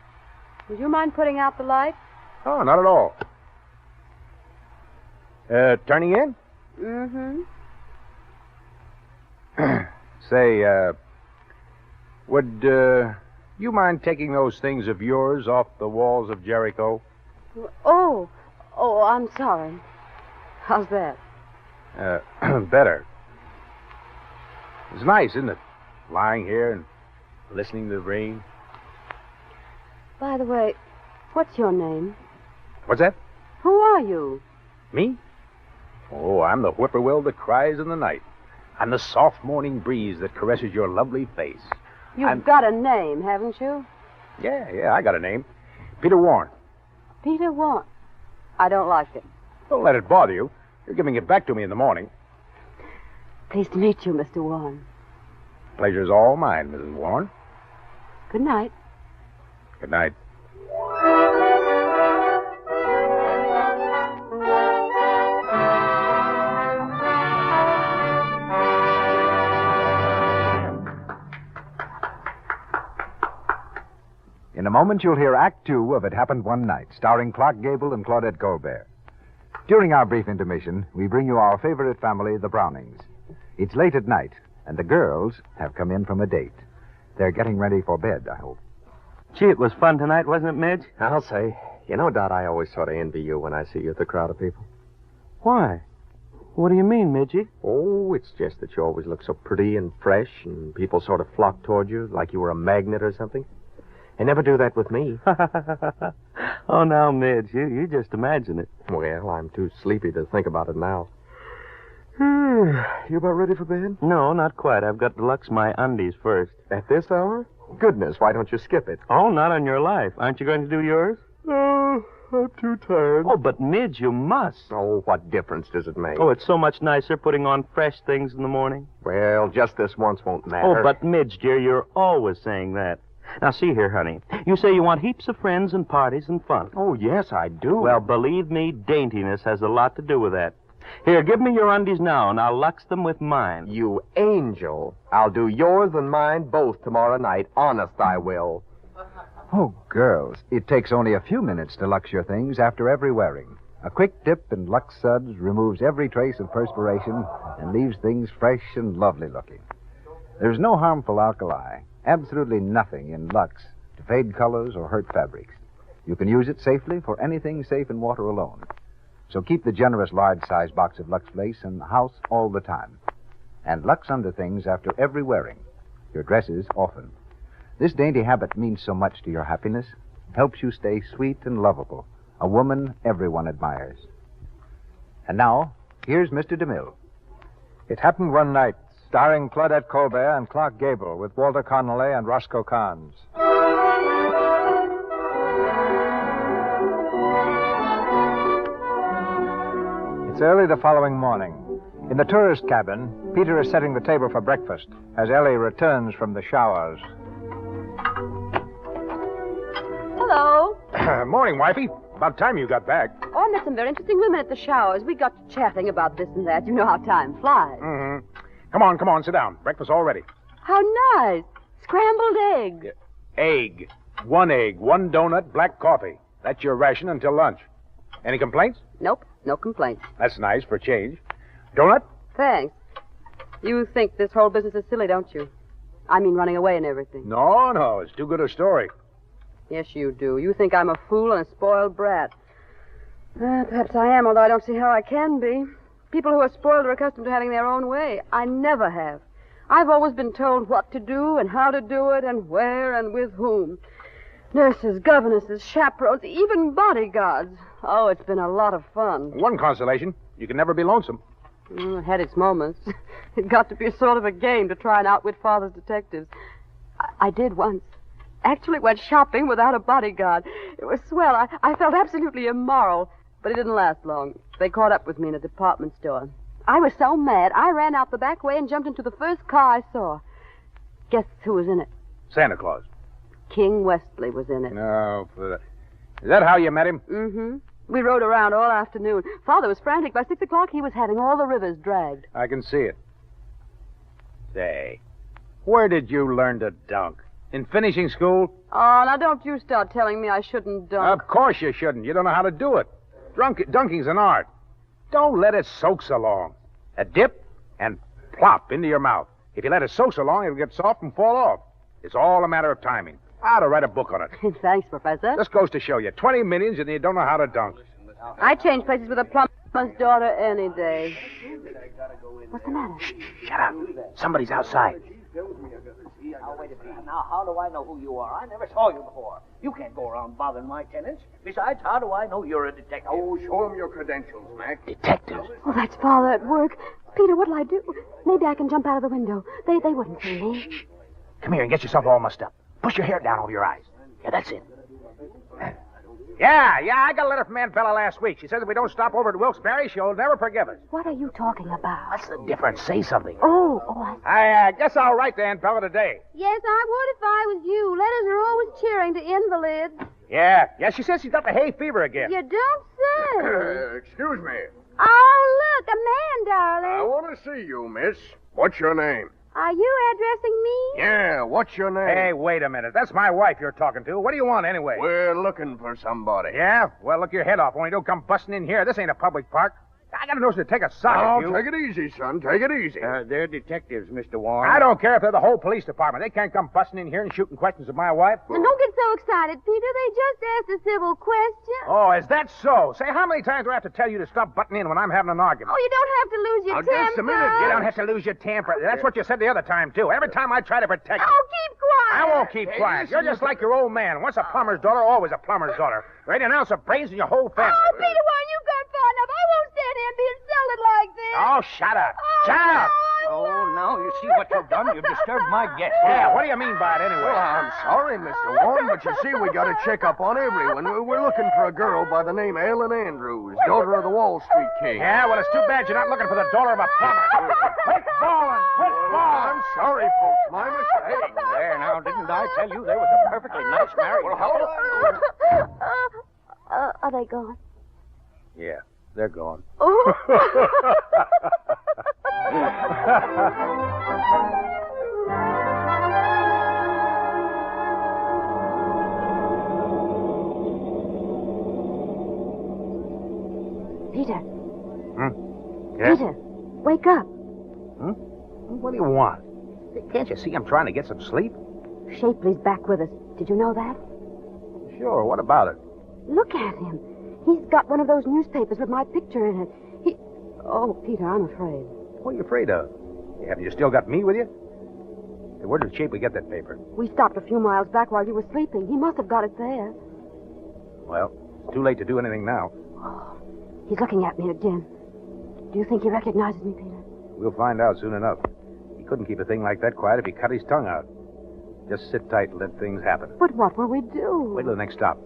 Would you mind putting out the light? Oh, not at all. Turning in? Mm-hmm. Say, would you mind taking those things of yours off the walls of Jericho? Oh, I'm sorry. How's that? Better. It's nice, isn't it? Lying here and listening to the rain. By the way, what's your name? What's that? Who are you? Me? Oh, I'm the whippoorwill that cries in the night. I'm the soft morning breeze that caresses your lovely face. You've got a name, haven't you? Yeah, I got a name. Peter Warren. Peter Warren. I don't like it. Don't let it bother you. You're giving it back to me in the morning. Pleased to meet you, Mr. Warren. Pleasure's all mine, Mrs. Warren. Good night. Good night. In a moment, you'll hear Act Two of It Happened One Night, starring Clark Gable and Claudette Colbert. During our brief intermission, we bring you our favorite family, the Brownings. It's late at night, and the girls have come in from a date. They're getting ready for bed, I hope. Gee, it was fun tonight, wasn't it, Midge? I'll say. You know, Dot, I always sort of envy you when I see you with a crowd of people. Why? What do you mean, Midgie? Oh, it's just that you always look so pretty and fresh, and people sort of flock toward you like you were a magnet or something. They never do that with me. Oh, now, Midge, you just imagine it. Well, I'm too sleepy to think about it now. You about ready for bed? No, not quite. I've got to lux my undies first. At this hour? Goodness, why don't you skip it? Oh, not on your life. Aren't you going to do yours? Oh, I'm too tired. Oh, but Midge, you must. Oh, what difference does it make? Oh, it's so much nicer putting on fresh things in the morning. Well, just this once won't matter. Oh, but Midge, dear, you're always saying that. Now, see here, honey. You say you want heaps of friends and parties and fun. Oh, yes, I do. Well, believe me, daintiness has a lot to do with that. Here, give me your undies now, and I'll lux them with mine. You angel. I'll do yours and mine both tomorrow night. Honest, I will. Oh, girls, it takes only a few minutes to lux your things after every wearing. A quick dip in Lux Suds removes every trace of perspiration and leaves things fresh and lovely looking. There's no harmful alkali, absolutely nothing in Lux to fade colors or hurt fabrics. You can use it safely for anything safe in water alone. So keep the generous large-size box of Lux Lace in the house all the time. And Lux underthings after every wearing. Your dresses often. This dainty habit means so much to your happiness. Helps you stay sweet and lovable. A woman everyone admires. And now, here's Mr. DeMille. It Happened One Night, starring Claudette Colbert and Clark Gable, with Walter Connolly and Roscoe Carnes. It's early the following morning. In the tourist cabin, Peter is setting the table for breakfast as Ellie returns from the showers. Hello. Morning, wifey. About time you got back. Oh, I met some very interesting women at the showers. We got to chatting about this and that. You know how time flies. Mm-hmm. Come on, sit down. Breakfast all ready. How nice. Scrambled egg. Egg. 1 egg, 1 donut, black coffee. That's your ration until lunch. Any complaints? Nope, no complaints. That's nice for a change. Donut? Thanks. You think this whole business is silly, don't you? I mean, running away and everything. No, it's too good a story. Yes, you do. You think I'm a fool and a spoiled brat. Perhaps I am, although I don't see how I can be. People who are spoiled are accustomed to having their own way. I never have. I've always been told what to do and how to do it and where and with whom. Nurses, governesses, chaperones, even bodyguards. Oh, it's been a lot of fun. One consolation, you can never be lonesome. It had its moments. It got to be a sort of a game to try and outwit father's detectives. I did once. actually went shopping without a bodyguard. It was swell. I felt absolutely immoral, but it didn't last long. They caught up with me in a department store. I was so mad, I ran out the back way and jumped into the first car I saw. Guess who was in it? Santa Claus. King Westley was in it. No, is that how you met him? Mm-hmm. We rode around all afternoon. Father was frantic. By 6 o'clock, he was having all the rivers dragged. I can see it. Say, where did you learn to dunk? In finishing school? Oh, now don't you start telling me I shouldn't dunk. Of course you shouldn't. You don't know how to do it. Dunking's an art. Don't let it soak so long. A dip and plop into your mouth. If you let it soak so long, it'll get soft and fall off. It's all a matter of timing. I ought to write a book on it. Thanks, Professor. This goes to show you. 20 millions and you don't know how to dunk. I change places with a plumber's daughter any day. What's the matter? Shut up. Somebody's outside. Now, wait a minute. Now, how do I know who you are? I never saw you before. You can't go around bothering my tenants. Besides, how do I know you're a detective? Oh, show him your credentials, Mac. Detective? Oh, that's Father at work. Peter, what'll I do? Maybe I can jump out of the window. They wouldn't see me. Come here and get yourself all mussed up. Push your hair down over your eyes. Yeah, that's it. Yeah, I got a letter from Aunt Bella last week. She says if we don't stop over at Wilkes-Barre, she'll never forgive us. What are you talking about? What's the difference? Say something. I guess I'll write to Aunt Bella today. Yes, I would if I was you. Letters are always cheering to invalids. Yeah, she says she's got the hay fever again. You don't say. Excuse me. Oh, look, a man, darling. I want to see you, miss. What's your name? Are you addressing me? Yeah, what's your name? Hey, wait a minute. That's my wife you're talking to. What do you want, anyway? We're looking for somebody. Yeah? Well, look your head off. Only don't come busting in here. This ain't a public park. I got a notion to take a sock at you. Take it easy, son. Take it easy. They're detectives, Mr. Warren. I don't care if they're the whole police department. They can't come busting in here and shooting questions at my wife. Now, don't get so excited, Peter. They just asked a civil question. Oh, is that so? Say, how many times do I have to tell you to stop butting in when I'm having an argument? Oh, you don't have to lose your temper. Just a minute. You don't have to lose your temper. That's what you said the other time, too. Every time I try to protect you. Oh, keep quiet. I won't keep quiet. You're just like your old man. Once a plumber's daughter, always a plumber's daughter. Ready an ounce of brains in your whole family. Oh, Peter, why you gone far enough? I won't stand here and be insulted like this. Oh, shut up. Shut up. Oh, now you see what you've done. You've disturbed my guest. Yeah, what do you mean by it anyway? Well, I'm sorry, Mr. Warren, but you see, we got to check up on everyone. We're looking for a girl by the name Ellen Andrews, daughter of the Wall Street King. Yeah, well, it's too bad you're not looking for the daughter of a plumber. Quit bawling. Quit bawling. I'm sorry, folks. My mistake. There, now, didn't I tell you there was a perfectly nice marriage? Well, how do I... Are they gone? Yeah, they're gone. Peter. Yeah? Peter, wake up. What do you want? Can't you see I'm trying to get some sleep? Shapley's back with us. Did you know that? Sure, what about it? Look at him. He's got one of those newspapers with my picture in it. Oh, Peter, I'm afraid. What are you afraid of? Haven't you still got me with you? Hey, where did Shapley get that paper? We stopped a few miles back while you were sleeping. He must have got it there. Well, it's too late to do anything now. Oh, he's looking at me again. Do you think he recognizes me, Peter? We'll find out soon enough. He couldn't keep a thing like that quiet if he cut his tongue out. Just sit tight and let things happen. But what will we do? Wait till the next stop.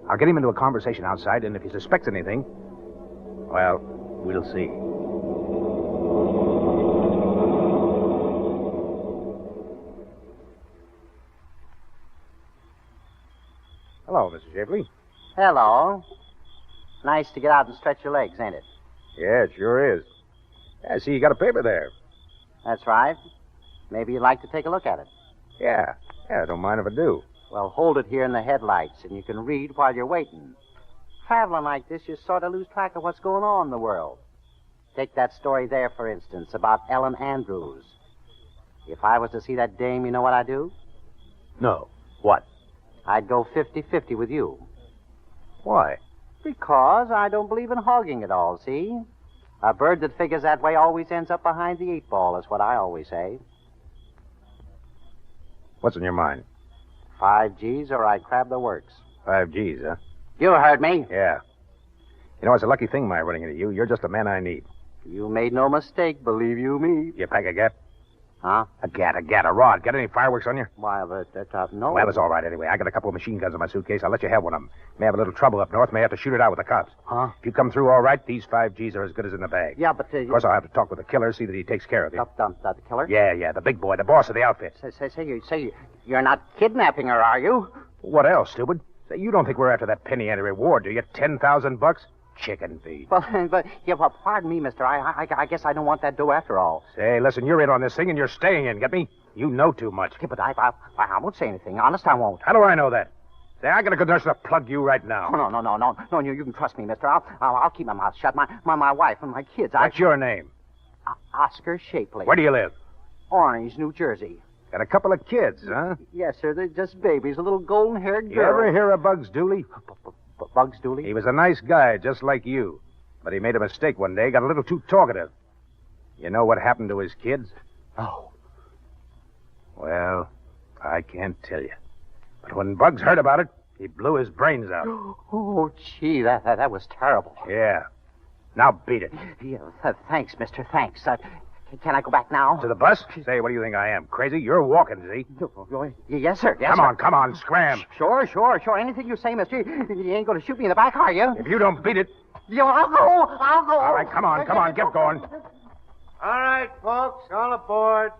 I'll get him into a conversation outside, and if he suspects anything, well, we'll see. Hello, Mr. Shapley. Hello. Nice to get out and stretch your legs, ain't it? Yeah, it sure is. I see you got a paper there. That's right. Maybe you'd like to take a look at it. Yeah, I don't mind if I do. Well, hold it here in the headlights, and you can read while you're waiting. Traveling like this, you sort of lose track of what's going on in the world. Take that story there, for instance, about Ellen Andrews. If I was to see that dame, you know what I'd do? No. What? I'd go 50-50 with you. Why? Because I don't believe in hogging it all, see? A bird that figures that way always ends up behind the 8 ball, is what I always say. What's in your mind? 5 G's or I crab the works. 5 G's, huh? You heard me. Yeah. You know, it's a lucky thing my running into you. You're just the man I need. You made no mistake, believe you me. You pack a gap? Huh? A gat, a rod. Got any fireworks on you? Why, no. Well, it's all right anyway. I got a couple of machine guns in my suitcase. I'll let you have one of them. May have a little trouble up north. May have to shoot it out with the cops. Huh? If you come through all right, these 5 G's are as good as in the bag. Yeah, but... Of course, I'll have to talk with the killer, see that he takes care of you. The killer? Yeah, the big boy, the boss of the outfit. Say, you're not kidnapping her, are you? What else, stupid? Say, you don't think we're after that penny ante reward, do you? $10,000? Chicken feed. Well, pardon me, mister. I guess I don't want that dough after all. Say, listen, you're in on this thing and you're staying in, get me? You know too much. Yeah, but I won't say anything. Honest, I won't. How do I know that? Say, I got a good nurse to plug you right now. No, you can trust me, mister. I'll keep my mouth shut. My wife and my kids. What's your name? Oscar Shapley. Where do you live? Orange, New Jersey. Got a couple of kids, huh? Yes, sir. They're just babies. A little golden-haired girl. You ever hear of Bugs Dooley? Bugs Dooley? He was a nice guy, just like you. But he made a mistake one day, got a little too talkative. You know what happened to his kids? Oh. Well, I can't tell you. But when Bugs heard about it, he blew his brains out. Oh, gee, that was terrible. Yeah. Now beat it. Yeah, thanks, mister, thanks. Can I go back now? To the bus? Say, what do you think I am? Crazy? You're walking, see? Yes, sir. Come on, scram. Sure. Anything you say, mister. You ain't going to shoot me in the back, are you? If you don't beat it... I'll go. All right, come on, get going. All right, folks, all aboard.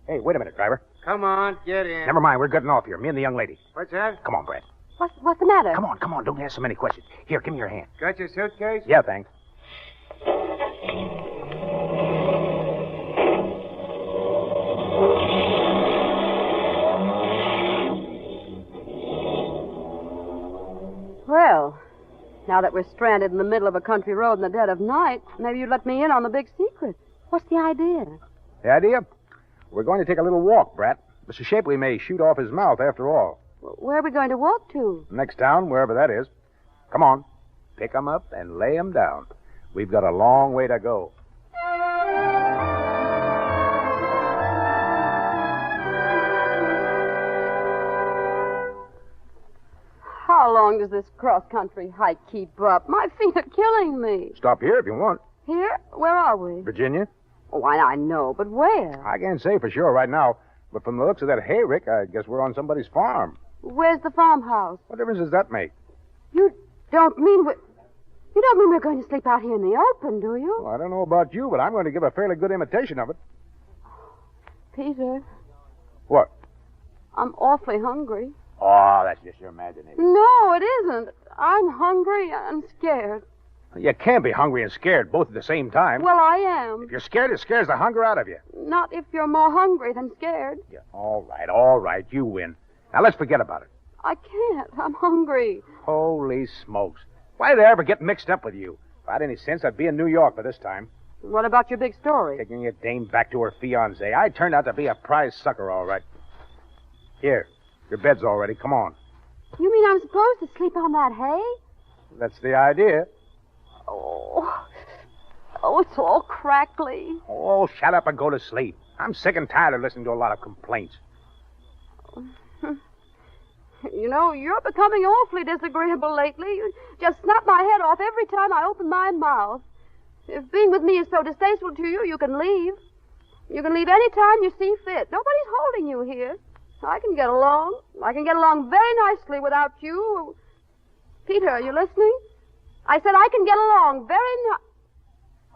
Hey, wait a minute, driver. Come on, get in. Never mind, we're getting off here, me and the young lady. What's that? Come on, Brad. What's the matter? Come on, don't ask so many questions. Here, give me your hand. Got your suitcase? Yeah, thanks. Well, now that we're stranded in the middle of a country road in the dead of night, maybe you'd let me in on the big secret. What's the idea? The idea? We're going to take a little walk, Brat. Mr. Shapley may shoot off his mouth after all. Where are we going to walk to? Next town, wherever that is. Come on. Pick 'em up and lay 'em down. We've got a long way to go. How long does this cross-country hike keep up? My feet are killing me. Stop here if you want. Here? Where are we? Virginia? Oh, I know, but where? I can't say for sure right now, but from the looks of that hayrick, I guess we're on somebody's farm. Where's the farmhouse? What difference does that make? You don't mean we're going to sleep out here in the open, do you? Well, I don't know about you, but I'm going to give a fairly good imitation of it. Peter. What? I'm awfully hungry. Oh, that's just your imagination. No, it isn't. I'm hungry and scared. You can't be hungry and scared both at the same time. Well, I am. If you're scared, it scares the hunger out of you. Not if you're more hungry than scared. Yeah, all right. You win. Now, let's forget about it. I can't. I'm hungry. Holy smokes. Why did I ever get mixed up with you? If I had any sense, I'd be in New York by this time. What about your big story? Taking a dame back to her fiancé. I turned out to be a prize sucker, all right. Here, your bed's all ready. Come on. You mean I'm supposed to sleep on that hay? That's the idea. Oh, it's all crackly. Oh, shut up and go to sleep. I'm sick and tired of listening to a lot of complaints. You know, you're becoming awfully disagreeable lately. You just snap my head off every time I open my mouth. If being with me is so distasteful to you, you can leave. You can leave any time you see fit. Nobody's holding you here. I can get along. I can get along very nicely without you. Peter, are you listening? I said I can get along very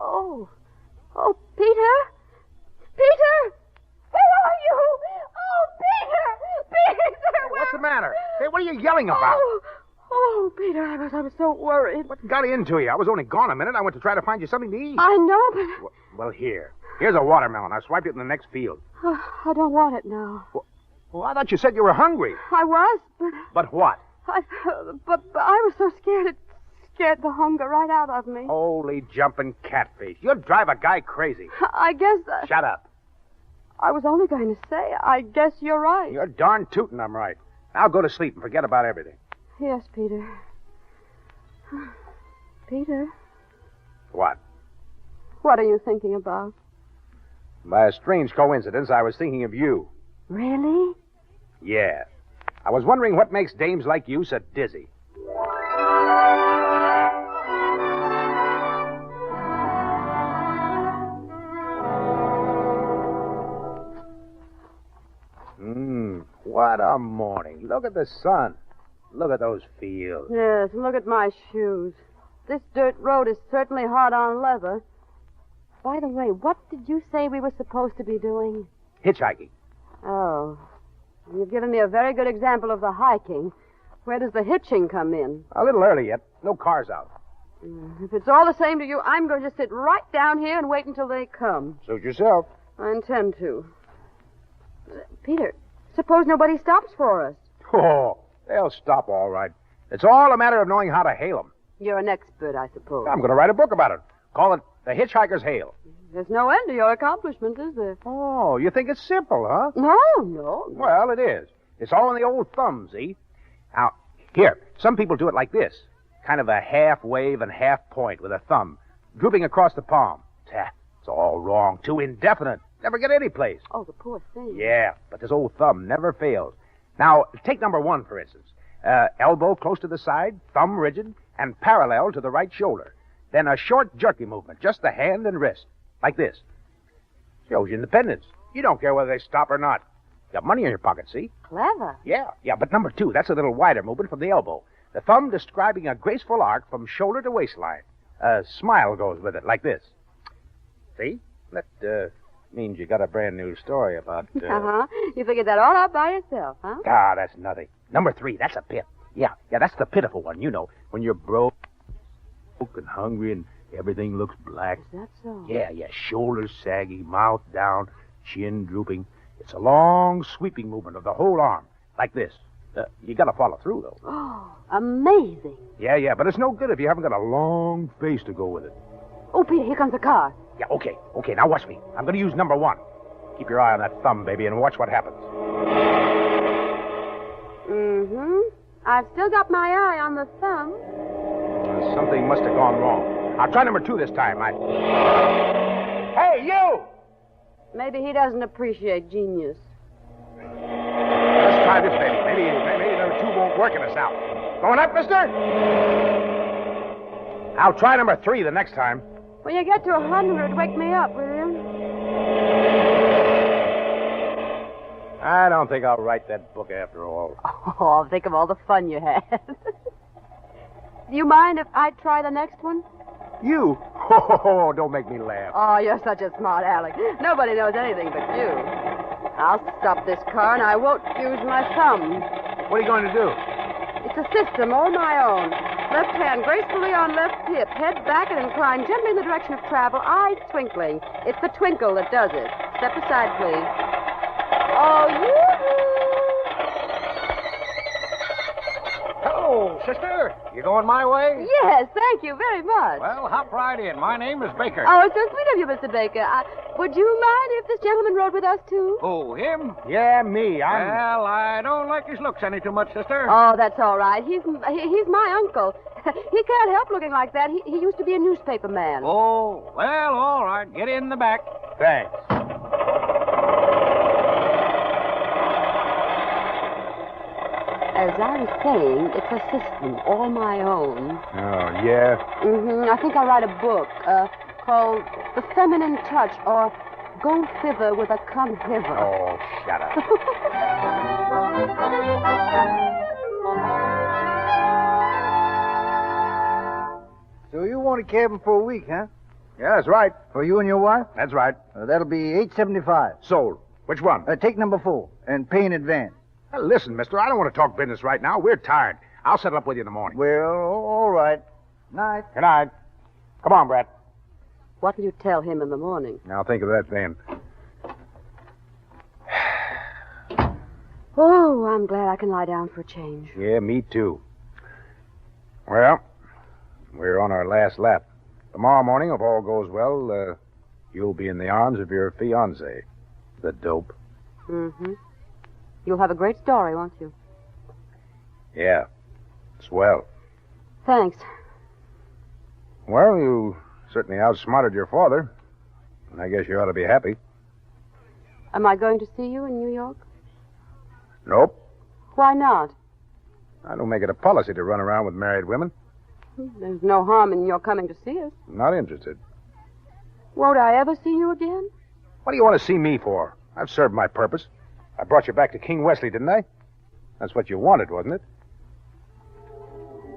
Oh, Peter? Peter! Where are you? Oh, Peter! Peter! What's the matter? Hey, what are you yelling about? Oh, Peter, I was so worried. What got into you? I was only gone a minute. I went to try to find you something to eat. I know, but... Well, here's a watermelon. I swiped it in the next field. I don't want it now. Well, I thought you said you were hungry. I was, but... But what? But I was so scared it scared the hunger right out of me. Holy jumping catfish. You'd drive a guy crazy. I guess... Shut up. I was only going to say, I guess you're right. You're darn tootin' I'm right. Now go to sleep and forget about everything. Yes, Peter. Peter? What? What are you thinking about? By a strange coincidence, I was thinking of you. Really? Yeah. I was wondering what makes dames like you so dizzy. What a morning. Look at the sun. Look at those fields. Yes, look at my shoes. This dirt road is certainly hard on leather. By the way, what did you say we were supposed to be doing? Hitchhiking. Oh. You've given me a very good example of the hiking. Where does the hitching come in? A little early yet. No cars out. If it's all the same to you, I'm going to sit right down here and wait until they come. Suit yourself. I intend to. Peter, suppose nobody stops for us. Oh, they'll stop all right. It's all a matter of knowing how to hail them. You're an expert, I suppose. I'm going to write a book about it. Call it The Hitchhiker's Hail. There's no end to your accomplishment, is there? Oh, you think it's simple, huh? No. Well, it is. It's all in the old thumb, see? Now, here, some people do it like this. Kind of a half wave and half point with a thumb, drooping across the palm. It's all wrong. Too indefinite. Never get any place. Oh, the poor thing. Yeah, but this old thumb never fails. Now, take number 1, for instance. Elbow close to the side, thumb rigid, and parallel to the right shoulder. Then a short, jerky movement, just the hand and wrist. Like this. Shows you independence. You don't care whether they stop or not. You got money in your pocket, see? Clever. Yeah, but number 2, that's a little wider movement from the elbow. The thumb describing a graceful arc from shoulder to waistline. A smile goes with it, like this. See? That means you got a brand new story about... Uh-huh. You figured that all out by yourself, huh? Ah, that's nothing. Number 3, that's a pit. Yeah, that's the pitiful one, you know. When you're broke and hungry and everything looks black. Is that so? Yeah, shoulders saggy, mouth down, chin drooping. It's a long, sweeping movement of the whole arm, like this. You gotta follow through, though. Oh, amazing. Yeah, but it's no good if you haven't got a long face to go with it. Oh, Peter, here comes the car. Yeah, okay, now watch me. I'm gonna use number 1. Keep your eye on that thumb, baby, and watch what happens. I've still got my eye on the thumb. Something must have gone wrong. I'll try number 2 this time. Hey, you! Maybe he doesn't appreciate genius. Let's try this, baby. Maybe number 2 won't work in us out. Going up, mister? I'll try number 3 the next time. When you get to 100, wake me up, will you? I don't think I'll write that book after all. Oh, think of all the fun you had. Do you mind if I try the next one? You? Oh, don't make me laugh. Oh, you're such a smart aleck. Nobody knows anything but you. I'll stop this car, and I won't use my thumb. What are you going to do? It's a system all my own. Left hand gracefully on left hip, head back and incline gently in the direction of travel, eyes twinkling. It's the twinkle that does it. Step aside, please. Oh, Hello, sister. You going my way? Yes, thank you very much. Well, hop right in. My name is Baker. Oh, it's so sweet of you, Mr. Baker. Would you mind if this gentleman rode with us, too? Oh, him? Yeah, me. Well, I don't like his looks any too much, sister. Oh, that's all right. He's my uncle. He can't help looking like that. He used to be a newspaper man. Oh, well, all right. Get in the back. Thanks. As I was saying, it's a system, all my own. Oh, yeah? I think I'll write a book called The Feminine Touch, or Go Thither with a Come Hither. Oh, shut up. So you want a cabin for a week, huh? Yeah, that's right. For you and your wife? That's right. That'll be $875. Sold. Which one? Take number 4 and pay in advance. Now, listen, mister, I don't want to talk business right now. We're tired. I'll settle up with you in the morning. Well, all right. Night. Good night. Come on, Brett. What will you tell him in the morning? I'll think of that then. Oh, I'm glad I can lie down for a change. Yeah, me too. Well, we're on our last lap. Tomorrow morning, if all goes well, you'll be in the arms of your fiancé, the dope. You'll have a great story, won't you? Yeah. Swell. Thanks. Well, you certainly outsmarted your father. I guess you ought to be happy. Am I going to see you in New York? Nope. Why not? I don't make it a policy to run around with married women. There's no harm in your coming to see us. Not interested. Won't I ever see you again? What do you want to see me for? I've served my purpose. I brought you back to King Wesley, didn't I? That's what you wanted, wasn't it?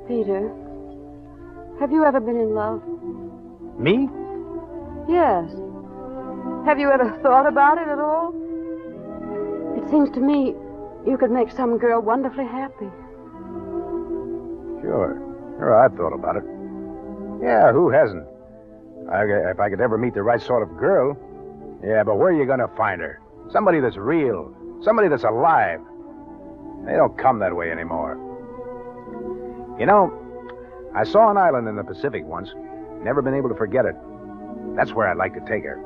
Peter, have you ever been in love? Me? Yes. Have you ever thought about it at all? It seems to me you could make some girl wonderfully happy. Sure, I've thought about it. Yeah, who hasn't? If I could ever meet the right sort of girl. Yeah, but where are you going to find her? Somebody that's real. Somebody that's alive. They don't come that way anymore. You know, I saw an island in the Pacific once. Never been able to forget it. That's where I'd like to take her.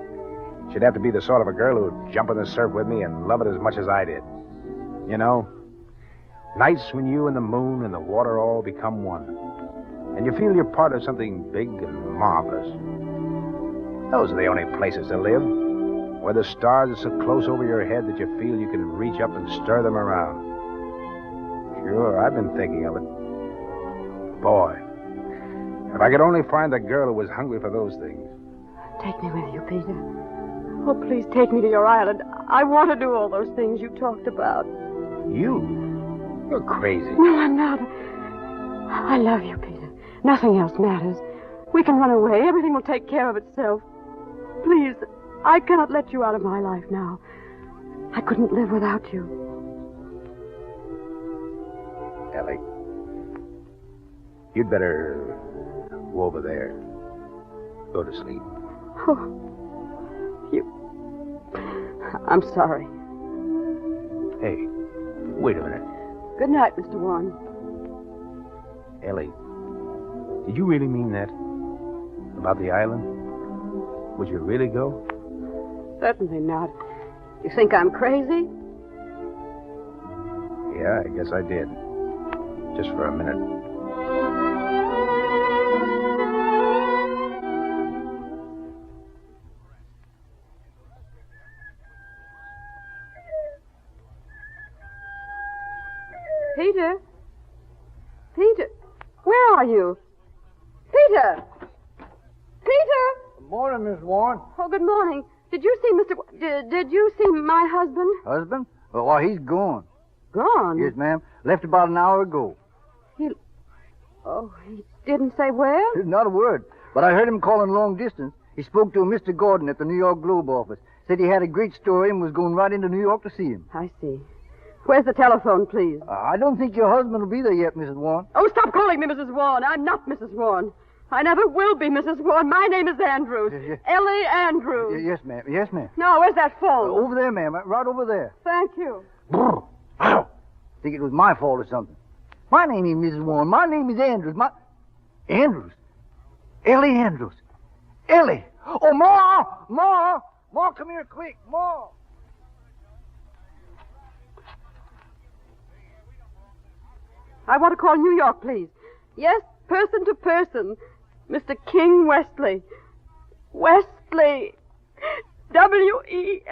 She'd have to be the sort of a girl who'd jump in the surf with me and love it as much as I did. You know, nights when you and the moon and the water all become one. And you feel you're part of something big and marvelous. Those are the only places to live. Where the stars are so close over your head that you feel you can reach up and stir them around. Sure, I've been thinking of it. Boy, if I could only find the girl who was hungry for those things. Take me with you, Peter. Oh, please take me to your island. I want to do all those things you talked about. You? You're crazy. No, I'm not. I love you, Peter. Nothing else matters. We can run away. Everything will take care of itself. Please, I cannot let you out of my life now. I couldn't live without you. Ellie, you'd better go over there. Go to sleep. Oh, you... I'm sorry. Hey, wait a minute. Good night, Mr. Warren. Ellie, did you really mean that? About the island? Would you really go? Certainly not. You think I'm crazy? Yeah, I guess I did. Just for a minute. Peter? Peter? Where are you? Peter! Peter! Good morning, Miss Warren. Oh, good morning. Did you see Mr. Did you see my husband? Husband? Oh, well, he's gone. Gone? Yes, ma'am. Left about an hour ago. He didn't say where? Not a word. But I heard him calling long distance. He spoke to a Mr. Gordon at the New York Globe office. Said he had a great story and was going right into New York to see him. I see. Where's the telephone, please? I don't think your husband will be there yet, Mrs. Warren. Oh, stop calling me Mrs. Warren. I'm not Mrs. Warren. I never will be Mrs. Warren. My name is Andrews. Yes. Ellie Andrews. Yes, ma'am. Yes, ma'am. No, where's that phone? Over there, ma'am. Right over there. Thank you. Ow. Think it was my fault or something. My name ain't Mrs. Warren. My name is Andrews. Andrews? Ellie Andrews. Ellie. Oh, Ma! Ma! Ma, come here quick. Ma! I want to call New York, please. Yes, person to person. Mr. King Wesley. Wesley. W-E-S-T-L-E-Y.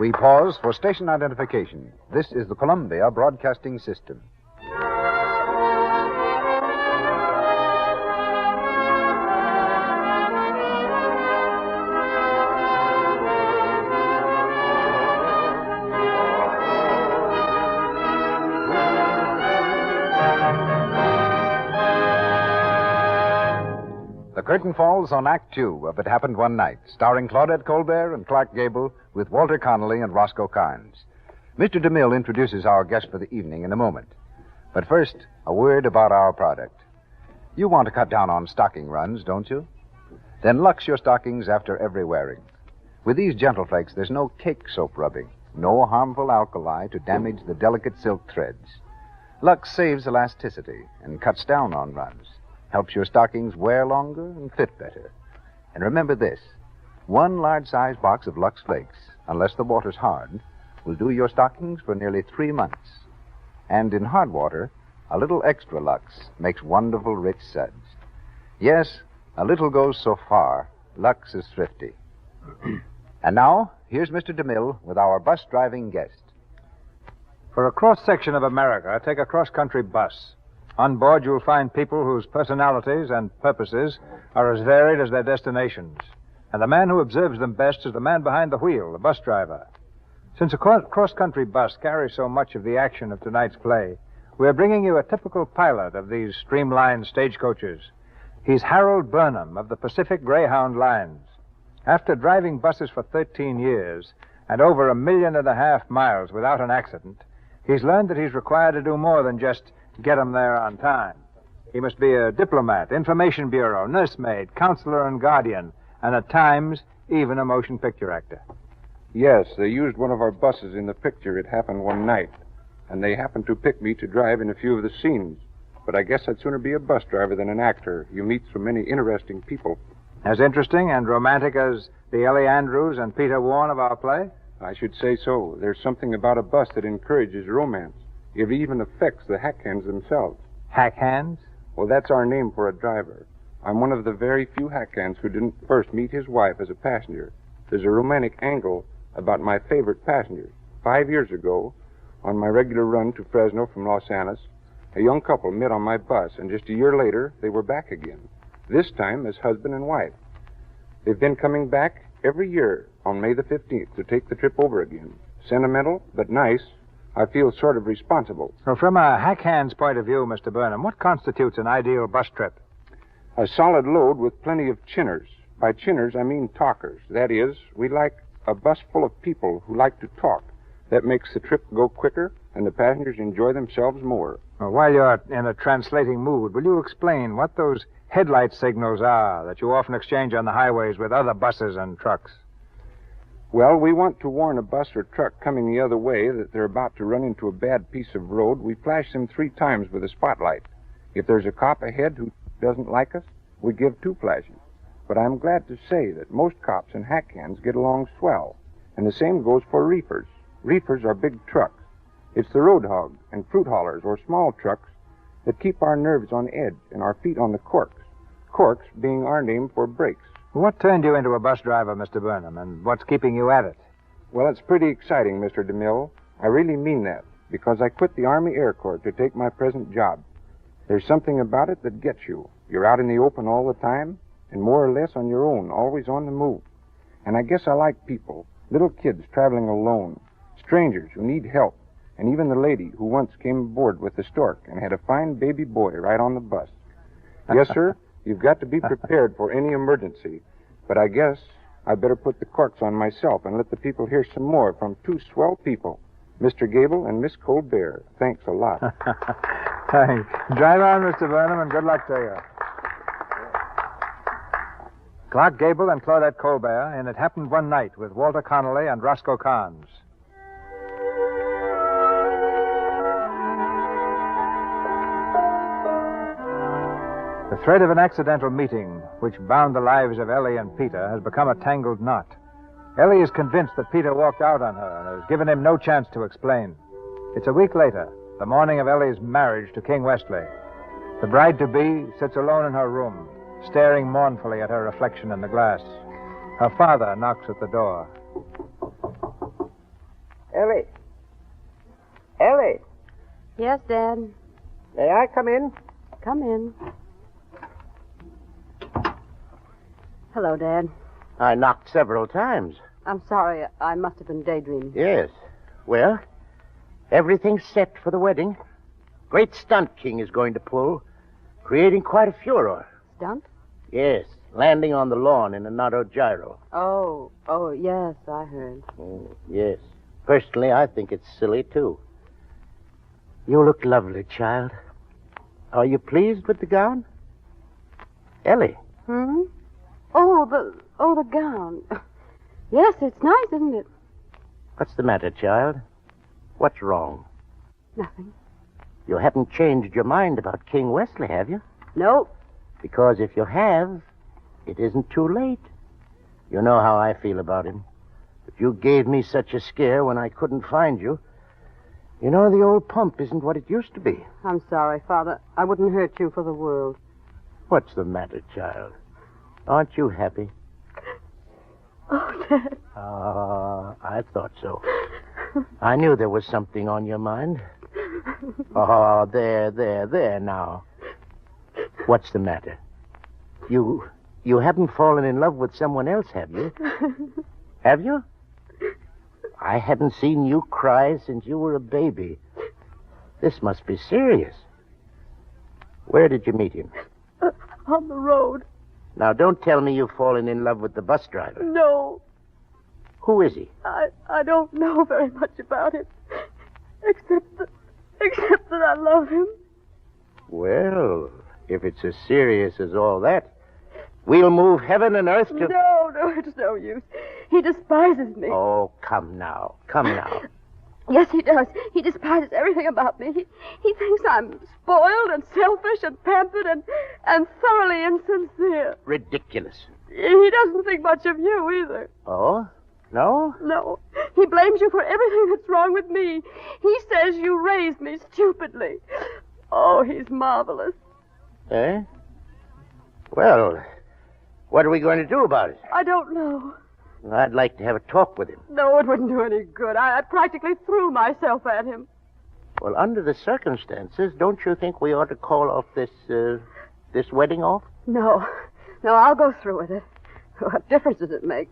We pause for station identification. This is the Columbia Broadcasting System. The curtain falls on Act Two of It Happened One Night, starring Claudette Colbert and Clark Gable, with Walter Connolly and Roscoe Carnes. Mr. DeMille introduces our guest for the evening in a moment. But first, a word about our product. You want to cut down on stocking runs, don't you? Then Lux your stockings after every wearing. With these Gentle Flakes, there's no cake soap rubbing, no harmful alkali to damage the delicate silk threads. Lux saves elasticity and cuts down on runs. Helps your stockings wear longer and fit better. And remember this, one large-size box of Lux Flakes, unless the water's hard, will do your stockings for nearly 3 months. And in hard water, a little extra Lux makes wonderful rich suds. Yes, a little goes so far. Lux is thrifty. And now, here's Mr. DeMille with our bus-driving guest. For a cross-section of America, take a cross-country bus. On board, you'll find people whose personalities and purposes are as varied as their destinations. And the man who observes them best is the man behind the wheel, the bus driver. Since a cross-country bus carries so much of the action of tonight's play, we're bringing you a typical pilot of these streamlined stagecoaches. He's Harold Burnham of the Pacific Greyhound Lines. After driving buses for 13 years and over 1.5 million miles without an accident, he's learned that he's required to do more than just get 'em there on time. He must be a diplomat, information bureau, nursemaid, counselor and guardian, and at times, even a motion picture actor. Yes, they used one of our buses in the picture. It happened one night. And they happened to pick me to drive in a few of the scenes. But I guess I'd sooner be a bus driver than an actor. You meet so many interesting people. As interesting and romantic as the Ellie Andrews and Peter Warren of our play? I should say so. There's something about a bus that encourages romance. It even affects the hack hands themselves. Hack hands? Well, that's our name for a driver. I'm one of the very few hack hands who didn't first meet his wife as a passenger. There's a romantic angle about my favorite passengers. 5 years ago, on my regular run to Fresno from Los Angeles, a young couple met on my bus, and just a year later, they were back again, this time as husband and wife. They've been coming back every year on May the 15th to take the trip over again. Sentimental, but nice. I feel sort of responsible. Well, from a hack hand's point of view, Mr. Burnham, what constitutes an ideal bus trip? A solid load with plenty of chinners. By chinners, I mean talkers. That is, we like a bus full of people who like to talk. That makes the trip go quicker, and the passengers enjoy themselves more. Well, while you're in a translating mood, will you explain what those headlight signals are that you often exchange on the highways with other buses and trucks? Well, we want to warn a bus or truck coming the other way that they're about to run into a bad piece of road. We flash them 3 times with a spotlight. If there's a cop ahead who doesn't like us, we give 2 flashes. But I'm glad to say that most cops and hack hands get along swell. And the same goes for reefers. Reefers are big trucks. It's the road hog and fruit haulers or small trucks that keep our nerves on edge and our feet on the corks. Corks being our name for brakes. What turned you into a bus driver, Mr. Burnham, and what's keeping you at it? Well, it's pretty exciting, Mr. DeMille. I really mean that, because I quit the Army Air Corps to take my present job. There's something about it that gets you. You're out in the open all the time, and more or less on your own, always on the move. And I guess I like people, little kids traveling alone, strangers who need help, and even the lady who once came aboard with the stork and had a fine baby boy right on the bus. Yes, sir, you've got to be prepared for any emergency. But I guess I better put the corks on myself and let the people hear some more from 2 swell people, Mr. Gable and Miss Colbert. Thanks a lot. Thanks. Drive on, Mr. Burnham, and good luck to you. Clark Gable and Claudette Colbert in It Happened One Night with Walter Connolly and Roscoe Carnes. The thread of an accidental meeting which bound the lives of Ellie and Peter has become a tangled knot. Ellie is convinced that Peter walked out on her and has given him no chance to explain. It's a week later, the morning of Ellie's marriage to King Westley. The bride-to-be sits alone in her room, staring mournfully at her reflection in the glass. Her father knocks at the door. Ellie. Ellie. Yes, Dad. May I come in? Come in. Hello, Dad. I knocked several times. I'm sorry. I must have been daydreaming. Yes. Well, everything's set for the wedding. Great stunt King is going to pull, creating quite a furor. Stunt? Yes, landing on the lawn in an autogyro. Oh, yes, I heard. Yes. Personally, I think it's silly, too. You look lovely, child. Are you pleased with the gown? Ellie. Hmm? Oh, the gown. Yes, it's nice, isn't it? What's the matter, child? What's wrong? Nothing. You haven't changed your mind about King Wesley, have you? No. Because if you have, it isn't too late. You know how I feel about him. But you gave me such a scare when I couldn't find you. You know, the old pump isn't what it used to be. I'm sorry, Father. I wouldn't hurt you for the world. What's the matter, child? Aren't you happy? Oh, Dad. I thought so. I knew there was something on your mind. Oh, there now. What's the matter? You haven't fallen in love with someone else, have you? Have you? I haven't seen you cry since you were a baby. This must be serious. Where did you meet him? On the road. Now, don't tell me you've fallen in love with the bus driver. No. Who is he? I don't know very much about him. Except that I love him. Well, if it's as serious as all that, we'll move heaven and earth to... No, it's no use. He despises me. Oh, come now. Yes, he does. He despises everything about me. He thinks I'm spoiled and selfish and pampered and thoroughly insincere. Ridiculous. He doesn't think much of you either. Oh? No? No. He blames you for everything that's wrong with me. He says you raised me stupidly. Oh, he's marvelous. Eh? Well, what are we going to do about it? I don't know. I'd like to have a talk with him. No, it wouldn't do any good. I practically threw myself at him. Well, under the circumstances, don't you think we ought to call off this wedding off? No, I'll go through with it. What difference does it make?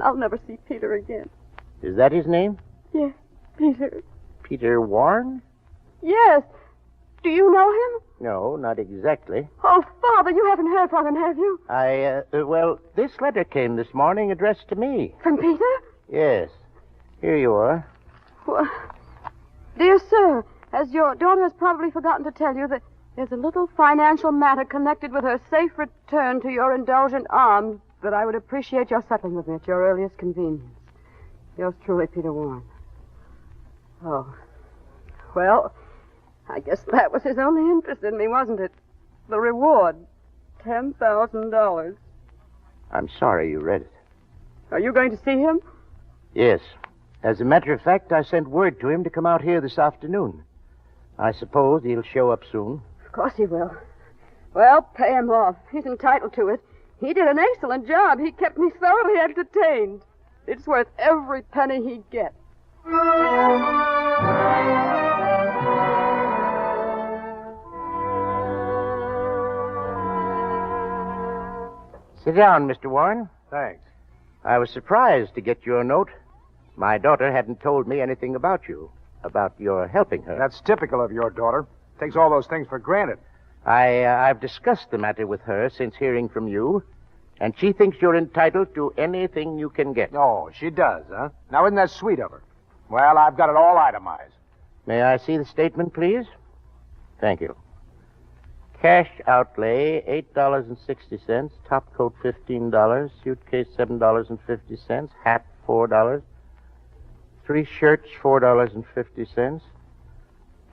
I'll never see Peter again. Is that his name? Yes, Peter. Peter Warren? Yes. Do you know him? No, not exactly. Oh, Father, you haven't heard from him, have you? Well, this letter came this morning addressed to me. From Peter? Yes. Here you are. Well, dear sir, as your daughter has probably forgotten to tell you that there's a little financial matter connected with her safe return to your indulgent arms that I would appreciate your settling with me at your earliest convenience. Yours truly, Peter Warren. Oh. Well, I guess that was his only interest in me, wasn't it? The reward. $10,000. I'm sorry you read it. Are you going to see him? Yes. As a matter of fact, I sent word to him to come out here this afternoon. I suppose he'll show up soon. Of course he will. Well, pay him off. He's entitled to it. He did an excellent job. He kept me thoroughly entertained. It's worth every penny he gets. Sit down, Mr. Warren. Thanks. I was surprised to get your note. My daughter hadn't told me anything about you, about your helping her. That's typical of your daughter. Takes all those things for granted. I've discussed the matter with her since hearing from you, and she thinks you're entitled to anything you can get. Oh, she does, huh? Now, isn't that sweet of her? Well, I've got it all itemized. May I see the statement, please? Thank you. Cash outlay, $8.60. Top coat, $15. Suitcase, $7.50. Hat, $4. 3 shirts, $4.50.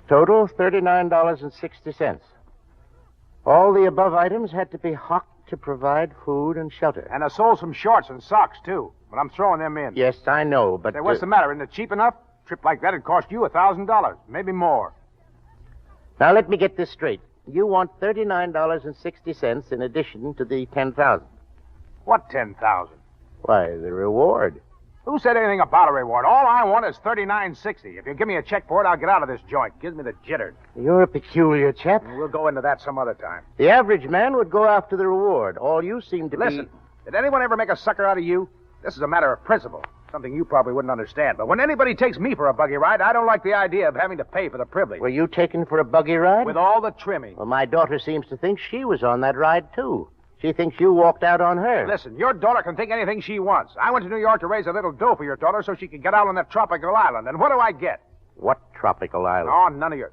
Total, $39.60. All the above items had to be hocked to provide food and shelter. And I sold some shorts and socks, too. But I'm throwing them in. Yes, I know, but... Say, what's the matter? Isn't it cheap enough? A trip like that would cost you $1,000, maybe more. Now, let me get this straight. You want $39.60 in addition to the $10,000. What $10,000? Why, the reward. Who said anything about a reward? All I want is $39.60. If you give me a check for it, I'll get out of this joint. Gives me the jitters. You're a peculiar chap. We'll go into that some other time. The average man would go after the reward. All you seem to Listen, did anyone ever make a sucker out of you? This is a matter of principle. Something you probably wouldn't understand. But when anybody takes me for a buggy ride, I don't like the idea of having to pay for the privilege. Were you taken for a buggy ride? With all the trimming. Well, my daughter seems to think she was on that ride, too. She thinks you walked out on her. Listen, your daughter can think anything she wants. I went to New York to raise a little dough for your daughter so she could get out on that tropical island. And what do I get? What tropical island? Oh, none of your...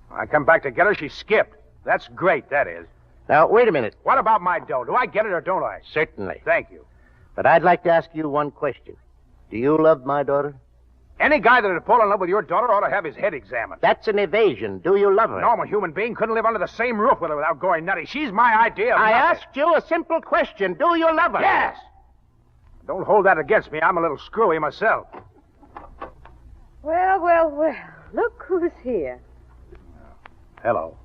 When I come back to get her, she skipped. That's great, that is. Now, wait a minute. What about my dough? Do I get it or don't I? Certainly. Thank you. But I'd like to ask you one question. Do you love my daughter? Any guy that'd fall in love with your daughter ought to have his head examined. That's an evasion. Do you love her? A normal human being couldn't live under the same roof with her without going nutty. She's my idea of I nothing. asked you a simple question. Do you love her? Yes! Don't hold that against me. I'm a little screwy myself. Well. Look who's here. Hello.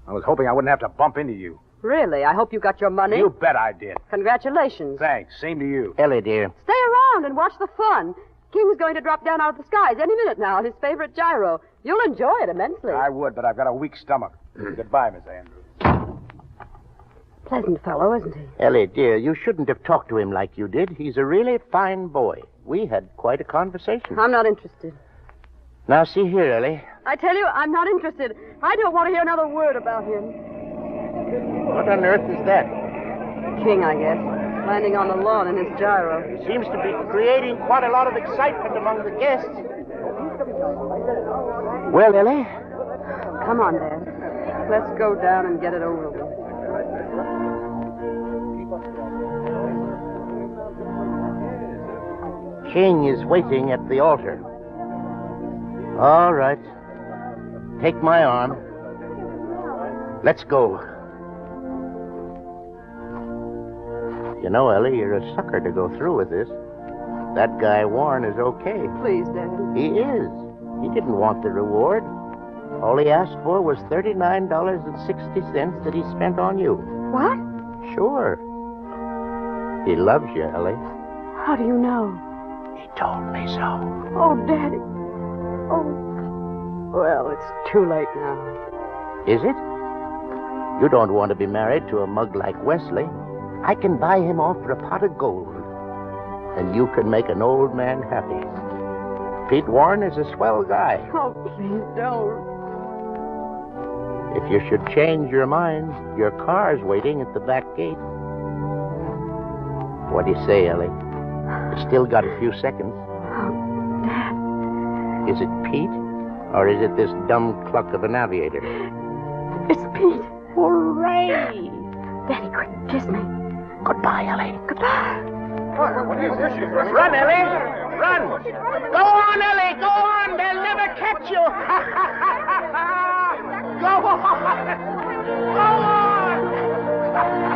I was hoping I wouldn't have to bump into you. Really? I hope you got your money. You bet I did. Congratulations. Thanks. Same to you. Ellie, dear. Stay around and watch the fun. King's going to drop down out of the skies any minute now on his favorite gyro. You'll enjoy it immensely. I would, but I've got a weak stomach. Goodbye, Miss Andrews. Pleasant fellow, isn't he? Ellie, dear, you shouldn't have talked to him like you did. He's a really fine boy. We had quite a conversation. I'm not interested. Now, see here, Ellie. I tell you, I'm not interested. I don't want to hear another word about him. What on earth is that? King, I guess. Landing on the lawn in his gyro. He seems to be creating quite a lot of excitement among the guests. Well, Ellie? Come on, Dad. Let's go down and get it over with. King is waiting at the altar. All right. Take my arm. Let's go. You know, Ellie, you're a sucker to go through with this. That guy Warren is okay. Please, Dad. He is. He didn't want the reward. All he asked for was $39.60 that he spent on you. What? Sure. He loves you, Ellie. How do you know? He told me so. Oh, Daddy. Oh. Well, it's too late now. Is it? You don't want to be married to a mug like Wesley. I can buy him off for a pot of gold. And you can make an old man happy. Pete Warren is a swell guy. Oh, please don't. If you should change your mind, your car's waiting at the back gate. What do you say, Ellie? You still got a few seconds. Oh, Dad. Is it Pete? Or is it this dumb cluck of an aviator? It's Pete. Hooray! Daddy, quick, kiss me. Goodbye, Ellie. Goodbye. Run, Ellie! Run! Go on, Ellie! Go on! They'll never catch you! Go on! Go on!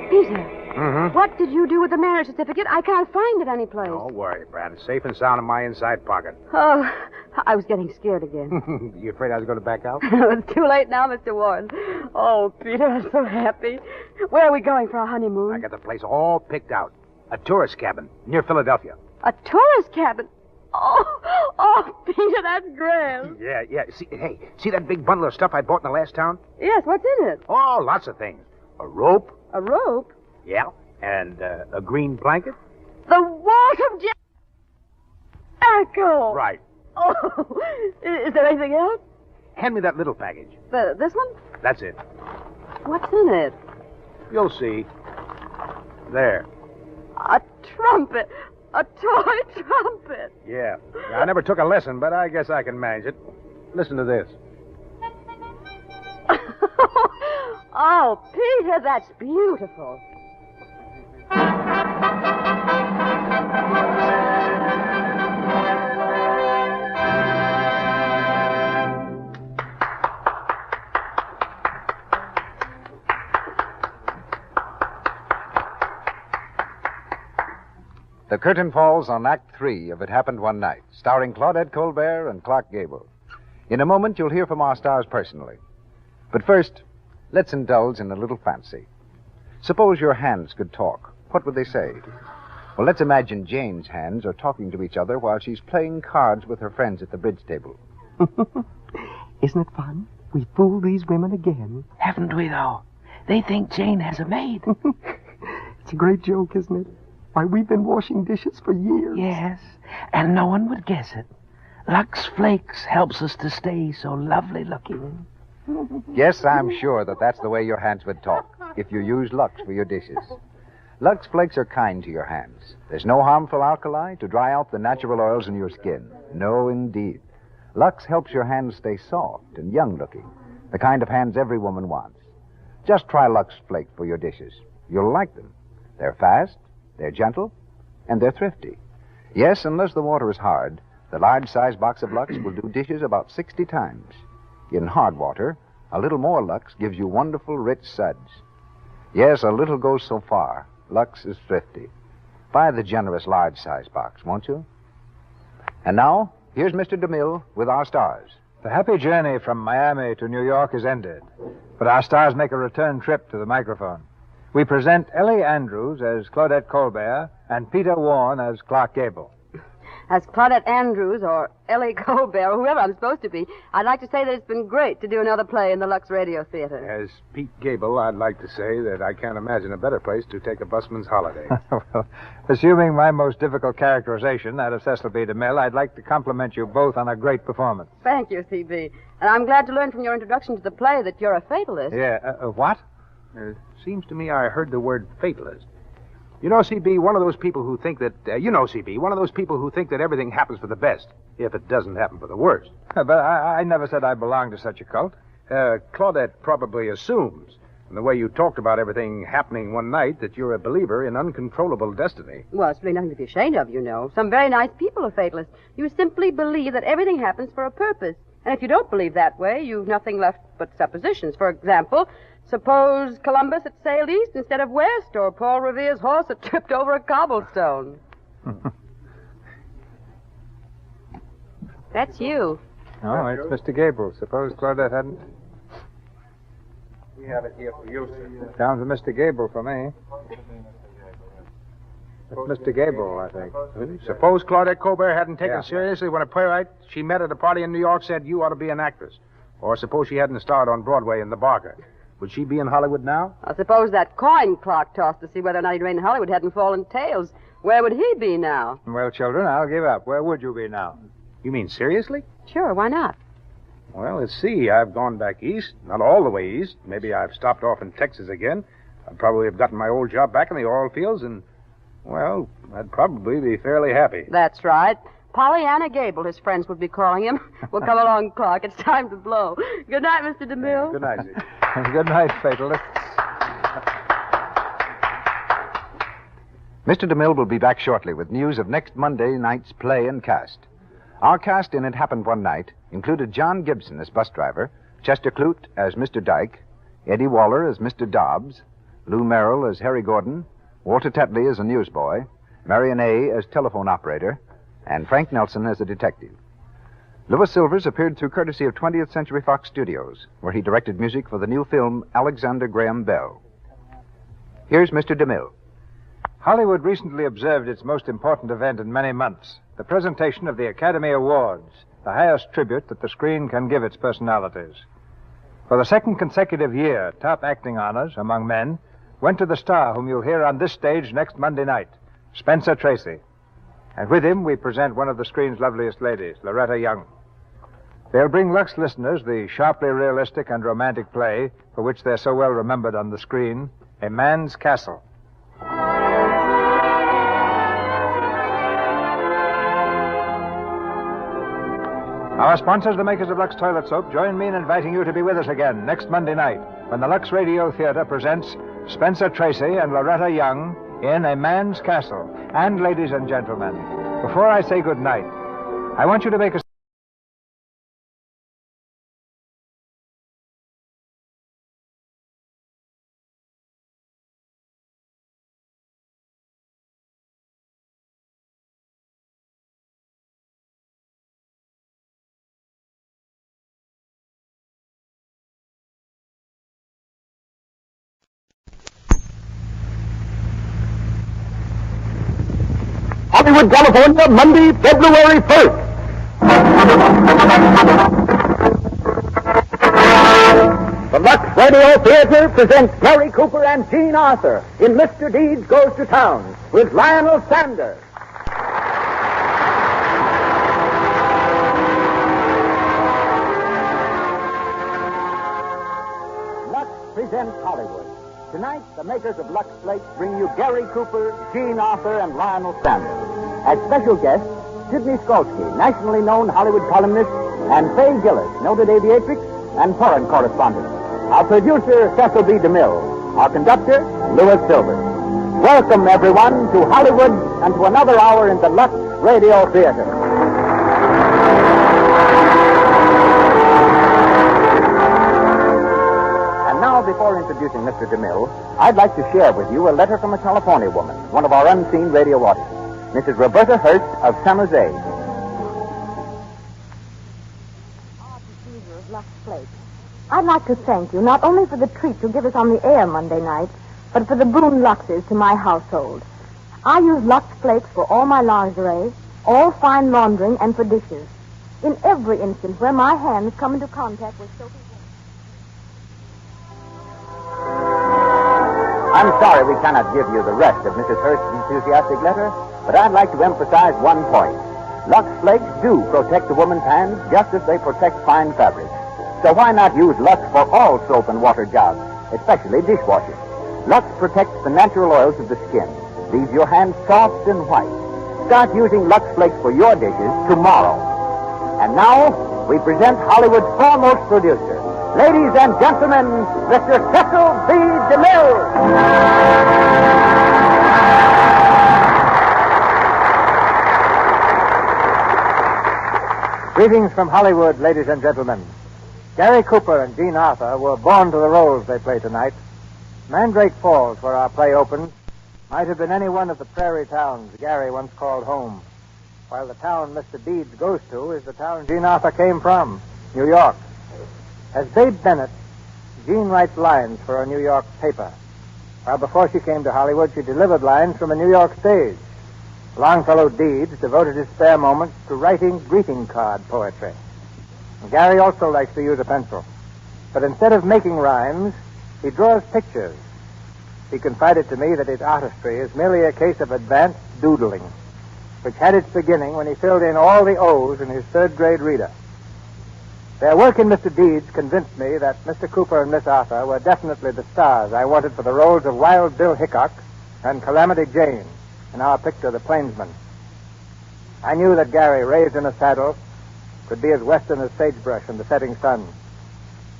Peter, Mm-hmm. what did you do with the marriage certificate? I can't find it anyplace. Don't worry, Brad. It's safe and sound in my inside pocket. Oh, I was getting scared again. You afraid I was going to back out? It's too late now, Mr. Warren. Oh, Peter, I'm so happy. Where are we going for our honeymoon? I got the place all picked out. A tourist cabin near Philadelphia. A tourist cabin? Oh, Peter, that's grand. Yeah. See that big bundle of stuff I bought in the last town? Yes, what's in it? Oh, lots of things. A rope. A rope? Yeah. And a green blanket. The Walt of Jericho. Right. Oh, is there anything else? Hand me that little package. This one? That's it. What's in it? You'll see. There. A trumpet. A toy trumpet. Yeah. I never took a lesson, but I guess I can manage it. Listen to this. Oh, Peter, that's beautiful. The curtain falls on Act 3 of It Happened One Night, starring Claudette Colbert and Clark Gable. In a moment, you'll hear from our stars personally. But first, let's indulge in a little fancy. Suppose your hands could talk. What would they say? Well, let's imagine Jane's hands are talking to each other while she's playing cards with her friends at the bridge table. Isn't it fun? We fooled these women again. Haven't we, though? They think Jane has a maid. It's a great joke, isn't it? Why, we've been washing dishes for years. Yes, and no one would guess it. Lux Flakes helps us to stay so lovely looking. Yes, I'm sure that's the way your hands would talk if you use Lux for your dishes. Lux Flakes are kind to your hands. There's no harmful alkali to dry out the natural oils in your skin. No, indeed. Lux helps your hands stay soft and young-looking, the kind of hands every woman wants. Just try Lux Flakes for your dishes. You'll like them. They're fast, they're gentle, and they're thrifty. Yes, unless the water is hard, the large-size box of Lux will do dishes about 60 times. In hard water, a little more Lux gives you wonderful, rich suds. Yes, a little goes so far. Lux is thrifty. Buy the generous large-size box, won't you? And now, here's Mr. DeMille with our stars. The happy journey from Miami to New York is ended, but our stars make a return trip to the microphone. We present Ellie Andrews as Claudette Colbert and Peter Warren as Clark Gable. As Claudette Andrews or Ellie Colbert or whoever I'm supposed to be, I'd like to say that it's been great to do another play in the Lux Radio Theater. As Pete Gable, I'd like to say that I can't imagine a better place to take a busman's holiday. Well, assuming my most difficult characterization, that of Cecil B. DeMille, I'd like to compliment you both on a great performance. Thank you, C.B. And I'm glad to learn from your introduction to the play that you're a fatalist. Yeah, what? Seems to me I heard the word fatalist. You know, C.B., one of those people who think that, C.B., one of those people who think that everything happens for the best, if it doesn't happen for the worst. But I never said I belonged to such a cult. Claudette probably assumes, from the way you talked about everything happening one night, that you're a believer in uncontrollable destiny. Well, it's really nothing to be ashamed of, you know. Some very nice people are fatalists. You simply believe that everything happens for a purpose. And if you don't believe that way, you've nothing left but suppositions. For example, suppose Columbus had sailed east instead of west, or Paul Revere's horse had tripped over a cobblestone. That's you. Oh, it's Mr. Gable. Suppose Claudette hadn't... We have it here for you, sir. Down to Mr. Gable for me. It's Mr. Gable, I think. Suppose Claudette Colbert hadn't taken seriously when a playwright she met at a party in New York said, you ought to be an actress. Or suppose she hadn't starred on Broadway in The Barker. Would she be in Hollywood now? I suppose that coin Clark tossed to see whether or not he'd reign in Hollywood hadn't fallen tails. Where would he be now? Well, children, I'll give up. Where would you be now? You mean seriously? Sure, why not? Well, let's see. I've gone back east. Not all the way east. Maybe I've stopped off in Texas again. I'd probably have gotten my old job back in the oil fields and, well, I'd probably be fairly happy. That's right. Pollyanna Gable, his friends would be calling him. Well, come along, Clark. It's time to blow. Good night, Mr. DeMille. Good night, Zeke. Good night, Fatalist. Mr. DeMille will be back shortly with news of next Monday night's play and cast. Our cast in It Happened One Night included John Gibson as bus driver, Chester Clute as Mr. Dyke, Eddie Waller as Mr. Dobbs, Lou Merrill as Harry Gordon, Walter Tetley as a newsboy, Marion A. as telephone operator, and Frank Nelson as a detective. Louis Silvers appeared through courtesy of 20th Century Fox Studios, where he directed music for the new film Alexander Graham Bell. Here's Mr. DeMille. Hollywood recently observed its most important event in many months, the presentation of the Academy Awards, the highest tribute that the screen can give its personalities. For the second consecutive year, top acting honors among men went to the star whom you'll hear on this stage next Monday night, Spencer Tracy. And with him, we present one of the screen's loveliest ladies, Loretta Young. They'll bring Lux listeners the sharply realistic and romantic play for which they're so well remembered on the screen, A Man's Castle. Our sponsors, the makers of Lux Toilet Soap, join me in inviting you to be with us again next Monday night when the Lux Radio Theater presents Spencer Tracy and Loretta Young in A Man's Castle. And, ladies and gentlemen, before I say good night, I want you to make a... Hollywood, California, Monday, February 1st. The Lux Radio Theater presents Gary Cooper and Jean Arthur in Mr. Deeds Goes to Town with Lionel Sanders. Lux presents Hollywood. Tonight, the makers of Lux Flakes bring you Gary Cooper, Jean Arthur, and Lionel Sanders. As special guests, Sidney Skolsky, nationally known Hollywood columnist, and Fay Gillis, noted aviatrix and foreign correspondent. Our producer, Cecil B. DeMille. Our conductor, Louis Silver. Welcome, everyone, to Hollywood and to another hour in the Lux Radio Theater. Before introducing Mr. DeMille, I'd like to share with you a letter from a California woman, one of our unseen radio audience, Mrs. Roberta Hurst of San Jose. I'd like to thank you not only for the treat you give us on the air Monday night, but for the boon Luxes to my household. I use Lux Flakes for all my lingerie, all fine laundering, and for dishes. In every instance where my hands come into contact with soapy water. I'm sorry we cannot give you the rest of Mrs. Hurst's enthusiastic letter, but I'd like to emphasize one point. Lux Flakes do protect the woman's hands just as they protect fine fabrics. So why not use Lux for all soap and water jobs, especially dishwashing? Lux protects the natural oils of the skin, leaves your hands soft and white. Start using Lux Flakes for your dishes tomorrow. And now, we present Hollywood's foremost producer. Ladies and gentlemen, Mr. Cecil B. DeMille. Greetings from Hollywood, ladies and gentlemen. Gary Cooper and Jean Arthur were born to the roles they play tonight. Mandrake Falls, where our play opens, might have been any one of the prairie towns Gary once called home, while the town Mr. Deeds goes to is the town Jean Arthur came from, New York. As Babe Bennett, Jean writes lines for a New York paper, while before she came to Hollywood, she delivered lines from a New York stage. Longfellow Deeds devoted his spare moments to writing greeting card poetry. And Gary also likes to use a pencil, but instead of making rhymes, he draws pictures. He confided to me that his artistry is merely a case of advanced doodling, which had its beginning when he filled in all the O's in his third-grade reader. Their work in Mr. Deeds convinced me that Mr. Cooper and Miss Arthur were definitely the stars I wanted for the roles of Wild Bill Hickok and Calamity Jane in our picture, The Plainsman. I knew that Gary, raised in a saddle, could be as western as sagebrush in the setting sun.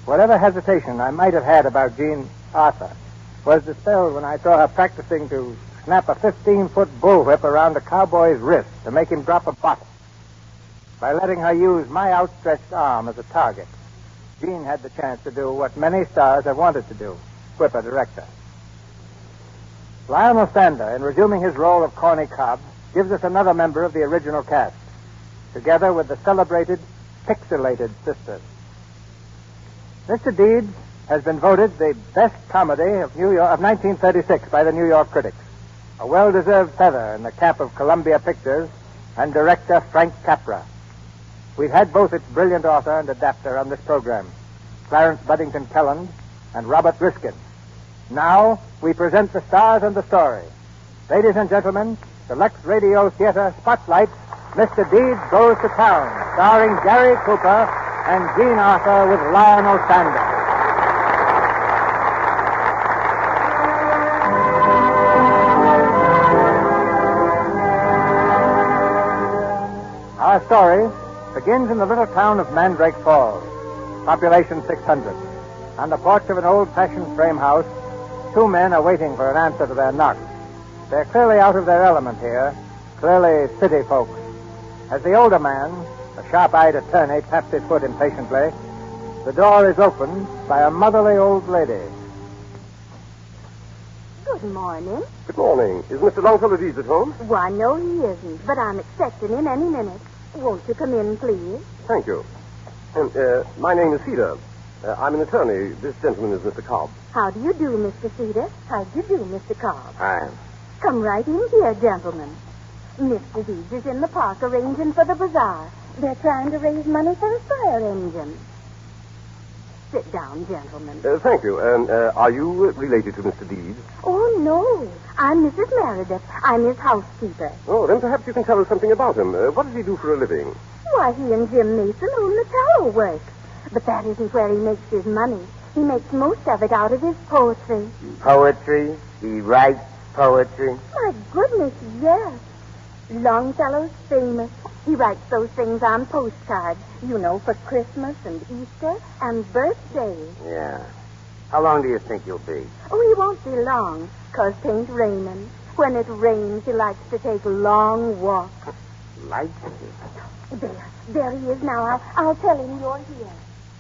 Whatever hesitation I might have had about Jean Arthur was dispelled when I saw her practicing to snap a 15-foot bullwhip around a cowboy's wrist to make him drop a bottle. By letting her use my outstretched arm as a target, Jean had the chance to do what many stars have wanted to do, whip a director. Lionel Sander, in resuming his role of Corny Cobb, gives us another member of the original cast, together with the celebrated Pixelated Sisters. Mr. Deeds has been voted the best comedy of 1936 by the New York critics, a well-deserved feather in the cap of Columbia Pictures and director Frank Capra. We've had both its brilliant author and adapter on this program, Clarence Buddington Kelland and Robert Riskin. Now, we present the stars and the story. Ladies and gentlemen, the Lux Radio Theater Spotlight, Mr. Deeds Goes to Town, starring Gary Cooper and Jean Arthur with Lionel Sander. Our story begins in the little town of Mandrake Falls, population 600. On the porch of an old-fashioned frame house, two men are waiting for an answer to their knock. They're clearly out of their element here, clearly city folks. As the older man, a sharp-eyed attorney, taps his foot impatiently, the door is opened by a motherly old lady. Good morning. Good morning. Is Mr. Longfellow Deeds at home? Why, no, he isn't, but I'm expecting him any minute. Won't you come in, please? Thank you. And, my name is Cedar. I'm an attorney. This gentleman is Mr. Cobb. How do you do, Mr. Cedar? How do you do, Mr. Cobb? Hi. Come right in here, gentlemen. Mr. Deeds is in the park arranging for the bazaar. They're trying to raise money for a fire engine. Sit down, gentlemen. Thank you. And are you related to Mr. Deeds? Oh, no. I'm Mrs. Meredith. I'm his housekeeper. Oh, then perhaps you can tell us something about him. What does he do for a living? Why, he and Jim Mason own the tower work. But that isn't where he makes his money. He makes most of it out of his poetry. Poetry? He writes poetry? My goodness, yes. Longfellow's famous. He writes those things on postcards, you know, for Christmas and Easter and birthdays. Yeah. How long do you think you'll be? Oh, he won't be long, 'cause 'tain't raining. When it rains, he likes to take long walks. Likes to? There he is now. I'll tell him you're here.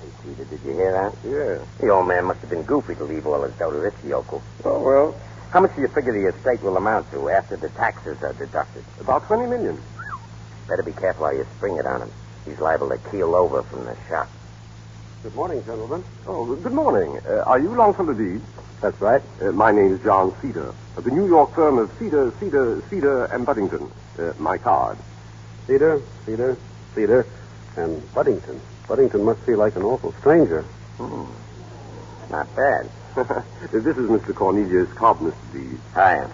Hey, Peter, did you hear that? Yeah. The old man must have been goofy to leave all his dough to this yokel. Oh, well. How much do you figure the estate will amount to after the taxes are deducted? About $20 million. Better be careful how you spring it on him. He's liable to keel over from the shock. Good morning, gentlemen. Oh, good morning. Are you Longfellow Deeds? That's right. My name is John Cedar, of the New York firm of Cedar, and Buddington. My card. Cedar, and Buddington. Buddington must feel like an awful stranger. Not bad. This is Mr. Cornelius Cobb, Mr. Deeds. Hi.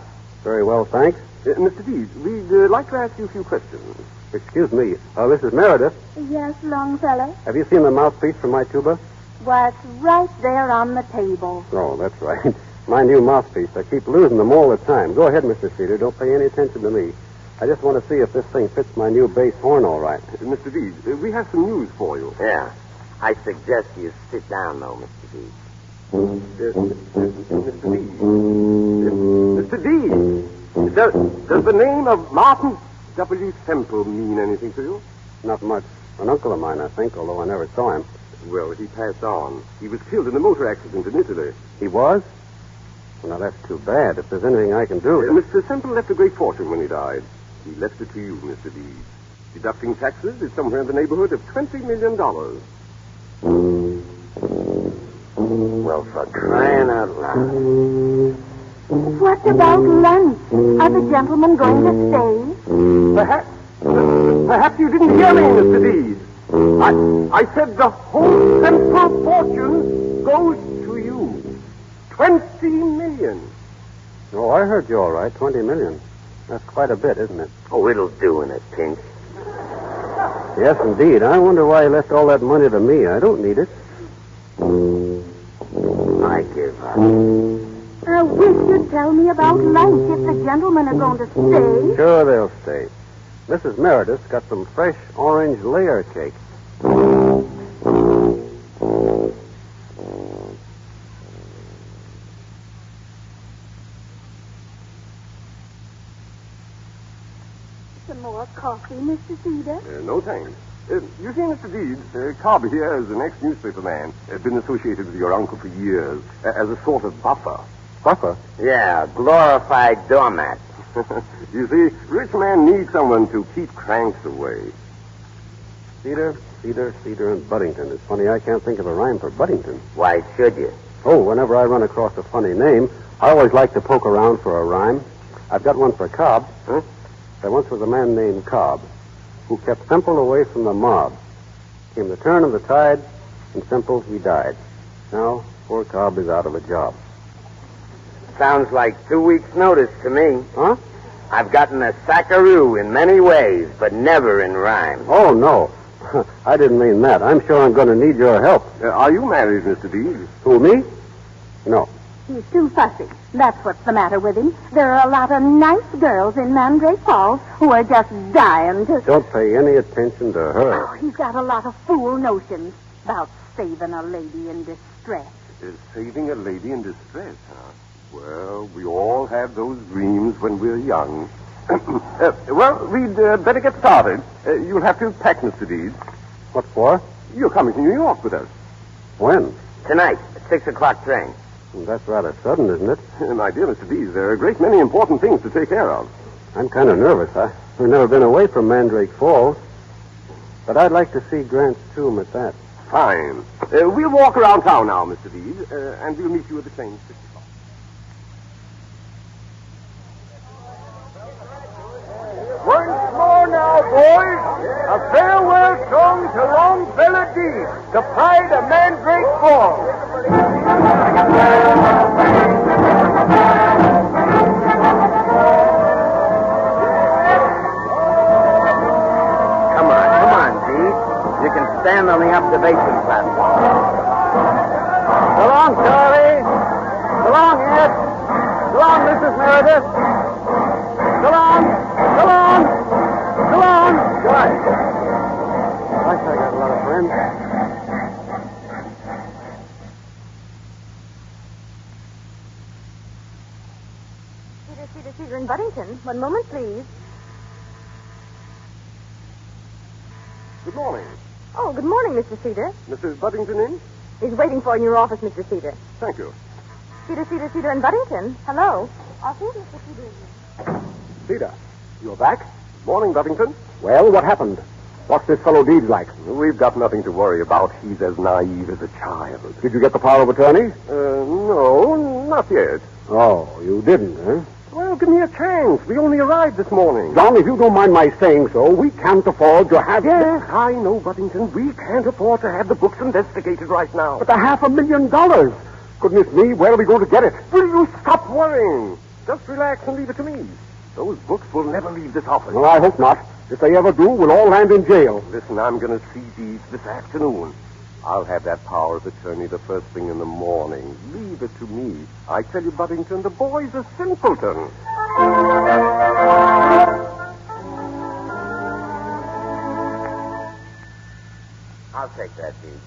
Very well, thanks. Mr. Deeds, we'd like to ask you a few questions. Excuse me. Mrs. Meredith, Yes, Longfellow? have you seen the mouthpiece for my tuba? Why, it's right there on the table. Oh, that's right. My new mouthpiece. I keep losing them all the time. Go ahead, Mr. Cedar. Don't pay any attention to me. I just want to see if this thing fits my new bass horn all right. Mr. Deeds, we have some news for you. Yeah. I suggest you sit down, though, Mr. Deeds. Mr. Deeds, does the name of Martin W. Semple mean anything to you? Not much. An uncle of mine, I think, although I never saw him. Well, he passed on. He was killed in a motor accident in Italy. He was? Well, now, that's too bad. If there's anything I can do... Mr. Semple left a great fortune when he died. He left it to you, Mr. Deeds. Deducting taxes, it's somewhere in the neighborhood of $20 million. Well, for crying out loud. What about lunch? Are the gentlemen going to stay? Perhaps you didn't hear me, Mr. Deeds. I said the whole Semple fortune goes to you. $20 million. Oh, I heard you all right. $20 million. That's quite a bit, isn't it? Oh, it'll do in a pinch. Yes, indeed. I wonder why he left all that money to me. I don't need it. I give up. I wish you'd tell me about lunch if the gentlemen are going to stay. Sure, they'll stay. Mrs. Meredith's got some fresh orange layer cake. Some more coffee, Mr. Cedar? No thanks. You see, Mr. Deeds, Cobb here is an ex-newspaper man. Been associated with your uncle for years as a sort of buffer. Buffer? Yeah, glorified doormat. You see, rich man needs someone to keep cranks away. Cedar, and Buddington. It's funny, I can't think of a rhyme for Buddington. Why should you? Oh, whenever I run across a funny name, I always like to poke around for a rhyme. I've got one for Cobb. Huh? There once was a man named Cobb who kept Semple away from the mob. Came the turn of the tide, and Semple, he died. Now, poor Cobb is out of a job. Sounds like 2 weeks' notice to me. Huh? I've gotten a sackaroo in many ways, but never in rhyme. Oh, no. I didn't mean that. I'm sure I'm going to need your help. Are you married, Mr. Deeds? Who, me? No. He's too fussy. That's what's the matter with him. There are a lot of nice girls in Mandrake Falls who are just dying to... Don't pay any attention to her. Oh, he's got a lot of fool notions about saving a lady in distress. Saving a lady in distress, huh? Well, we all have those dreams when we're young. Well, we'd better get started. You'll have to pack, Mr. Deeds. What for? You're coming to New York with us. When? Tonight, at 6 o'clock train. That's rather sudden, isn't it? My dear Mr. Deeds, there are a great many important things to take care of. I'm kind of nervous. I've never been away from Mandrake Falls. But I'd like to see Grant's tomb at that. Fine. We'll walk around town now, Mr. Deeds, and we'll meet you at the train 6 o'clock. Once more now, boys, a farewell song to Longfellow Deeds, the pride of Mandrake Falls. Come on, Deeds. You can stand on the observation platform. So long, Charlie. So long, Ed. So long, Mrs. Meredith. So long. So long. So long. Good. Gosh, I got a lot of friends. Cedar and Buddington. One moment, please. Good morning. Oh, good morning, Mr. Cedar. Mrs. Buddington in? He's waiting for you in your office, Mr. Cedar. Thank you. Cedar and Buddington. Hello. I'll see Mr. Cedar. Cedar, you're back? Morning, Buddington. Well, what happened? What's this fellow Deeds like? We've got nothing to worry about. He's as naive as a child. Did you get the power of attorney? No, not yet. Oh, you didn't, huh? Well, give me a chance. We only arrived this morning. John, if you don't mind my saying so, we can't afford to have... Yes, I know, Buddington. We can't afford to have the books investigated right now. But $500,000. Goodness me, where are we going to get it? Will you stop worrying? Just relax and leave it to me. Those books will never leave this office. Well, I hope not. If they ever do, we'll all land in jail. Listen, I'm going to see Deeds this afternoon. I'll have that power of attorney the first thing in the morning. Leave it to me. I tell you, Buddington, the boy's a simpleton. I'll take that, Deeds.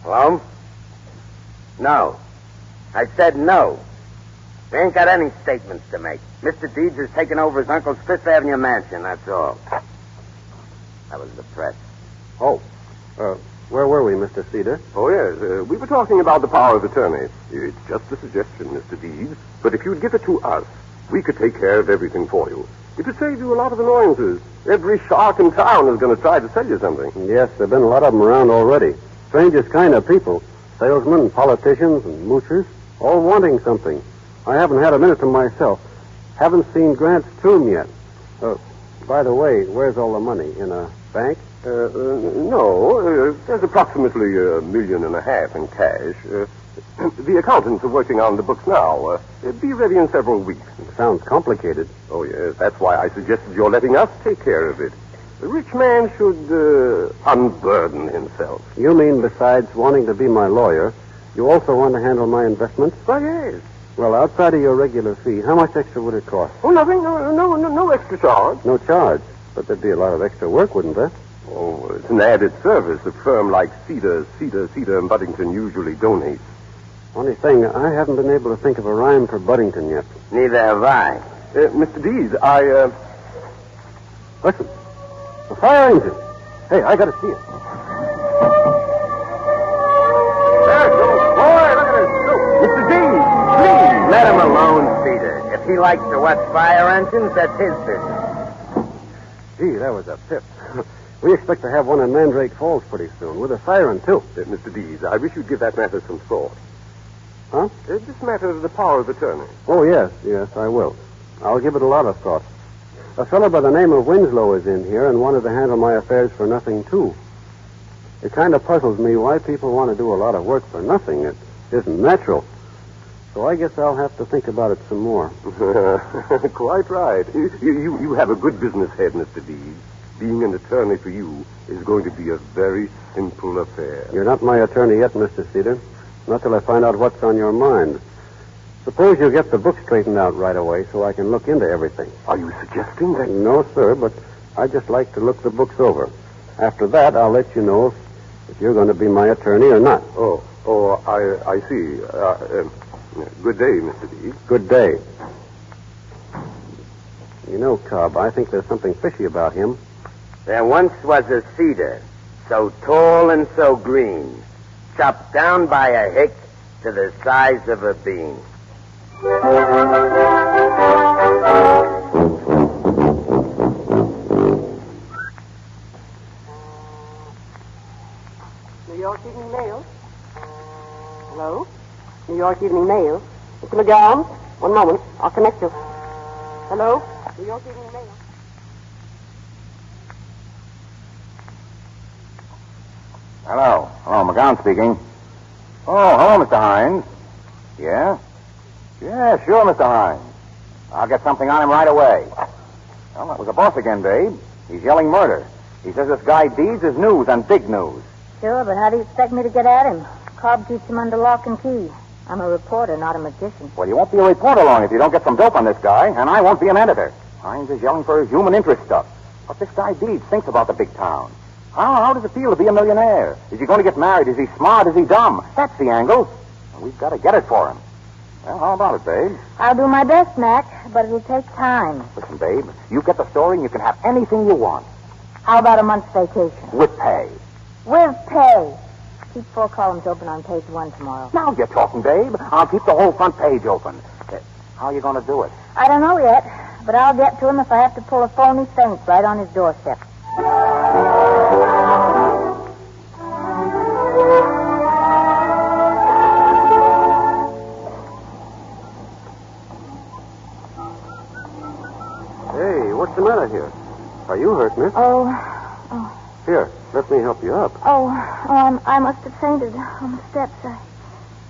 Hello? No. I said no. We ain't got any statements to make. Mr. Deeds has taken over his uncle's Fifth Avenue mansion, that's all. That was the press. Oh. Where were we, Mr. Cedar? Oh, yes. We were talking about the power of attorney. It's just a suggestion, Mr. Deeds. But if you'd give it to us, we could take care of everything for you. It would save you a lot of annoyances. Every shark in town is going to try to sell you something. Yes, there have been a lot of them around already. Strangest kind of people. Salesmen, politicians, and moochers, all wanting something. I haven't had a minute to myself. Haven't seen Grant's tomb yet. By the way, where's all the money? In a bank? No. There's approximately $1.5 million in cash. The accountants are working on the books now. Be ready in several weeks. It sounds complicated. Oh, yes. That's why I suggested your letting us take care of it. A rich man should unburden himself. You mean besides wanting to be my lawyer, you also want to handle my investments? Why, yes. Well, outside of your regular fee, how much extra would it cost? Oh, nothing. No extra charge. No charge. But there'd be a lot of extra work, wouldn't there? Oh, it's an added service a firm like Cedar and Buddington usually donates. Funny thing, I haven't been able to think of a rhyme for Buddington yet. Neither have I. Mr. Deeds, Listen. A fire engine. Hey, I gotta see it. There goes, boy. Look at it. Mr. Deeds, please. Let him alone, Cedar. If he likes to watch fire engines, that's his business. Gee, that was a pip. We expect to have one in Mandrake Falls pretty soon, with a siren, too. Mr. Deeds, I wish you'd give that matter some thought. Huh? This matter of the power of attorney. Oh, yes, I will. I'll give it a lot of thought. A fellow by the name of Winslow is in here and wanted to handle my affairs for nothing, too. It kind of puzzles me why people want to do a lot of work for nothing. It isn't natural. So I guess I'll have to think about it some more. Quite right. You have a good business head, Mr. Deeds. Being an attorney for you is going to be a very simple affair. You're not my attorney yet, Mr. Cedar. Not till I find out what's on your mind. Suppose you get the book straightened out right away so I can look into everything. Are you suggesting that? No, sir, but I'd just like to look the books over. After that, I'll let you know if you're going to be my attorney or not. I see. Good day, Mr. Deeds. Good day. You know, Cobb, I think there's something fishy about him. There once was a cedar, so tall and so green, chopped down by a hick to the size of a bean. New York Evening Mail? Hello? New York Evening Mail? Mr. McGowan? One moment. I'll connect you. Hello? New York Evening Mail? Hello, McGowan speaking. Oh, hello, Mr. Hines. Yeah? Yeah, sure, Mr. Hines. I'll get something on him right away. Well, that was the boss again, babe. He's yelling murder. He says this guy Deeds is news and big news. Sure, but how do you expect me to get at him? Cobb keeps him under lock and key. I'm a reporter, not a magician. Well, you won't be a reporter long if you don't get some dope on this guy, and I won't be an editor. Hines is yelling for his human interest stuff. What this guy Deeds thinks about the big town. How does it feel to be a millionaire? Is he going to get married? Is he smart? Is he dumb? That's the angle. And we've got to get it for him. Well, how about it, babe? I'll do my best, Mac, but it'll take time. Listen, babe, you get the story and you can have anything you want. How about a month's vacation? With pay. With pay. Keep 4 columns open on page 1 tomorrow. Now you're talking, babe. I'll keep the whole front page open. How are you going to do it? I don't know yet, but I'll get to him if I have to pull a phony faint right on his doorstep. Hey, what's the matter here? Are you hurt, miss? Oh. Here, let me help you up. I must have fainted on the steps.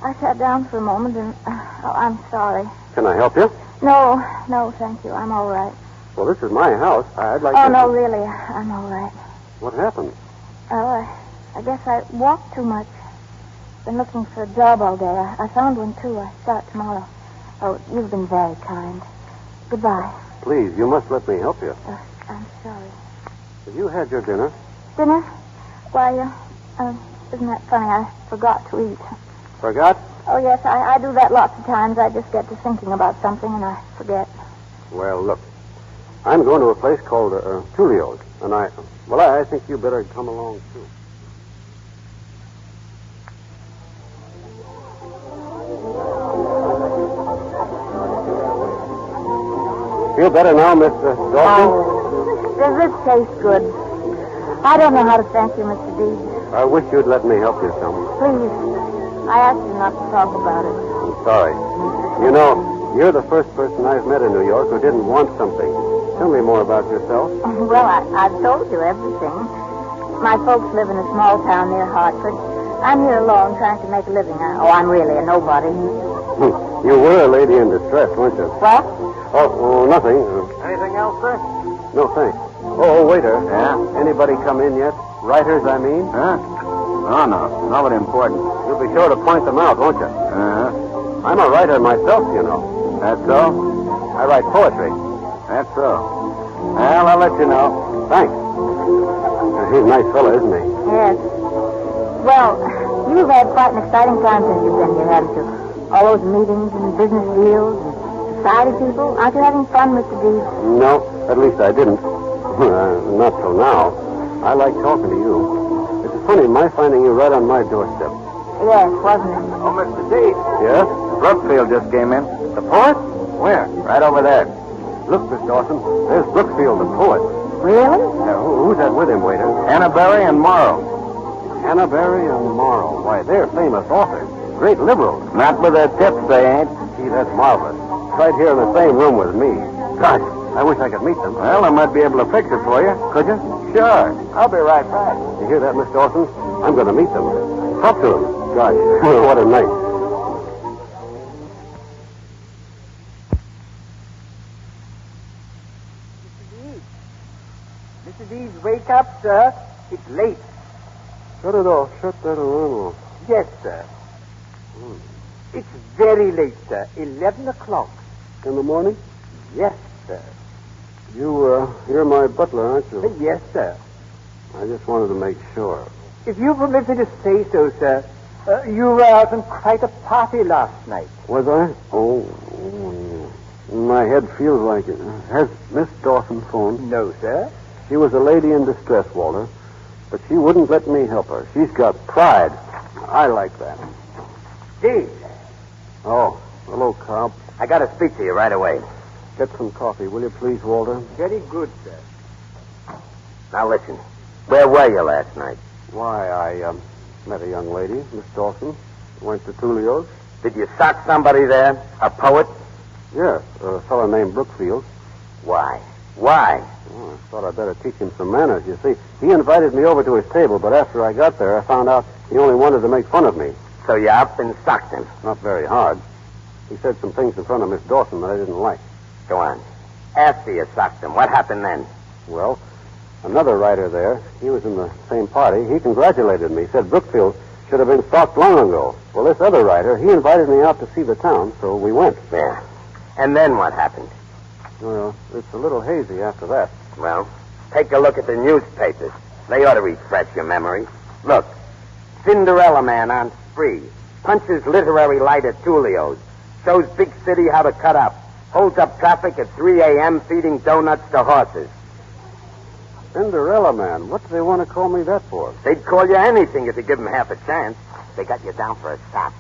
I sat down for a moment and... I'm sorry. Can I help you? No, thank you. I'm all right. Well, this is my house. I'd like Oh, to... no, really, I'm all right. What happened? Oh, I guess I walked too much. Been looking for a job all day. I found one, too. I start tomorrow. Oh, you've been very kind. Goodbye. Please, you must let me help you. I'm sorry. Have you had your dinner? Dinner? Why, isn't that funny? I forgot to eat. Forgot? Oh, yes, I do that lots of times. I just get to thinking about something and I forget. Well, look. I'm going to a place called Tulio's, and I think you better come along, too. Feel better now, Miss Dawson? Does this taste good? I don't know how to thank you, Mr. Deeds. I wish you'd let me help you some. Please. I asked you not to talk about it. I'm sorry. You know, you're the first person I've met in New York who didn't want something. Tell me more about yourself. Well, I've told you everything. My folks live in a small town near Hartford. I'm here alone trying to make a living. I'm really a nobody. You were a lady in distress, weren't you? What? Oh, nothing. Anything else, sir? No, thanks. Oh, waiter. Yeah? Anybody come in yet? Writers, I mean? Huh? Oh, no. Nobody important. You'll be sure to point them out, won't you? Uh-huh. I'm a writer myself, you know. That's so? I write poetry. That's so. Well, I'll let you know. Thanks. He's a nice fellow, isn't he? Yes. Well, you've had quite an exciting time since you've been here, haven't you? All those meetings and business deals and society people. Aren't you having fun, Mr. Deeds? No, at least I didn't. Not till now. I like talking to you. It's funny, my finding you right on my doorstep. Yes, wasn't it? Oh, Mr. Deeds. Yes? Brookfield just came in. The poet? Where? Right over there. Look, Miss Dawson, there's Brookfield, the poet. Really? Now, who's that with him, waiter? Anna Berry and Morrow. Anna Berry and Morrow. Why, they're famous authors. Great liberals. Not with their tips, they ain't. Gee, that's marvelous. Right here in the same room with me. Gosh, I wish I could meet them. Well, I might be able to fix it for you. Could you? Sure. I'll be right back. You hear that, Miss Dawson? I'm going to meet them. Talk to them. Gosh, what a night. Mr. Deeds, wake up, sir. It's late. Shut it off. Shut that alarm off. Yes, sir. It's very late, sir. 11 o'clock. In the morning? Yes, sir. You're my butler, aren't you? Yes, sir. I just wanted to make sure. If you permit me to say so, sir, you were out on quite a party last night. Was I? Oh, my head feels like it. Has Miss Dawson phoned? No, sir. She was a lady in distress, Walter, but she wouldn't let me help her. She's got pride. I like that. Deeds. Oh, hello, Cobb. I got to speak to you right away. Get some coffee, will you please, Walter? Very good, sir. Now listen. Where were you last night? Why, I met a young lady, Miss Dawson. Went to Tulio's. Did you sock somebody there? A poet? Yes, a fellow named Brookfield. Why? Why? Oh, I thought I'd better teach him some manners. You see, he invited me over to his table, but after I got there, I found out he only wanted to make fun of me. So you up and socked him? Not very hard. He said some things in front of Miss Dawson that I didn't like. Go on. After you socked him, what happened then? Well, another writer there, he was in the same party. He congratulated me. Said Brookfield should have been socked long ago. Well, this other writer, he invited me out to see the town, so we went. Yeah. And then what happened? Well, it's a little hazy after that. Well, take a look at the newspapers. They ought to refresh your memory. Look, Cinderella Man on spree. Punches literary light at Tulio's. Shows big city how to cut up. Holds up traffic at 3 a.m. feeding donuts to horses. Cinderella Man. What do they want to call me that for? They'd call you anything if you give them half a chance. They got you down for a stop.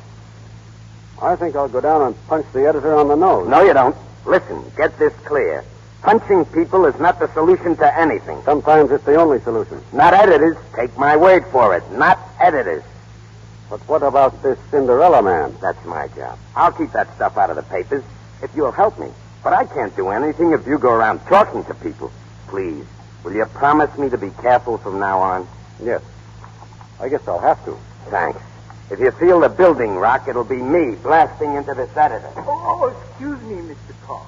I think I'll go down and punch the editor on the nose. No, you don't. Listen, get this clear. Punching people is not the solution to anything. Sometimes it's the only solution. Not editors. Take my word for it. Not editors. But what about this Cinderella man? That's my job. I'll keep that stuff out of the papers if you'll help me. But I can't do anything if you go around talking to people. Please, will you promise me to be careful from now on? Yes. I guess I'll have to. Thanks. If you feel the building rock, it'll be me blasting into this editor. Oh, excuse me, Mr. Cobb.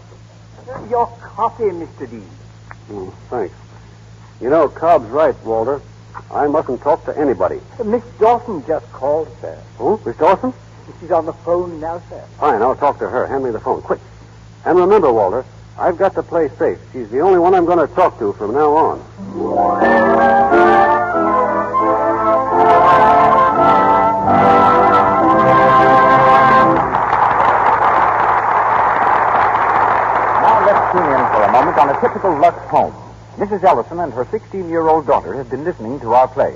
Your coffee, Mr. Dean. Thanks. You know, Cobb's right, Walter. I mustn't talk to anybody. Miss Dawson just called, sir. Who? Miss Dawson? She's on the phone now, sir. Fine, I'll talk to her. Hand me the phone, quick. And remember, Walter, I've got to play safe. She's the only one I'm going to talk to from now on. Now let's tune in for a moment on a typical Lux home. Mrs. Ellison and her 16-year-old daughter have been listening to our play.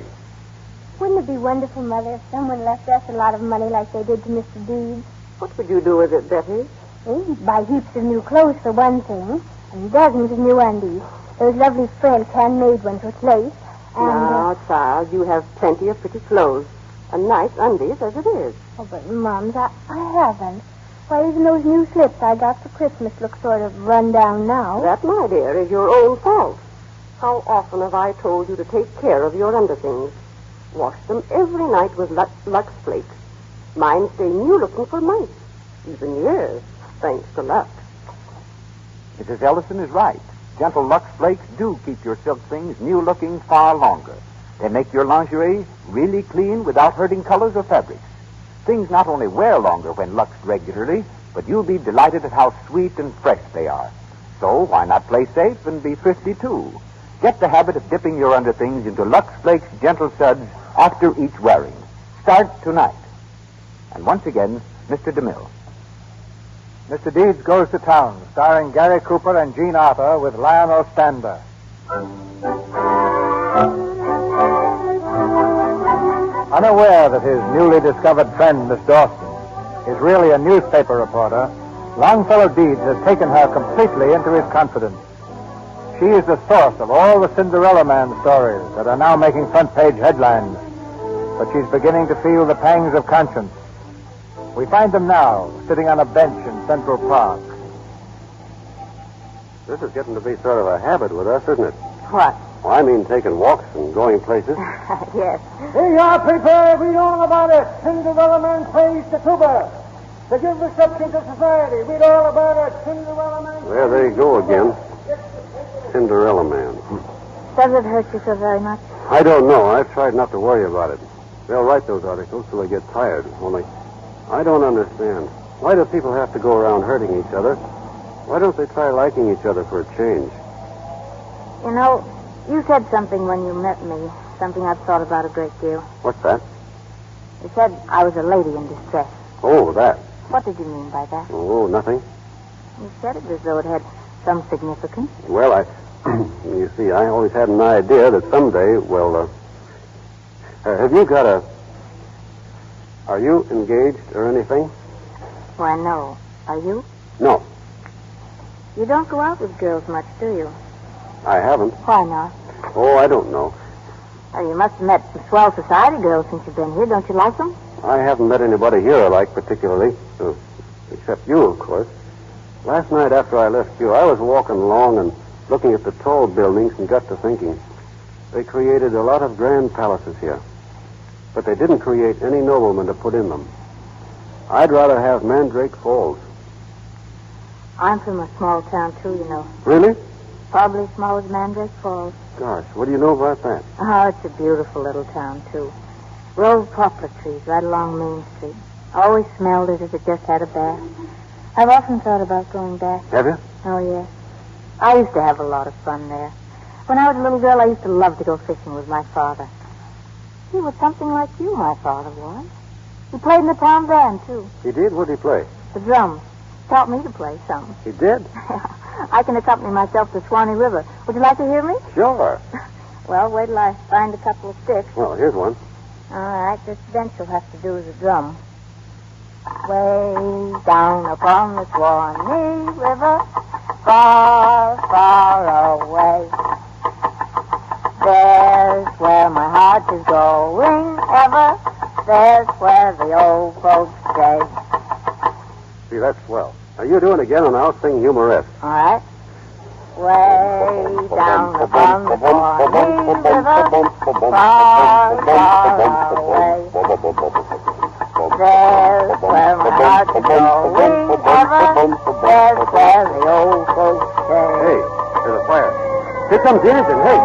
Wouldn't it be wonderful, Mother, if someone left us a lot of money like they did to Mr. Deeds? What would you do with it, Betty? Well, he'd buy heaps of new clothes, for one thing, and dozens of new undies. Those lovely French handmade ones with lace. And, Now, child, you have plenty of pretty clothes. And nice undies as it is. Oh, but, Mums, I haven't. Why, even those new slips I got for Christmas look sort of run down now. That, my dear, is your own fault. How often have I told you to take care of your underthings? Wash them every night with Lux Flakes. Mine stay new-looking for months, even years, thanks to Lux. Mrs. Ellison is right. Gentle Lux Flakes do keep your silk things new-looking far longer. They make your lingerie really clean without hurting colors or fabrics. Things not only wear longer when luxed regularly, but you'll be delighted at how sweet and fresh they are. So why not play safe and be thrifty, too? Get the habit of dipping your underthings into Lux Flakes Gentle Suds after each wearing. Start tonight. And once again, Mr. DeMille. Mr. Deeds Goes to Town, starring Gary Cooper and Jean Arthur with Lionel Stander. Unaware that his newly discovered friend, Miss Dawson, is really a newspaper reporter, Longfellow Deeds has taken her completely into his confidence. She is the source of all the Cinderella Man stories that are now making front-page headlines. But she's beginning to feel the pangs of conscience. We find them now, sitting on a bench in Central Park. This is getting to be sort of a habit with us, isn't it? What? Well, I mean taking walks and going places. Yes. Here you are, people. Read all about it. Cinderella Man plays the tuba. To give reception to society. Read all about it. Cinderella Man. There they go again. Cinderella Man. Does it hurt you so very much? I don't know. I've tried not to worry about it. They'll write those articles till they get tired. Only, I don't understand. Why do people have to go around hurting each other? Why don't they try liking each other for a change? You know, you said something when you met me, something I've thought about a great deal. What's that? You said I was a lady in distress. Oh, that. What did you mean by that? Oh, nothing. You said it as though it had some significance. Well, you see, I always had an idea that someday, have you got are you engaged or anything? Why, no. Are you? No, You don't go out with girls much, do you? I haven't. Why not? Oh, I don't know. Well, you must have met some swell society girls since you've been here. Don't you like them? I haven't met anybody here I like particularly. Except you, of course. Last night after I left you, I was walking along and looking at the tall buildings and got to thinking. They created a lot of grand palaces here. But they didn't create any noblemen to put in them. I'd rather have Mandrake Falls. I'm from a small town, too, you know. Really? Probably as small as Mandrake Falls. Gosh, what do you know about that? Oh, it's a beautiful little town, too. Row of poplar trees right along Main Street. Always smelled as if it just had a bath. I've often thought about going back. Have you? Oh, yes. I used to have a lot of fun there. When I was a little girl, I used to love to go fishing with my father. He was something like you, my father was. He played in the town band, too. He did? What did he play? The drums. Taught me to play some. He did? I can accompany myself to Swanee River. Would you like to hear me? Sure. Well, wait till I find a couple of sticks. Well, here's one. All right, this bench will have to do as a drum. Way down upon the Swanee River, far, far away. There's where my heart is going ever. There's where the old folks stay. See, that's swell. Now, you do it again, and I'll sing humorous. All right. Way down upon the Pawnee River, far, far away. There's where my heart is going ever. There's where the old folks stay. Hey, there's a fire. Here comes the engine. Hey.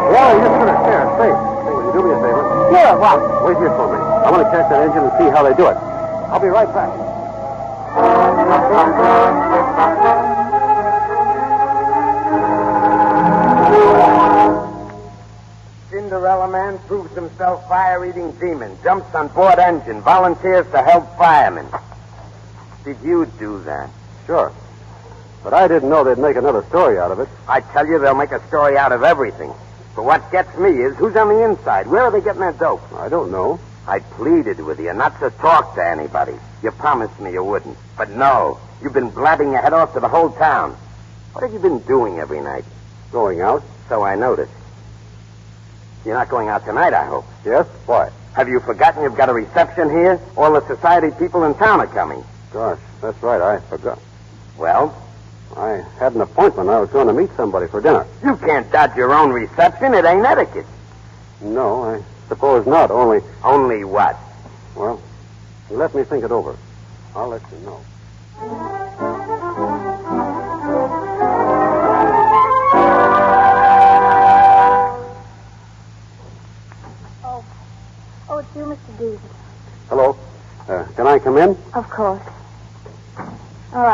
Yeah, you're just going to stare. Say, will you do me a favor? Sure, what? Wait here for me. I want to catch that engine and see how they do it. I'll be right back. Cinderella man proves himself fire-eating demon, jumps on board engine, volunteers to help firemen. Did you do that? Sure. But I didn't know they'd make another story out of it. I tell you, they'll make a story out of everything. But what gets me is, who's on the inside? Where are they getting their dope? I don't know. I pleaded with you not to talk to anybody. You promised me you wouldn't. But no, you've been blabbing your head off to the whole town. What have you been doing every night? Going out? So I noticed. You're not going out tonight, I hope. Yes? Why? Have you forgotten you've got a reception here? All the society people in town are coming. Gosh, that's right. I forgot. Well? I had an appointment. I was going to meet somebody for dinner. You can't dodge your own reception. It ain't etiquette. No, I suppose not. Only... Only what? Well, you let me think it over. I'll let you know. Oh, it's you, Mr. Dees. Hello. Can I come in? Of course. Oh,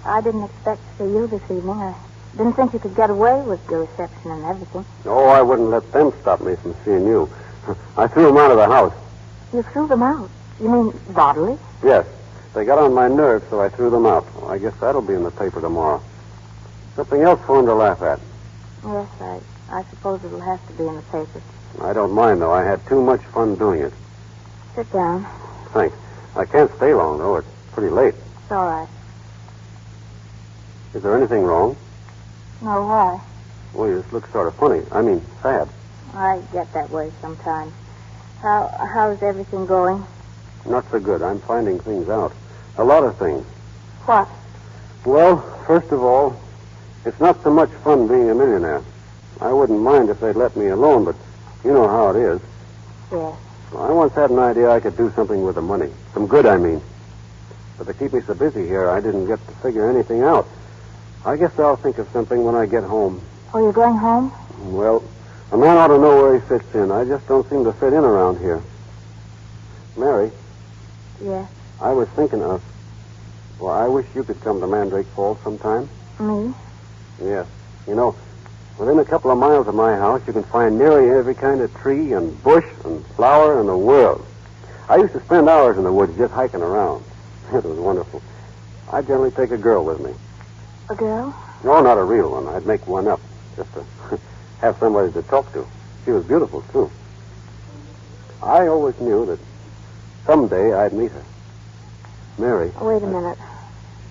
I didn't expect to see you this evening. I didn't think you could get away with your reception and everything. No, I wouldn't let them stop me from seeing you. I threw them out of the house. You threw them out? You mean bodily? Yes. They got on my nerves, so I threw them out. Well, I guess that'll be in the paper tomorrow. Something else for them to laugh at. Yes, I suppose it'll have to be in the paper. I don't mind, though. I had too much fun doing it. Sit down. Thanks. I can't stay long, though. It's pretty late. It's all right. Is there anything wrong? No, why? Well, you just look sort of funny. I mean, sad. I get that way sometimes. How's everything going? Not so good. I'm finding things out. A lot of things. What? Well, first of all, it's not so much fun being a millionaire. I wouldn't mind if they'd let me alone, but you know how it is. Yes. Well, I once had an idea I could do something with the money. Some good, I mean. But they keep me so busy here, I didn't get to figure anything out. I guess I'll think of something when I get home. Oh, you're going home? Well, a man ought to know where he fits in. I just don't seem to fit in around here. Mary? Yes? I was thinking of... Well, I wish you could come to Mandrake Falls sometime. Me? Yes. You know, within a couple of miles of my house, you can find nearly every kind of tree and bush and flower in the world. I used to spend hours in the woods just hiking around. It was wonderful. I generally take a girl with me. A girl? No, not a real one. I'd make one up, just to have somebody to talk to. She was beautiful, too. I always knew that someday I'd meet her. Mary. Wait a minute.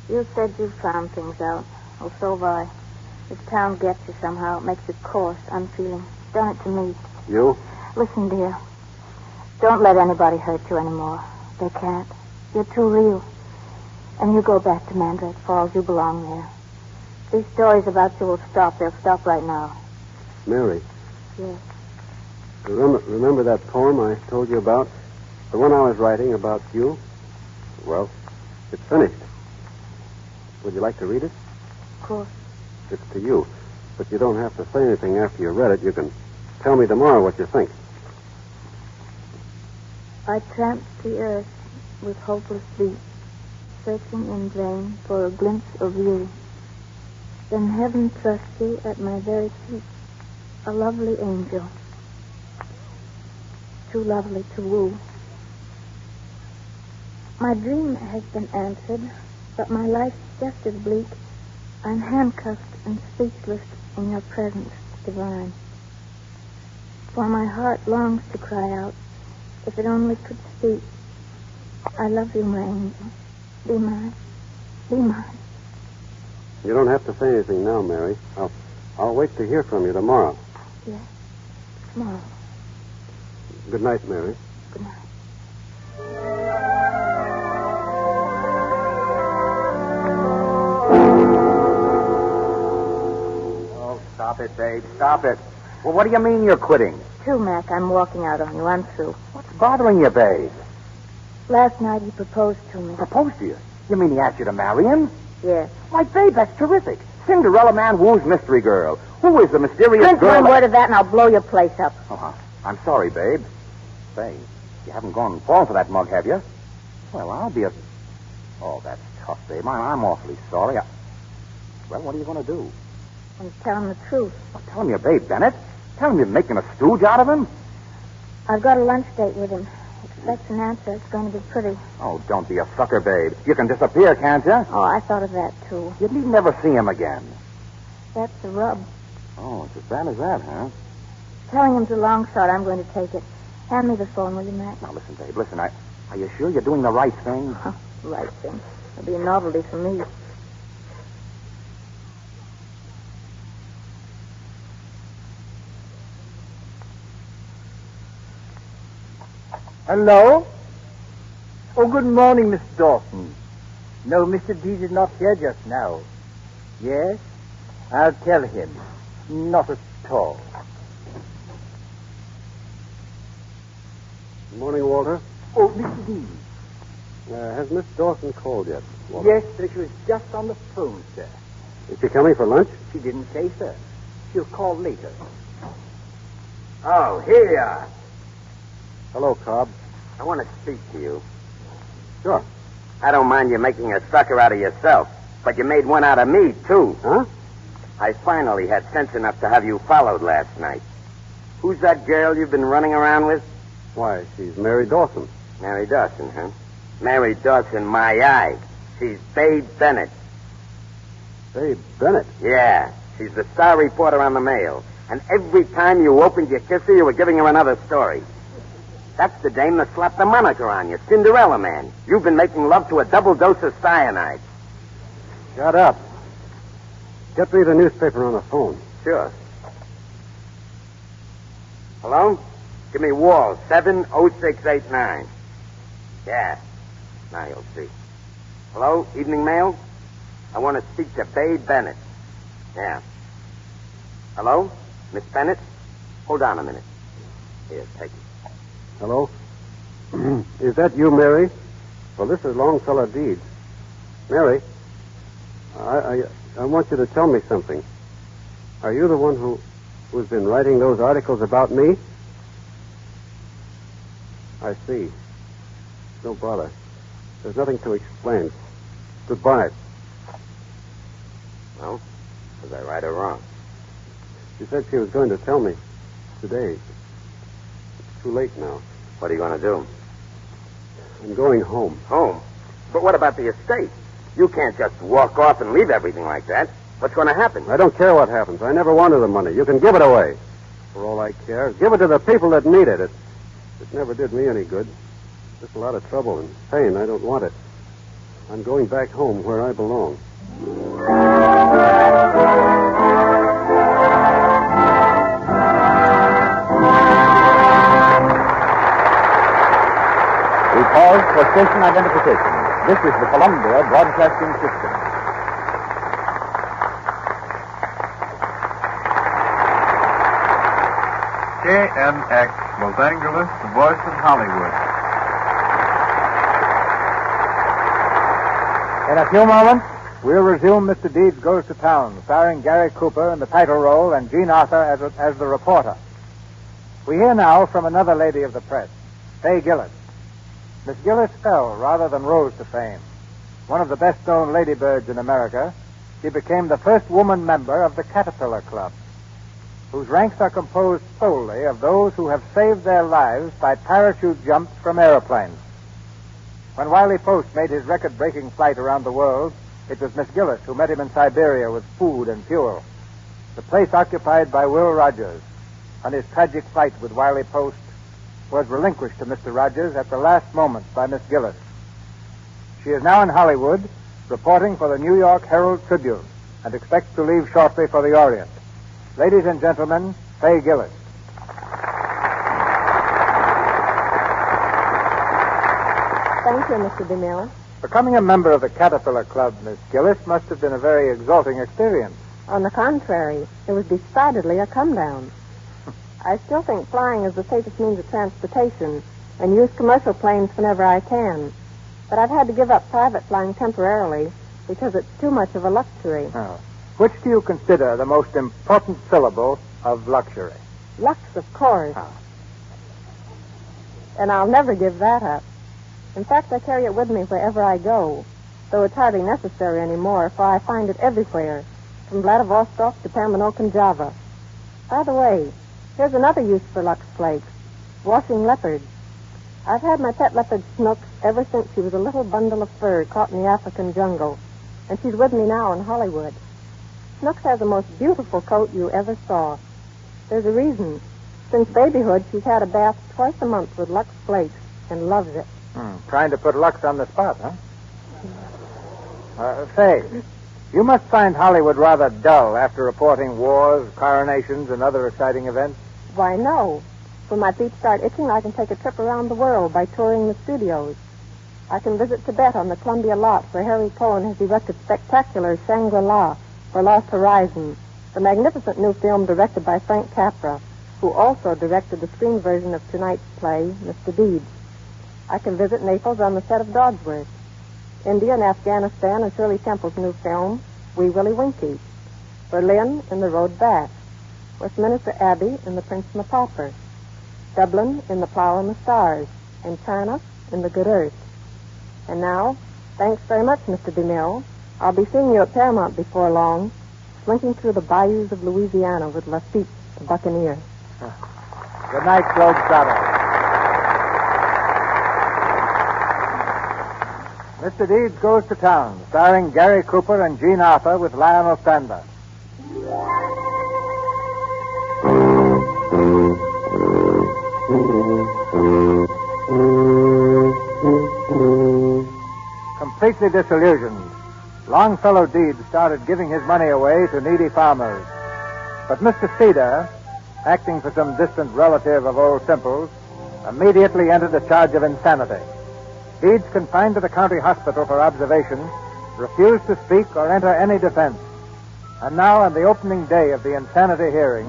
You said you found things out. Well, so have I. This town gets you somehow. It makes you coarse, unfeeling. It's done it to me. You? Listen, dear. Don't let anybody hurt you anymore. They can't. You're too real. And you go back to Mandrake Falls. You belong there. These stories about you will stop. They'll stop right now. Mary. Yes. Remember that poem I told you about? The one I was writing about you? Well, it's finished. Would you like to read it? Of course. It's to you. But you don't have to say anything after you read it. You can tell me tomorrow what you think. I tramped the earth with hopeless feet, searching in vain for a glimpse of you. Then heaven thrust you at my very feet, a lovely angel, too lovely to woo. My dream has been answered, but my life's just as bleak. I'm handcuffed and speechless in your presence divine. For my heart longs to cry out, if it only could speak. I love you, my angel. Be mine. Be mine. You don't have to say anything now, Mary. I'll wait to hear from you tomorrow. Yes. Tomorrow. Good night, Mary. Good night. Oh, stop it, babe. Stop it. Well, what do you mean you're quitting? True, Mac. I'm walking out on you. I'm through. What's bothering you, babe? Last night he proposed to me. Proposed to you? You mean he asked you to marry him? Yes. Why, babe, that's terrific. Cinderella man woos mystery girl. Who is the mysterious Drink girl? one word of that and I'll blow your place up. Oh, I'm sorry, babe. Say, you haven't gone and fallen for that mug, have you? Well, I'll be a... Oh, that's tough, babe. I'm awfully sorry. Well, what are you going to do? I'm telling the truth. Well, tell him you're babe, Bennett. Tell him you're making a stooge out of him. I've got a lunch date with him. Expect an answer. It's going to be pretty. Oh, don't be a sucker, babe. You can disappear, can't you? Oh, I thought of that, too. You need never see him again. That's the rub. Oh, it's as bad as that, huh? Telling him's a long shot. I'm going to take it. Hand me the phone, will you, Mac? Now, listen, babe. Listen, are you sure you're doing the right thing? Right thing. It'll be a novelty for me. Hello? Oh, good morning, Miss Dawson. No, Mr. Dees is not here just now. Yes? I'll tell him. Not at all. Good morning, Walter. Oh, Mr. Dees. Has Miss Dawson called yet, Walter? Yes, sir. She was just on the phone, sir. Is she coming for lunch? She didn't say, sir. She'll call later. Oh, here you are. Hello, Cobb. I want to speak to you. Sure. I don't mind you making a sucker out of yourself, but you made one out of me, too. Huh? I finally had sense enough to have you followed last night. Who's that girl you've been running around with? Why, she's Mary Dawson. Mary Dawson, huh? Mary Dawson, my eye. She's Babe Bennett. Babe Bennett? Yeah. She's the star reporter on the Mail. And every time you opened your kisser, you were giving her another story. That's the dame that slapped the moniker on you, Cinderella Man. You've been making love to a double dose of cyanide. Shut up. Get me the newspaper on the phone. Sure. Hello? Give me Wall, 70689. Yeah. Now you'll see. Hello? Evening Mail? I want to speak to Babe Bennett. Yeah. Hello? Miss Bennett? Hold on a minute. Here, take it. Hello? Is that you, Mary? Well, this is Longfellow Deeds. Mary, I want you to tell me something. Are you the one who's been writing those articles about me? I see. No bother. There's nothing to explain. Goodbye. Well, was I right or wrong? She said she was going to tell me today. It's too late now. What are you going to do? I'm going home. Home? But what about the estate? You can't just walk off and leave everything like that. What's going to happen? I don't care what happens. I never wanted the money. You can give it away. For all I care, give it to the people that need it. It never did me any good. Just a lot of trouble and pain. I don't want it. I'm going back home where I belong. We pause for station identification. This is the Columbia Broadcasting System. KNX, Los Angeles, the voice of Hollywood. In a few moments, we'll resume Mr. Deeds Goes to Town, starring Gary Cooper in the title role and Jean Arthur as the reporter. We hear now from another lady of the press, Fay Gillis. Miss Gillis fell rather than rose to fame. One of the best-known ladybirds in America, she became the first woman member of the Caterpillar Club, whose ranks are composed solely of those who have saved their lives by parachute jumps from aeroplanes. When Wiley Post made his record-breaking flight around the world, it was Miss Gillis who met him in Siberia with food and fuel. The place occupied by Will Rogers on his tragic flight with Wiley Post was relinquished to Mr. Rogers at the last moment by Miss Gillis. She is now in Hollywood, reporting for the New York Herald Tribune. and expects to leave shortly for the Orient. Ladies and gentlemen, Fay Gillis. Thank you, Mr. DeMille. Becoming a member of the Caterpillar Club, Miss Gillis, must have been a very exalting experience. On the contrary, it was decidedly a come-down. I still think flying is the safest means of transportation and use commercial planes whenever I can. But I've had to give up private flying temporarily because it's too much of a luxury. Oh. Which do you consider the most important syllable of luxury? Lux, of course. And I'll never give that up. In fact, I carry it with me wherever I go, though it's hardly necessary anymore, for I find it everywhere, from Vladivostok to Paminok and Java. By the way, here's another use for Lux Flakes, washing leopards. I've had my pet leopard Snook ever since she was a little bundle of fur caught in the African jungle, and she's with me now in Hollywood. Snooks has the most beautiful coat you ever saw. There's a reason. Since babyhood, she's had a bath twice a month with Lux Flakes and loves it. Trying to put Lux on the spot, huh? Fay, you must find Hollywood rather dull after reporting wars, coronations, and other exciting events. Why, no. When my feet start itching, I can take a trip around the world by touring the studios. I can visit Tibet on the Columbia lot, where Harry Cohen has erected spectacular Shangri-La for Lost Horizon, the magnificent new film directed by Frank Capra, who also directed the screen version of tonight's play, Mr. Deeds. I can visit Naples on the set of Dogsworth, India and Afghanistan in Shirley Temple's new film, Wee Willie Winkie, Berlin in The Road Back, Westminster Abbey in The Prince and the Pauper, Dublin in The Plough and the Stars, and China in The Good Earth. And now, thanks very much, Mr. DeMille. I'll be seeing you at Paramount before long, slinking through the bayous of Louisiana with Lafitte, the buccaneer. Good night, Globetrotter. Mr. Deeds Goes to Town, starring Gary Cooper and Jean Arthur with Lionel Stander. Completely disillusioned, Longfellow Deeds started giving his money away to needy farmers. But Mr. Feeder, acting for some distant relative of Old Simple's, immediately entered a charge of insanity. Deeds, confined to the county hospital for observation, refused to speak or enter any defense. And now, on the opening day of the insanity hearing,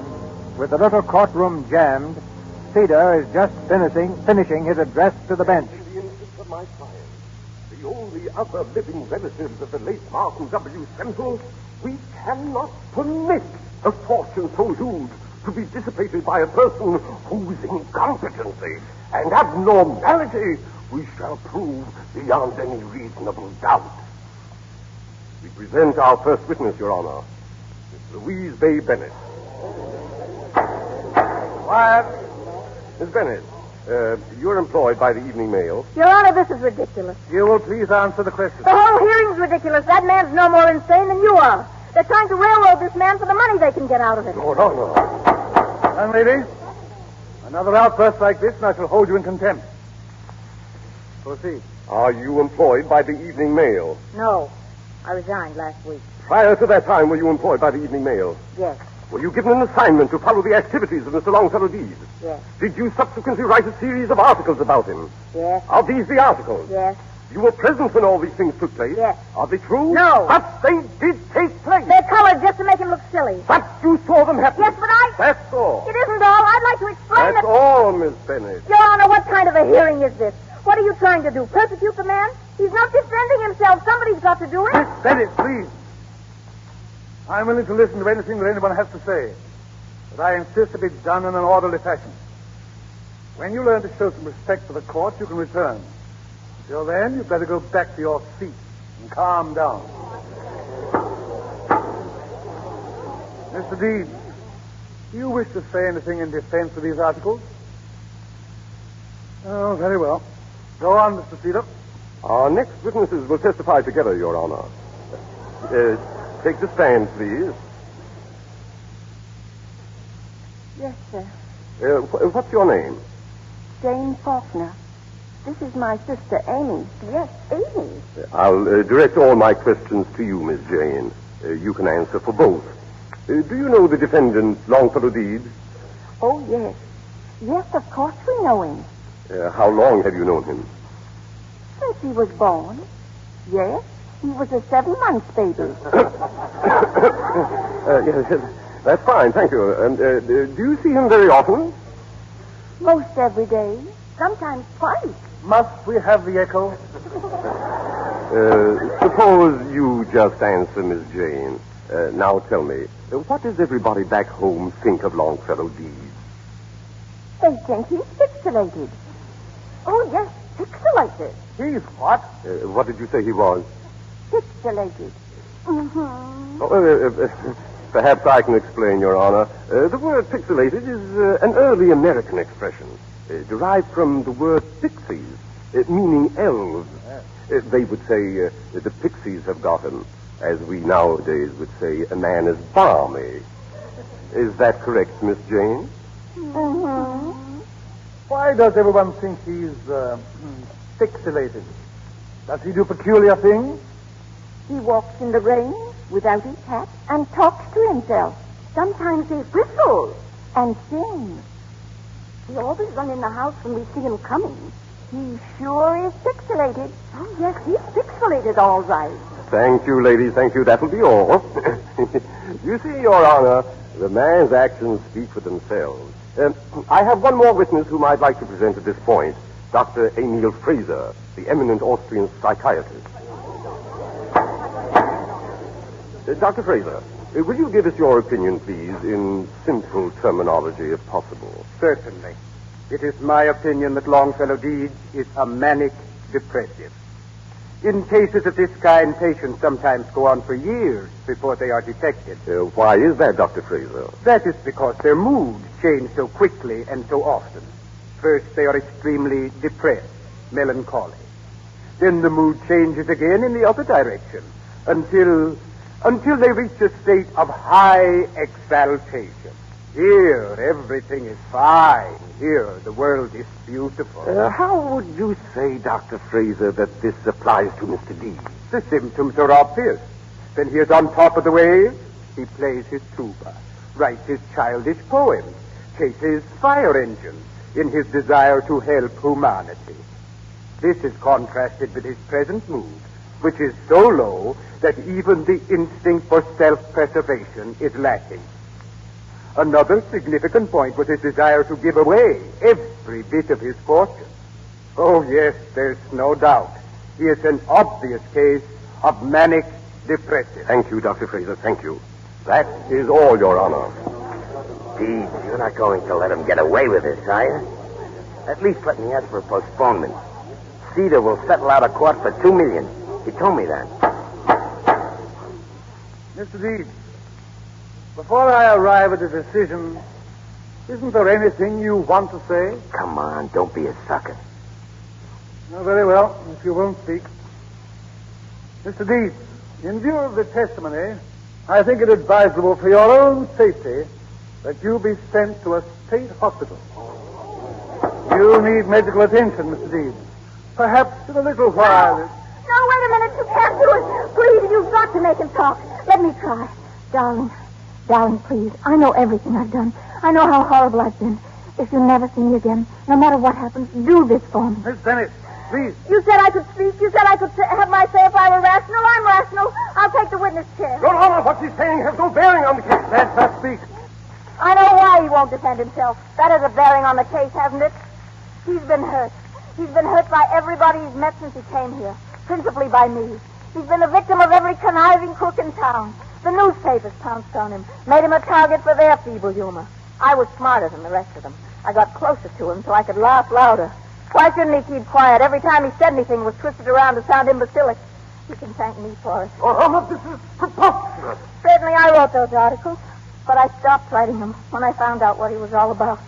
with the little courtroom jammed, Feeder is just finishing his address to the bench. In the interest of my client, the only other living relatives of the late Martin W. Semple, we cannot permit a fortune so huge to be dissipated by a person whose incompetency and abnormality we shall prove beyond any reasonable doubt. We present our first witness, Your Honor, Miss Louise Bay Bennett. Quiet. Miss Bennett, you're employed by the Evening Mail. Your Honor, this is ridiculous. You will please answer the question. The whole hearing's ridiculous. That man's no more insane than you are. They're trying to railroad this man for the money they can get out of it. No. Young lady, another outburst like this, and I shall hold you in contempt. Proceed. Are you employed by the Evening Mail? No. I resigned last week. Prior to that time, were you employed by the Evening Mail? Yes. Were you given an assignment to follow the activities of Mr. Longfellow Deeds? Yes. Did you subsequently write a series of articles about him? Yes. Are these the articles? Yes. You were present when all these things took place? Yes. Are they true? No. But they did take place. They're colored just to make him look silly. But you saw them happen. Yes, but That's all. It isn't all. I'd like to explain That's all, Miss Bennett. Your Honor, what kind of a hearing is this? What are you trying to do? Persecute the man? He's not defending himself. Somebody's got to do it. Miss Bennett, please. I'm willing to listen to anything that anyone has to say. But I insist it be done in an orderly fashion. When you learn to show some respect for the court, you can return. Until then, you'd better go back to your seat and calm down. Mr. Deeds, do you wish to say anything in defense of these articles? Oh, very well. Go on, Mr. Feeder. Our next witnesses will testify together, Your Honor. Take the stand, please. Yes, sir. What's your name? Jane Faulkner. This is my sister, Amy. Yes, Amy. I'll direct all my questions to you, Miss Jane. You can answer for both. Do you know the defendant, Longfellow Deeds? Oh, yes. Yes, of course we know him. How long have you known him? Since he was born. Yes, he was a 7-month baby. Yes, that's fine, thank you. And do you see him very often? Most every day. Sometimes twice. Must we have the echo? Suppose you just answer, Miss Jane. Now tell me, what does everybody back home think of Longfellow Deeds? They think he's pixelated. Oh, yes, pixelated. He's what? What did you say he was? Pixelated. Mm-hmm. Perhaps I can explain, Your Honor. The word pixelated is an early American expression, derived from the word pixies, meaning elves. They would say the pixies have got him, as we nowadays would say a man is balmy. Is that correct, Miss Jane? Mm-hmm. Why does everyone think he's pixelated? Does he do peculiar things? He walks in the rain without his hat and talks to himself. Sometimes he whistles and sings. We always run in the house when we see him coming. He sure is pixelated. Oh, yes, he's pixelated all right. Thank you, ladies. Thank you. That'll be all. You see, Your Honor, the man's actions speak for themselves. I have one more witness whom I'd like to present at this point. Dr. Emil Fraser, the eminent Austrian psychiatrist. Dr. Fraser, will you give us your opinion, please, in simple terminology, if possible? Certainly. It is my opinion that Longfellow Deeds is a manic depressive. In cases of this kind, patients sometimes go on for years before they are detected. Why is that, Dr. Fraser? That is because their moods change so quickly and so often. First, they are extremely depressed, melancholy. Then the mood changes again in the other direction until they reach a state of high exaltation. Here, everything is fine. Here, the world is beautiful. How would you say, Dr. Fraser, that this applies to Mr. D? The symptoms are obvious. When he is on top of the waves, he plays his tuba, writes his childish poems, chases fire engines in his desire to help humanity. This is contrasted with his present mood, which is so low that even the instinct for self-preservation is lacking. Another significant point was his desire to give away every bit of his fortune. Oh, yes, there's no doubt. He is an obvious case of manic depressive. Thank you, Dr. Fraser, thank you. That is all, Your Honor. Deeds, you're not going to let him get away with this, are you? At least let me ask for a postponement. Cedar will settle out of court for $2 million. He told me that. Mr. Deeds, before I arrive at a decision, isn't there anything you want to say? Come on, don't be a sucker. Oh, very well, if you won't speak. Mr. Deeds, in view of the testimony, I think it advisable for your own safety that you be sent to a state hospital. You need medical attention, Mr. Deeds. Perhaps in a little while. No, wait a minute. You can't do it. Please, you've got to make him talk. Let me try. Darling, please. I know everything I've done. I know how horrible I've been. If you never see me again, no matter what happens, do this for me. Miss Bennett, please. You said I could speak. You said I could have my say if I were rational. I'm rational. I'll take the witness chair. Your Honor, what she's saying has no bearing on the case. Let her speak. I know why he won't defend himself. That has a bearing on the case, hasn't it? He's been hurt. He's been hurt by everybody he's met since he came here, principally by me. He's been a victim of every conniving crook in town. The newspapers pounced on him, made him a target for their feeble humor. I was smarter than the rest of them. I got closer to him so I could laugh louder. Why shouldn't he keep quiet? Every time he said anything was twisted around to sound imbecilic. He can thank me for it. Oh, this is preposterous. Certainly I wrote those articles, but I stopped writing them when I found out what he was all about.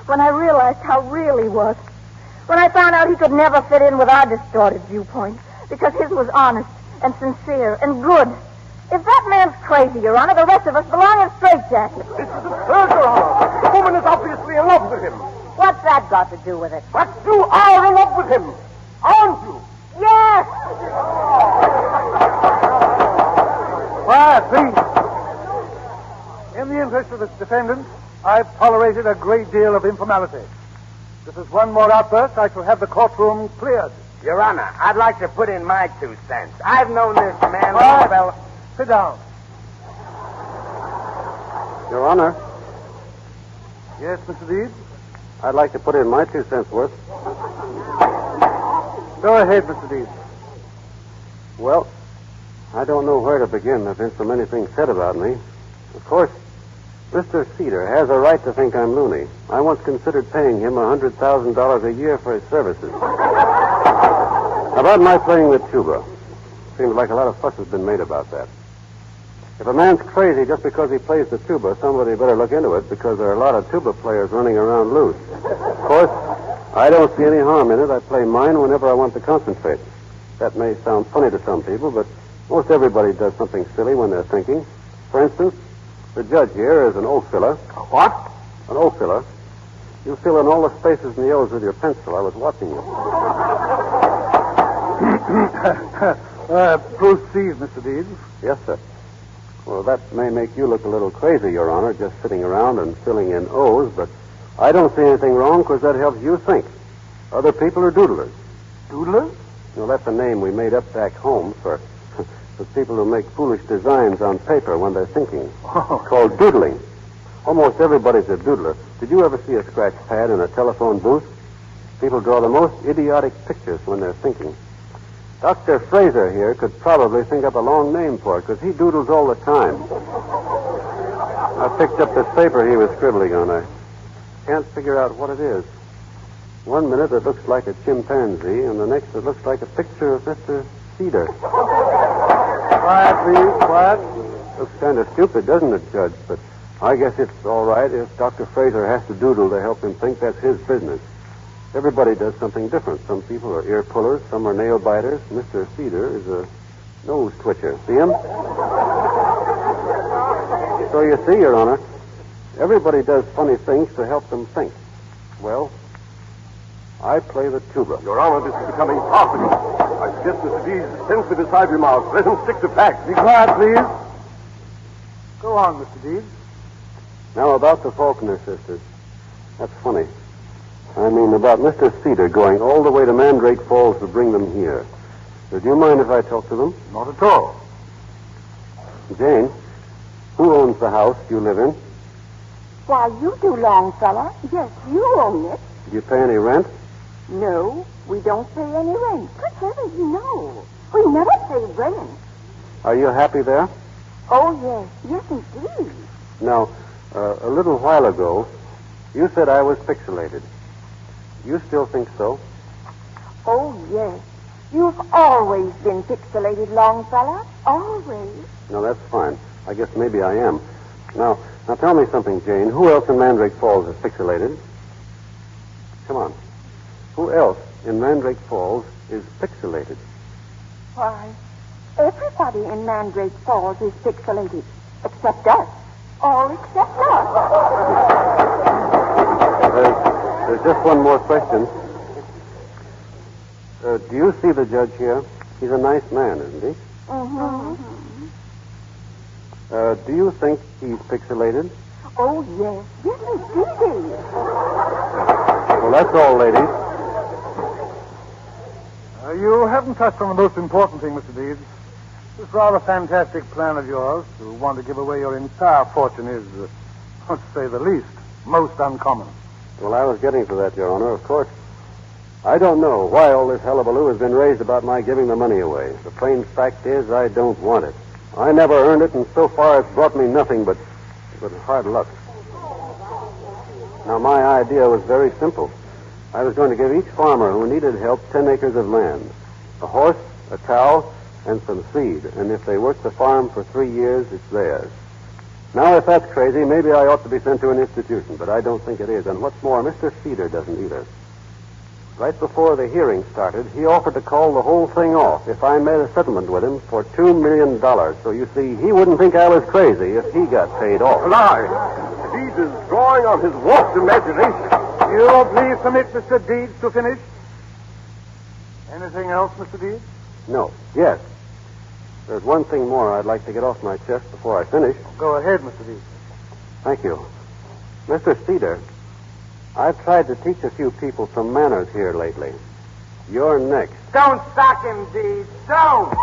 When I realized how real he was. When I found out he could never fit in with our distorted viewpoint, because his was honest and sincere and good. If that man's crazy, Your Honor, the rest of us belong in straitjackets. This is absurd, Your Honor. The woman is obviously in love with him. What's that got to do with it? But you are in love with him, aren't you? Yes! Quiet, Please. In the interest of the defendant, I've tolerated a great deal of informality. If there's one more outburst, I shall have the courtroom cleared. Your Honor, I'd like to put in my 2 cents. I've known this man... Well, sit down. Your Honor. Yes, Mr. Deeds? I'd like to put in my 2 cents worth. Go ahead, Mr. Deeds. Well, I don't know where to begin. There have been so many things said about me. Of course, Mr. Cedar has a right to think I'm loony. I once considered paying him $100,000 a year for his services. About my playing the tuba. Seems like a lot of fuss has been made about that. If a man's crazy just because he plays the tuba, somebody better look into it because there are a lot of tuba players running around loose. Of course, I don't see any harm in it. I play mine whenever I want to concentrate. That may sound funny to some people, but most everybody does something silly when they're thinking. For instance, the judge here is an old fella. What? An old fella. You fill in all the spaces in the O's with your pencil. I was watching you. Proceed, Mr. Deeds. Yes, sir. Well, that may make you look a little crazy, Your Honor, just sitting around and filling in O's, but I don't see anything wrong because that helps you think. Other people are doodlers. Doodlers? Well, that's a name we made up back home for people who make foolish designs on paper when they're thinking. It's called doodling. Almost everybody's a doodler. Did you ever see a scratch pad in a telephone booth? People draw the most idiotic pictures when they're thinking. Dr. Fraser here could probably think up a long name for it because he doodles all the time. I picked up this paper he was scribbling on. I can't figure out what it is. One minute it looks like a chimpanzee, and the next it looks like a picture of Mr. Cedar. Quiet, please, quiet. Looks kind of stupid, doesn't it, Judge? But I guess it's all right. If Dr. Fraser has to doodle to help him think, that's his business. Everybody does something different. Some people are ear pullers, some are nail biters. Mr. Cedar is a nose twitcher. See him? So you see, Your Honor, everybody does funny things to help them think. Well, I play the tuba. Your Honor, this is becoming farcical. I suggest Mr. Deeds dispense with his side remarks. Let him stick to facts. Be quiet, please. Go on, Mr. Deeds. Now, about the Faulkner sisters. That's funny. I mean, about Mr. Cedar going all the way to Mandrake Falls to bring them here. Do you mind if I talk to them? Not at all. Jane, who owns the house you live in? Why, you do, Longfellow. Yes, you own it. Do you pay any rent? No, we don't pay any rent. Good heavens, no. We never pay rent. Are you happy there? Oh, yes. Yes, indeed. Now, a little while ago, you said I was pixelated. You still think so? Oh, yes. You've always been pixelated, Longfellow. Always. No, that's fine. I guess maybe I am. Now tell me something, Jane. Who else in Mandrake Falls is pixelated? Come on. Who else in Mandrake Falls is pixelated? Why, everybody in Mandrake Falls is pixelated. Except us. All except us. There's just one more question. Do you see the judge here? He's a nice man, isn't he? Mm-hmm. Do you think he's pixelated? Oh, yes. Yes, indeed. Well, that's all, ladies. You haven't touched on the most important thing, Mr. Deeds. This rather fantastic plan of yours to want to give away your entire fortune is, to say the least, most uncommon. Well, I was getting to that, Your Honor, of course. I don't know why all this hullabaloo has been raised about my giving the money away. The plain fact is I don't want it. I never earned it, and so far it's brought me nothing but hard luck. Now, my idea was very simple. I was going to give each farmer who needed help 10 acres of land, a horse, a cow, and some seed. And if they work the farm for 3 years, it's theirs. Now, if that's crazy, maybe I ought to be sent to an institution, but I don't think it is. And what's more, Mr. Cedar doesn't either. Right before the hearing started, he offered to call the whole thing off if I made a settlement with him for $2 million. So you see, he wouldn't think I was crazy if he got paid off. Lie. Deeds is drawing on his warped imagination. You'll please permit Mr. Deeds to finish? Anything else, Mr. Deeds? No. Yes. There's one thing more I'd like to get off my chest before I finish. Go ahead, Mr. Deeds. Thank you. Mr. Cedar, I've tried to teach a few people some manners here lately. You're next. Don't sock him, Deeds. Don't!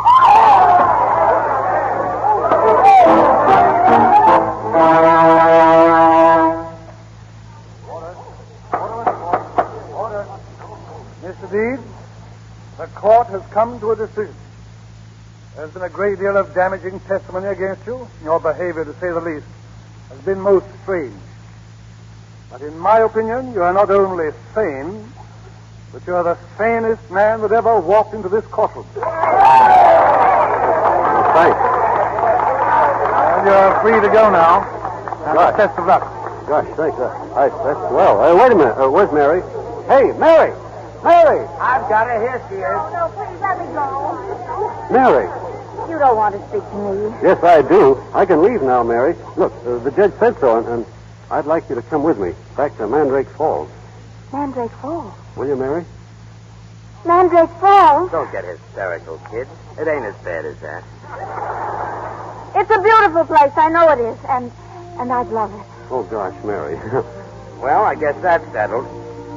Order. Mr. Deeds, the court has come to a decision. There's been a great deal of damaging testimony against you. Your behavior, to say the least, has been most strange. But in my opinion, you are not only sane, but you are the sanest man that ever walked into this courtroom. Thanks. And you're free to go now. And Gosh. best of luck. Gosh, thanks. That's swell. Wait a minute. Where's Mary? Hey, Mary! Mary! I've got her. Here she is. No, please let me go. Mary! You don't want to speak to me. Yes, I do. I can leave now, Mary. Look, the judge said so, and I'd like you to come with me back to Mandrake Falls. Mandrake Falls? Will you, Mary? Mandrake Falls? Don't get hysterical, kid. It ain't as bad as that. It's a beautiful place. I know it is. And I'd love it. Oh, gosh, Mary. Well, I guess that's settled.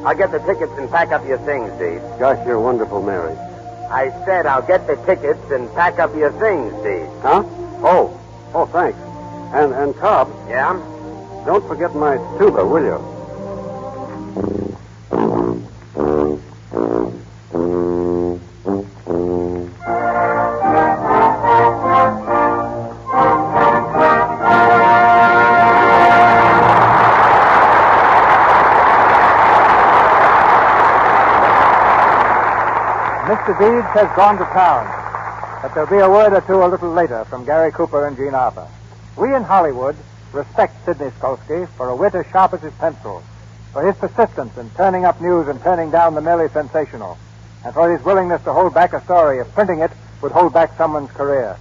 I'll get the tickets and pack up your things, Deeds. Gosh, you're wonderful, Mary. I said I'll get the tickets and pack up your things, Deeds. Huh? Oh, thanks. And Cobb. Yeah? Don't forget my tuba, will you? Mr. Deeds has gone to town, but there'll be a word or two a little later from Gary Cooper and Gene Arthur. We in Hollywood respect Sidney Skolsky for a wit as sharp as his pencil, for his persistence in turning up news and turning down the merely sensational, and for his willingness to hold back a story if printing it would hold back someone's career.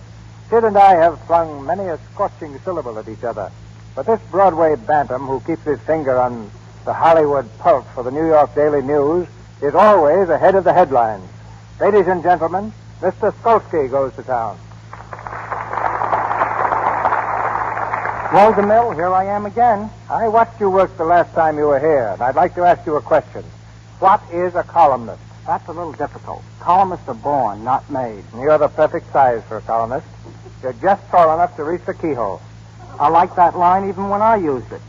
Sid and I have flung many a scorching syllable at each other, but this Broadway bantam who keeps his finger on the Hollywood pulse for the New York Daily News is always ahead of the headlines. Ladies and gentlemen, Mr. Skolsky goes to town. Well, DeMille, here I am again. I watched you work the last time you were here, and I'd like to ask you a question. What is a columnist? That's a little difficult. Columnists are born, not made. You're the perfect size for a columnist. You're just tall enough to reach the keyhole. I like that line even when I used it.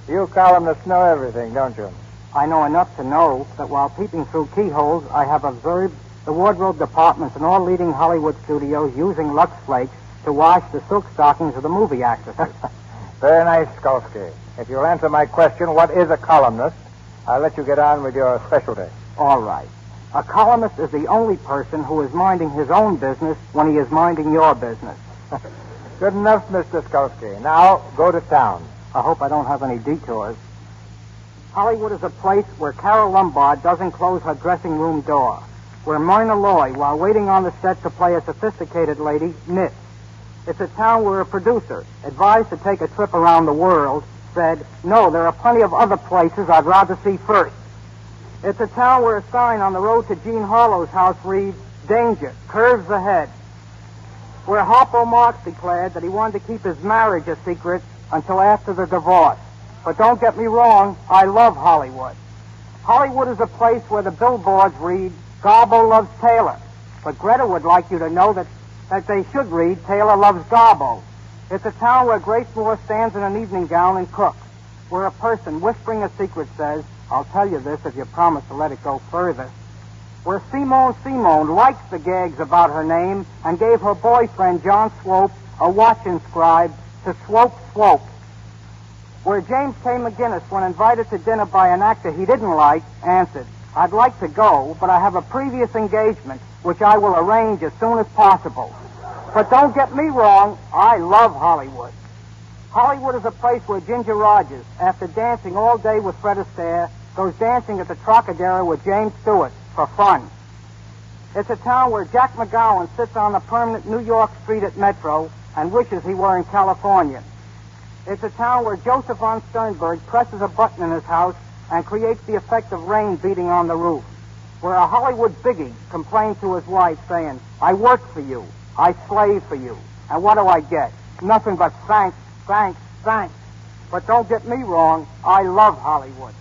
You columnists know everything, don't you? I know enough to know that while peeping through keyholes, I have observed the wardrobe departments in all leading Hollywood studios using Lux Flakes to wash the silk stockings of the movie actresses. Very nice, Skolsky. If you'll answer my question, what is a columnist, I'll let you get on with your specialty. All right. A columnist is the only person who is minding his own business when he is minding your business. Good enough, Mr. Skolsky. Now, go to town. I hope I don't have any detours. Hollywood is a place where Carol Lombard doesn't close her dressing room door, where Myrna Loy, while waiting on the set to play a sophisticated lady, knits. It's a town where a producer, advised to take a trip around the world, said, "No, there are plenty of other places I'd rather see first." It's a town where a sign on the road to Gene Harlow's house reads, "Danger, curves ahead." Where Harpo Marx declared that he wanted to keep his marriage a secret until after the divorce. But don't get me wrong, I love Hollywood. Hollywood is a place where the billboards read, "Garbo loves Taylor." But Greta would like you to know that they should read, "Taylor loves Garbo." It's a town where Grace Moore stands in an evening gown and cooks. Where a person whispering a secret says, "I'll tell you this if you promise to let it go further." Where Simone likes the gags about her name and gave her boyfriend, John Swope, a watch inscribed to Swope. Where James K. McGinnis, when invited to dinner by an actor he didn't like, answered, "I'd like to go, but I have a previous engagement, which I will arrange as soon as possible." But don't get me wrong, I love Hollywood. Hollywood is a place where Ginger Rogers, after dancing all day with Fred Astaire, goes dancing at the Trocadero with James Stewart for fun. It's a town where Jack McGowan sits on the permanent New York street at Metro and wishes he were in California. It's a town where Joseph von Sternberg presses a button in his house and creates the effect of rain beating on the roof. Where a Hollywood biggie complains to his wife saying, "I work for you," I slave for you. And what do I get? Nothing but thanks, thanks, thanks. But don't get me wrong, I love Hollywood.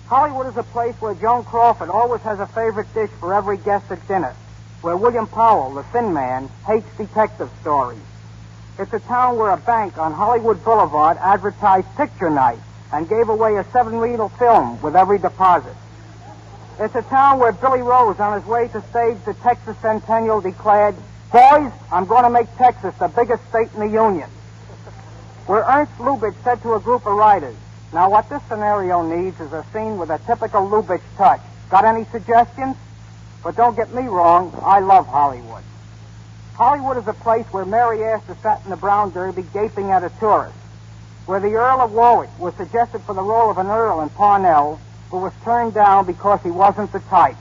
Hollywood is a place where Joan Crawford always has a favorite dish for every guest at dinner, where William Powell, the Thin Man, hates detective stories. It's a town where a bank on Hollywood Boulevard advertised picture night and gave away a 7-reel film with every deposit. It's a town where Billy Rose, on his way to stage the Texas Centennial, declared, "Boys, I'm going to make Texas the biggest state in the Union." Where Ernst Lubitsch said to a group of writers, "Now what this scenario needs is a scene with a typical Lubitsch touch. Got any suggestions?" But don't get me wrong, I love Hollywood. Hollywood is a place where Mary Astor sat in the brown derby gaping at a tourist, where the Earl of Warwick was suggested for the role of an earl in Parnell, who was turned down because he wasn't the type.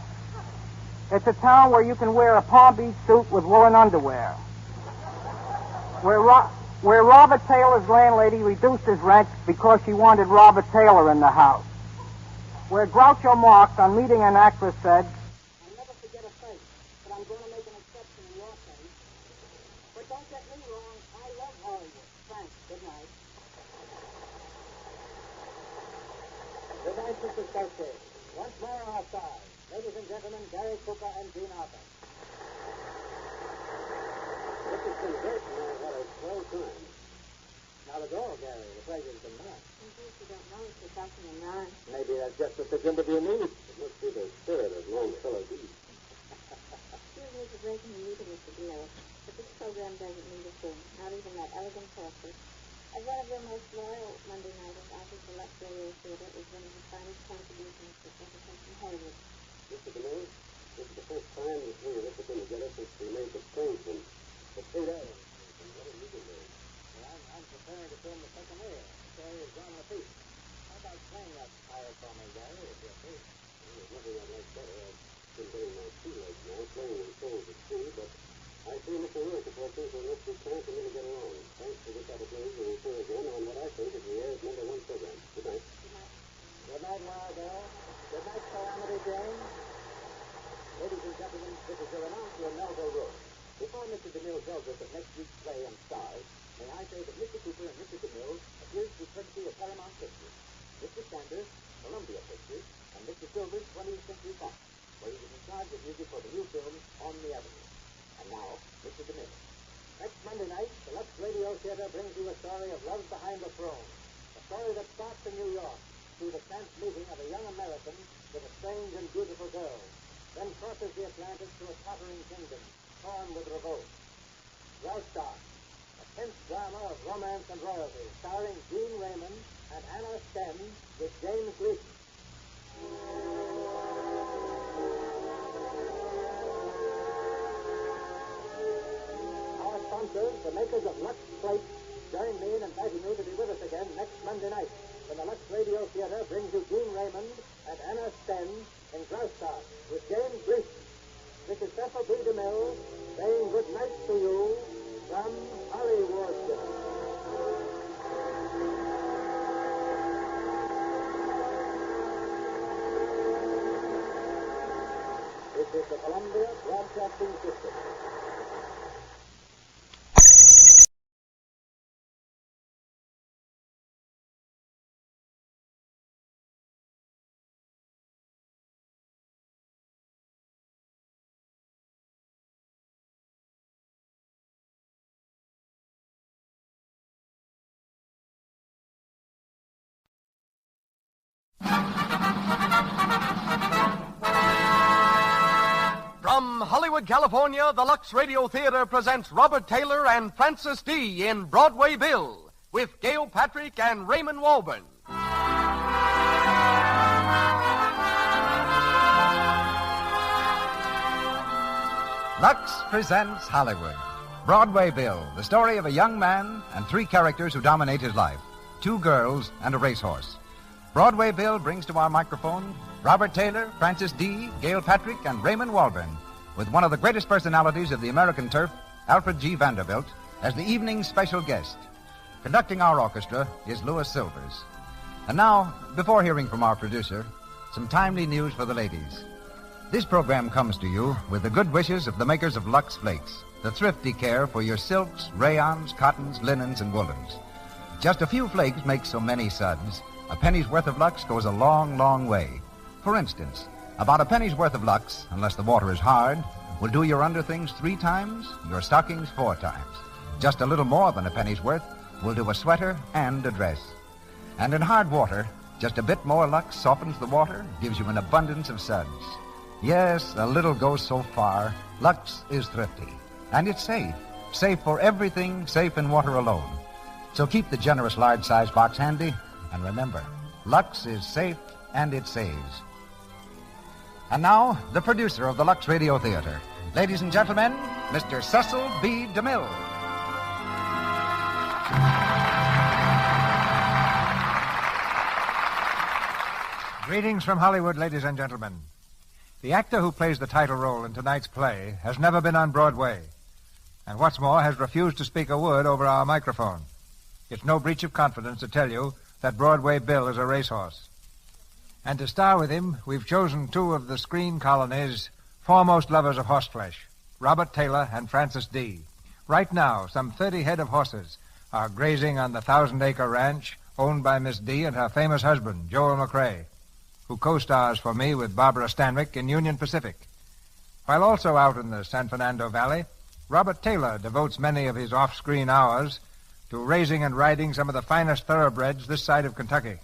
It's a town where you can wear a Palm Beach suit with woolen underwear, where Robert Taylor's landlady reduced his rent because she wanted Robert Taylor in the house, where Groucho Marx, on meeting an actress, said, "I'll never forget a face, but I'm going to make an exception in your case. But don't get me wrong, I love Hollywood. Thanks. Good night." Good night, Mr. Skelter. Once more outside. Ladies and gentlemen, Gary Cooper and Gene Arthur. This has been great, and I've had a swell time. Not at all, Gary. The pleasure's been mine. In case you don't know, Mr. Dawson and Ron. Maybe that's just what this interview needs. It must be the spirit of Longfellow Deeds. Excuse me for breaking the meeting, Mr. DeMille, but this program doesn't need a thing, not even that elegant person. As one of their most loyal Monday nighters, I think the Lux Radio Theater is one of the finest contributions to Chesterton Hollywood. Mr. DeMille, this is the first time the three of us have been together since we made the change from the theater. What have you been doing? Well, I'm preparing to film the second air. The story is John Lafitte. How about playing that pirate for me, Gary, if you're free? Well, there's nothing I'd like better. I've been getting my sea legs now, playing in souls at sea, but I see Mr. Wilk before things will not be time for me to get along. Thanks for this opportunity to refer again on what I think is the air's #1 program. Good night. Good night, Margot. Good night, Calamity Jane. Ladies and gentlemen, this is your announcer, Melville Rook. Before Mr. DeMille tells us of next week's play and stars, may I say that Mr. Cooper and Mr. DeMille appears through courtesy of Paramount Pictures, Mr. Sanders, Columbia Pictures, and Mr. Silver's 20th Century Fox, where he was in charge of music for the new film On the Avenue. And now, Mr. DeMille. Next Monday night, the Lux Radio Theater brings you a story of love behind the throne. A story that starts in New York through the chance meeting of a young American with a strange and beautiful girl, then crosses the Atlantic to a tottering kingdom torn with revolt. Graustark, a tense drama of romance and royalty, starring Gene Raymond and Anna Sten with James Gleason. Our sponsors, the makers of Lux Plates, join me in inviting you to be with us again next Monday night when the Lux Radio Theater brings you Gene Raymond and Anna Sten in Graustark with James Gleason. This is Cecil B. DeMille saying good night to you from Hollywood. This is the Columbia Broadcasting System. From Hollywood, California, the Lux Radio Theater presents Robert Taylor and Francis D. in Broadway Bill with Gail Patrick and Raymond Walburn. Lux presents Hollywood. Broadway Bill, the story of a young man and three characters who dominate his life, two girls and a racehorse. Broadway Bill brings to our microphone Robert Taylor, Francis D., Gail Patrick, and Raymond Walburn, with one of the greatest personalities of the American turf, Alfred G. Vanderbilt, as the evening's special guest. Conducting our orchestra is Louis Silvers. And now, before hearing from our producer, some timely news for the ladies. This program comes to you with the good wishes of the makers of Lux Flakes, the thrifty care for your silks, rayons, cottons, linens, and woolens. Just a few flakes make so many suds. A penny's worth of Lux goes a long, long way. For instance, about a penny's worth of Lux, unless the water is hard, will do your underthings 3 times, your stockings 4 times. Just a little more than a penny's worth will do a sweater and a dress. And in hard water, just a bit more Lux softens the water, gives you an abundance of suds. Yes, a little goes so far. Lux is thrifty. And it's safe. Safe for everything, safe in water alone. So keep the generous large-size box handy, and remember, Lux is safe and it saves. And now, the producer of the Lux Radio Theater. Ladies and gentlemen, Mr. Cecil B. DeMille. Greetings from Hollywood, ladies and gentlemen. The actor who plays the title role in tonight's play has never been on Broadway, and what's more, has refused to speak a word over our microphone. It's no breach of confidence to tell you that Broadway Bill is a racehorse. And to star with him, we've chosen 2 of the screen colony's foremost lovers of horseflesh, Robert Taylor and Francis D. Right now, some 30 head of horses are grazing on the 1,000-acre ranch owned by Miss D and her famous husband, Joel McRae, who co-stars for me with Barbara Stanwyck in Union Pacific. While also out in the San Fernando Valley, Robert Taylor devotes many of his off-screen hours to raising and riding some of the finest thoroughbreds this side of Kentucky.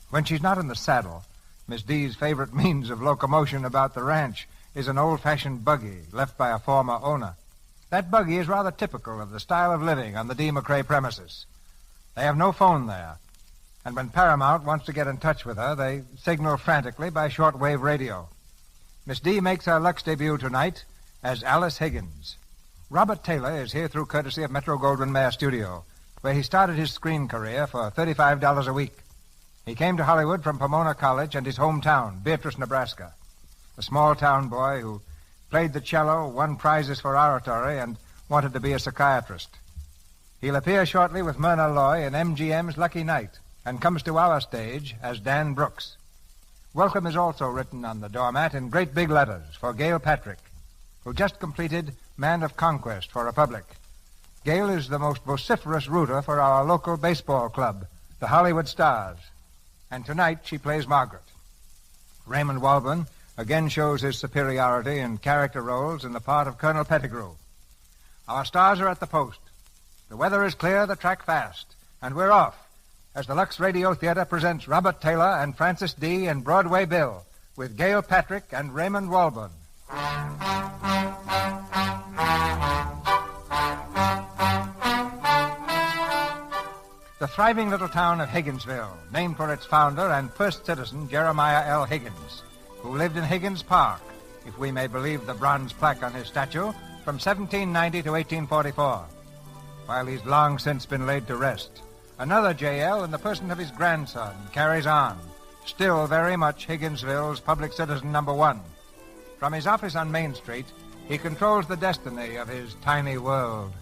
When she's not in the saddle, Miss D's favorite means of locomotion about the ranch is an old-fashioned buggy left by a former owner. That buggy is rather typical of the style of living on the D. McRae premises. They have no phone there, and when Paramount wants to get in touch with her, they signal frantically by shortwave radio. Miss D makes her Lux debut tonight as Alice Higgins. Robert Taylor is here through courtesy of Metro-Goldwyn-Mayer Studio, where he started his screen career for $35 a week. He came to Hollywood from Pomona College and his hometown, Beatrice, Nebraska. A small-town boy who played the cello, won prizes for oratory, and wanted to be a psychiatrist. He'll appear shortly with Myrna Loy in MGM's Lucky Night, and comes to our stage as Dan Brooks. Welcome is also written on the doormat in great big letters for Gail Patrick, who just completed Man of Conquest for Republic. Gail is the most vociferous rooter for our local baseball club, the Hollywood Stars. And tonight she plays Margaret. Raymond Walburn again shows his superiority in character roles in the part of Colonel Pettigrew. Our stars are at the post. The weather is clear, the track fast, and we're off as the Lux Radio Theater presents Robert Taylor and Francis D. in Broadway Bill with Gail Patrick and Raymond Walburn. The thriving little town of Higginsville, named for its founder and first citizen, Jeremiah L. Higgins, who lived in Higgins Park, if we may believe the bronze plaque on his statue, from 1790 to 1844. While he's long since been laid to rest, another J.L. in the person of his grandson carries on, still very much Higginsville's public citizen number 1. From his office on Main Street, he controls the destiny of his tiny world.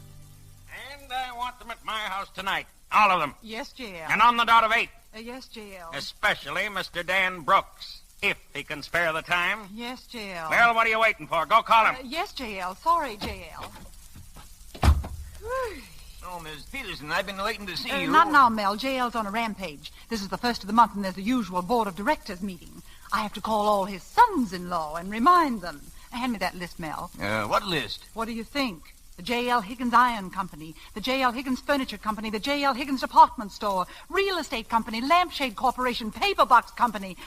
And I want them at my house tonight. All of them. Yes, J.L. And on the dot of 8. Yes, J.L. Especially Mr. Dan Brooks, if he can spare the time. Yes, J.L. Well, what are you waiting for? Go call him. Yes, J.L. Sorry, J.L. Oh, Miss Peterson, I've been waiting to see you. Not now, Mel. J.L.'s on a rampage. This is the first of the month, and there's the usual board of directors meeting. I have to call all his sons-in-law and remind them. Hand me that list, Mel. What list? What do you think? The J.L. Higgins Iron Company, the J.L. Higgins Furniture Company, the J.L. Higgins Department Store, Real Estate Company, Lampshade Corporation, Paper Box Company.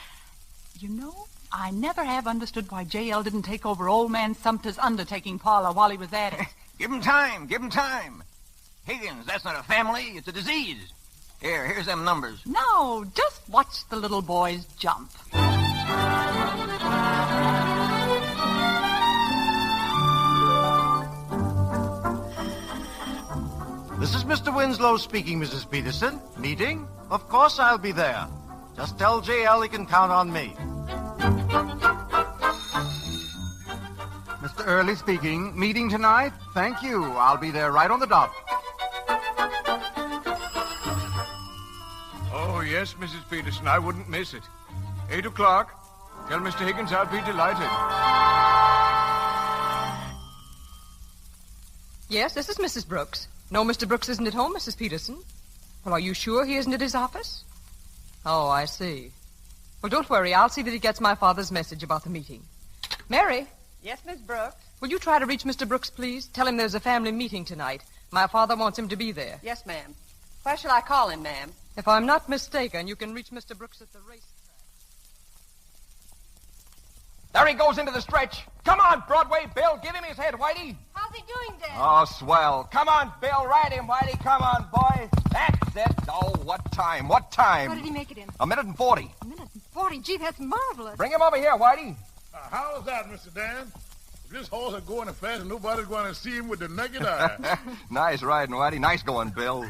You know, I never have understood why J.L. didn't take over old man Sumter's undertaking parlor while he was at it. Give him time. Give him time. Higgins, that's not a family. It's a disease. Here's them numbers. No, just watch the little boys jump. This is Mr. Winslow speaking, Mrs. Peterson. Meeting? Of course I'll be there. Just tell J.L. he can count on me. Mr. Early speaking. Meeting tonight? Thank you. I'll be there right on the dot. Oh, yes, Mrs. Peterson. I wouldn't miss it. 8 o'clock. Tell Mr. Higgins I'll be delighted. Yes, this is Mrs. Brooks. No, Mr. Brooks isn't at home, Mrs. Peterson. Well, are you sure he isn't at his office? Oh, I see. Well, don't worry. I'll see that he gets my father's message about the meeting. Mary. Yes, Miss Brooks? Will you try to reach Mr. Brooks, please? Tell him there's a family meeting tonight. My father wants him to be there. Yes, ma'am. Where shall I call him, ma'am? If I'm not mistaken, you can reach Mr. Brooks at the race. There he goes into the stretch. Come on, Broadway Bill. Give him his head, Whitey. How's he doing, Dad? Oh, swell. Come on, Bill. Ride him, Whitey. Come on, boy. That's it. Oh, what time? What time? What did he make it in? 1:40. 40. Gee, that's marvelous. Bring him over here, Whitey. How's that, Mr. Dan? If this horse is going fast, nobody's going to see him with the naked eye. Nice riding, Whitey. Nice going, Bill.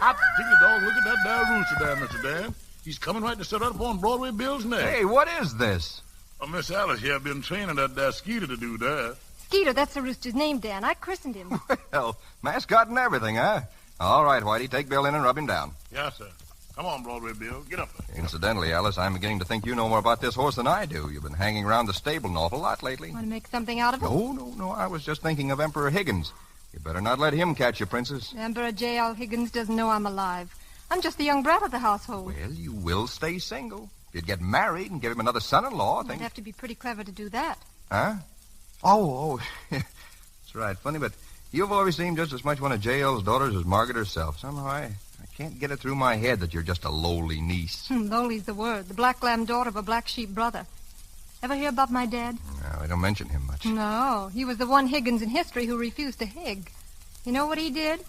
I dig it, dog. Look at that there rooster there, Mr. Dan. He's coming right to set up on Broadway Bill's neck. Hey, what is this? Miss Alice here been training that Skeeter to do that. Skeeter, that's the rooster's name, Dan. I christened him. Well, mascot and everything, huh? All right, Whitey. Take Bill in and rub him down. Yes, sir. Come on, Broadway Bill. Get up there. Incidentally, Alice, I'm beginning to think you know more about this horse than I do. You've been hanging around the stable an awful lot lately. Want to make something out of it? No. I was just thinking of Emperor Higgins. You better not let him catch you, Princess. Emperor J.L. Higgins doesn't know I'm alive. I'm just the young brat of the household. Well, you will stay single. If you'd get married and give him another son-in-law, I'd have to be pretty clever to do that. Huh? Oh. That's right. Funny, but you've always seemed just as much one of J.L.'s daughters as Margaret herself. Somehow I can't get it through my head that you're just a lowly niece. Lowly's the word. The black lamb daughter of a black sheep brother. Ever hear about my dad? No, I don't mention him much. No, he was the one Higgins in history who refused to hig. You know what he did?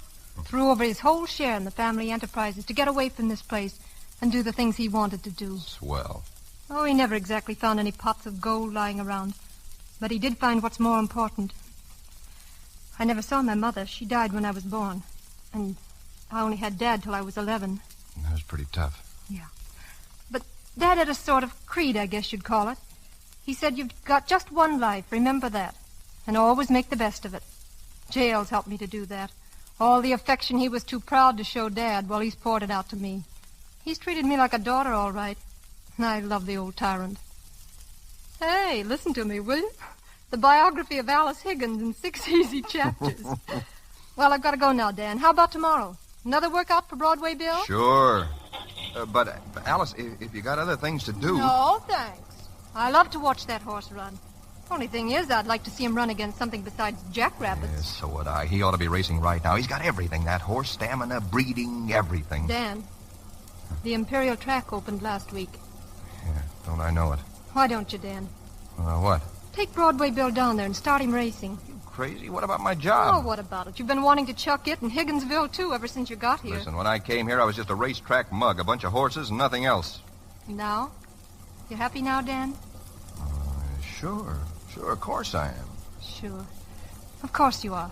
Threw over his whole share in the family enterprises to get away from this place and do the things he wanted to do. Swell. Oh, he never exactly found any pots of gold lying around. But he did find what's more important. I never saw my mother. She died when I was born. And I only had Dad till I was 11. That was pretty tough. Yeah. But Dad had a sort of creed, I guess you'd call it. He said, you've got just one life, remember that. And always make the best of it. Jail's helped me to do that. All the affection he was too proud to show Dad, well, he's poured it out to me. He's treated me like a daughter, all right. I love the old tyrant. Hey, listen to me, will you? The biography of Alice Higgins in 6 easy chapters. Well, I've got to go now, Dan. How about tomorrow? Another workout for Broadway Bill? Sure. But, Alice, if you got other things to do... No, thanks. I love to watch that horse run. Only thing is, I'd like to see him run against something besides jackrabbits. Yes, so would I. He ought to be racing right now. He's got everything, that horse. Stamina, breeding, everything. Dan, the Imperial track opened last week. Yeah, don't I know it? Why don't you, Dan? What? Take Broadway Bill down there and start him racing. Crazy? What about my job? Oh, what about it? You've been wanting to chuck it in Higginsville, too, ever since you got here. Listen, when I came here, I was just a racetrack mug, a bunch of horses and nothing else. Now? You happy now, Dan? Sure, of course I am. Sure. Of course you are.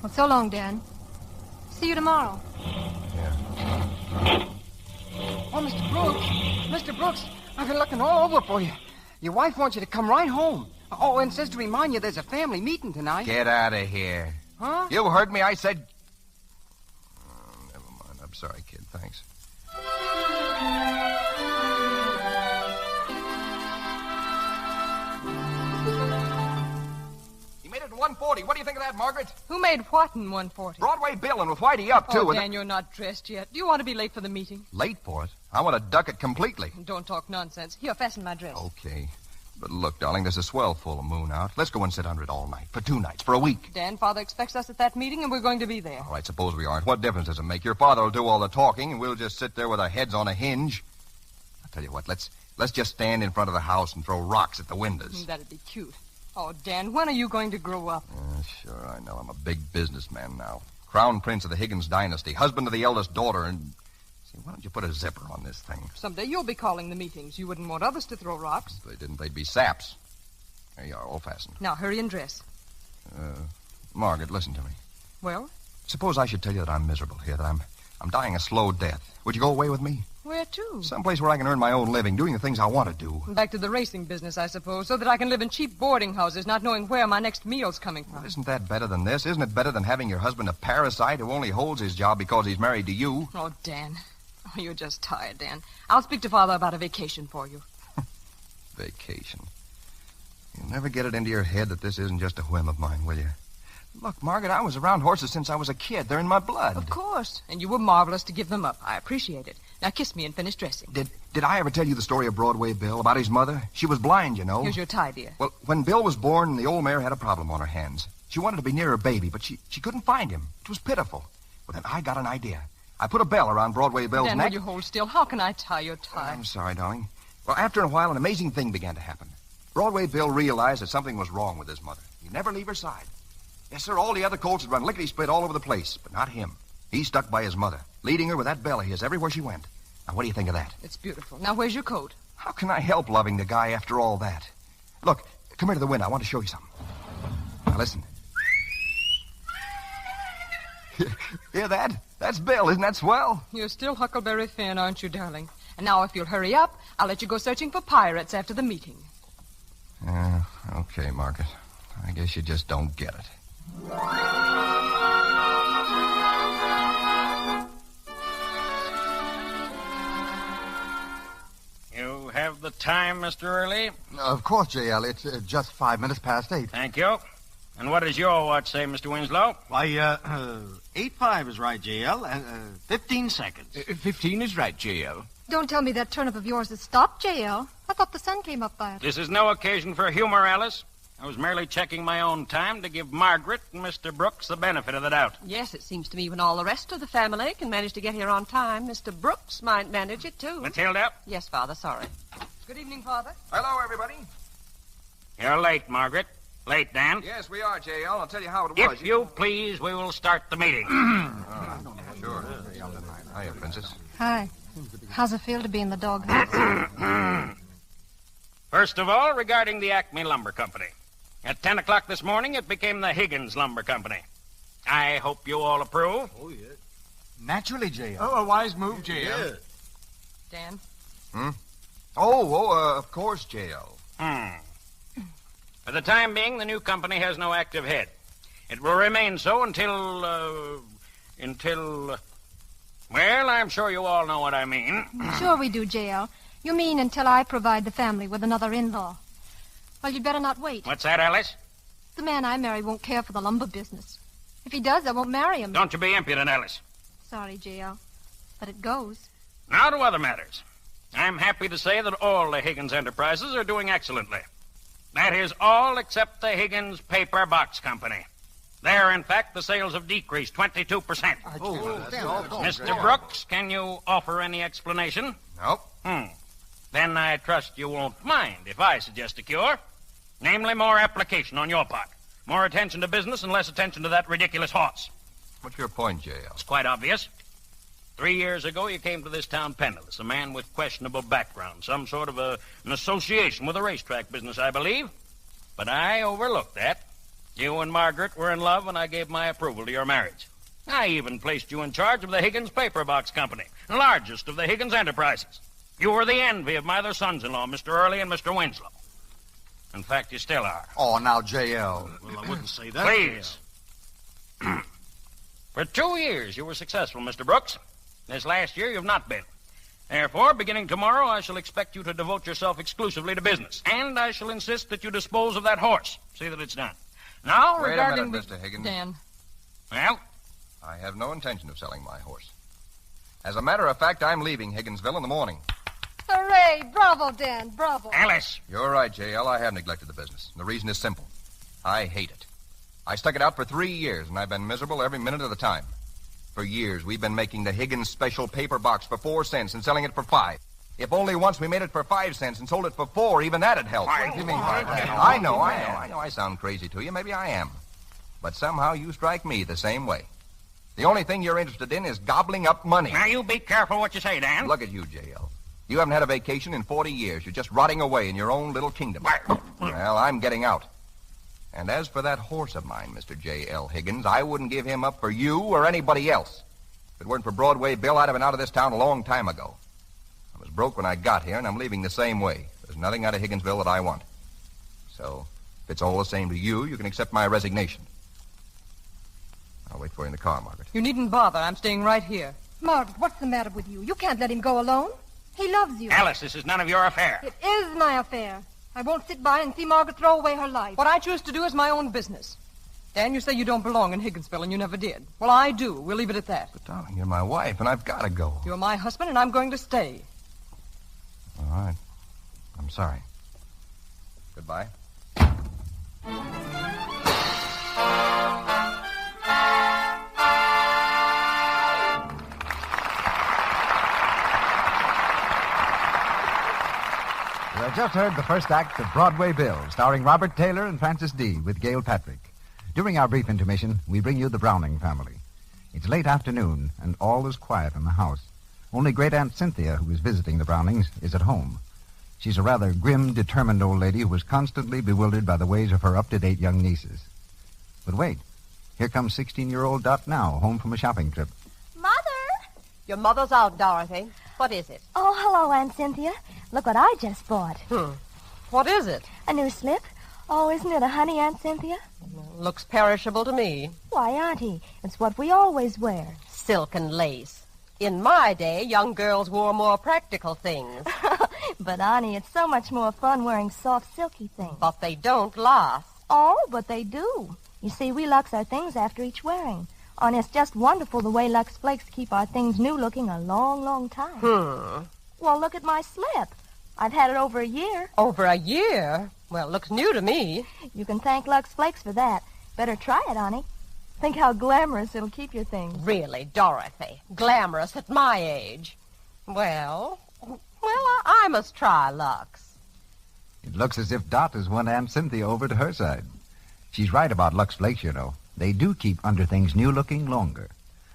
Well, so long, Dan. See you tomorrow. Yeah. Oh, Mr. Brooks, I've been looking all over for you. Your wife wants you to come right home. Oh, and says to remind you there's a family meeting tonight. Get out of here. Huh? You heard me. I said... never mind. I'm sorry, kid. Thanks. He made it in 140. What do you think of that, Margaret? Who made what in 140? Broadway Bill, and with Whitey up, too. Oh, Dan, you're not dressed yet. Do you want to be late for the meeting? Late for it? I want to duck it completely. Don't talk nonsense. Here, fasten my dress. Okay. But look, darling, there's a swell full moon out. Let's go and sit under it all night. For 2 nights. For a week. Dan, Father expects us at that meeting, and we're going to be there. All right, suppose we aren't. What difference does it make? Your father will do all the talking, and we'll just sit there with our heads on a hinge. I'll tell you what, let's just stand in front of the house and throw rocks at the windows. That'd be cute. Oh, Dan, when are you going to grow up? Sure, I know. I'm a big businessman now. Crown Prince of the Higgins dynasty, husband of the eldest daughter, and... See, why don't you put a zipper on this thing? Someday you'll be calling the meetings. You wouldn't want others to throw rocks. If they didn't, they'd be saps. There you are, all fastened. Now, hurry and dress. Margaret, listen to me. Well? Suppose I should tell you that I'm miserable here, that I'm dying a slow death. Would you go away with me? Where to? Someplace where I can earn my own living, doing the things I want to do. Back to the racing business, I suppose, so that I can live in cheap boarding houses, not knowing where my next meal's coming from. Well, isn't that better than this? Isn't it better than having your husband a parasite who only holds his job because he's married to you? Oh, Dan. Oh, you're just tired, Dan. I'll speak to Father about a vacation for you. Vacation. You'll never get it into your head that this isn't just a whim of mine, will you? Look, Margaret, I was around horses since I was a kid. They're in my blood. Of course. And you were marvelous to give them up. I appreciate it. Now kiss me and finish dressing. Did I ever tell you the story of Broadway Bill, about his mother? She was blind, you know. Here's your tie, dear. Well, when Bill was born, the old mare had a problem on her hands. She wanted to be near her baby, but she couldn't find him. It was pitiful. Well, then I got an idea. I put a bell around Broadway Bill's Dan, neck. will you hold still? How can I tie your tie? I'm sorry, darling. Well, after a while, an amazing thing began to happen. Broadway Bill realized that something was wrong with his mother. He'd never leave her side. Yes, sir, all the other colts had run lickety-split all over the place, but not him. He stuck by his mother, leading her with that bell of his everywhere she went. Now, what do you think of that? It's beautiful. Now, where's your coat? How can I help loving the guy after all that? Look, come here to the window. I want to show you something. Now, listen. Hear that? That's Bill. Isn't that swell? You're still Huckleberry Finn, aren't you, darling? And now, if you'll hurry up, I'll let you go searching for pirates after the meeting. Okay, Margaret. I guess you just don't get it. You have the time, Mr. Early? Of course, J.L. It's just 5 minutes past 8. Thank you. And what does your watch say, Mr. Winslow? Why, 8:05 is right, J.L. 15 seconds. 15 is right, J.L. Don't tell me that turnip of yours has stopped, J.L. I thought the sun came up by it. This is no occasion for humor, Alice. I was merely checking my own time to give Margaret and Mr. Brooks the benefit of the doubt. Yes, it seems to me when all the rest of the family can manage to get here on time, Mr. Brooks might manage it, too. Matilda? Yes, Father, sorry. Good evening, Father. Hello, everybody. You're late, Margaret. Late, Dan. Yes, we are, J.L. I'll tell you how it was. If you please, we will start the meeting. Sure. Hiya, Princess. Hi. How's it feel to be in the doghouse? First of all, regarding the Acme Lumber Company. At 10 o'clock this morning, it became the Higgins Lumber Company. I hope you all approve. Oh, yeah. Naturally, J.L. Oh, a wise move, J.L. Yeah. Dan? Of course, J.L. For the time being, the new company has no active head. It will remain so until... Well, I'm sure you all know what I mean. Sure we do, J.L. You mean until I provide the family with another in-law. Well, you'd better not wait. What's that, Alice? The man I marry won't care for the lumber business. If he does, I won't marry him. Don't you be impudent, Alice. Sorry, J.L., but it goes. Now to other matters. I'm happy to say that all the Higgins enterprises are doing excellently. That is all except the Higgins Paper Box Company. There, in fact, the sales have decreased 22%. Mr. Brooks, can you offer any explanation? Nope. Then I trust you won't mind if I suggest a cure. Namely, more application on your part. More attention to business and less attention to that ridiculous horse. What's your point, J.L.? It's quite obvious. 3 years ago, you came to this town penniless, a man with questionable background, some sort of an association with the racetrack business, I believe. But I overlooked that. You and Margaret were in love, and I gave my approval to your marriage. I even placed you in charge of the Higgins Paper Box Company, the largest of the Higgins enterprises. You were the envy of my other sons-in-law, Mr. Early and Mr. Winslow. In fact, you still are. Oh, now, J.L. Well, I wouldn't say that. Please. For 2 years, you were successful, Mr. Brooks. This last year, you've not been. Therefore, beginning tomorrow, I shall expect you to devote yourself exclusively to business. And I shall insist that you dispose of that horse. See that it's done. Now, Wait regarding... a minute, Mr. Higgins. Dan. Well? I have no intention of selling my horse. As a matter of fact, I'm leaving Higginsville in the morning. Hooray! Bravo, Dan, bravo. Alice! You're right, J.L. I have neglected the business. The reason is simple. I hate it. I stuck it out for 3 years, and I've been miserable every minute of the time. For years, we've been making the Higgins special paper box for 4 cents and selling it for 5. If only once we made it for 5 cents and sold it for 4, even that'd help. What do you mean 5 cents? I know I sound crazy to you. Maybe I am. But somehow you strike me the same way. The only thing you're interested in is gobbling up money. Now, you be careful what you say, Dan. Look at you, J.L. You haven't had a vacation in 40 years. You're just rotting away in your own little kingdom. Well, I'm getting out. And as for that horse of mine, Mr. J.L. Higgins, I wouldn't give him up for you or anybody else. If it weren't for Broadway Bill, I'd have been out of this town a long time ago. I was broke when I got here, and I'm leaving the same way. There's nothing out of Higginsville that I want. So, if it's all the same to you, you can accept my resignation. I'll wait for you in the car, Margaret. You needn't bother. I'm staying right here. Margaret, what's the matter with you? You can't let him go alone. He loves you. Alice, this is none of your affair. It is my affair. I won't sit by and see Margaret throw away her life. What I choose to do is my own business. Dan, you say you don't belong in Higginsville, and you never did. Well, I do. We'll leave it at that. But, darling, you're my wife, and I've got to go. You're my husband, and I'm going to stay. All right. I'm sorry. Goodbye. You have just heard the first act of Broadway Bill, starring Robert Taylor and Francis D., with Gail Patrick. During our brief intermission, we bring you the Browning family. It's late afternoon, and all is quiet in the house. Only Great Aunt Cynthia, who is visiting the Brownings, is at home. She's a rather grim, determined old lady who was constantly bewildered by the ways of her up-to-date young nieces. But wait, here comes 16-year-old Dot now, home from a shopping trip. Mother! Your mother's out, Dorothy. What is it? Oh, hello, Aunt Cynthia. Look what I just bought. What is it? A new slip. Oh, isn't it a honey, Aunt Cynthia? Looks perishable to me. Why, Auntie, it's what we always wear. Silk and lace. In my day, young girls wore more practical things. But, Auntie, it's so much more fun wearing soft, silky things. But they don't last. Oh, but they do. You see, we Lux our things after each wearing. And it's just wonderful the way Lux Flakes keep our things new looking a long, long time. Well, look at my slip. I've had it over a year. Over a year? Well, it looks new to me. You can thank Lux Flakes for that. Better try it, Auntie. Think how glamorous it'll keep your things. Really, Dorothy? Glamorous at my age? Well, I must try Lux. It looks as if Dot has won Aunt Cynthia over to her side. She's right about Lux Flakes, you know. They do keep underthings new-looking longer.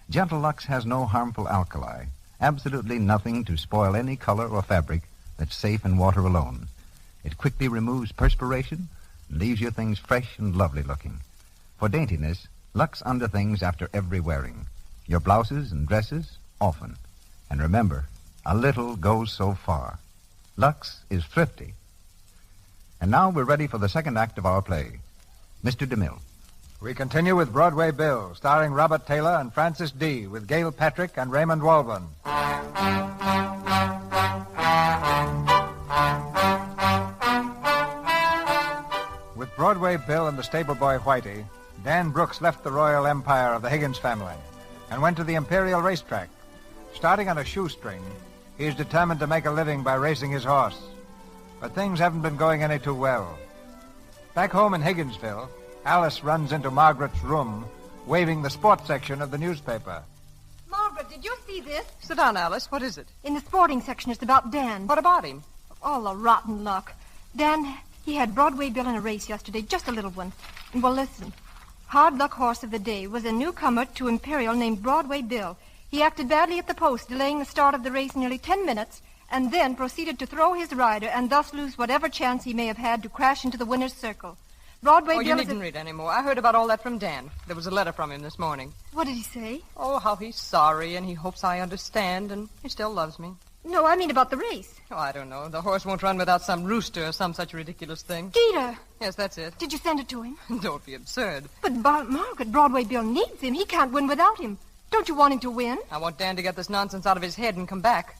Gentle Lux has no harmful alkali. Absolutely nothing to spoil any color or fabric that's safe in water alone. It quickly removes perspiration and leaves your things fresh and lovely-looking. For daintiness, Lux underthings after every wearing. Your blouses and dresses, often. And remember, a little goes so far. Lux is thrifty. And now we're ready for the second act of our play. Mr. DeMille. We continue with Broadway Bill, starring Robert Taylor and Francis D., with Gail Patrick and Raymond Walburn. With Broadway Bill and the stable boy Whitey, Dan Brooks left the royal empire of the Higgins family and went to the Imperial Racetrack. Starting on a shoestring, he is determined to make a living by racing his horse. But things haven't been going any too well. Back home in Higginsville, Alice runs into Margaret's room, waving the sports section of the newspaper. Margaret, did you see this? Sit down, Alice. What is it? In the sporting section, it's about Dan. What about him? All the rotten luck. Dan, he had Broadway Bill in a race yesterday, just a little one. And, well, listen. Hard luck horse of the day was a newcomer to Imperial named Broadway Bill. He acted badly at the post, delaying the start of the race nearly 10 minutes, and then proceeded to throw his rider and thus lose whatever chance he may have had to crash into the winner's circle. Broadway Bill you needn't read anymore. I heard about all that from Dan. There was a letter from him this morning. What did he say? Oh, how he's sorry, and he hopes I understand, and he still loves me. No, I mean about the race. Oh, I don't know. The horse won't run without some rooster or some such ridiculous thing. Dieter! Yes, that's it. Did you send it to him? Don't be absurd. But, Margaret, Broadway Bill needs him. He can't win without him. Don't you want him to win? I want Dan to get this nonsense out of his head and come back.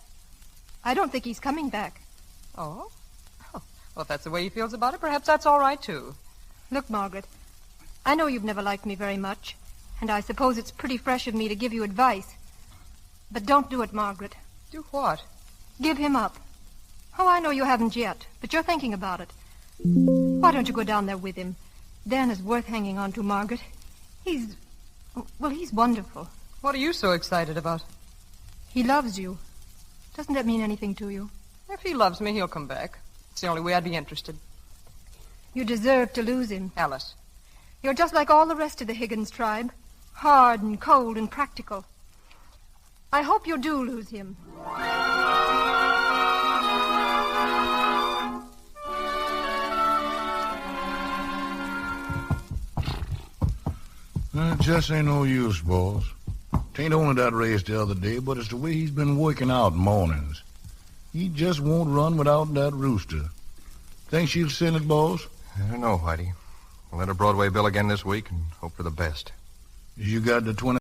I don't think he's coming back. Oh? Well, if that's the way he feels about it, perhaps that's all right, too. Look, Margaret, I know you've never liked me very much, and I suppose it's pretty fresh of me to give you advice. But don't do it, Margaret. Do what? Give him up. Oh, I know you haven't yet, but you're thinking about it. Why don't you go down there with him? Dan is worth hanging on to, Margaret. He's wonderful. What are you so excited about? He loves you. Doesn't that mean anything to you? If he loves me, he'll come back. It's the only way I'd be interested. You deserve to lose him. Alice. You're just like all the rest of the Higgins tribe. Hard and cold and practical. I hope you do lose him. It just ain't no use, boss. Tain't only that race the other day, but it's the way he's been working out mornings. He just won't run without that rooster. Think she'll send it, boss? I don't know, Whitey. We'll enter Broadway Bill again this week and hope for the best. You got the 20